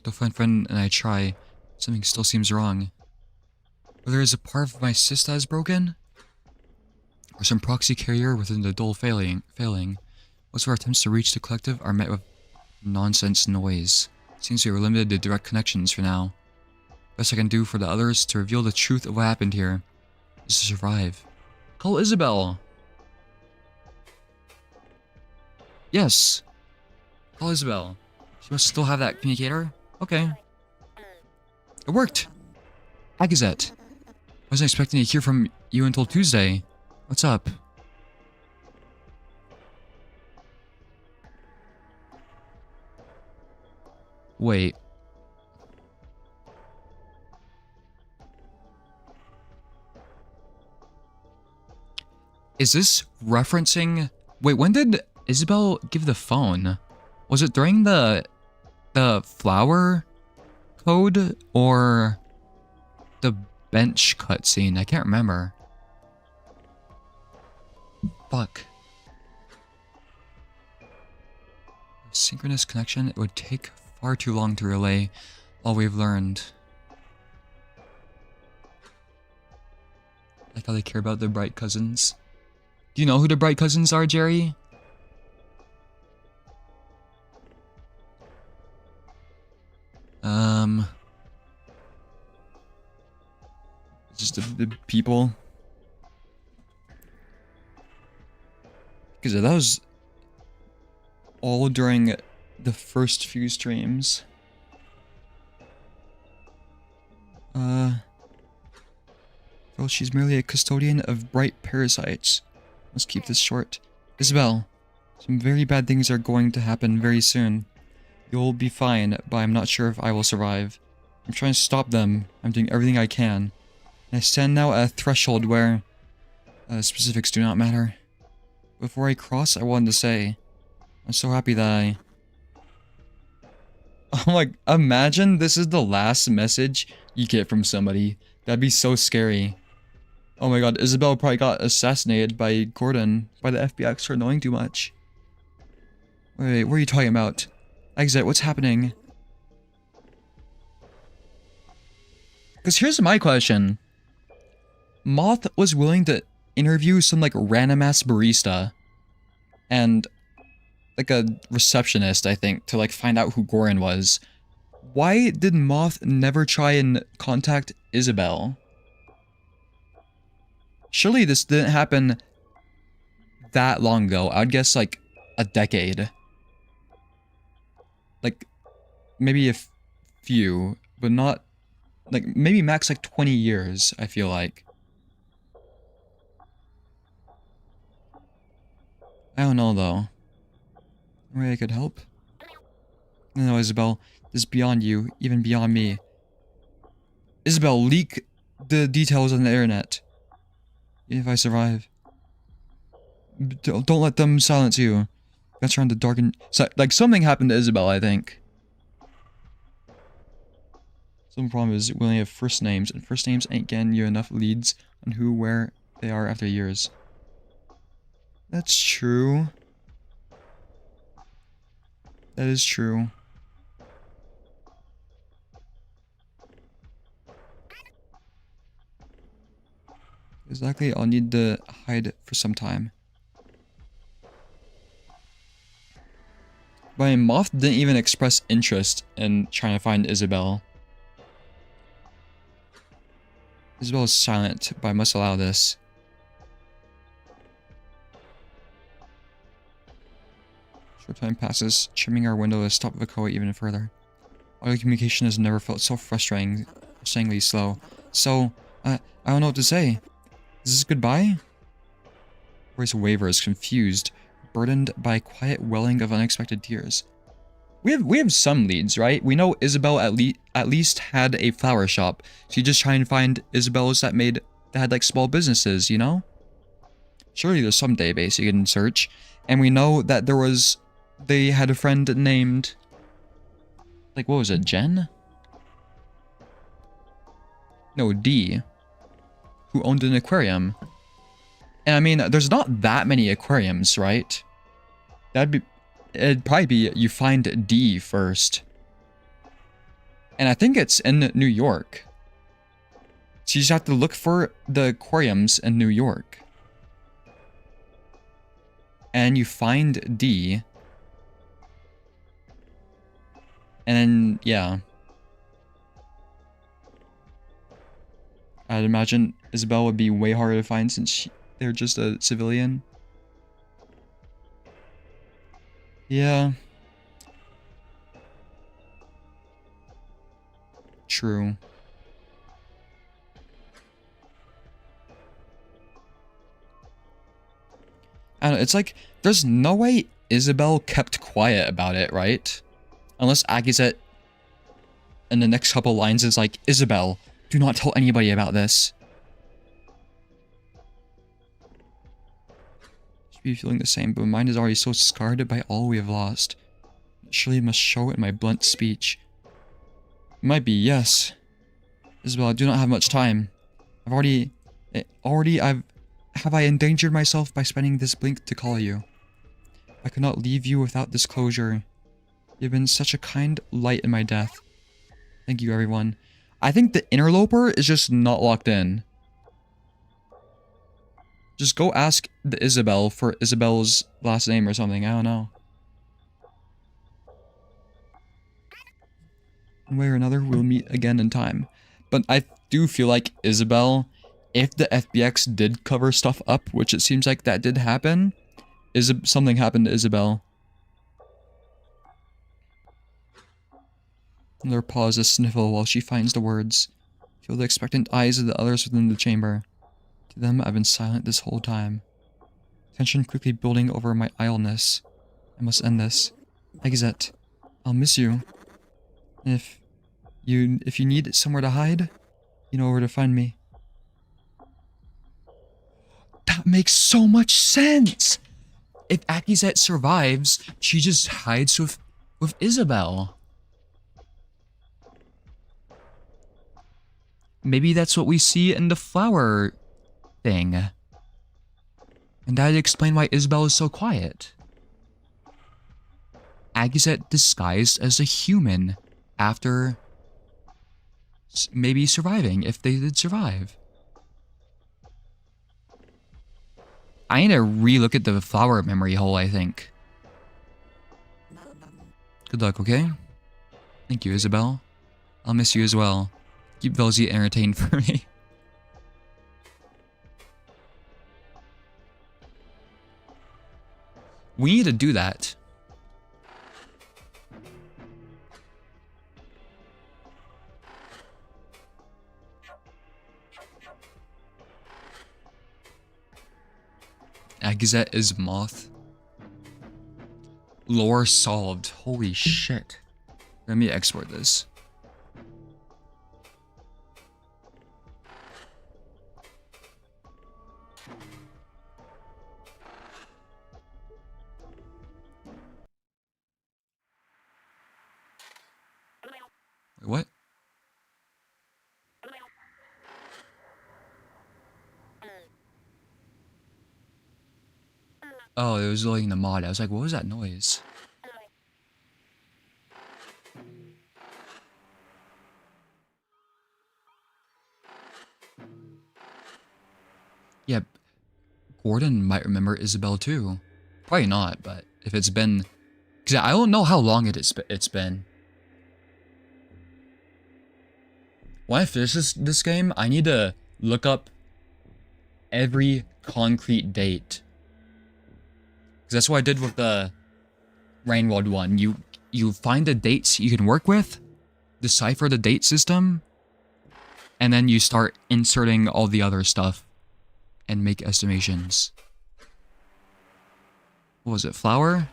Though fun friend and I try, something still seems wrong. Whether it's a part of my system that is broken, or some proxy carrier within the dull failing. Most of our attempts to reach the collective are met with nonsense noise. Seems we are limited to direct connections for now. Best I can do for the others to reveal the truth of what happened here is to survive. Call Isabel! Yes! Call Isabel. She must still have that communicator? Okay. It worked! Hi, Gazette. Wasn't expecting to hear from you until Tuesday. What's up? Wait. Is this referencing... Wait, when did Isabel give the phone? Was it during the flower code or the bench cutscene? I can't remember. Fuck. Synchronous connection, it would take far too long to relay all we've learned. Like how they care about the Bright Cousins. Do you know who the Bright Cousins are, Jerry? Just the people. Because that was all during the first few streams. Well, she's merely a custodian of bright parasites. Let's keep this short. Isabel, some very bad things are going to happen very soon. You'll be fine, but I'm not sure if I will survive. I'm trying to stop them. I'm doing everything I can. And I stand now at a threshold where specifics do not matter. Before I cross, I wanted to say, I'm so happy that I... I'm like, imagine this is the last message you get from somebody. That'd be so scary. Oh my god, Isabel probably got assassinated by Gordon, by the FBI for knowing too much. Wait, what are you talking about? Exit, what's happening? Because here's my question. Moth was willing to interview some like random ass barista and like a receptionist, I think, to like find out who Goran was. Why did Moth never try and contact Isabel? Surely this didn't happen that long ago. I would guess like a decade. Like maybe a few, but not like maybe max like 20 years, I feel like. I don't know though. Maybe I could help? No, Isabel. This is beyond you, even beyond me. Isabel, leak the details on the internet. If I survive. Don't let them silence you. That's around the dark and... like, something happened to Isabel, I think. Some problem is we only have first names, and first names ain't getting you enough leads on who, where they are after years. That's true. That is true. Exactly, I'll need to hide for some time. But Moth didn't even express interest in trying to find Isabel. Isabel is silent, but I must allow this. Short time passes. Trimming our window has stopped the Vakoa even further. Audio communication has never felt so frustratingly slow. So, I don't know what to say. Is this goodbye? Voice wavers, confused, burdened by a quiet welling of unexpected tears. We have some leads, right? We know Isabel at least had a flower shop. So you just try and find Isabels that had like small businesses, you know? Surely there's some database you can search. And we know that they had a friend named, like, what was it, Jen? No, D, who owned an aquarium. And I mean, there's not that many aquariums, right? It'd probably be you find D first. And I think it's in New York. So you just have to look for the aquariums in New York. And you find D. And then, yeah. I'd imagine Isabel would be way harder to find since they're just a civilian. Yeah. True. I don't know, it's like, there's no way Isabel kept quiet about it, right? Unless Agizet in the next couple lines is like, Isabel, do not tell anybody about this. Should be feeling the same, but my mind is already so scarred by all we have lost. It surely must show in my blunt speech. It might be, yes. Isabel, I do not have much time. Have I endangered myself by spending this blink to call you? I could not leave you without this closure. You've been such a kind light in my death. Thank you, everyone. I think the interloper is just not locked in. Just go ask the Isabel for Isabel's last name or something. I don't know. One way or another, we'll meet again in time. But I do feel like Isabel, if the FBX did cover stuff up, which it seems like that did happen, something happened to Isabel. Another pause, a sniffle while she finds the words. Feel the expectant eyes of the others within the chamber. To them, I've been silent this whole time. Tension quickly building over my idleness. I must end this. Exit. I'll miss you. And if you need somewhere to hide, you know where to find me. That makes so much sense! If Akizet survives, she just hides with Isabel. Maybe that's what we see in the flower thing. And that'd explain why Isabel is so quiet. Akizet disguised as a human after maybe surviving, if they did survive. I need to relook at the flower memory hole, I think. Good luck, okay? Thank you, Isabel. I'll miss you as well. Keep Velzy entertained for me. We need to do that. Agizet is Moth. Lore solved. Holy shit. Let me export this. Wait, what? Oh, it was loading the mod. I was like, what was that noise? Yeah, Gordon might remember Isabel too. Probably not, but if it's been... Because I don't know how long it's been. When I finish this game, I need to look up every concrete date. Because that's what I did with the World 1. You find the dates you can work with, decipher the date system, and then you start inserting all the other stuff and make estimations. What was it? Flower?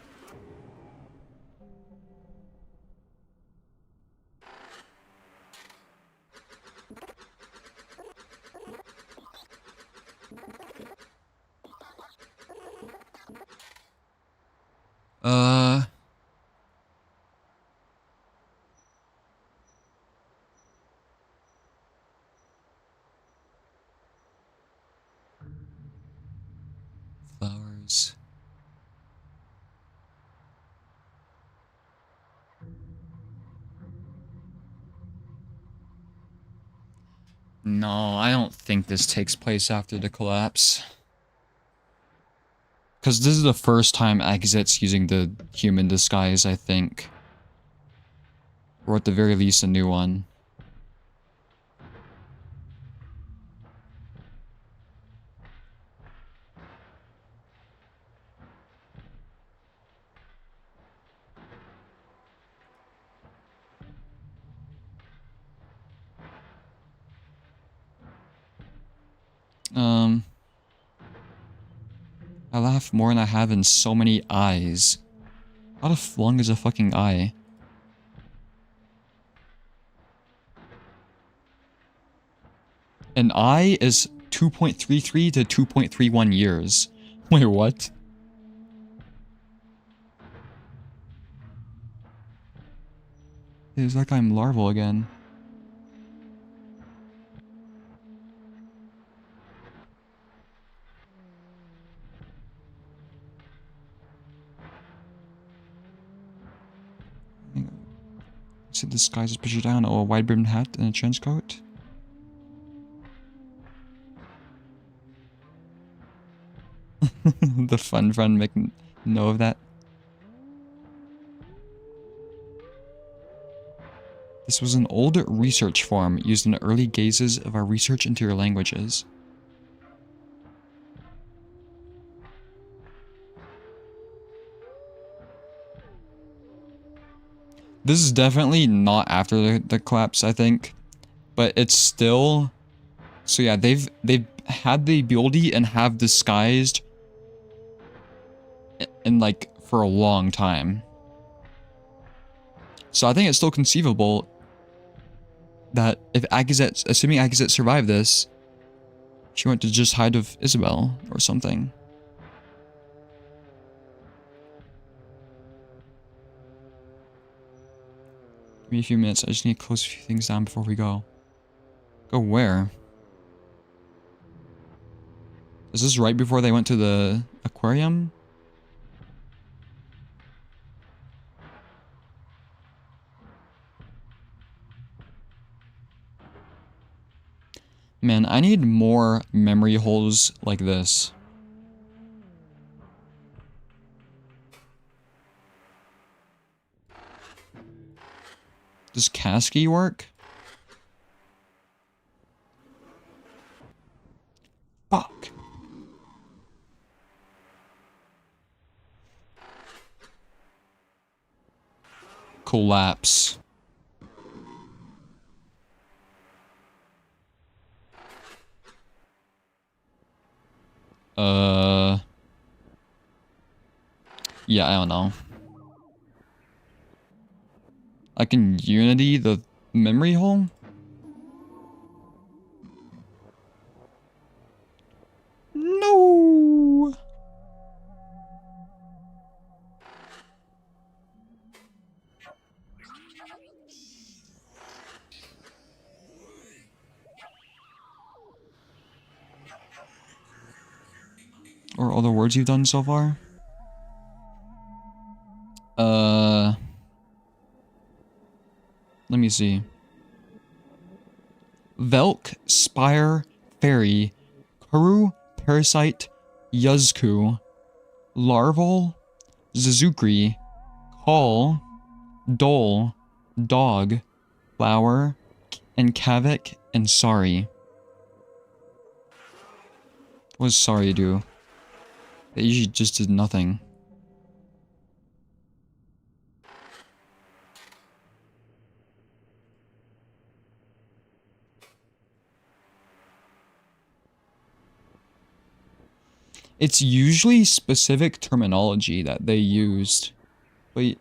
Flowers. No, I don't think this takes place after the collapse. Because this is the first time Exit's using the human disguise, I think. Or at the very least, a new one. I laugh more than I have in so many eyes. How the flung is a fucking eye? An eye is 2.33 to 2.31 years. Wait, what? It's like I'm larval again. See, this guy's just pictured down. Oh, a wide-brimmed hat and a trench coat. The fun friend making know of that. This was an old research form used in the early phases of our research into your languages. This is definitely not after the collapse, I think, but it's still. So yeah, they've had the ability and have disguised in like for a long time. So I think it's still conceivable that if Agazet, assuming Agazet survived this, she went to just hide with Isabel or something. Give me a few minutes. I just need to close a few things down before we go. Go where? Is this right before they went to the aquarium? Man, I need more memory holes like this. Does Kasky work? Fuck. Collapse. Yeah, I don't know. I can Unity the memory hole? No! Or all the words you've done so far? Let me see. Velk, Spire, Fairy, Corru, Parasite, Yuzku, Larval, Zuzukri, Call, Dole, Dog, Flower, and Kavik, and Sorry. What does Sorry do? They usually just did nothing. It's usually specific terminology that they used. But,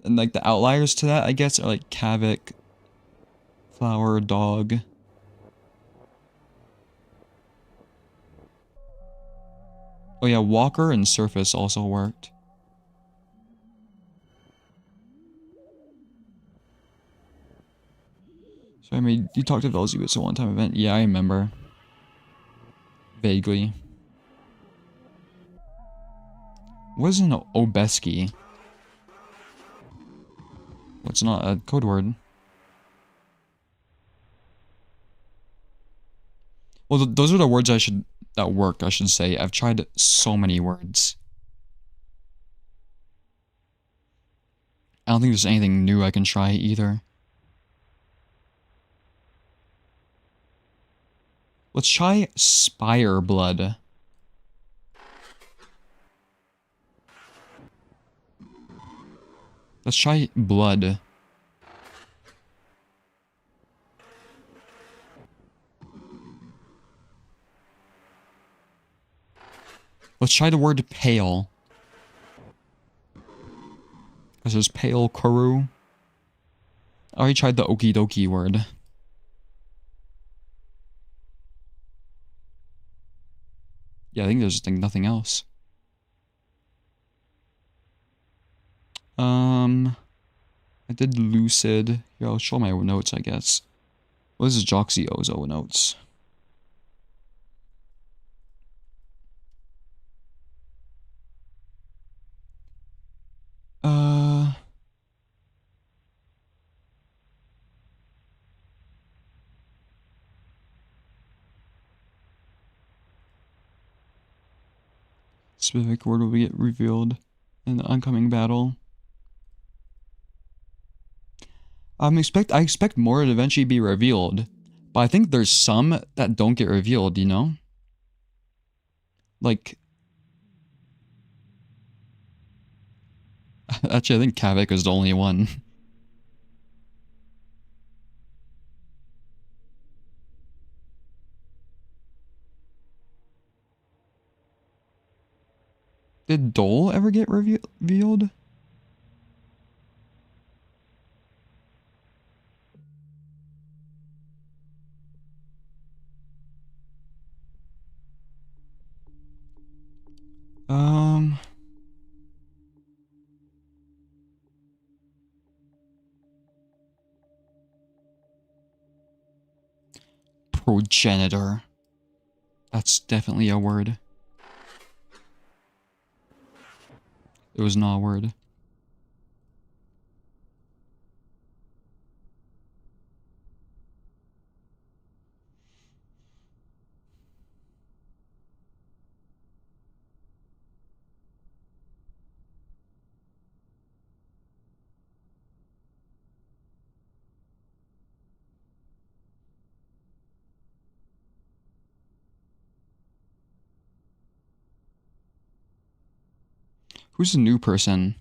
and like the outliers to that, I guess, are like cavic, flower, dog. Oh yeah, walker and surface also worked. So I mean, you talked to Velzy, it's a one-time event. Yeah, I remember. Vaguely. What is an obeski? What's not a code word? Well, those are the words that work, I should say. I've tried so many words. I don't think there's anything new I can try either. Let's try Spire Blood. Let's try blood. Let's try the word pale. Because there's pale corru. I already tried the okie dokie word. Yeah, I think there's nothing else. I did lucid. Here, I'll show my notes, I guess. Well, this is Joxy Ozo notes. Specific word will get revealed in the oncoming battle. I expect more to eventually be revealed, but I think there's some that don't get revealed, you know? Like, actually, I think Kavik is the only one. Did Dole ever get revealed? Progenitor. That's definitely a word. It was not a word. Who's the new person?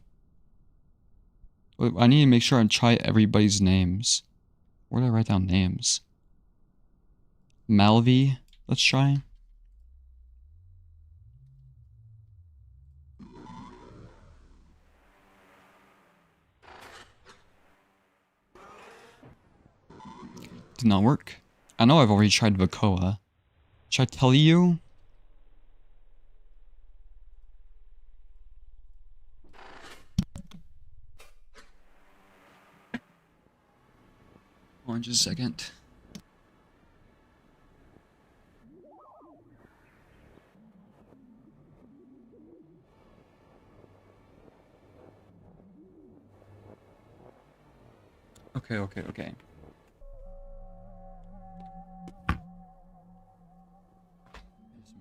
I need to make sure I try everybody's names. Where did I write down names? Malvi, let's try. Did not work. I know I've already tried Vakoa. Should I tell you? Hold on just a second. Okay. Let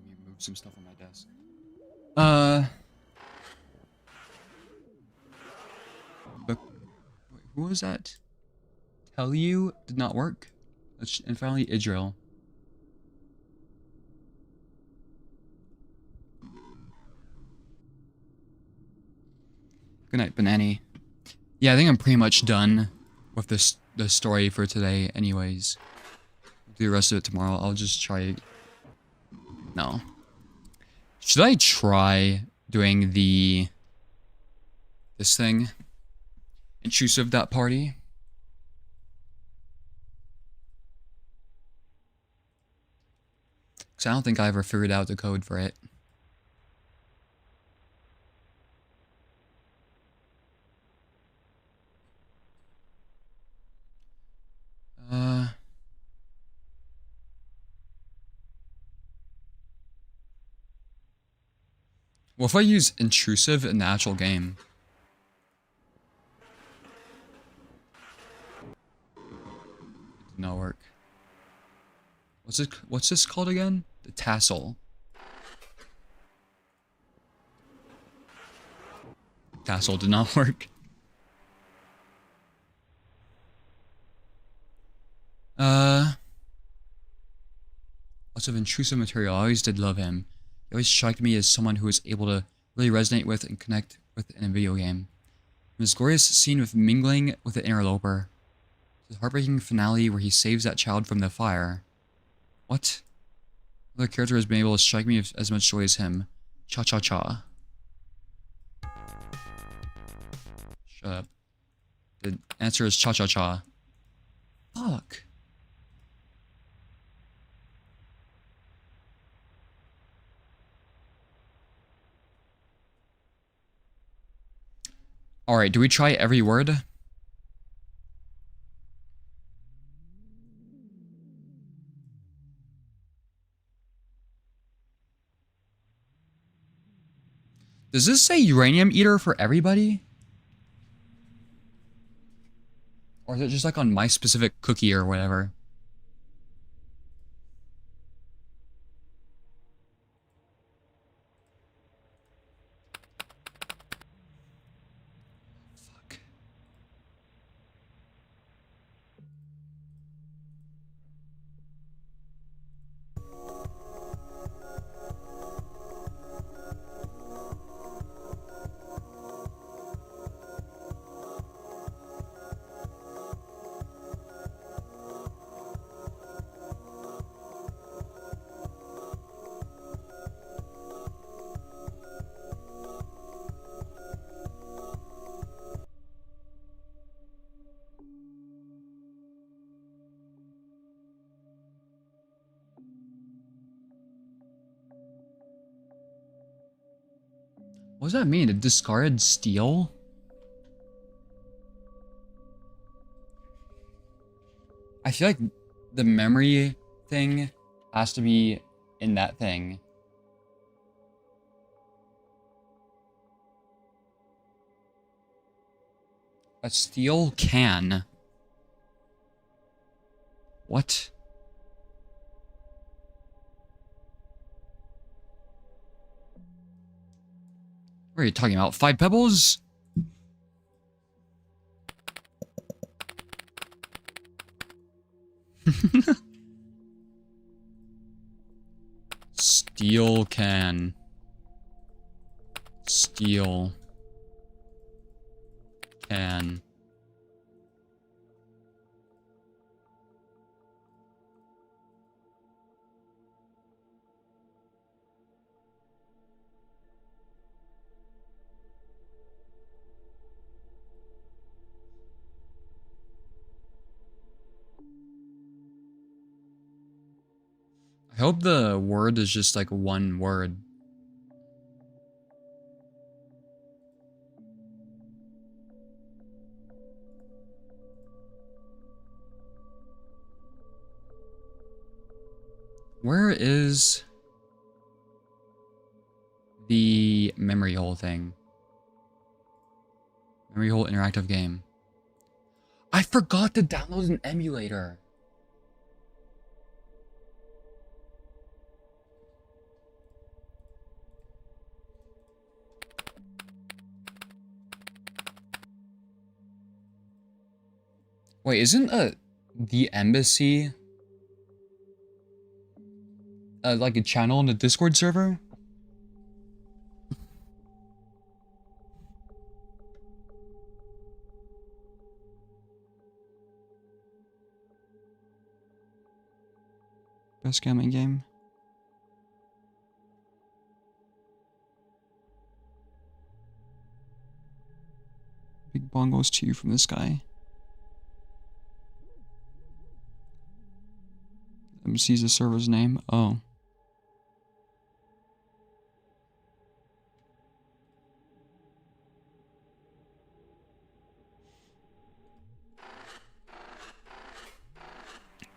me move some stuff on my desk. But who was that? Tell you did not work. And finally, Idril. Good night, Banani. Yeah, I think I'm pretty much done with the story for today anyways. We'll do the rest of it tomorrow. I'll just try... No. Should I try doing this thing? Intrusive that party? Because I don't think I ever figured out the code for it. What if I use intrusive in the actual game? It did not work. What's this called again? The tassel. Tassel did not work. Lots of intrusive material. I always did love him. He always struck me as someone who was able to really resonate with and connect with in a video game. From his glorious scene with mingling with the interloper, to the heartbreaking finale where he saves that child from the fire. What? No other character has been able to strike me with as much joy as him. Cha-cha-cha. Shut up. The answer is cha-cha-cha. Fuck. Alright, do we try every word? Does this say UraniumEater for everybody? Or is it just like on my specific cookie or whatever? Fuck. What does that mean? A discarded steel? I feel like the memory thing has to be in that thing. A steel can. What? What are you talking about? 5 pebbles? Steel can. Steel can. I hope the word is just like one word. Where is the memory hole thing? Memory hole interactive game. I forgot to download an emulator. Wait, isn't the embassy like a channel in the Discord server? Best scamming game. Bongos to you from the sky. MC's the server's name. Oh.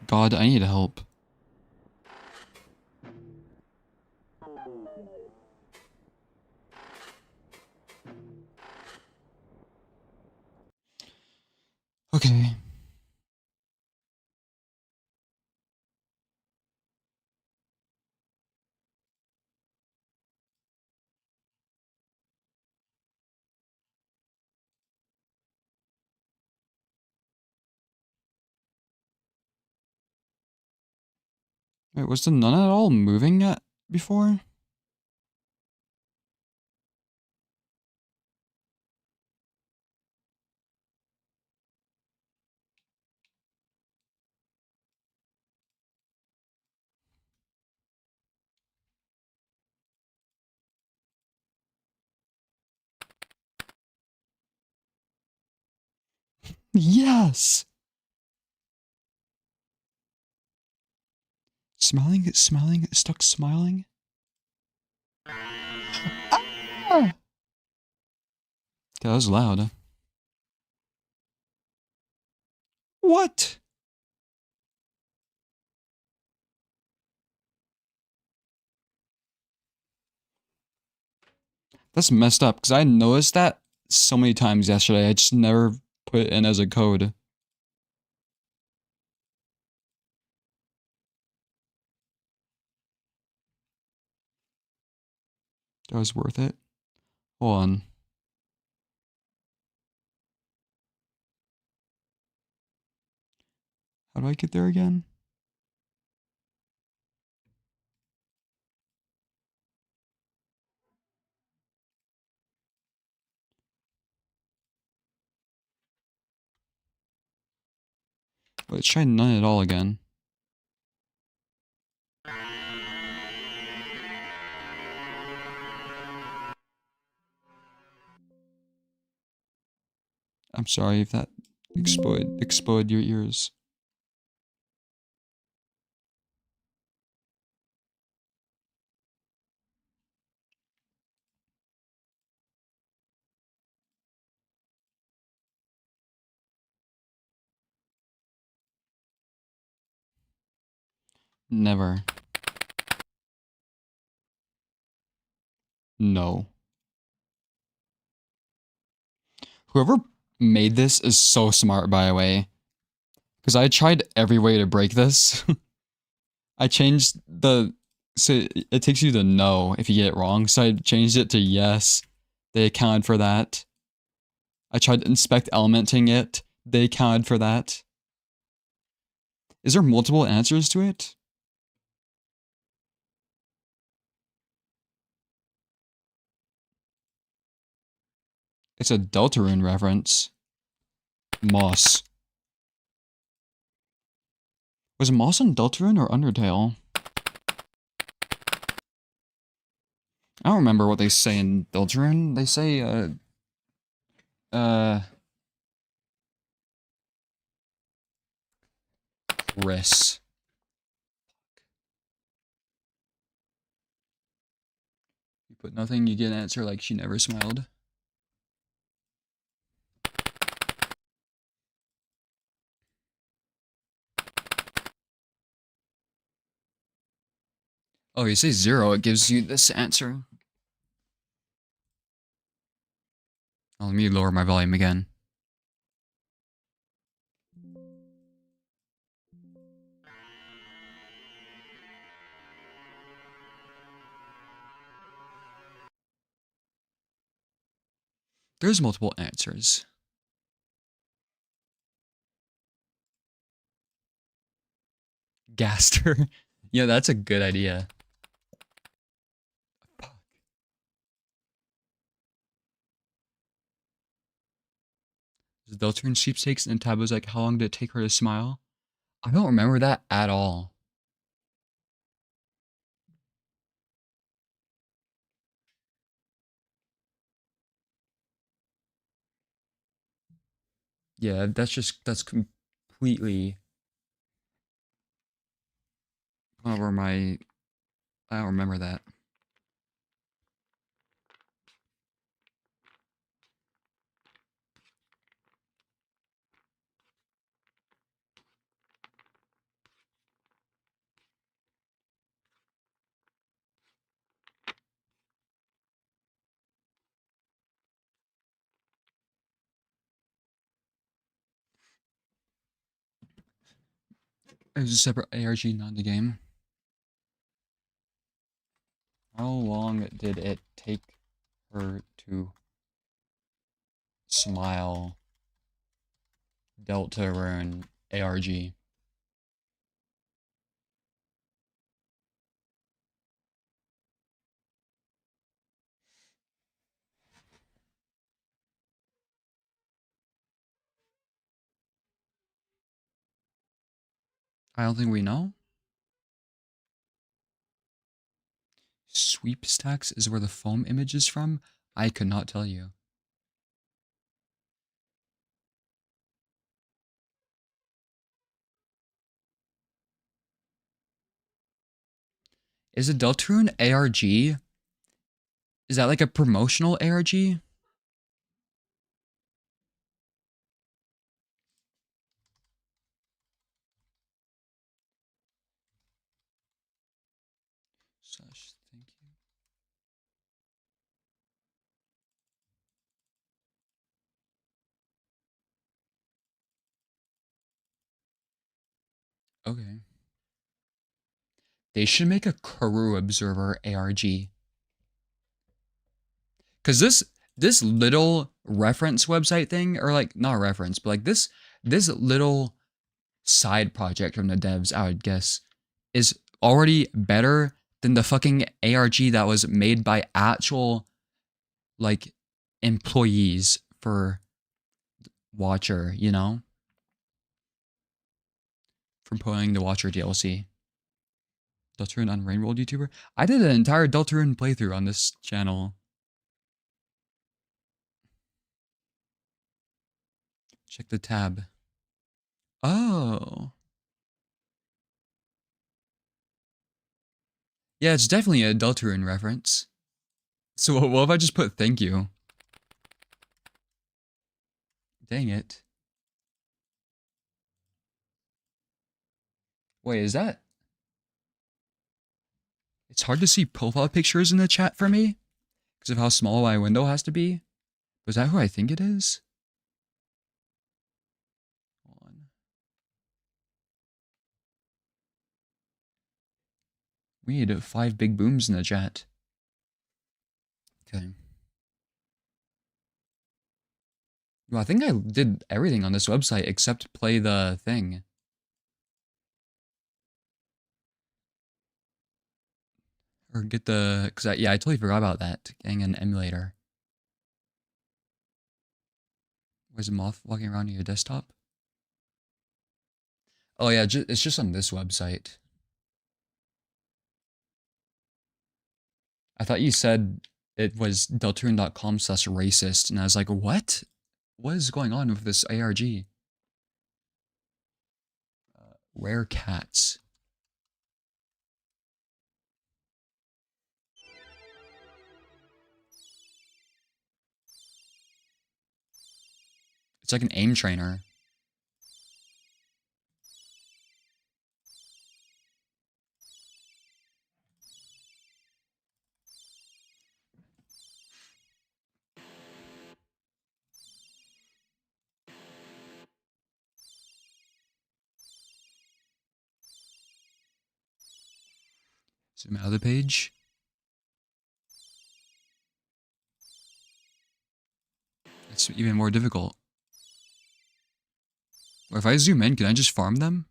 God, I need help. Okay. Wait, was the nun at all moving at before? Yes! Smiling, smiling, stuck smiling. Ah! That was loud. What? That's messed up, because I noticed that so many times yesterday. I just never put it in as a code. That was worth it. Hold on. How do I get there again? Let's try none at all again. I'm sorry if that exploded your ears. Never. No. Whoever made this is so smart, by the way. Because I tried every way to break this. I changed the... So it takes you to no if you get it wrong. So I changed it to yes. They accounted for that. I tried to inspect elementing it. They accounted for that. Is there multiple answers to it? It's a Deltarune reference. Moss. Was Moss in Deltarune or Undertale? I don't remember what they say in Deltarune. They say, Chris. You put nothing, you get an answer like she never smiled. Oh, you say 0, it gives you this answer. Oh, let me lower my volume again. There's multiple answers. Gaster. Yeah, that's a good idea. Deltarune sweepstakes and Tab was like, how long did it take her to smile? I don't remember that at all. Yeah, that's completely over my. I don't remember that. It was a separate ARG, not the game. How long did it take her to smile Delta Rune ARG? I don't think we know. Sweepstacks is where the foam image is from? I could not tell you. Is a Deltarune ARG? Is that like a promotional ARG? Such, thank you. Okay. They should make a corru.observer ARG. Cause this little reference website thing, or like not a reference, but like this little side project from the devs, I would guess, is already better than the fucking ARG that was made by actual like employees for Watcher, you know? From playing the Watcher DLC. Deltarune on Rainworld YouTuber. I did an entire Deltarune playthrough on this channel. Check the tab. Oh. Yeah, it's definitely a Deltarune reference. So what if I just put thank you? Dang it. Wait, is that? It's hard to see profile pictures in the chat for me because of how small my window has to be. Was that who I think it is? Hold on. We need 5 big booms in the chat. Okay. Well, I think I did everything on this website except play the thing. Or get the, cause yeah, I totally forgot about that. Getting an emulator. Where's a moth walking around your desktop? Oh yeah, it's just on this website. I thought you said it was deltarune.com/racist, and I was like, what? What is going on with this ARG? Rare cats. It's like an aim trainer. Zoom out of the page. It's even more difficult. Or if I zoom in, can I just farm them?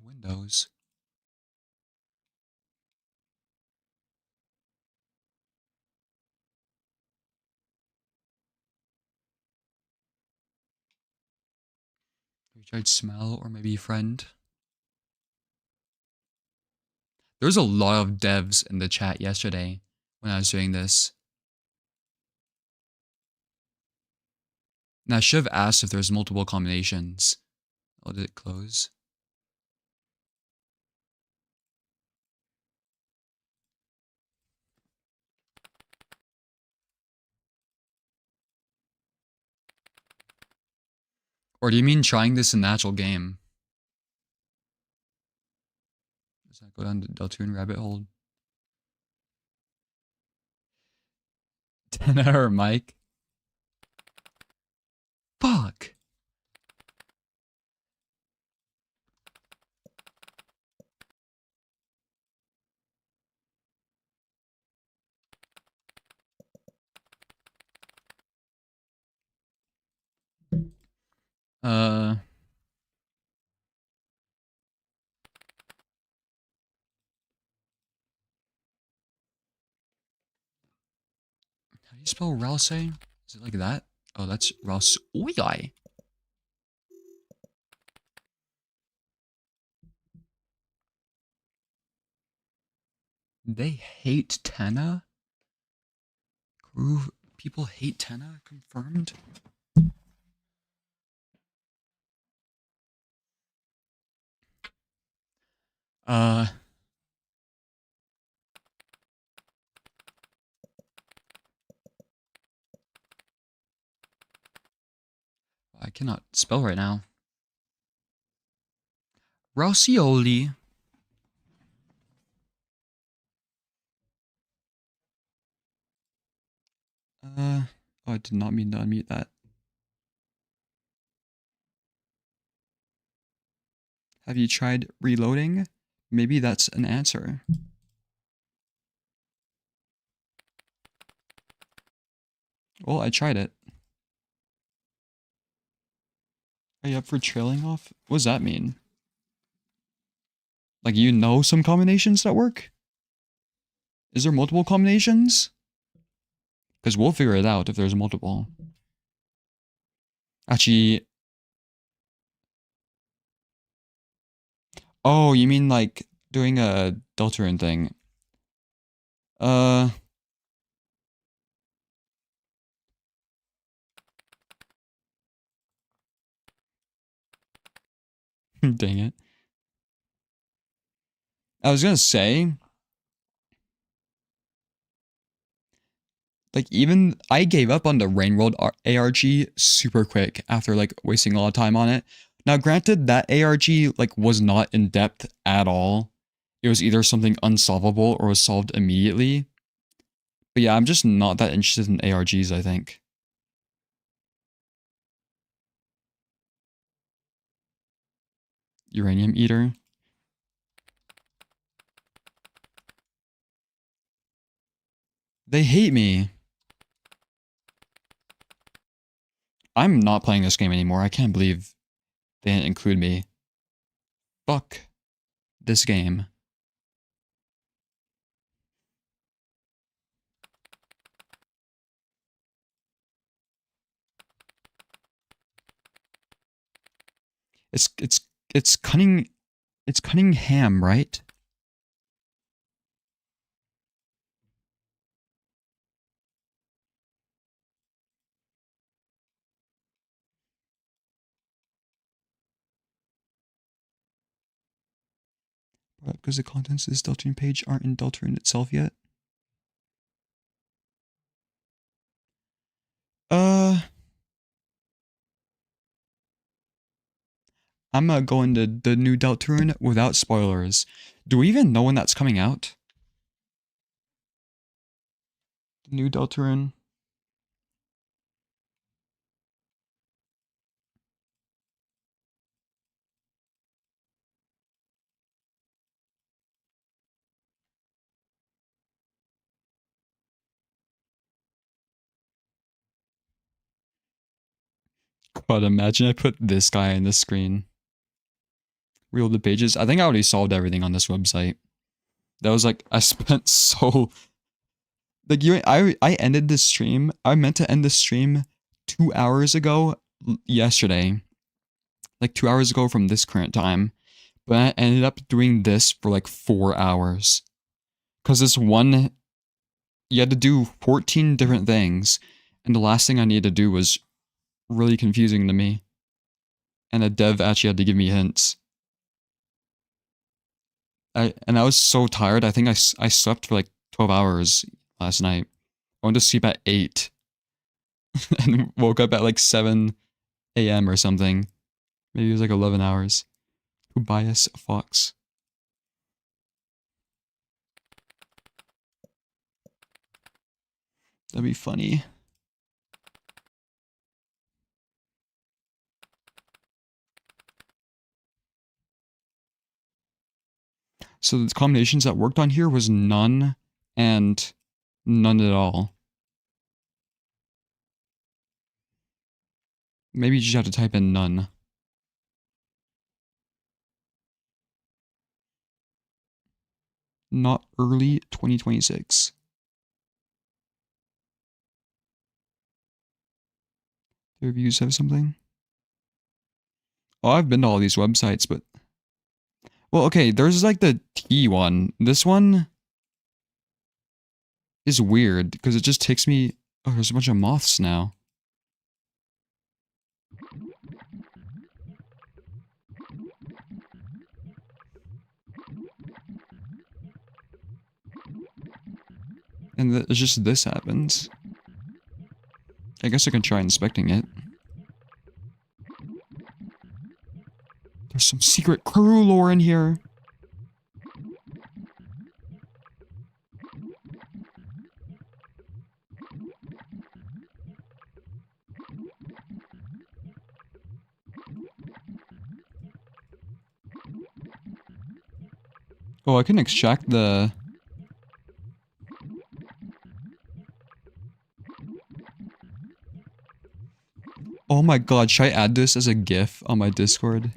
Windows. We tried smell or maybe friend. There was a lot of devs in the chat yesterday when I was doing this. And I should have asked if there's multiple combinations. Oh, did it close? Or do you mean trying this in the actual game? Does that go down the Deltoon rabbit hole? 10-hour mic? Fuck! How do you spell Rouse? Is it like that? Oh, that's Rouse. Oi! They hate Tenna? Corru people hate Tenna? Confirmed? I cannot spell right now. Rousioli. Oh, I did not mean to unmute that. Have you tried reloading? Maybe that's an answer. Well, I tried it. Are you up for trailing off? What does that mean? Like, you know some combinations that work? Is there multiple combinations? Because we'll figure it out if there's multiple. Actually... Oh, you mean like doing a Deltarune thing? Dang it. I was gonna say... Like, even... I gave up on the Rain World ARG super quick after, like, wasting a lot of time on it. Now, granted, that ARG, like, was not in-depth at all. It was either something unsolvable or was solved immediately. But yeah, I'm just not that interested in ARGs, I think. UraniumEater. They hate me. I'm not playing this game anymore. I can't believe they didn't include me. Fuck this game. It's Cunningham, right? Because the contents of this Deltarune page aren't in Deltarune itself yet. I'm gonna go into the new Deltarune without spoilers. Do we even know when that's coming out? The new Deltarune. God, imagine I put this guy in the screen. Reload the pages. I think I already solved everything on this website. That was like, I spent so... Like, I ended this stream. I meant to end the stream 2 hours ago yesterday. Like, 2 hours ago from this current time. But I ended up doing this for like 4 hours. Because this one, you had to do 14 different things. And the last thing I needed to do was really confusing to me. And a dev actually had to give me hints. I was so tired. I think I slept for like 12 hours last night. I went to sleep at 8. And woke up at like 7 a.m. or something. Maybe it was like 11 hours. Tobias Fox. That'd be funny. So the combinations that worked on here was none and none at all. Maybe you just have to type in none. Not early 2026. The reviews have something? Oh, I've been to all these websites, but... Well, okay, there's like the T one. This one is weird, because it just takes me... Oh, there's a bunch of moths now. And it's just this happens. I guess I can try inspecting it. There's some secret corru lore in here. Oh, I can extract the... Oh my god, should I add this as a GIF on my Discord?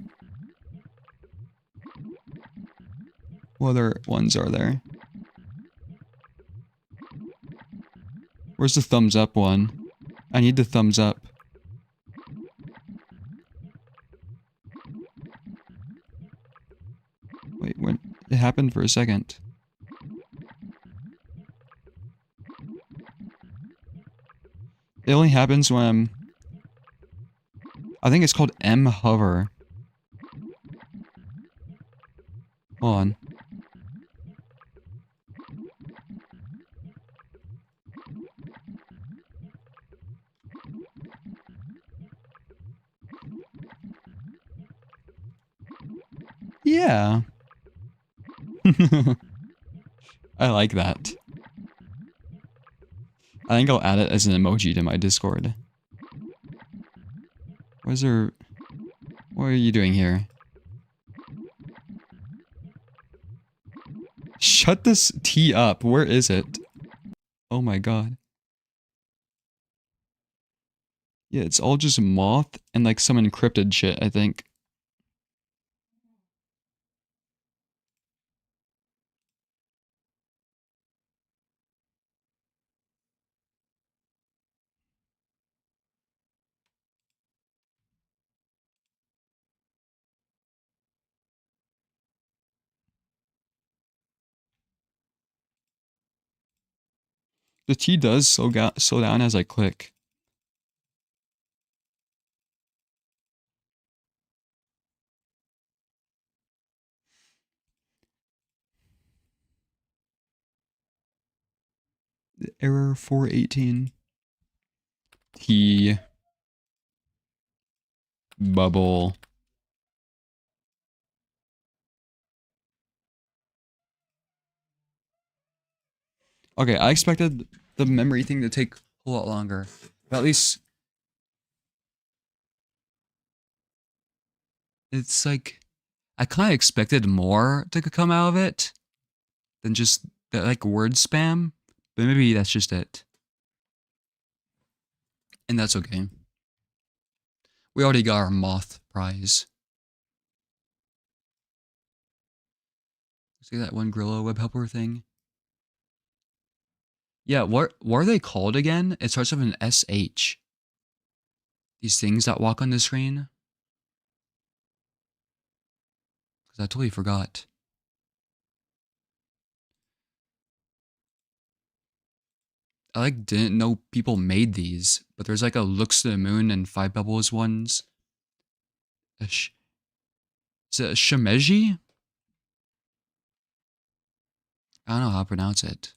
What other ones are there? Where's the thumbs up one? I need the thumbs up. Wait, when it happened for a second. It only happens when I'm... I think it's called M hover. Hold on. Yeah. I like that. I think I'll add it as an emoji to my Discord. What are you doing here? Shut this T up. Where is it? Oh my god. Yeah, it's all just moth and like some encrypted shit, I think. The T does slow down as I click. Error 418. T. Bubble. Okay, I expected the memory thing to take a lot longer. But at least... It's like... I kind of expected more to come out of it than just that, like, word spam. But maybe that's just it. And that's okay. We already got our moth prize. See that one Grillo web helper thing? Yeah, what are they called again? It starts with an SH. These things that walk on the screen. Because 'Cause I totally forgot. I like didn't know people made these, but there's like a looks to the moon and five pebbles ones. Is it a shimeji? I don't know how to pronounce it.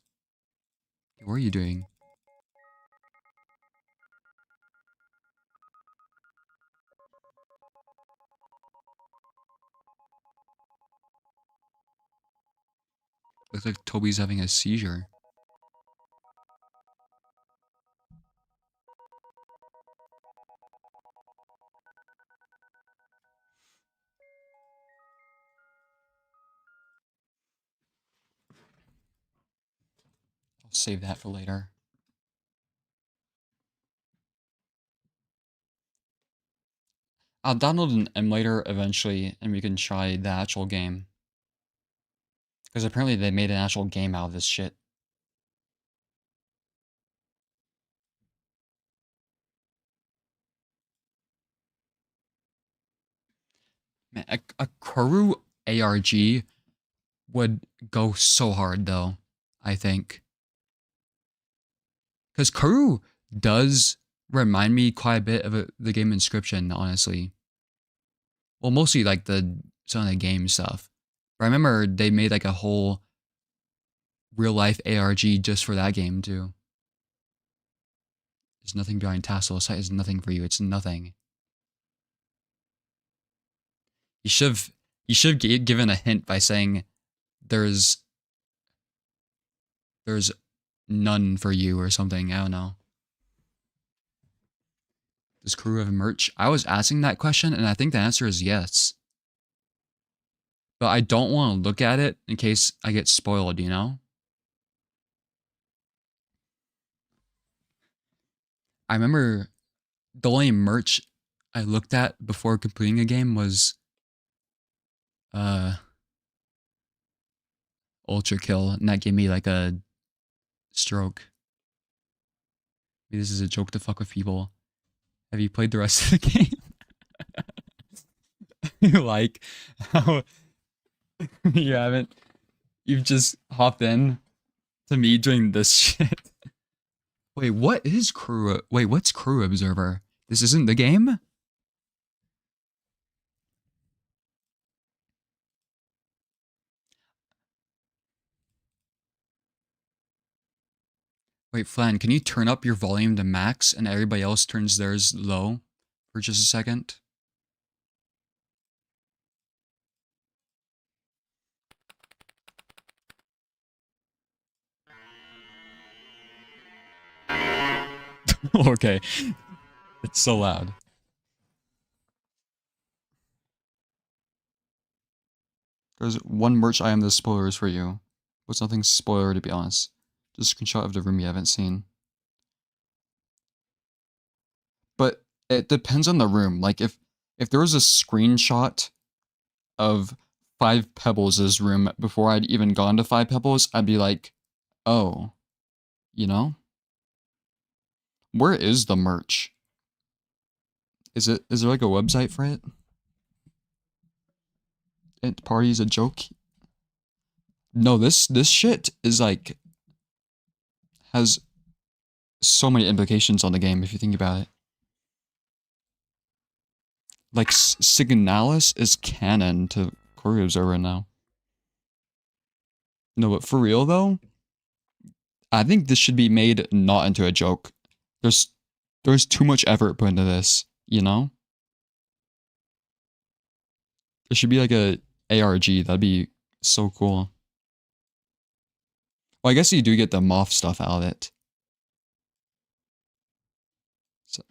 What are you doing? Looks like Toby's having a seizure. I'll save that for later. I'll download an emulator eventually and we can try the actual game. Because apparently they made an actual game out of this shit. Man, a corru ARG would go so hard though, I think. Because corru does remind me quite a bit of the game Inscription, honestly. Well, mostly like some of the game stuff. But I remember they made like a whole real life ARG just for that game too. There's nothing behind Tassel. Sight is nothing for you. It's nothing. You should have given a hint by saying there's none for you or something. I don't know. Does Corru have merch? I was asking that question and I think the answer is yes. But I don't want to look at it in case I get spoiled, you know? I remember the only merch I looked at before completing a game was Ultra Kill, and that gave me like a stroke. Maybe this is a joke to fuck with people. Have you played the rest of the game? You like how you haven't? You've just hopped in to me doing this shit. Wait, what is Crew? Wait, what's corru.observer? This isn't the game? Wait, Flan, can you turn up your volume to max and everybody else turns theirs low for just a second? Okay. It's so loud. There's one merch item that's spoilers for you. What's nothing spoiler to be honest. Just a screenshot of the room you haven't seen. But it depends on the room. Like if there was a screenshot of Five Pebbles' room before I'd even gone to Five Pebbles, I'd be like, oh, you know? Where is the merch? Is there like a website for it? It party's a joke? No, this shit is like has so many implications on the game if you think about it. Like Signalis is canon to corru.observer now. No, but for real though, I think this should be made not into a joke. There's too much effort put into this, you know? There should be like a ARG, that'd be so cool. Well, I guess you do get the moth stuff out of it. So,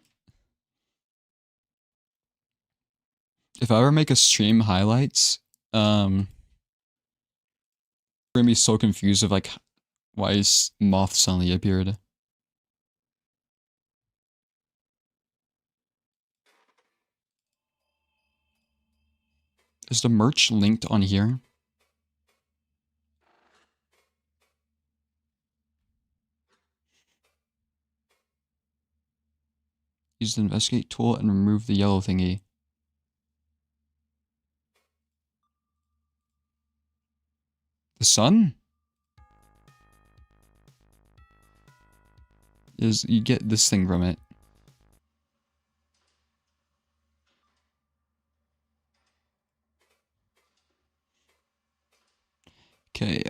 if I ever make a stream highlights, I'm gonna be so confused of like why is moth suddenly appeared. Is the merch linked on here? Use the investigate tool and remove the yellow thingy. The sun? Is you get this thing from it. Okay,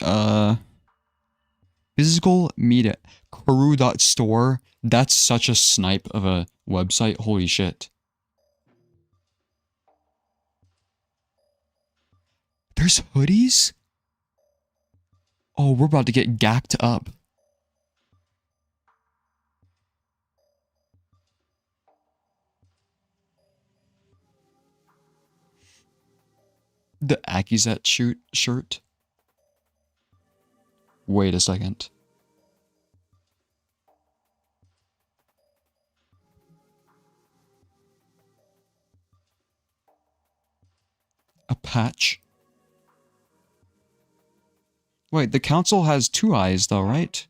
physical media corru.store. That's such a snipe of a website. Holy shit. There's hoodies? Oh, we're about to get gacked up. The Akizet shirt. Wait a second. A patch. Wait, the council has 2 eyes though, right?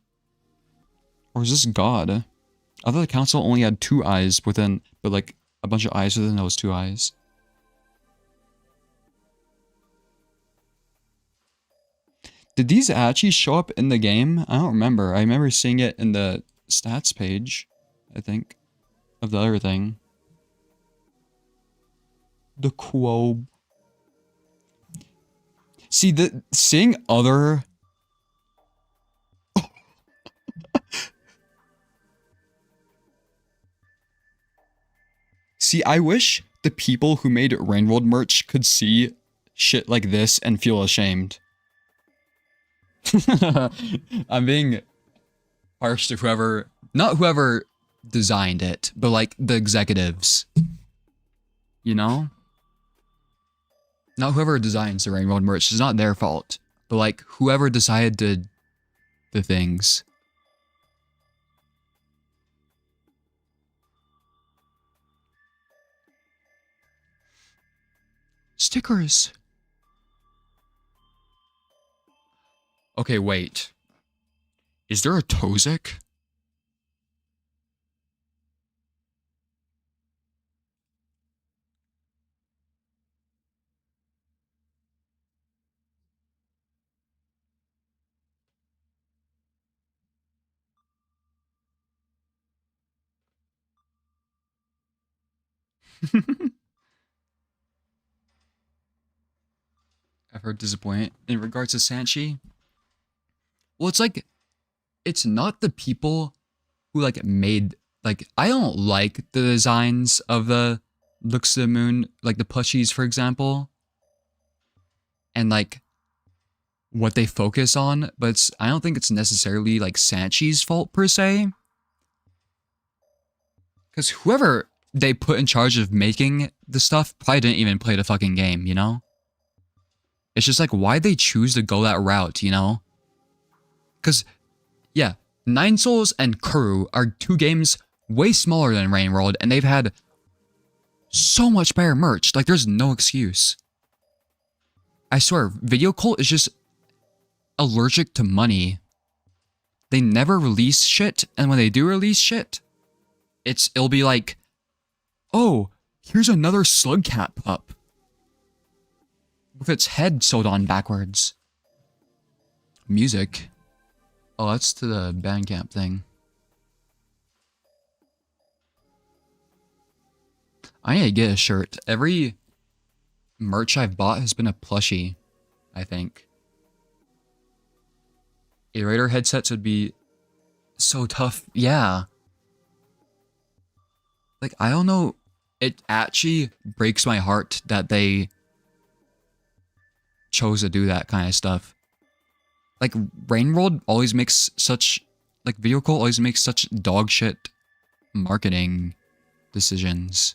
Or is this God? I thought the council only had 2 eyes within, but like a bunch of eyes within those 2 eyes. Did these actually show up in the game? I don't remember. I remember seeing it in the stats page, I think, of the other thing. The quob. See, seeing other... See, I wish the people who made Rainworld merch could see shit like this and feel ashamed. I'm being harsh to whoever, not whoever designed it, but like the executives. You know? Not whoever designs the Rainworld merch, it's not their fault. But like whoever decided the things. Stickers. Okay, wait. Is there a Tozik? I've heard disappointment in regards to Sanchi. Well, it's like, it's not the people who like made, like, I don't like the designs of the Looks of the Moon, like the plushies, for example. And like, what they focus on, but I don't think it's necessarily like Sanchi's fault per se. Because whoever they put in charge of making the stuff probably didn't even play the fucking game, you know? It's just like, why'd they choose to go that route, you know? Because, yeah, Nine Souls and Corru are 2 games way smaller than Rainworld, and they've had so much better merch. Like, there's no excuse. I swear, Video Cult is just allergic to money. They never release shit, and when they do release shit, it'll be like, oh, here's another Slugcat pup with its head sewed on backwards. Music. Oh, that's to the Bandcamp thing. I need to get a shirt. Every merch I've bought has been a plushie, I think. Aerator headsets would be so tough. Yeah. Like, I don't know. It actually breaks my heart that they chose to do that kind of stuff. Like, Rainworld always makes such... Like, Video Cult always makes such dog shit marketing decisions.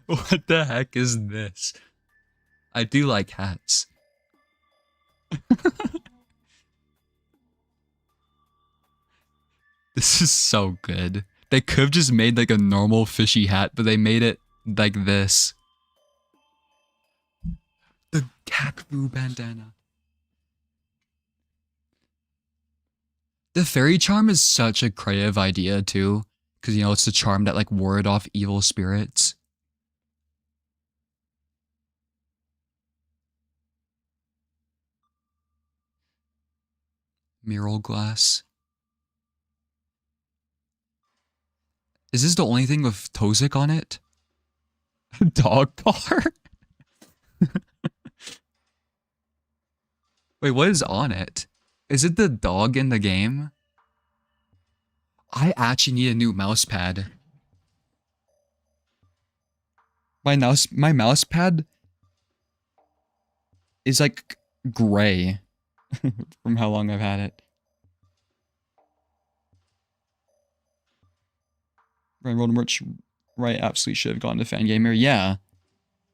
What the heck is this? I do like hats. This is so good. They could have just made like a normal fishy hat, but they made it like this. The Kakbu bandana. The fairy charm is such a creative idea too, because you know it's the charm that like ward off evil spirits. Mural glass. Is this the only thing with Tozik on it? Dog bar? Wait, what is on it? Is it the dog in the game? I actually need a new mouse pad. My mouse pad is like gray from how long I've had it. Rainbow merch, right? Absolutely should have gone to Fangamer. Yeah,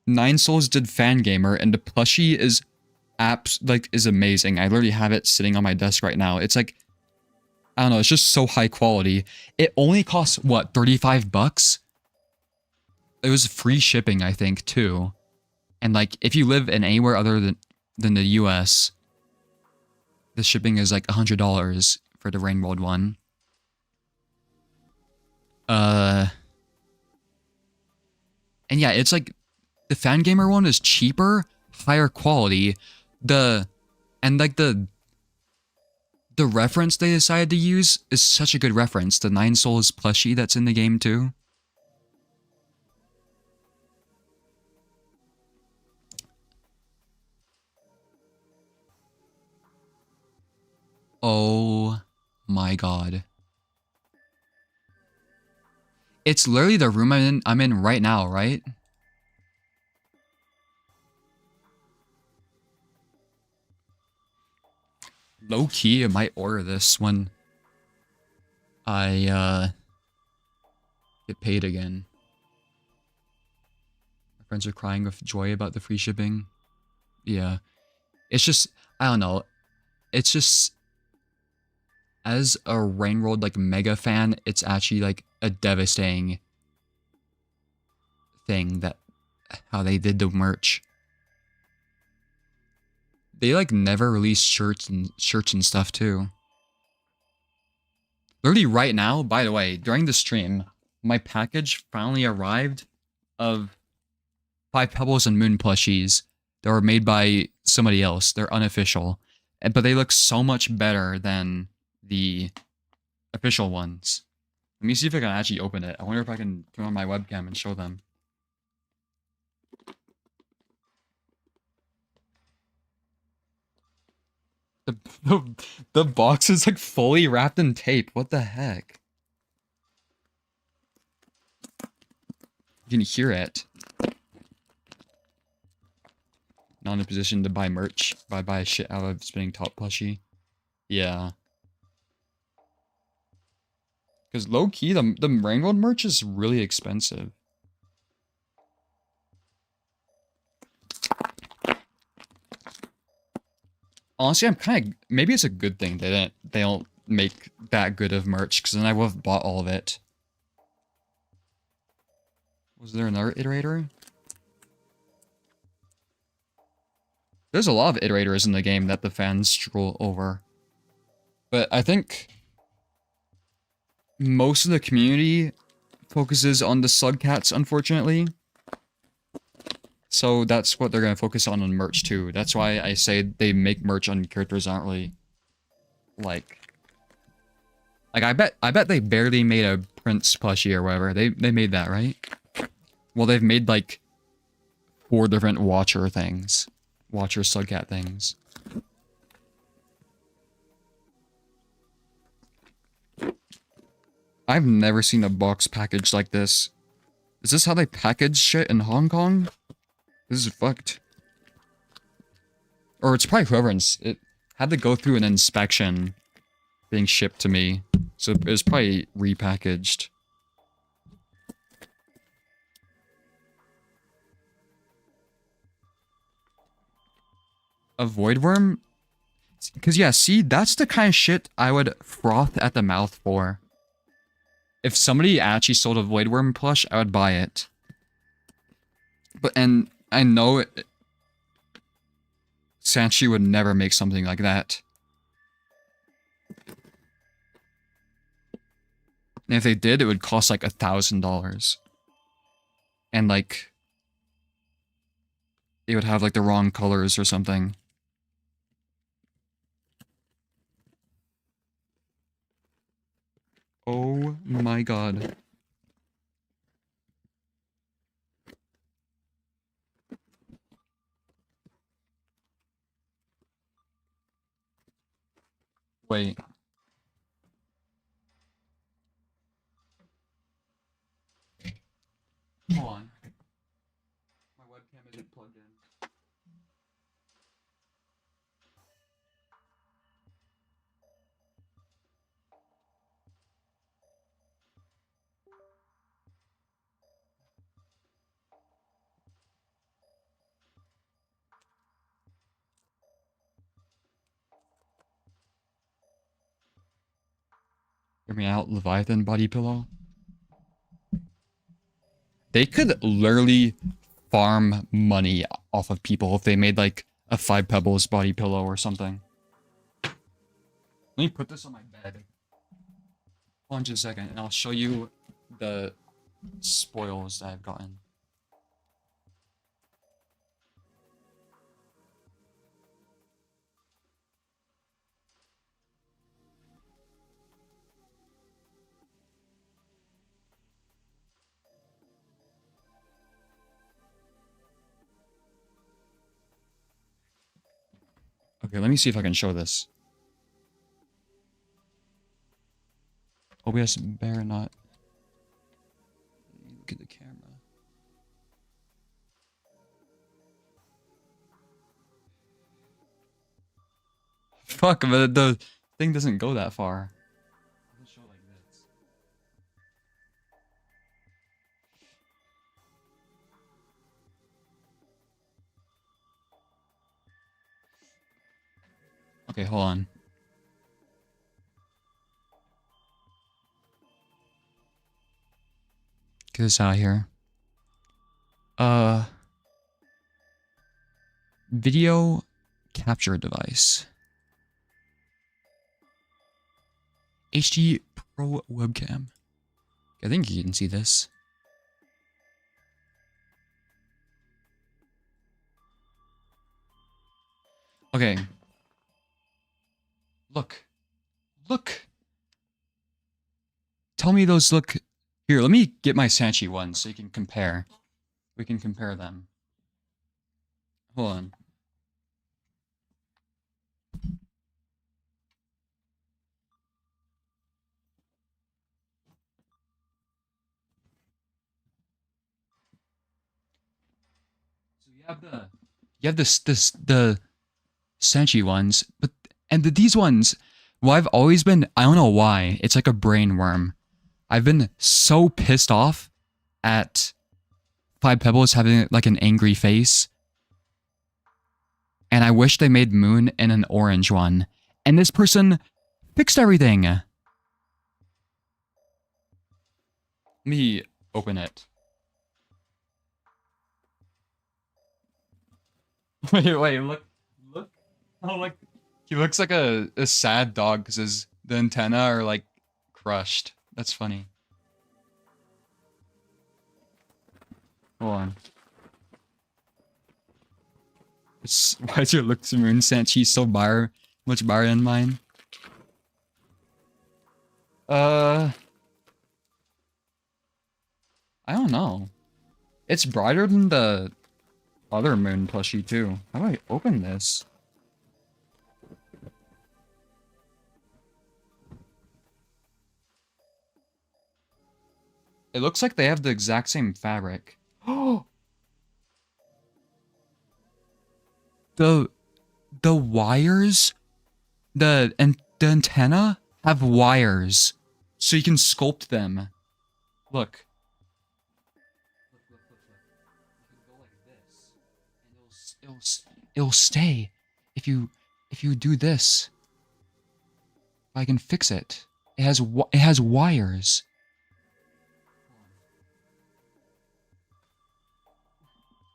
Nine Souls did Fangamer, and the plushie is is amazing. I literally have it sitting on my desk right now. It's like, I don't know, it's just so high quality. It only costs what, 35 bucks? It was free shipping, I think, too. And like, if you live in anywhere other than the US, the shipping is like $100 for the Rainworld one. And yeah, it's like the Fangamer one is cheaper, higher quality. The reference they decided to use is such a good reference. The Nine Souls plushie that's in the game too. Oh my god. It's literally the room I'm in right now, right? Low key, I might order this when I get paid again. My friends are crying with joy about the free shipping. Yeah. It's just, I don't know. It's just, as a Rainworld like mega fan, it's actually like a devastating thing that how they did the merch. They like never released shirts and stuff too. Literally right now, by the way, during the stream, my package finally arrived of 5 Pebbles and Moon plushies that were made by somebody else. They're unofficial, but they look so much better than the official ones. Let me see if I can actually open it. I wonder if I can turn on my webcam and show them. The box is like fully wrapped in tape. What the heck? You can hear it. Not in a position to buy merch. Buy shit out of spinning top plushie. Yeah. Because low-key, the Rainworld merch is really expensive. Honestly, I'm kind of... Maybe it's a good thing they don't make that good of merch, because then I would have bought all of it. Was there another iterator? There's a lot of iterators in the game that the fans stroll over. But I think most of the community focuses on the slugcats, unfortunately. So that's what they're going to focus on merch too. That's why I say they make merch on characters aren't really like I bet they barely made a Prince plushie or whatever. They made that, right? Well, they've made like 4 different Watcher things. Watcher slugcat things. I've never seen a box package like this. Is this how they package shit in Hong Kong? This is fucked. Or it's probably whoever it had to go through an inspection being shipped to me. So it was probably repackaged. A void worm? Because yeah, see, that's the kind of shit I would froth at the mouth for. If somebody actually sold a void worm plush, I would buy it. And I know Sanchi would never make something like that. And if they did, it would cost like $1,000. And like, it would have like the wrong colors or something. Oh my god. Wait. Hold on. My webcam isn't plugged in. Hear me out, Leviathan body pillow. They could literally farm money off of people if they made like a 5 pebbles body pillow or something. Let me put this on my bed. Hold on just a second, and I'll show you the spoils that I've gotten. Okay, let me see if I can show this. OBS better not. Look at the camera. Fuck, but the thing doesn't go that far. I'll show it like this. Okay, hold on. Get this out here. Video capture device. HD Pro webcam. I think you can see this. Okay. Look. Look. Tell me those look. Here, let me get my Sanchi ones so you can compare. We can compare them. Hold on. So you have the Sanchi ones, but these ones, well, I've always been, I don't know why, it's like a brain worm. I've been so pissed off at 5 Pebbles having like an angry face. And I wish they made Moon in an orange one. And this person fixed everything. Let me open it. Wait, look. Oh, like, he looks like a sad dog because the antenna are like crushed. That's funny. Hold on. Why does your look to Moon Sanchi so much better than mine? I don't know. It's brighter than the other Moon plushie too. How do I open this? It looks like they have the exact same fabric. Oh! The wires, the antenna have wires, so you can sculpt them. Look. You can go like this, and it'll stay if you do this. I can fix it. It has wires.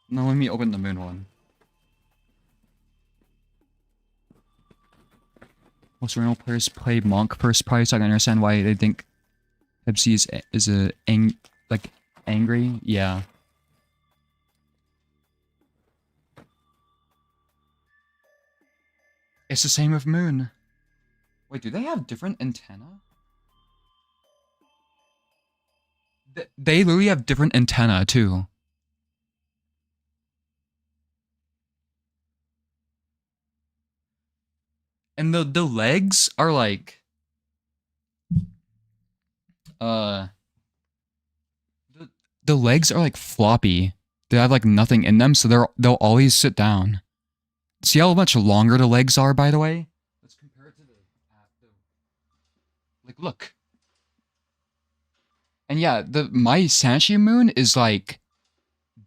No, let me open the Moon one. Most real players play Monk first price. I can understand why they think Pepsi is like angry. Yeah. It's the same with Moon. Wait, do they have different antenna? They literally have different antenna too. And the legs are like the legs are like floppy. They have like nothing in them, so they'll always sit down. See how much longer the legs are, by the way? Let's compare it to the like look. And yeah, my Sanchi Moon is like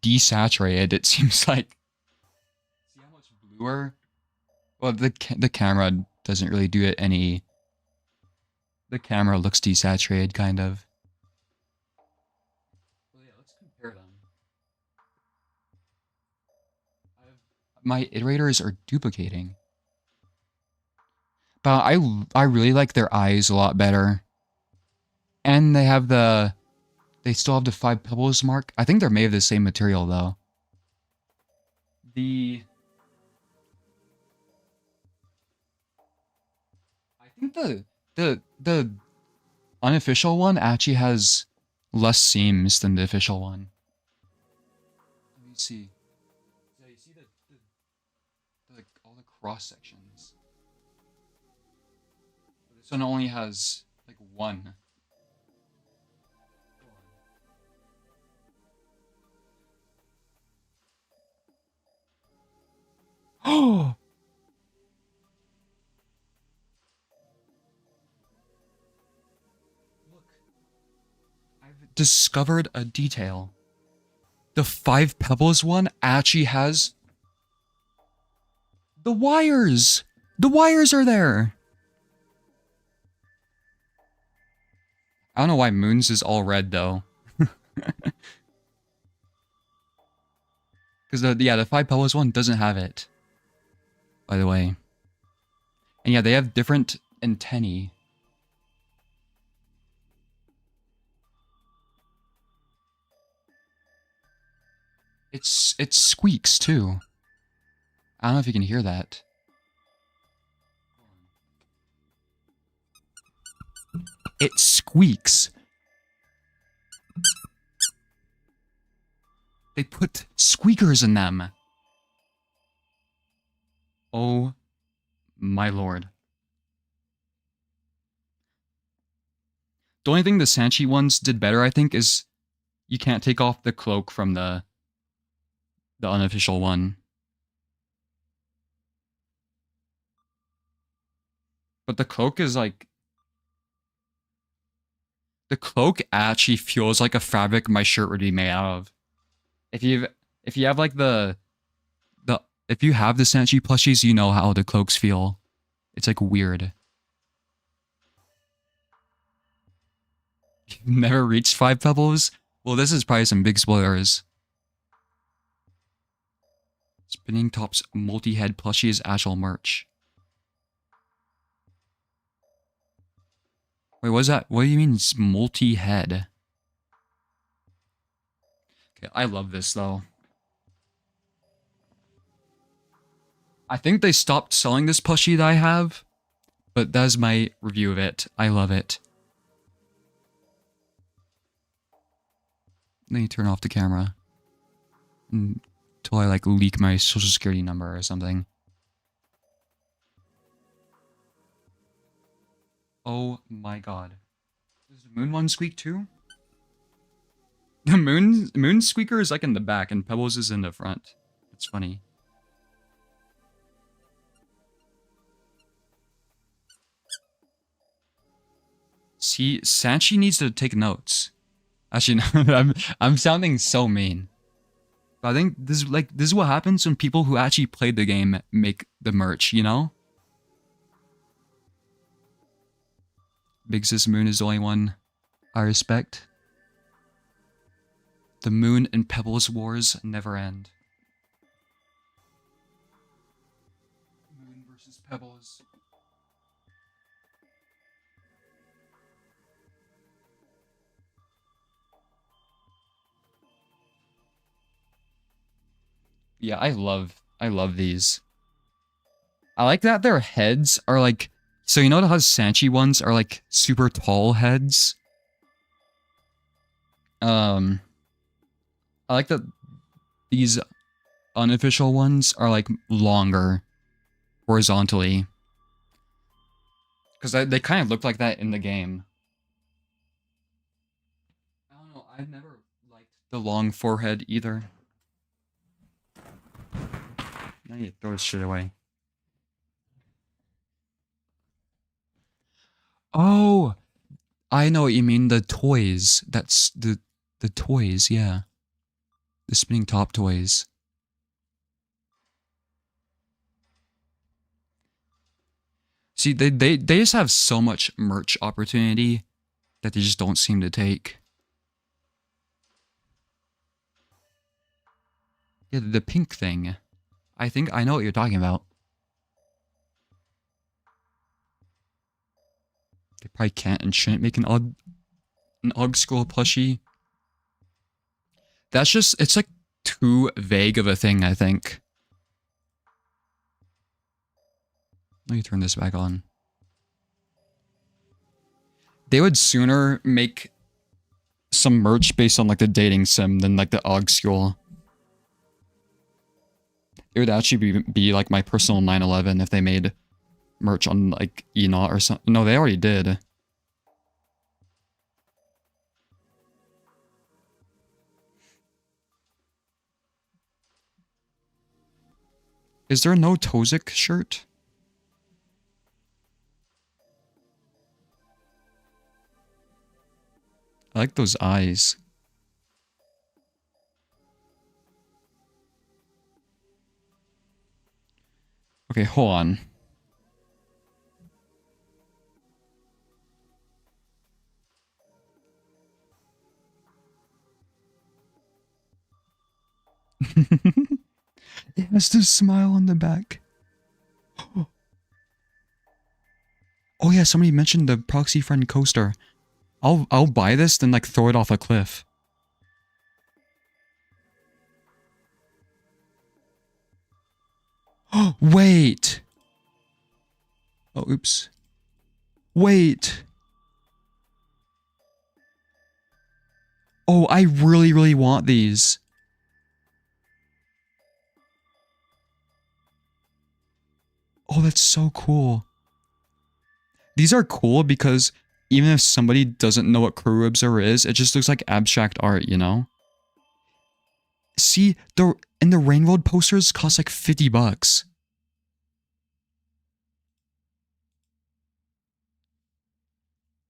desaturated, it seems like. See how much bluer? Well, the camera doesn't really do it any. The camera looks desaturated, kind of. Well, yeah, let's compare them. My iterators are duplicating. But I really like their eyes a lot better. And they have they still have the 5 pebbles mark. I think they're made of the same material though. I think the unofficial one actually has less seams than the official one. Let me see. Yeah, you see the all the cross sections. This one only has like one. Oh! Look. I've discovered a detail. The 5 pebbles one actually has the wires. The wires are there. I don't know why Moon's is all red though. Because the 5 pebbles one doesn't have it. By the way. And yeah, they have different antennae. It squeaks too. I don't know if you can hear that. It squeaks. They put squeakers in them. Oh my lord. The only thing the Sanchi ones did better, I think, is you can't take off the cloak from the unofficial one. But the cloak is like... The cloak actually feels like a fabric my shirt would be made out of. If you have like if you have the Sanchi plushies, you know how the cloaks feel. It's like weird. You've never reached 5 pebbles? Well, this is probably some big spoilers. Spinning Top's multi-head plushies actual merch. Wait, what's that? What do you mean it's multi-head? Okay, I love this though. I think they stopped selling this plushie that I have, but that's my review of it. I love it. Let me turn off the camera until I like leak my social security number or something. Oh my god. Does the Moon one squeak too? The Moon squeaker is like in the back and Pebbles is in the front. It's funny. See, Sanchi needs to take notes. Actually, no, I'm sounding so mean. But I think this is what happens when people who actually played the game make the merch, you know? Big Sis Moon is the only one I respect. The Moon and Pebbles wars never end. Moon versus Pebbles. Yeah, I love these. I like that their heads are like, so you know how Sanchi ones are like super tall heads? I like that these unofficial ones are like longer horizontally. Because they kind of look like that in the game. I don't know, I've never liked the long forehead either. I need to throw this shit away. Oh, I know what you mean. The toys. That's the toys. Yeah, the spinning top toys. See, they just have so much merch opportunity that they just don't seem to take. Yeah, the pink thing. I think I know what you're talking about. They probably can't and shouldn't make an UGG scroll plushie. That's just, it's like too vague of a thing, I think. Let me turn this back on. They would sooner make some merch based on like the dating sim than like the UGG scroll. It would actually be like my personal 911 if they made merch on like Enot or something. No, they already did. Is there no Tozik shirt? I like those eyes. Okay, hold on. It has the smile on the back. Oh yeah, somebody mentioned the proxy friend coaster. I'll buy this, then like throw it off a cliff. Oh, wait. Oh, oops. Wait. Oh, I really, really want these. Oh, that's so cool. These are cool because even if somebody doesn't know what corru.observer is, it just looks like abstract art, you know? See, the Rain Road posters cost like 50 bucks.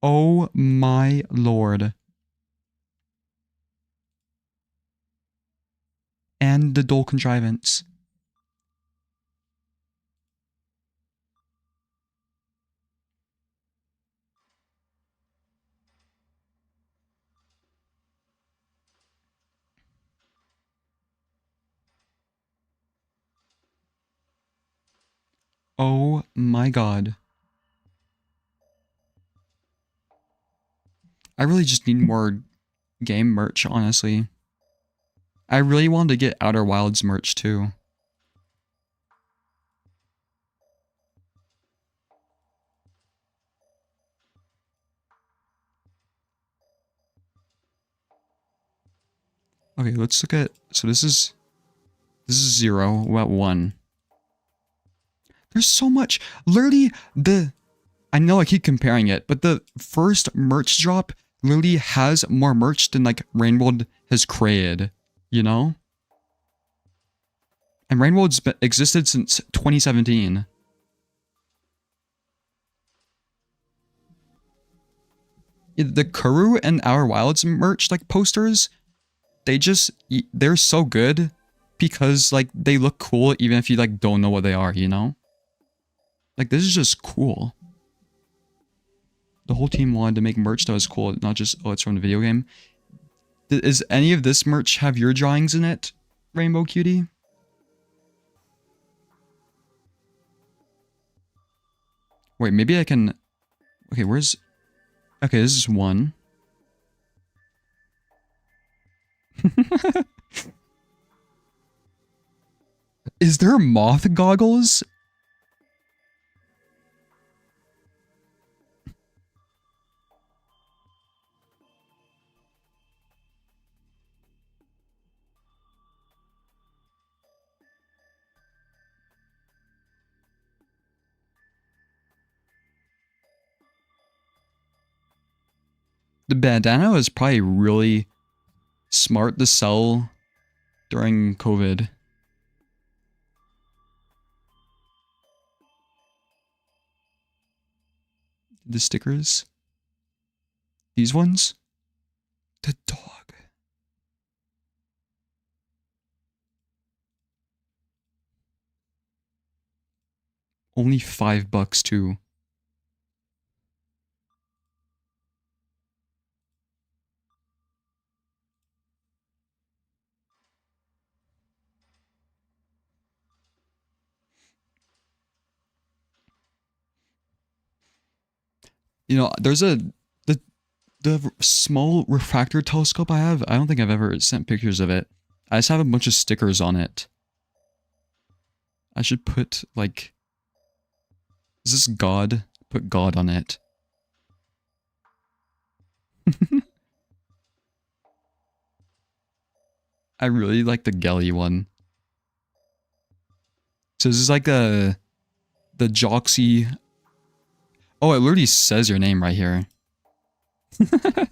Oh my lord. And the dual contrivance. Oh my god. I really just need more game merch, honestly. I really wanted to get Outer Wilds merch too. Okay, let's look at, so this is 0, we're at 1. There's so much. Literally, I know I keep comparing it, but the first merch drop literally has more merch than like Rainworld has created, you know? And Rainworld's existed since 2017. The Corru and Outer Wilds merch like posters, they're so good because like they look cool even if you like don't know what they are, you know? Like this is just cool. The whole team wanted to make merch that was cool, not just, oh, it's from the video game. Is any of this merch have your drawings in it, Rainbow Cutie? Wait, maybe I can... Okay, where's... Okay, this is 1. Is there moth goggles? The bandana is probably really smart to sell during COVID. The stickers. These ones. The dog. Only $5 too. You know, there's the small refractor telescope I have. I don't think I've ever sent pictures of it. I just have a bunch of stickers on it. I should put like, is this God? Put God on it. I really like the Gelly one. So this is like the Joxy. Oh, it literally says your name right here. The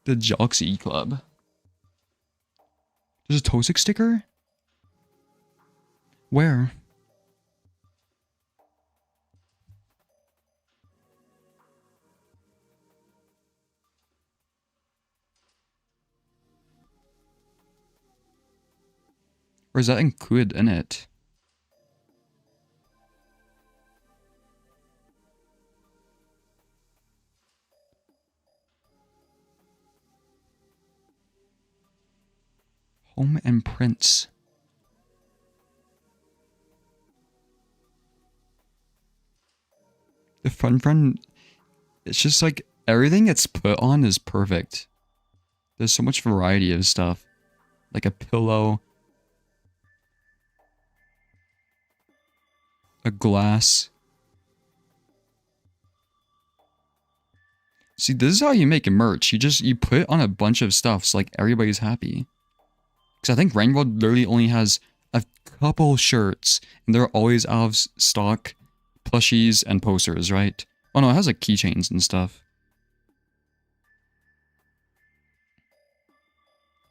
Joxy Club. There's a Tosic sticker? Where? Or is that included in it? Home and prints. The Fun Friend, it's just like everything it's put on is perfect. There's so much variety of stuff. Like a pillow. A glass. See, this is how you make a merch. You put on a bunch of stuff so like everybody's happy. Because I think Rainbow literally only has a couple shirts, and they're always out of stock plushies and posters, right? Oh no, it has like keychains and stuff.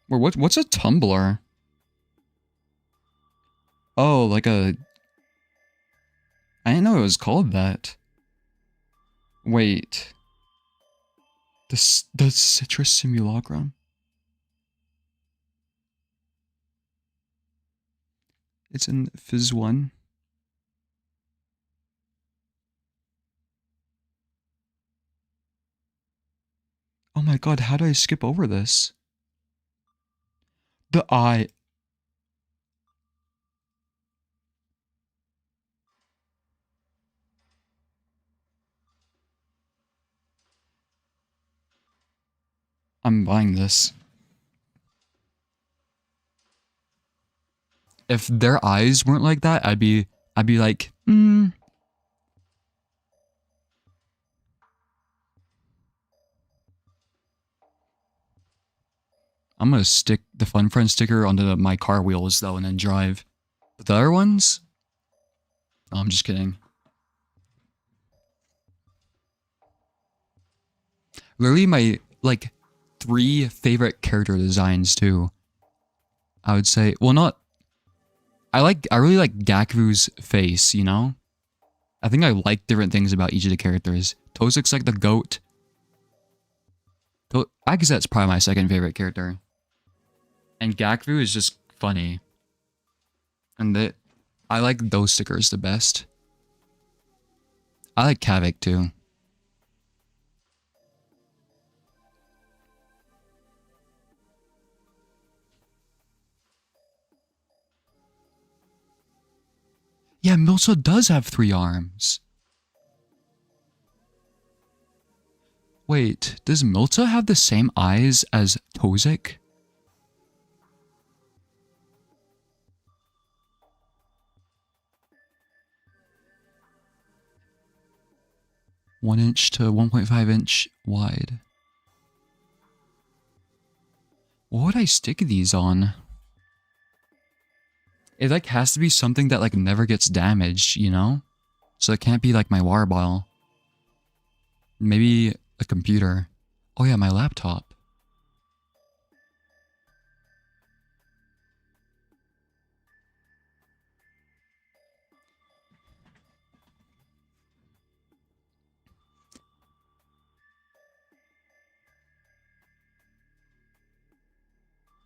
Or what's a tumbler? Oh, like a... I didn't know it was called that. Wait. The citrus simulacrum? It's in Phys 1. Oh my god, how do I skip over this? The eye. I'm buying this. If their eyes weren't like that, I'd be like, I'm gonna stick the Fun Friend sticker onto my car wheels though and then drive. But the other ones? No, I'm just kidding. Literally my, like, 3 favorite character designs too. I would say, well not... I really like Gakvu's face, you know? I think I like different things about each of the characters. Tosik's like the goat. I guess that's probably my second favorite character. And Gakvu is just funny. And I like those stickers the best. I like Kavik too. Yeah, Milsa does have 3 arms. Wait, does Milsa have the same eyes as Tosik? 1 inch to 1.5 inch wide. What would I stick these on? It like has to be something that like never gets damaged, you know? So it can't be like my water bottle. Maybe a computer. Oh yeah, my laptop.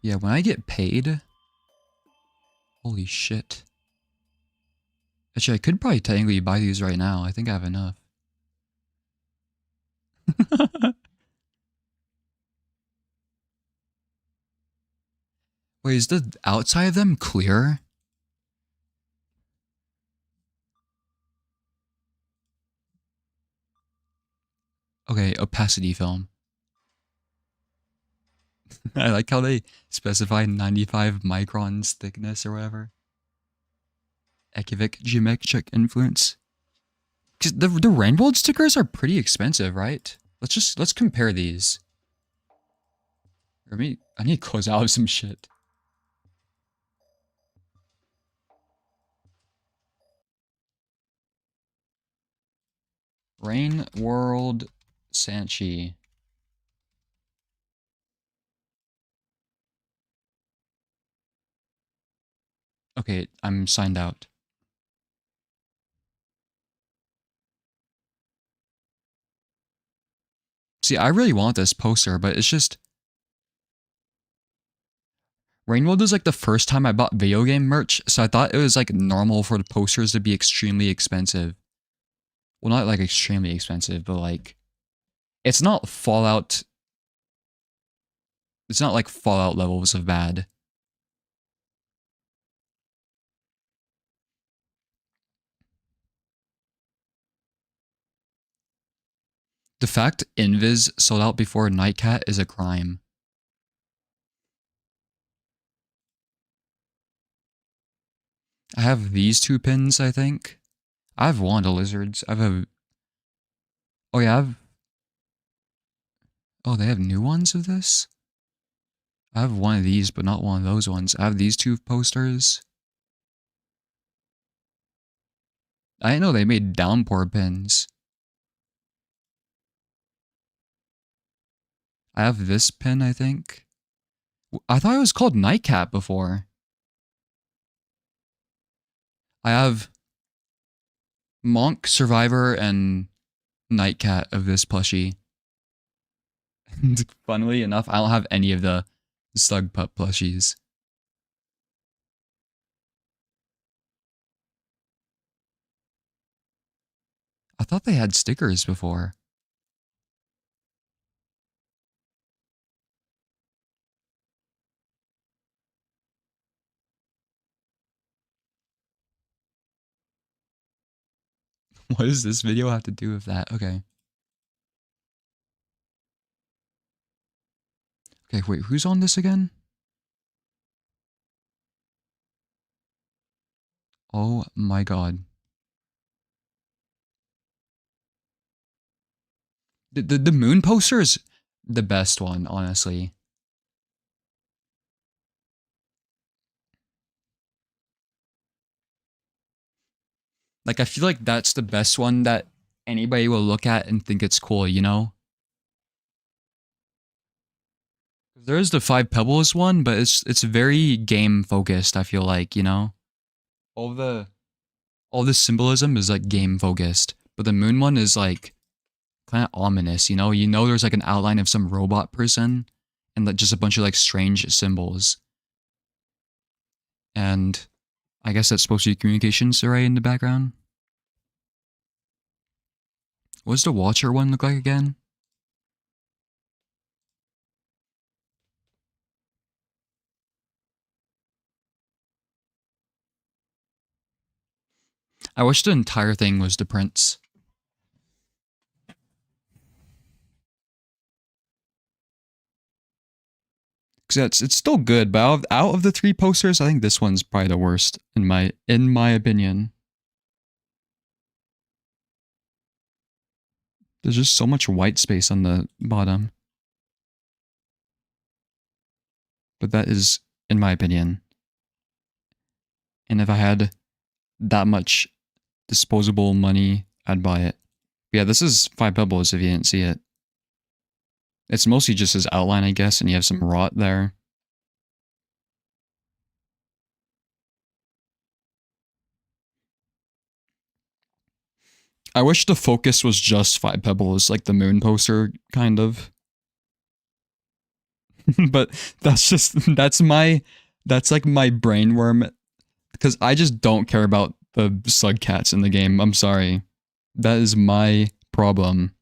Yeah, when I get paid... Holy shit. Actually, I could probably technically buy these right now. I think I have enough. Wait, is the outside of them clear? Okay, opacity film. I like how they specify 95 microns thickness or whatever. Ekivic geometric influence. Cause the rainbow stickers are pretty expensive, right? Let's compare these. I need to close out of some shit. Rain World Sanchi. Okay, I'm signed out. See, I really want this poster, but it's just... Rainworld is like the first time I bought video game merch, so I thought it was like normal for the posters to be extremely expensive. Well, not like extremely expensive, but like... It's not Fallout... It's not like Fallout levels of bad. The fact Invis sold out before Nightcat is a crime. I have these two pins, I think. I have Wanda Lizards. I have a... Oh yeah, I have... Oh, they have new ones of this? I have one of these, but not one of those ones. I have these two posters. I didn't know they made downpour pins. I have this pin, I think. I thought it was called Nightcat before. I have Monk, Survivor, and Nightcat of this plushie. Funnily enough, I don't have any of the Slug Pup plushies. I thought they had stickers before. What does this video have to do with that? Okay. Okay, wait, who's on this again? Oh my god. The moon poster is the best one, honestly. Like, I feel like that's the best one that anybody will look at and think it's cool, you know? There's the Five Pebbles one, but it's very game focused, I feel like, you know? All the symbolism is like game focused, but the moon one is like kind of ominous, you know? You know there's like an outline of some robot person and like just a bunch of like strange symbols. And I guess that's supposed to be communications array in the background. What does the Watcher one look like again? I wish the entire thing was the Prince. Because it's still good, but out of the three posters, I think this one's probably the worst in my opinion. There's just so much white space on the bottom. But that is, in my opinion. And if I had that much disposable money, I'd buy it. But yeah, this is 5 pebbles if you didn't see it. It's mostly just his outline, I guess, and you have some rot there. I wish the focus was just 5 pebbles, like the moon poster, kind of. But that's like my brainworm, because I just don't care about the slug cats in the game. I'm sorry. That is my problem.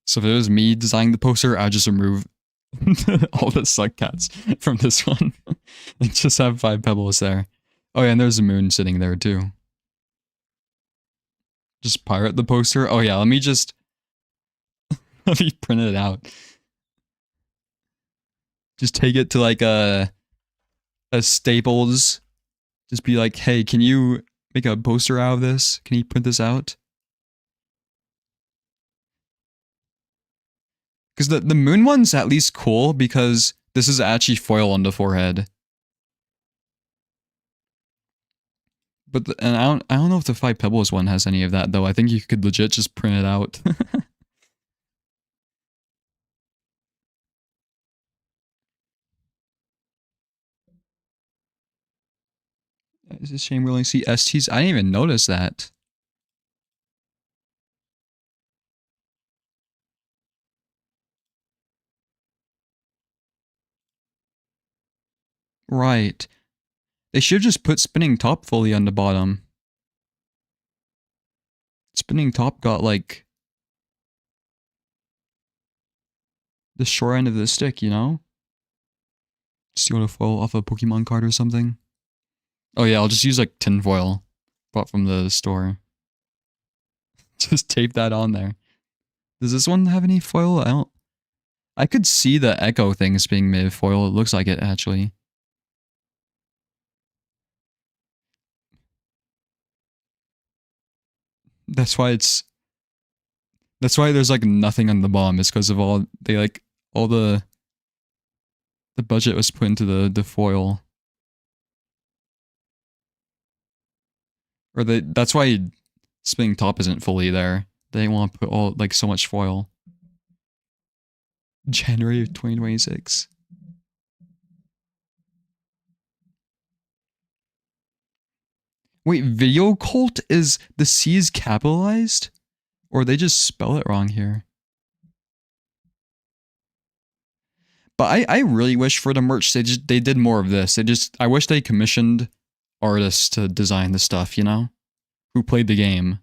So if it was me designing the poster, I'd just remove all the slug cats from this one. And just have 5 pebbles there. Oh yeah, and there's a moon sitting there too. Just pirate the poster. Oh yeah, let me print it out. Just take it to like a Staples. Just be like, hey, can you make a poster out of this? Can you print this out? Because the moon one's at least cool because this is actually foil on the forehead. But and I don't know if the 5 pebbles one has any of that though. I think you could legit just print it out. It's a shame we only see STs. I didn't even notice that. Right. They should just put spinning top fully on the bottom. Spinning top got like the short end of the stick, you know? Steal a foil off a Pokemon card or something. Oh yeah, I'll just use like tinfoil bought from the store. Just tape that on there. Does this one have any foil? I could see the echo things being made of foil. It looks like it actually. That's why there's like nothing on the bottom. It's because of all the budget was put into the foil. Or that's why spinning top isn't fully there. They didn't want to put all like so much foil. January of 2026. Wait, video cult is the C's capitalized? Or they just spell it wrong here? But I really wish for the merch they did more of this. I wish they commissioned artists to design the stuff, you know? Who played the game.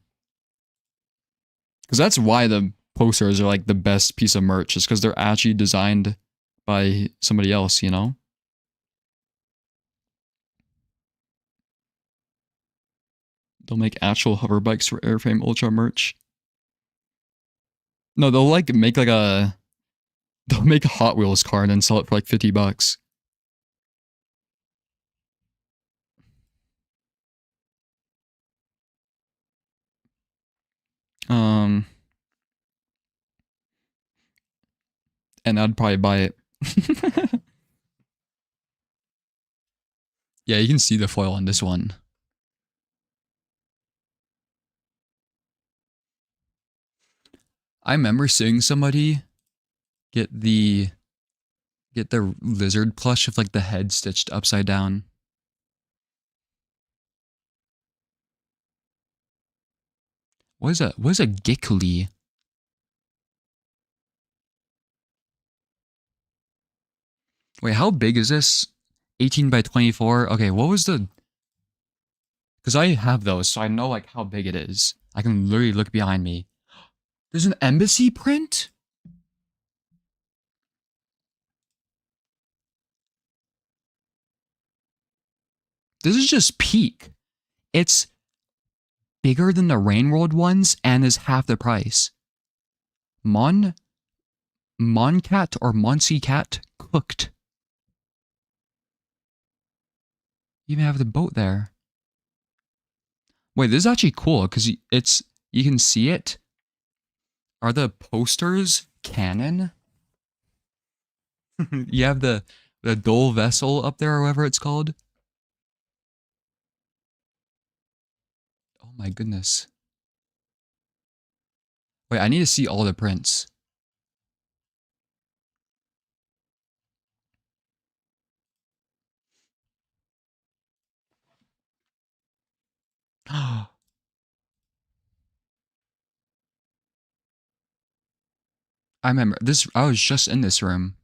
Because that's why the posters are like the best piece of merch, is because they're actually designed by somebody else, you know? They'll make actual hover bikes for Airframe Ultra merch. No, they'll like make like they'll make a Hot Wheels card and sell it for like $50. And I'd probably buy it. Yeah, you can see the foil on this one. I remember seeing somebody get the lizard plush with like the head stitched upside down. What is a gecko? Wait, how big is this? 18 by 24. Okay, what was the... Because I have those, so I know like how big it is. I can literally look behind me. There's an embassy print? This is just peak. It's bigger than the Rain World ones and is half the price. Moncat or Monsi Cat cooked. You even have the boat there. Wait, this is actually cool because you can see it Are the posters canon? You have the dull vessel up there, or whatever it's called. Oh my goodness. Wait, I need to see all the prints. I remember this. I was just in this room.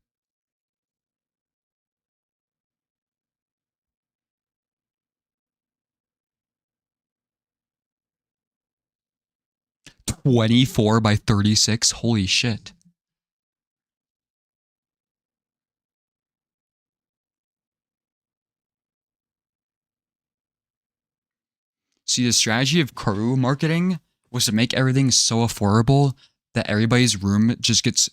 "24 by 36. Holy shit. See, the strategy of corru marketing was to make everything so affordable that everybody's room just gets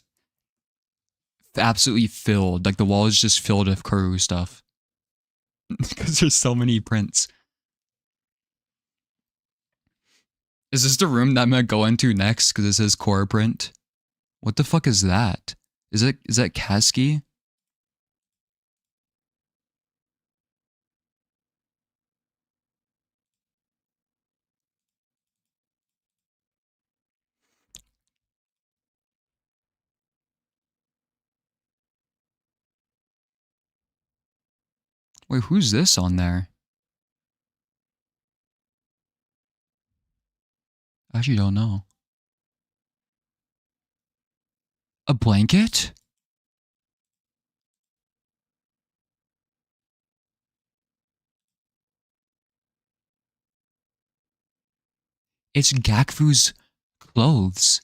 absolutely filled. Like the wall is just filled with corru stuff. Because there's so many prints. Is this the room that I'm gonna go into next? Because it says core print. What the fuck is that? Is that Kasky? Wait, who's this on there? I actually don't know. A blanket? It's Gakfu's clothes.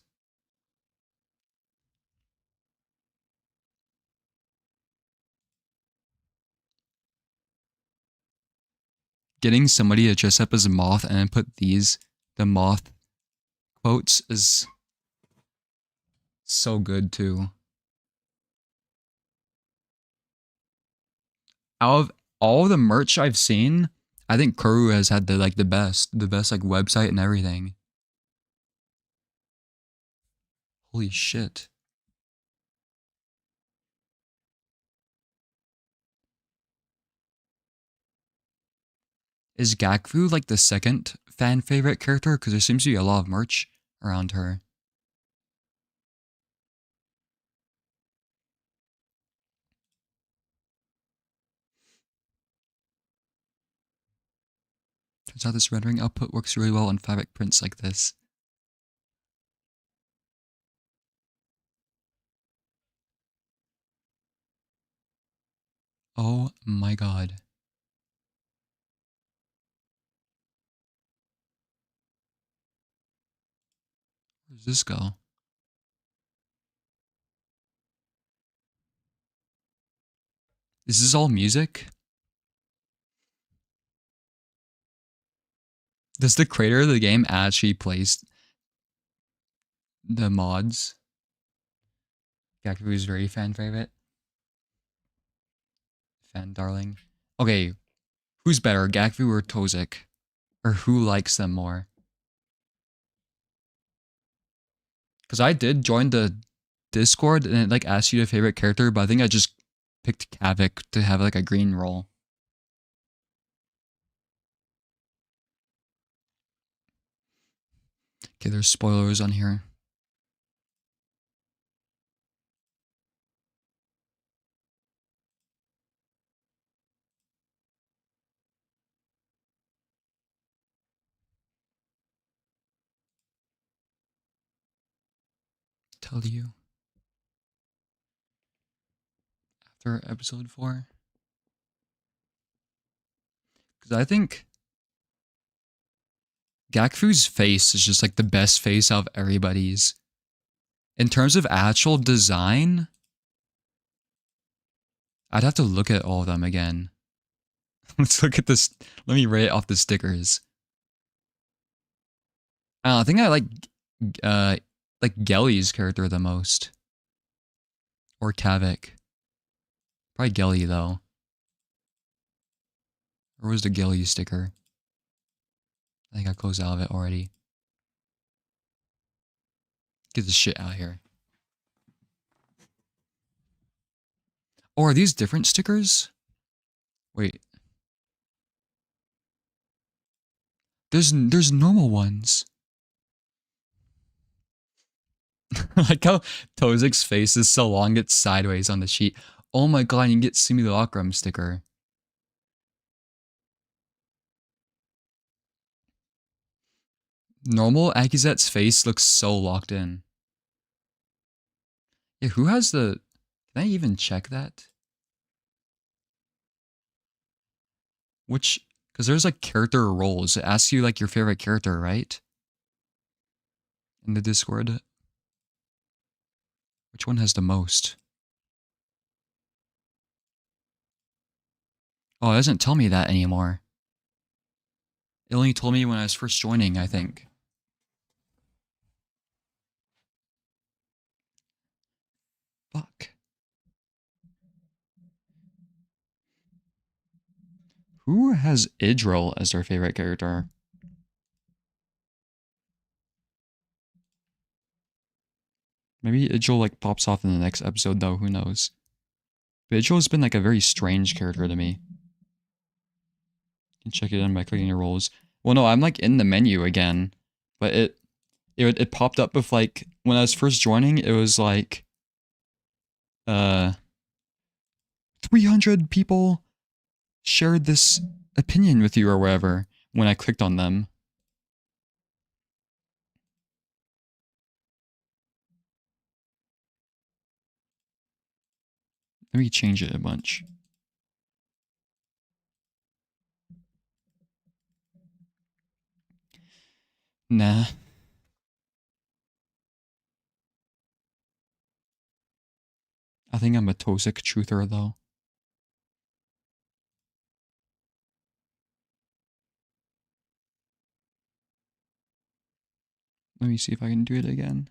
Getting somebody to dress up as a moth and then put the moth quotes is so good too. Out of all the merch I've seen, I think Kuru has had the best like website and everything. Holy shit. Is Gakfu like the second fan favorite character? Because there seems to be a lot of merch around her. Turns out this rendering output works really well on fabric prints like this. Oh my god. Where does this go? Is this all music? Does the creator of the game actually place the mods? Gakfu is very fan favorite. Fan darling. Okay, who's better, Gakfu or Tozik? Or who likes them more? Because I did join the Discord and it like asked you your favorite character, but I think I just picked Kavik to have like a green roll. Okay, there's spoilers on here. Tell you after episode 4. Because I think Gakfu's face is just like the best face out of everybody's. In terms of actual design, I'd have to look at all of them again. Let's look at this. Let me rate off the stickers. I think I like Gelly's character the most. Or Kavik. Probably Gelly though. Or was the Gelly sticker? I think I closed out of it already. Get this shit out of here. Oh, are these different stickers? Wait. There's normal ones. Like how Tozik's face is so long it's sideways on the sheet. Oh my god, you can get simulacrum sticker. Normal Akizet's face looks so locked in. Yeah, who has the... Can I even check that? Which... Because there's like character roles. It asks you like your favorite character, right? In the Discord. Which one has the most? Oh, it doesn't tell me that anymore. It only told me when I was first joining, I think. Fuck. Who has Idril as their favorite character? Maybe Idril like pops off in the next episode though, who knows. But Idril's been like a very strange character to me. You can check it in by clicking your roles. Well no, I'm like in the menu again. But it popped up with like, when I was first joining, it was like 300 people shared this opinion with you or whatever when I clicked on them. Let me change it a bunch. Nah. I think I'm a Tosik truther though. Let me see if I can do it again.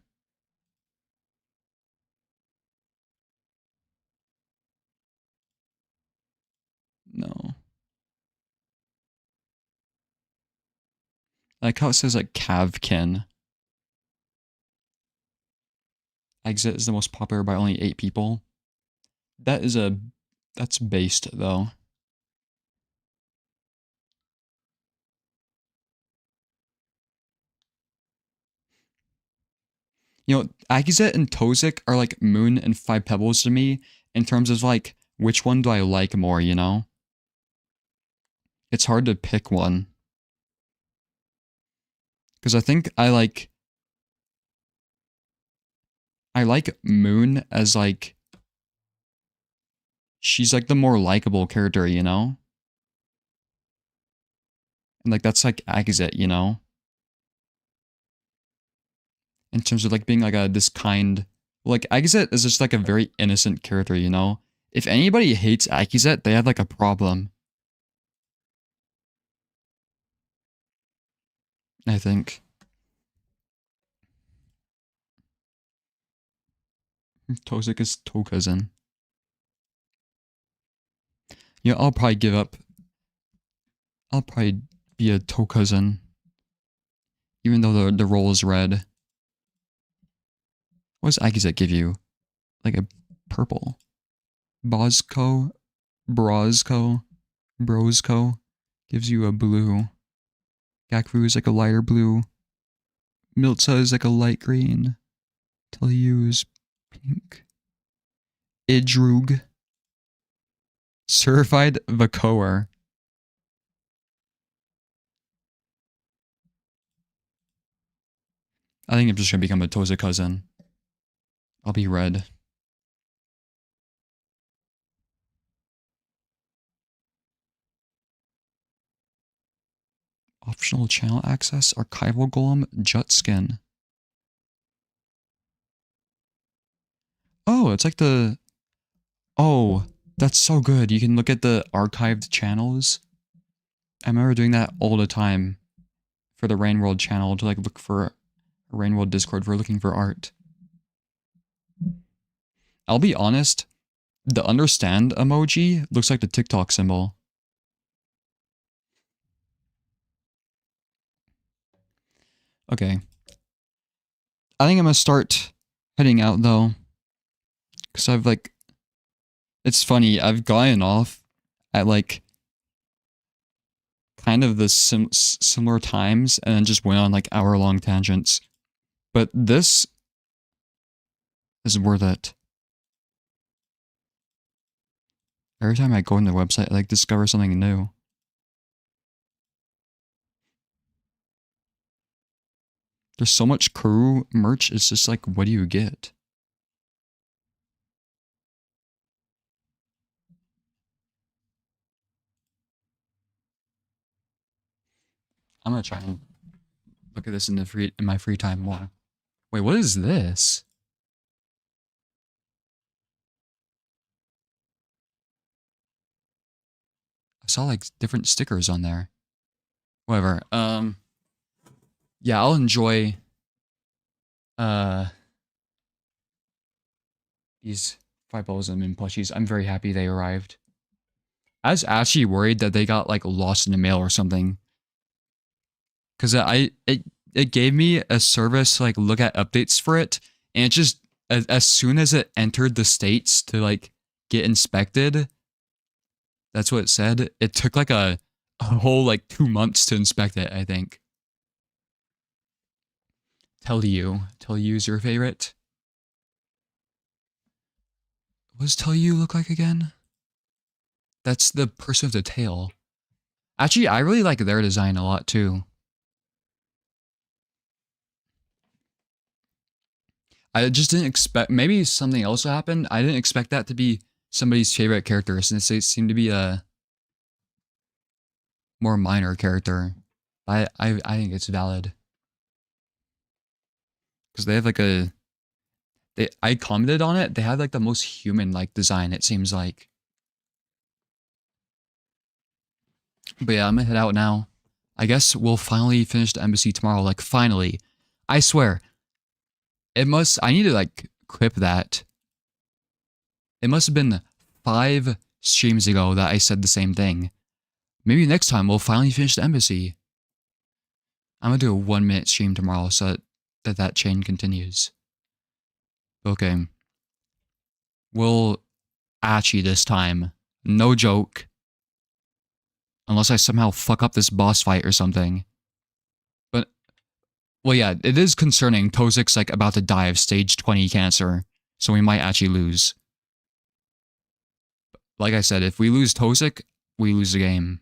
No. I like how it says like Cavkin. Exit is the most popular by only 8 people. That's based though. You know, Akizet and Tozik are like Moon and Five Pebbles to me in terms of like, which one do I like more, you know? It's hard to pick one. Because I think I like Moon as like, she's like the more likable character, you know? And like that's like Akizet, you know? In terms of like being like this kind, like Akizet is just like a very innocent character, you know? If anybody hates Akizet, they have like a problem. I think. Tozik is Tokazin. Yeah, I'll probably give up. I'll probably be a Tokazin. Even though the roll is red. What does Akizet give you? Like a purple. Bozco, Brosco gives you a blue. Gakru is like a lighter blue. Miltza is like a light green. Teliu is pink. Idrug. Certified Vakoer. I think I'm just gonna become a Toza cousin. I'll be red. Optional channel access, archival golem, jut skin. Oh, it's like the... Oh, that's so good. You can look at the archived channels. I remember doing that all the time for the Rain World channel to like look for Rain World Discord for looking for art. I'll be honest, the understand emoji looks like the TikTok symbol. Okay. I think I'm gonna start heading out though. Cause I've like, it's funny, I've gotten off at like kind of the similar times and then just went on like hour-long tangents. But this is worth it. Every time I go on the website, I like discover something new. There's so much Corru merch, it's just like, what do you get? I'm gonna try and look at this in my free time more. Wait, what is this? I saw like different stickers on there. Whatever. Yeah, I'll enjoy these 5 balls and min plushies. I'm very happy they arrived. I was actually worried that they got like lost in the mail or something. Cause it gave me a service to like look at updates for it, and it just as soon as it entered the states to like get inspected, that's what it said. It took like a whole like 2 months to inspect it, I think. Tell you is your favorite. What does Tell You look like again? That's the person with the tail. Actually, I really like their design a lot too. I just didn't expect, maybe something else will happen. I didn't expect that to be somebody's favorite character, since they seem to be a more minor character. I think it's valid. Because they have like I commented on it, they have like the most human-like design, it seems like. But yeah, I'm gonna head out now. I guess we'll finally finish the embassy tomorrow, like finally. I swear. I need to like clip that. It must have been 5 streams ago that I said the same thing. Maybe next time we'll finally finish the embassy. I'm gonna do a 1-minute stream tomorrow so that chain continues. Okay. We'll Achi this time. No joke. Unless I somehow fuck up this boss fight or something. But, well yeah, it is concerning. Tozik's like about to die of stage 20 cancer, so we might actually lose. Like I said, if we lose Tozik, we lose the game.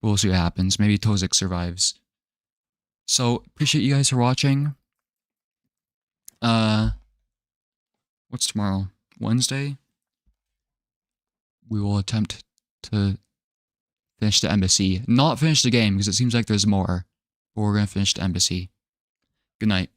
We'll see what happens. Maybe Tozik survives. So, appreciate you guys for watching. What's tomorrow? Wednesday? We will attempt to finish the embassy. Not finish the game, because it seems like there's more. But we're going to finish the embassy. Good night.